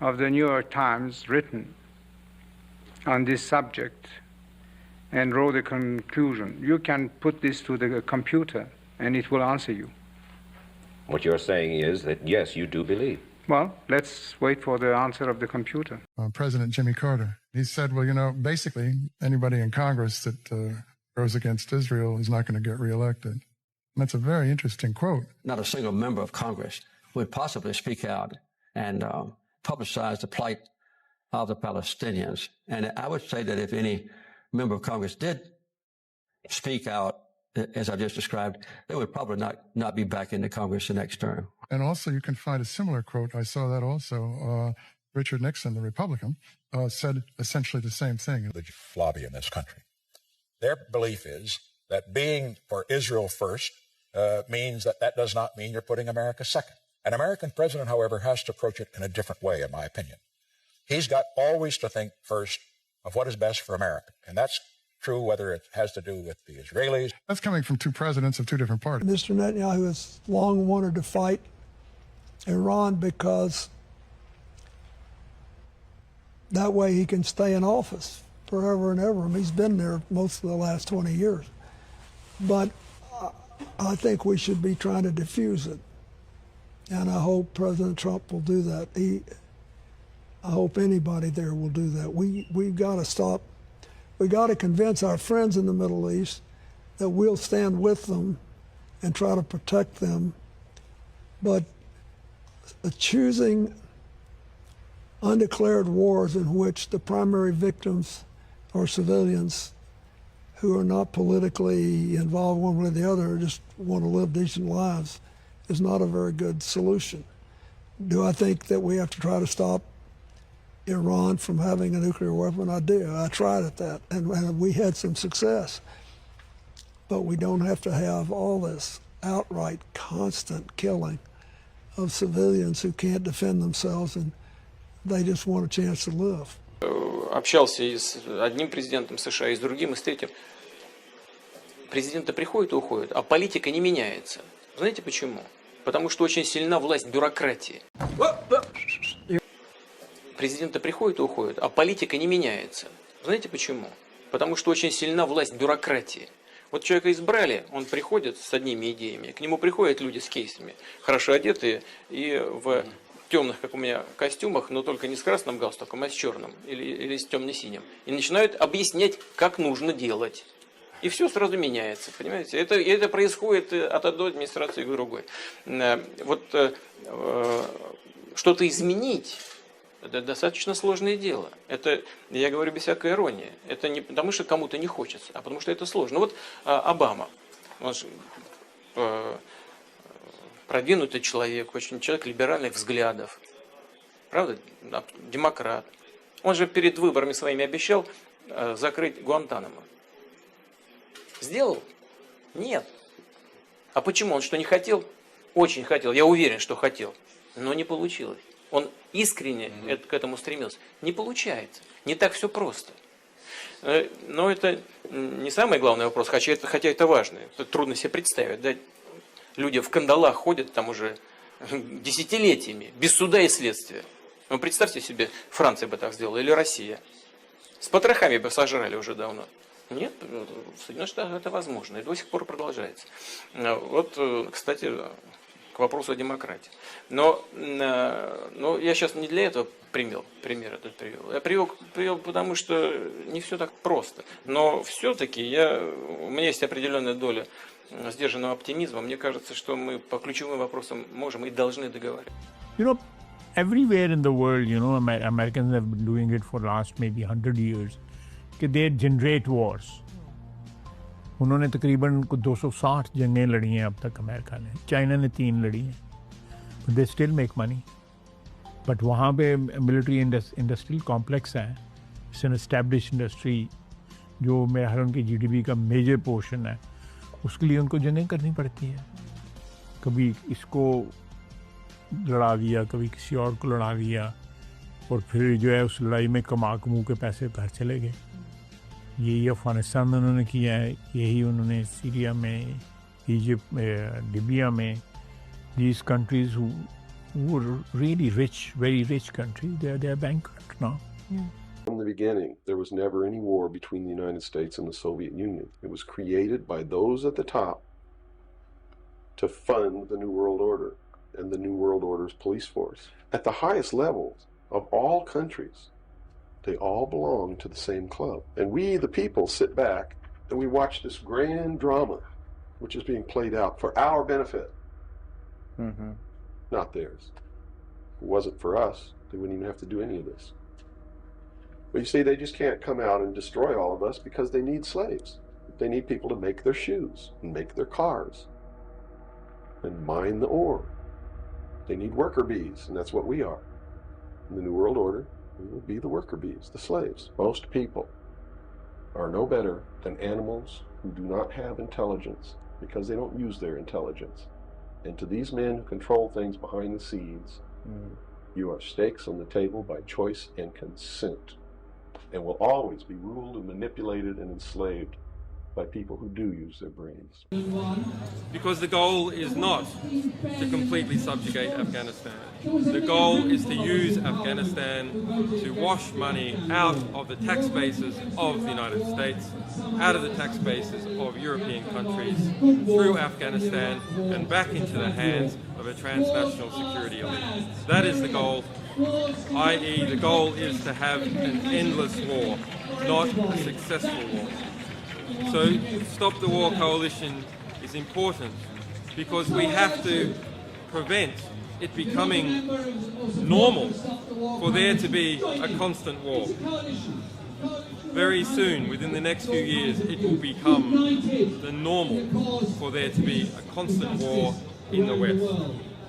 of the New York Times written on this subject and draw the conclusion. You can put this to the computer and it will answer you. What you're saying is that, yes, you do believe. Well, let's wait for the answer of the computer. President Jimmy Carter, he said, well, you know, basically anybody in Congress that goes against Israel is not going to get reelected. And that's a very interesting quote. Not a single member of Congress would possibly speak out and publicize the plight of the Palestinians. And I would say that if any member of Congress did speak out, as I just described, they would probably not be back in the Congress the next term. And also you can find a similar quote. I saw that also. Richard Nixon, the Republican, said essentially the same thing. The lobby in this country. Their belief is that being for Israel first means that does not mean you're putting America second. An American president, however, has to approach it in a different way, in my opinion. He's got always to think first of what is best for America. And that's true whether it has to do with the Israelis. That's coming from two presidents of two different parties. Mr. Netanyahu has long wanted to fight Iran because that way he can stay in office forever and ever. I mean, he's been there most of the last 20 years. But I think we should be trying to diffuse it. And I hope President Trump will do that. I hope anybody there will do that. We've got to stop. We've got to convince our friends in the Middle East that we'll stand with them and try to protect them. But choosing undeclared wars in which the primary victims are civilians who are not politically involved one way or the other, just want to live decent lives, is not a very good solution. Do I think that we have to try to stop Iran from having a nuclear weapon? I do. I tried at that, and we had some success. But we don't have to have all this outright, constant killing of civilians who can't defend themselves and they just want a chance to live. Общался и с одним президентом США, и с другим, и с третьим. Президенты приходят и уходят, а политика не меняется. Знаете почему? Потому что очень сильна власть бюрократии. Президенты приходят и уходят, а политика не меняется. Знаете почему? Потому что очень сильна власть бюрократии. Вот человека избрали, он приходит с одними идеями, к нему приходят люди с кейсами, хорошо одетые и в темных, как у меня, костюмах, но только не с красным галстуком, а с черным или с темно-синим. И начинают объяснять, как нужно делать. И все сразу меняется, понимаете? Это происходит от одной администрации к другой. Вот что-то изменить – это достаточно сложное дело. Это, я говорю без всякой иронии. Это не потому, что кому-то не хочется, а потому, что это сложно. Вот Обама, он же продвинутый человек, очень человек либеральных взглядов. Правда? Демократ. Он же перед выборами своими обещал закрыть Гуантанамо. Сделал? Нет. А почему? Он что, не хотел? Очень хотел. Я уверен, что хотел. Но не получилось. Он искренне к этому стремился. Не получается. Не так все просто. Но это не самый главный вопрос, хотя это важно. Это трудно себе представить. Да? Люди в кандалах ходят там уже десятилетиями, без суда и следствия. Ну, представьте себе, Франция бы так сделала, или Россия. С потрохами бы сожрали уже давно. Нет, в Соединенных Штатах это возможно, и до сих пор продолжается. Вот, кстати, к вопросу о демократии. Но я сейчас не для этого пример этот привел. Я привел, потому что не все так просто. Но все-таки у меня есть определенная доля сдержанного оптимизма. Мне кажется, что мы по ключевым вопросам можем и должны договариваться. Everywhere in the world, Americans have been doing it for last maybe 100 years. कि they generate wars. उन्होंने तकरीबन 260 जंगें लड़ी हैं अब तक America ने. China ने 3 लड़ी हैं. But they still make money. But वहाँ पे military industrial complex है. It's an established industry जो मेरे ख्याल उनकी GDP का major portion है. उसके लिए उनको जंगें करनी पड़ती हैं. कभी इसको लड़ा दिया, कभी किसी और को लड़ा दिया, और फिर जो है उस लड़ाई में कमा के पैसे घर चले गए. यही अफ़गानिस्तान में उन्होंने किया है, यही उन्होंने सीरिया में, इजिप्ट में, लिबिया में. These countries who were really rich, very rich countries, they are bankrupt now. From the beginning, there was never any war between the United States and the Soviet Union. It was created by those at the top to fund the New World Order and the New World Order's police force. At the highest levels of all countries, they all belong to the same club. And we, the people, sit back and we watch this grand drama, which is being played out for our benefit, not theirs. If it wasn't for us, they wouldn't even have to do any of this. But you see, they just can't come out and destroy all of us because they need slaves. They need people to make their shoes and make their cars and mine the ore. They need worker bees, and that's what we are. In the New World Order, we will be the worker bees, the slaves. Most people are no better than animals who do not have intelligence because they don't use their intelligence. And to these men who control things behind the scenes, you are stakes on the table by choice and consent, and will always be ruled and manipulated and enslaved by people who do use their brains. Because the goal is not to completely subjugate Afghanistan. The goal is to use Afghanistan to wash money out of the tax bases of the United States, out of the tax bases of European countries, through Afghanistan and back into the hands of a transnational security elite. That is the goal, i.e. the goal is to have an endless war, not a successful war. So Stop the War Coalition is important because we have to prevent it becoming normal for there to be a constant war. Very soon, within the next few years, it will become the normal for there to be a constant war in the West.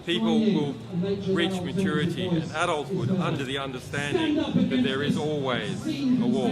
People will reach maturity and adulthood under the understanding that there is always a war.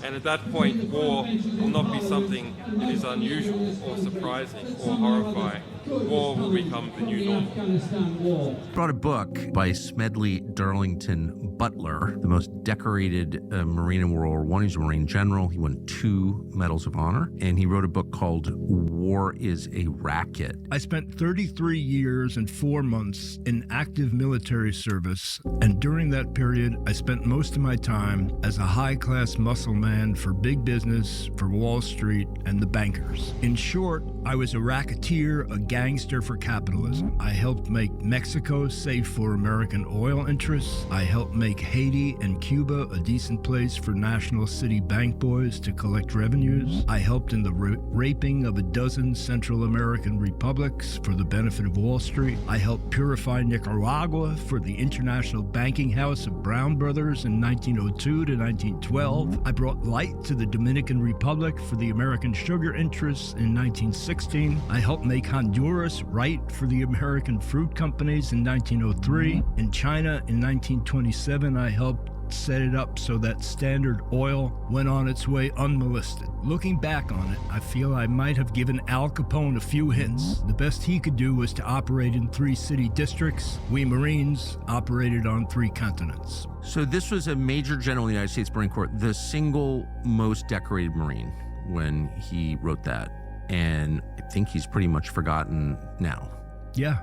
And at that point, war will not be something that is unusual or surprising or horrifying. war will become the new normal. Brought a book by Smedley Darlington Butler, the most decorated Marine in World War I. He's a Marine general. He won 2 Medals of Honor, and he wrote a book called War is a Racket. I spent 33 years and 4 months in active military service, and during that period, I spent most of my time as a high-class muscle man for big business, for Wall Street, and the bankers. In short, I was a racketeer, a gangster for capitalism. I helped make Mexico safe for American oil interests. I helped make Haiti and Cuba a decent place for national city bank boys to collect revenues. I helped in the raping of a dozen Central American republics for the benefit of Wall Street. I helped purify Nicaragua for the International Banking House of Brown Brothers in 1902 to 1912. I brought light to the Dominican Republic for the American sugar interests in 1916. I helped make Honduras right for the American fruit companies in 1903. In China in 1927, I helped set it up so that Standard Oil went on its way unmolested. Looking back on it, I feel I might have given Al Capone a few hints. The best he could do was to operate in 3 city districts. We Marines operated on 3 continents. So this was a major general in the United States Marine Corps, the single most decorated Marine when he wrote that. And I think he's pretty much forgotten now. Yeah.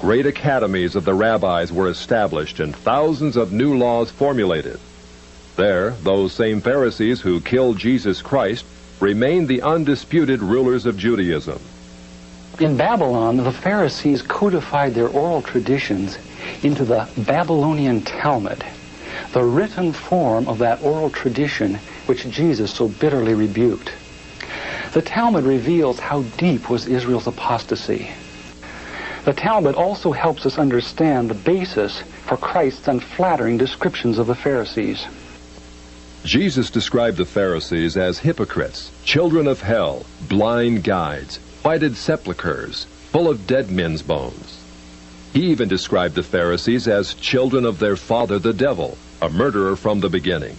Great academies of the rabbis were established and thousands of new laws formulated. There, those same Pharisees who killed Jesus Christ remained the undisputed rulers of Judaism. In Babylon, the Pharisees codified their oral traditions into the Babylonian Talmud, the written form of that oral tradition which Jesus so bitterly rebuked. The Talmud reveals how deep was Israel's apostasy. The Talmud also helps us understand the basis for Christ's unflattering descriptions of the Pharisees. Jesus described the Pharisees as hypocrites, children of hell, blind guides, whited sepulchres, full of dead men's bones. He even described the Pharisees as children of their father the devil, a murderer from the beginning.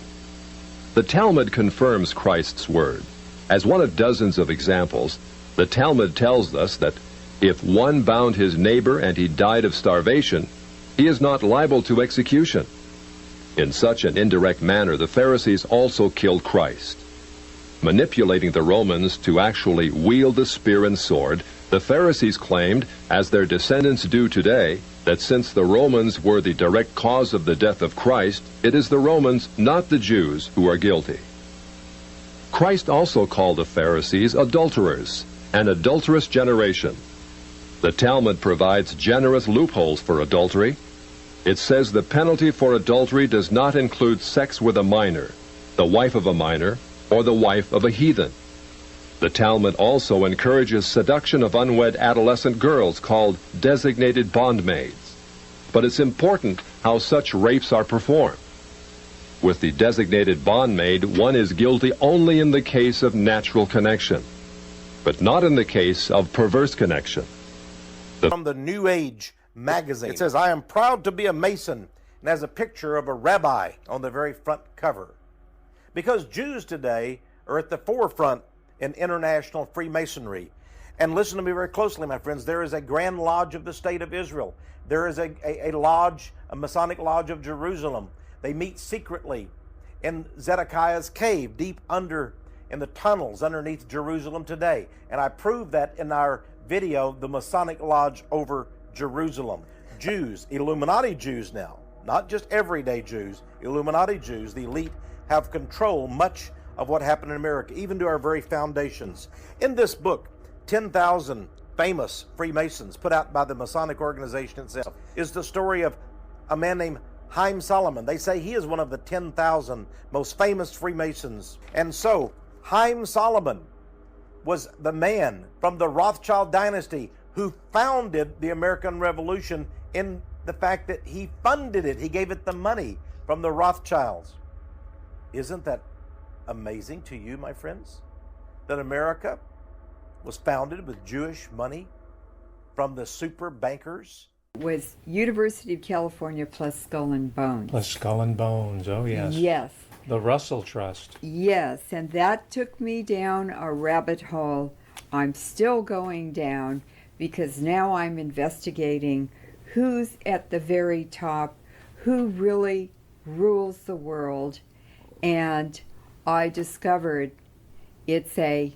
The Talmud confirms Christ's word. As one of dozens of examples, the Talmud tells us that if one bound his neighbor and he died of starvation, he is not liable to execution. In such an indirect manner, the Pharisees also killed Christ. Manipulating the Romans to actually wield the spear and sword, the Pharisees claimed, as their descendants do today, that since the Romans were the direct cause of the death of Christ, it is the Romans, not the Jews, who are guilty. Christ also called the Pharisees adulterers, an adulterous generation. The Talmud provides generous loopholes for adultery. It says the penalty for adultery does not include sex with a minor, the wife of a minor, or the wife of a heathen. The Talmud also encourages seduction of unwed adolescent girls called designated bondmaids. But it's important how such rapes are performed. With the designated bondmaid, one is guilty only in the case of natural connection, but not in the case of perverse connection. From the New Age magazine. It says, "I am proud to be a Mason," and has a picture of a rabbi on the very front cover. Because Jews today are at the forefront in international Freemasonry. And listen to me very closely, my friends. There is a Grand Lodge of the State of Israel. There is a lodge, a Masonic Lodge of Jerusalem. They meet secretly in Zedekiah's cave, deep under in the tunnels underneath Jerusalem today. And I proved that in our video, the Masonic Lodge over Jerusalem. Jews, Illuminati Jews now, not just everyday Jews, Illuminati Jews, the elite, have control much of what happened in America, even to our very foundations. In this book, 10,000 Famous Freemasons, put out by the Masonic organization itself, is the story of a man named Haim Solomon. They say he is one of the 10,000 most famous Freemasons. And so, Haim Solomon was the man from the Rothschild dynasty who founded the American Revolution in the fact that he funded it. He gave it the money from the Rothschilds. Isn't that amazing to you, my friends? That America was founded with Jewish money from the super bankers? Was University of California plus Skull and Bones. Plus Skull and Bones, oh yes. Yes. The Russell Trust. Yes, and that took me down a rabbit hole I'm still going down because now I'm investigating who's at the very top, who really rules the world, and I discovered it's a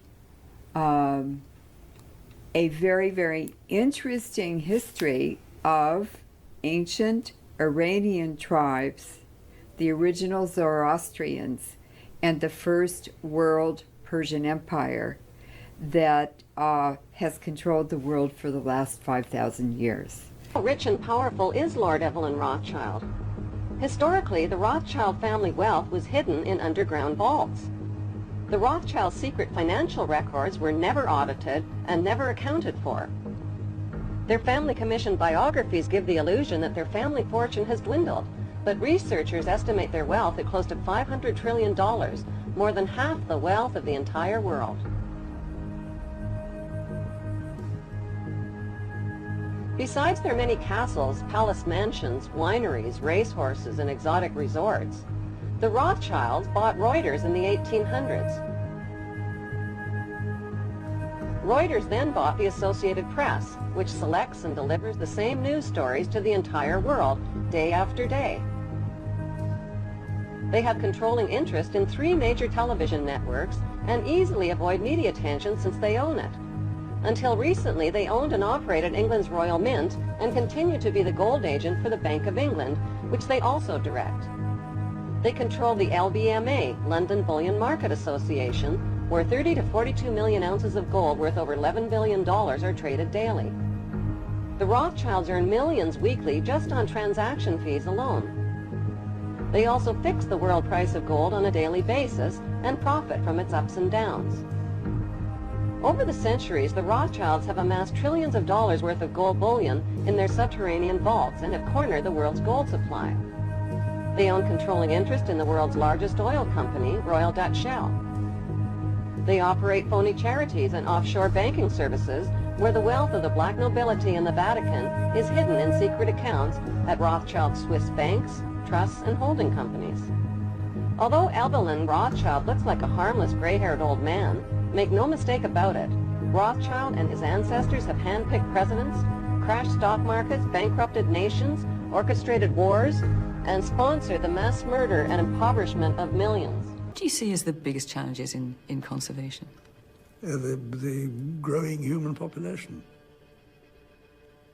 very, very interesting history of ancient Iranian tribes, the original Zoroastrians, and the First World Persian Empire that has controlled the world for the last 5,000 years. Rich and powerful is Lord Evelyn Rothschild. Historically, the Rothschild family wealth was hidden in underground vaults. The Rothschilds' secret financial records were never audited and never accounted for. Their family-commissioned biographies give the illusion that their family fortune has dwindled, but researchers estimate their wealth at close to $500 trillion, more than half the wealth of the entire world. Besides their many castles, palace mansions, wineries, racehorses, and exotic resorts, the Rothschilds bought Reuters in the 1800s. Reuters then bought the Associated Press, which selects and delivers the same news stories to the entire world, day after day. They have controlling interest in 3 major television networks and easily avoid media attention since they own it. Until recently, they owned and operated England's Royal Mint and continue to be the gold agent for the Bank of England, which they also direct. They control the LBMA, London Bullion Market Association, where 30 to 42 million ounces of gold worth over $11 billion are traded daily. The Rothschilds earn millions weekly just on transaction fees alone. They also fix the world price of gold on a daily basis and profit from its ups and downs. Over the centuries, the Rothschilds have amassed trillions of dollars worth of gold bullion in their subterranean vaults and have cornered the world's gold supply. They own controlling interest in the world's largest oil company, Royal Dutch Shell. They operate phony charities and offshore banking services where the wealth of the black nobility in the Vatican is hidden in secret accounts at Rothschild Swiss banks, trusts, and holding companies. Although Evelyn Rothschild looks like a harmless gray-haired old man, make no mistake about it, Rothschild and his ancestors have handpicked presidents, crashed stock markets, bankrupted nations, orchestrated wars, and sponsored the mass murder and impoverishment of millions. What do you see as the biggest challenges in conservation? The growing human population.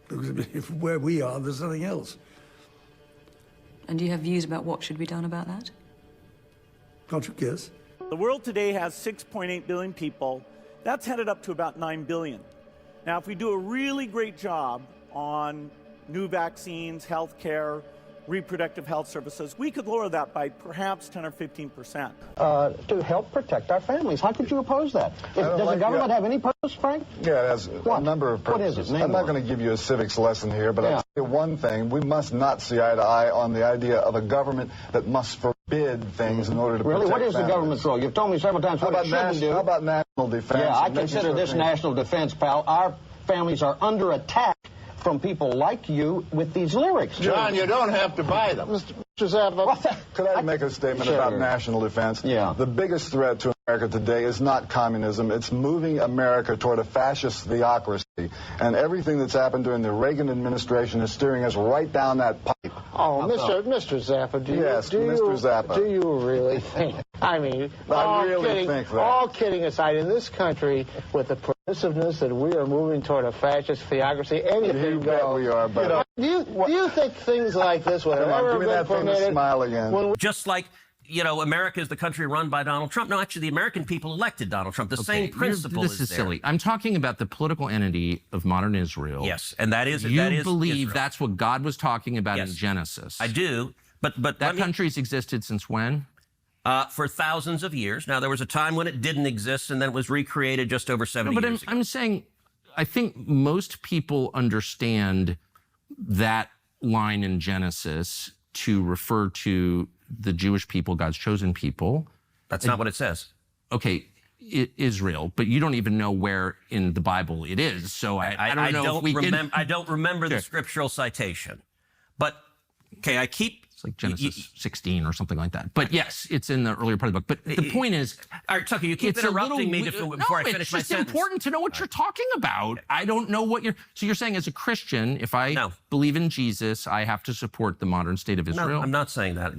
Because if where we are, there's nothing else. And do you have views about what should be done about that? Can't you guess? The world today has 6.8 billion people. That's headed up to about 9 billion. Now, if we do a really great job on new vaccines, healthcare, reproductive health services, we could lower that by perhaps 10 or 15%. To help protect our families. How could you oppose that? Does the government have any purpose, Frank? Yeah, it has a number of purposes. What is it? I'm not going to give you a civics lesson here, but I'll tell you one thing. We must not see eye to eye on the idea of a government that must forbid things in order to protect What is the government's role? You've told me several times what it shouldn't do. How about national defense? Yeah, I consider this national defense, pal. Our families are under attack from people like you with these lyrics. John, you don't have to buy them. Mr. Zappa, could I make a statement about national defense? Yeah. The biggest threat to America today is not communism. It's moving America toward a fascist theocracy. And everything that's happened during the Reagan administration is steering us right down that pipe. Oh, Mr. Zappa, do you really think? I mean, I really think that. All kidding aside, in this country, with the permissiveness that we are moving toward a fascist theocracy, anything goes. We are, but do you think things like this would have ever been permitted? Smile again. Just like, you know, America is the country run by Donald Trump. No, actually, the American people elected Donald Trump. The same principle This is there. silly. I'm talking about the political entity of modern Israel. Yes, and that is You believe Israel. that's what God was talking about in Genesis. I do, but that country's existed since when? For thousands of years. Now, there was a time when it didn't exist, and then it was recreated just over 70 years ago. I'm saying, I think most people understand that line in Genesis to refer to the Jewish people, God's chosen people. That's not what it says. Okay, Israel, but you don't even know where in the Bible it is. So I don't know if we can... I don't remember the scriptural citation. But, okay, I keep It's like Genesis 16 or something like that. But yes, it's in the earlier part of the book. But the point is... All right, Tucker, you keep interrupting me before I finish my sentence. It's just important to know what you're talking about. I don't know what you're... So you're saying as a Christian, if I believe in Jesus, I have to support the modern state of Israel? No, I'm not saying that.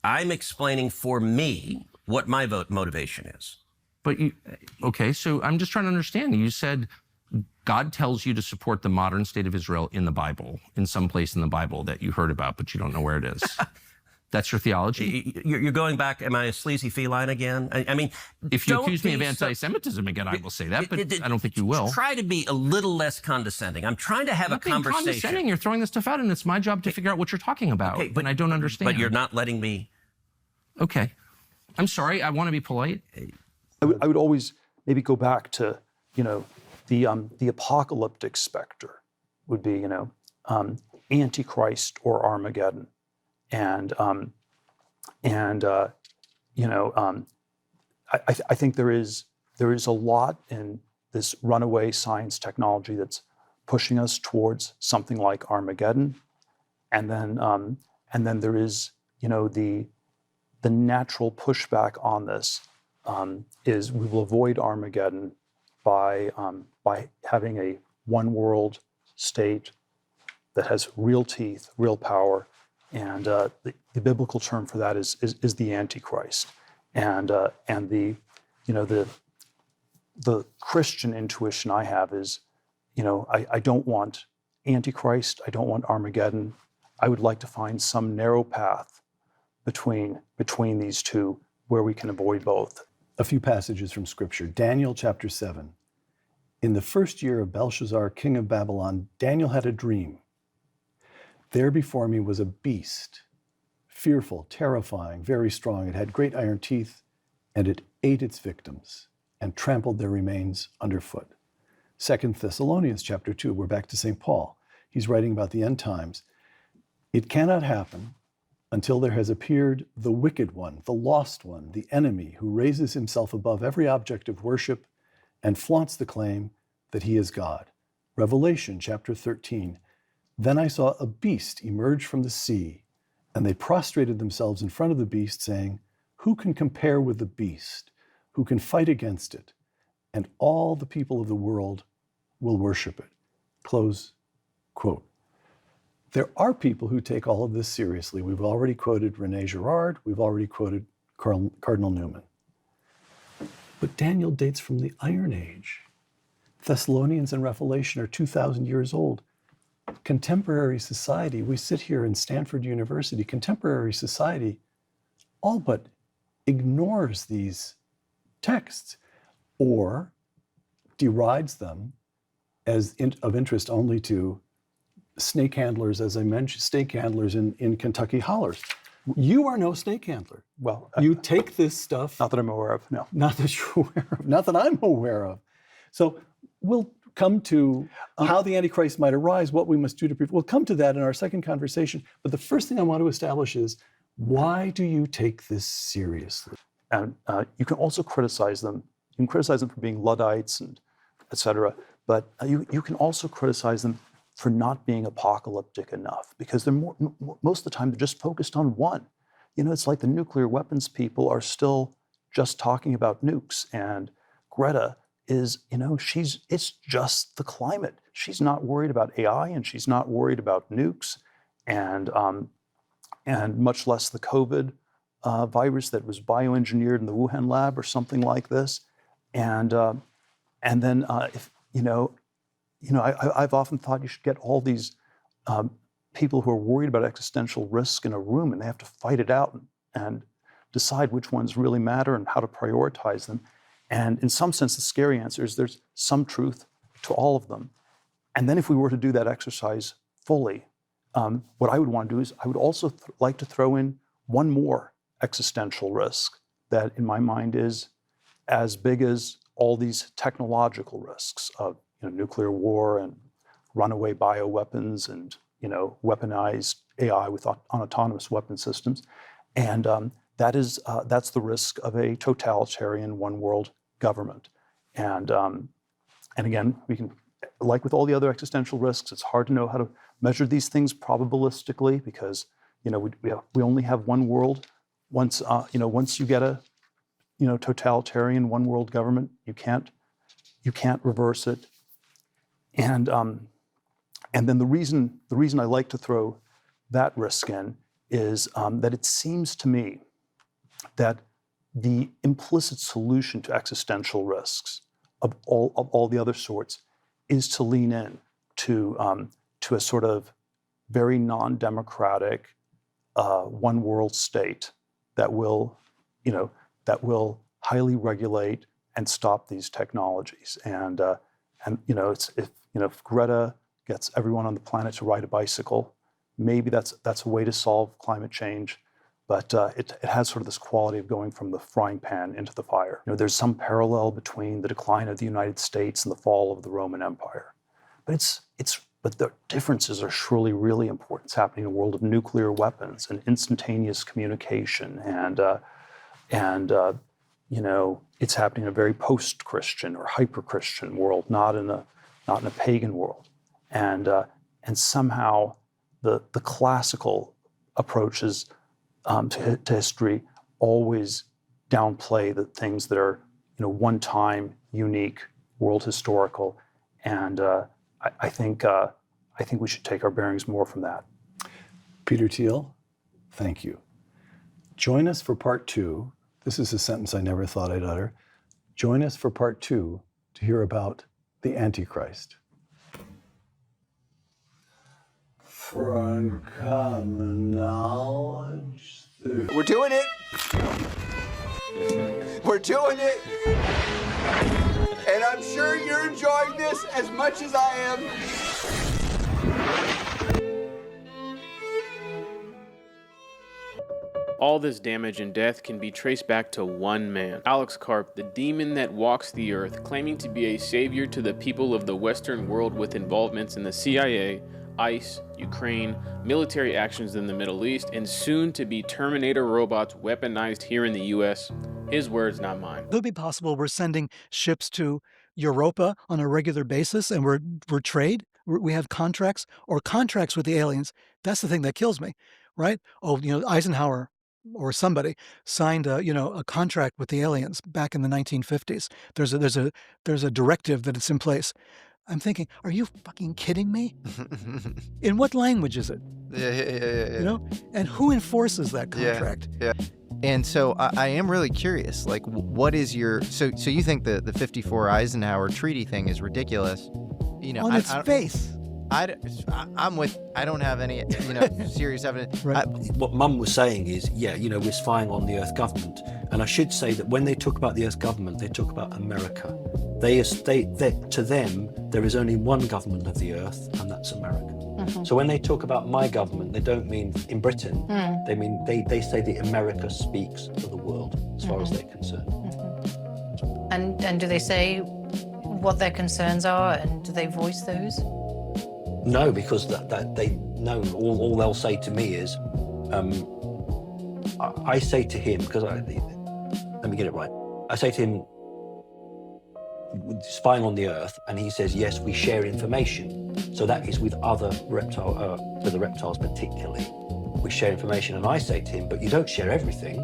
I'm explaining for me what my motivation is. But okay, so I'm just trying to understand. You said God tells you to support the modern state of Israel in the Bible, in some place in the Bible that you heard about, but you don't know where it is. That's your theology? You're going back, am I a sleazy feline again? I mean, if you accuse me of anti-Semitism again, I will say that, but I don't think you will. Try to be a little less condescending. I'm trying to have a conversation. Condescending. You're throwing this stuff out, and it's my job to figure out what you're talking about, but I don't understand. But you're not letting me... Okay. I'm sorry, I want to be polite. I would always maybe go back to, the apocalyptic specter would be, Antichrist or Armageddon. I think there is a lot in this runaway science technology that's pushing us towards something like Armageddon. And then there is, the natural pushback on this is we will avoid Armageddon by having a one world state that has real teeth, real power, and the biblical term for that is the Antichrist, and the Christian intuition I have is, I don't want Antichrist, I don't want Armageddon. I would like to find some narrow path between these two where we can avoid both. A few passages from Scripture. Daniel chapter 7. In the first year of Belshazzar, king of Babylon, Daniel had a dream. There before me was a beast, fearful, terrifying, very strong. It had great iron teeth, and it ate its victims and trampled their remains underfoot. 2 Thessalonians chapter 2, we're back to St. Paul. He's writing about the end times. It cannot happen until there has appeared the wicked one, the lost one, the enemy who raises himself above every object of worship and flaunts the claim that he is God. Revelation chapter 13. Then I saw a beast emerge from the sea, and they prostrated themselves in front of the beast, saying, "Who can compare with the beast? Who can fight against it?" And all the people of the world will worship it. Close quote. There are people who take all of this seriously. We've already quoted René Girard. We've already quoted Cardinal Newman. But Daniel dates from the Iron Age. Thessalonians and Revelation are 2,000 years old. Contemporary society, we sit here in Stanford University, contemporary society all but ignores these texts or derides them as of interest only to snake handlers, as I mentioned, snake handlers in Kentucky hollers. You are no snake handler. Well, you take this stuff. Not that I'm aware of, no. Not that you're aware of, not that I'm aware of. So we'll come to how the Antichrist might arise, what we must do to prevent. We'll come to that in our second conversation. But the first thing I want to establish is, why do you take this seriously? And you can also criticize them. You can criticize them for being Luddites and et cetera. But you can also criticize them for not being apocalyptic enough, because they're most of the time they're just focused on one. It's like the nuclear weapons people are still just talking about nukes, and Greta is, it's just the climate. She's not worried about AI, and she's not worried about nukes, and much less the COVID virus that was bioengineered in the Wuhan lab or something like this. And then I've often thought you should get all these people who are worried about existential risk in a room, and they have to fight it out and decide which ones really matter and how to prioritize them. And in some sense, the scary answer is there's some truth to all of them. And then if we were to do that exercise fully, what I would want to do is I would also like to throw in one more existential risk that in my mind is as big as all these technological risks of nuclear war and runaway bioweapons and weaponized AI on autonomous weapon systems. And that's the risk of a totalitarian one world government. And again, we can, like with all the other existential risks, it's hard to know how to measure these things probabilistically because we only have one world. Once you get a totalitarian one world government, you can't reverse it. And then the reason I like to throw that risk in is that it seems to me that the implicit solution to existential risks of all the other sorts is to lean in to a sort of very non-democratic one world state that will highly regulate and stop these technologies. And if Greta gets everyone on the planet to ride a bicycle, maybe that's a way to solve climate change. But it has sort of this quality of going from the frying pan into the fire. There's some parallel between the decline of the United States and the fall of the Roman Empire. But but the differences are surely really important. It's happening in a world of nuclear weapons and instantaneous communication, and it's happening in a very post-Christian or hyper-Christian world, not in a pagan world. And somehow the classical approaches to history always downplay the things that are one-time, unique, world historical, and I think we should take our bearings more from that. Peter Thiel, thank you. Join us for part 2. This is a sentence I never thought I'd utter. Join us for part 2 to hear about the Antichrist. For uncommon knowledge. We're doing it. We're doing it. And I'm sure you're enjoying this as much as I am. All this damage and death can be traced back to one man, Alex Karp, the demon that walks the earth, claiming to be a savior to the people of the Western world with involvements in the CIA, ICE, Ukraine, military actions in the Middle East, and soon to be Terminator robots weaponized here in the US. His words, not mine. Could it be possible we're sending ships to Europa on a regular basis and we're trade? We have contracts with the aliens. That's the thing that kills me, right? Eisenhower or somebody signed a contract with the aliens back in the 1950s. There's a directive that it's in place. I'm thinking, are you fucking kidding me? In what language is it? Yeah. And who enforces that contract? Yeah. And so I am really curious, like, what is your, so you think the 54 Eisenhower treaty thing is ridiculous? On its face. I don't have any, serious evidence. Right. What Mum was saying is, we're spying on the Earth government. And I should say that when they talk about the Earth government, they talk about America. To them, there is only one government of the Earth, and that's America. Mm-hmm. So when they talk about my government, they don't mean in Britain. Mm. They mean, they say that America speaks for the world, as far as they're concerned. Mm-hmm. And do they say what their concerns are, and do they voice those? No, because that they know. All they'll say to me is, I say to him, because let me get it right. I say to him, spying on the Earth, and he says, yes, we share information. So that is with other with the reptiles particularly. We share information, and I say to him, but you don't share everything.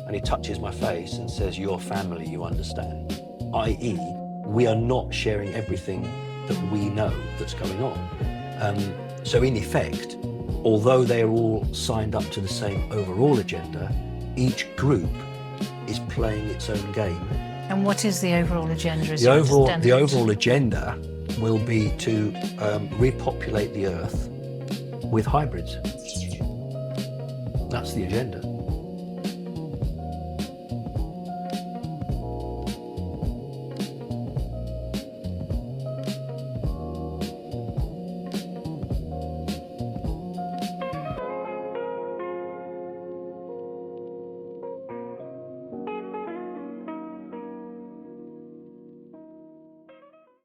And he touches my face and says, your family, you understand. I.e., we are not sharing everything that we know that's going on. So in effect, although they are all signed up to the same overall agenda, each group is playing its own game. The overall agenda will be to repopulate the Earth with hybrids. That's the agenda.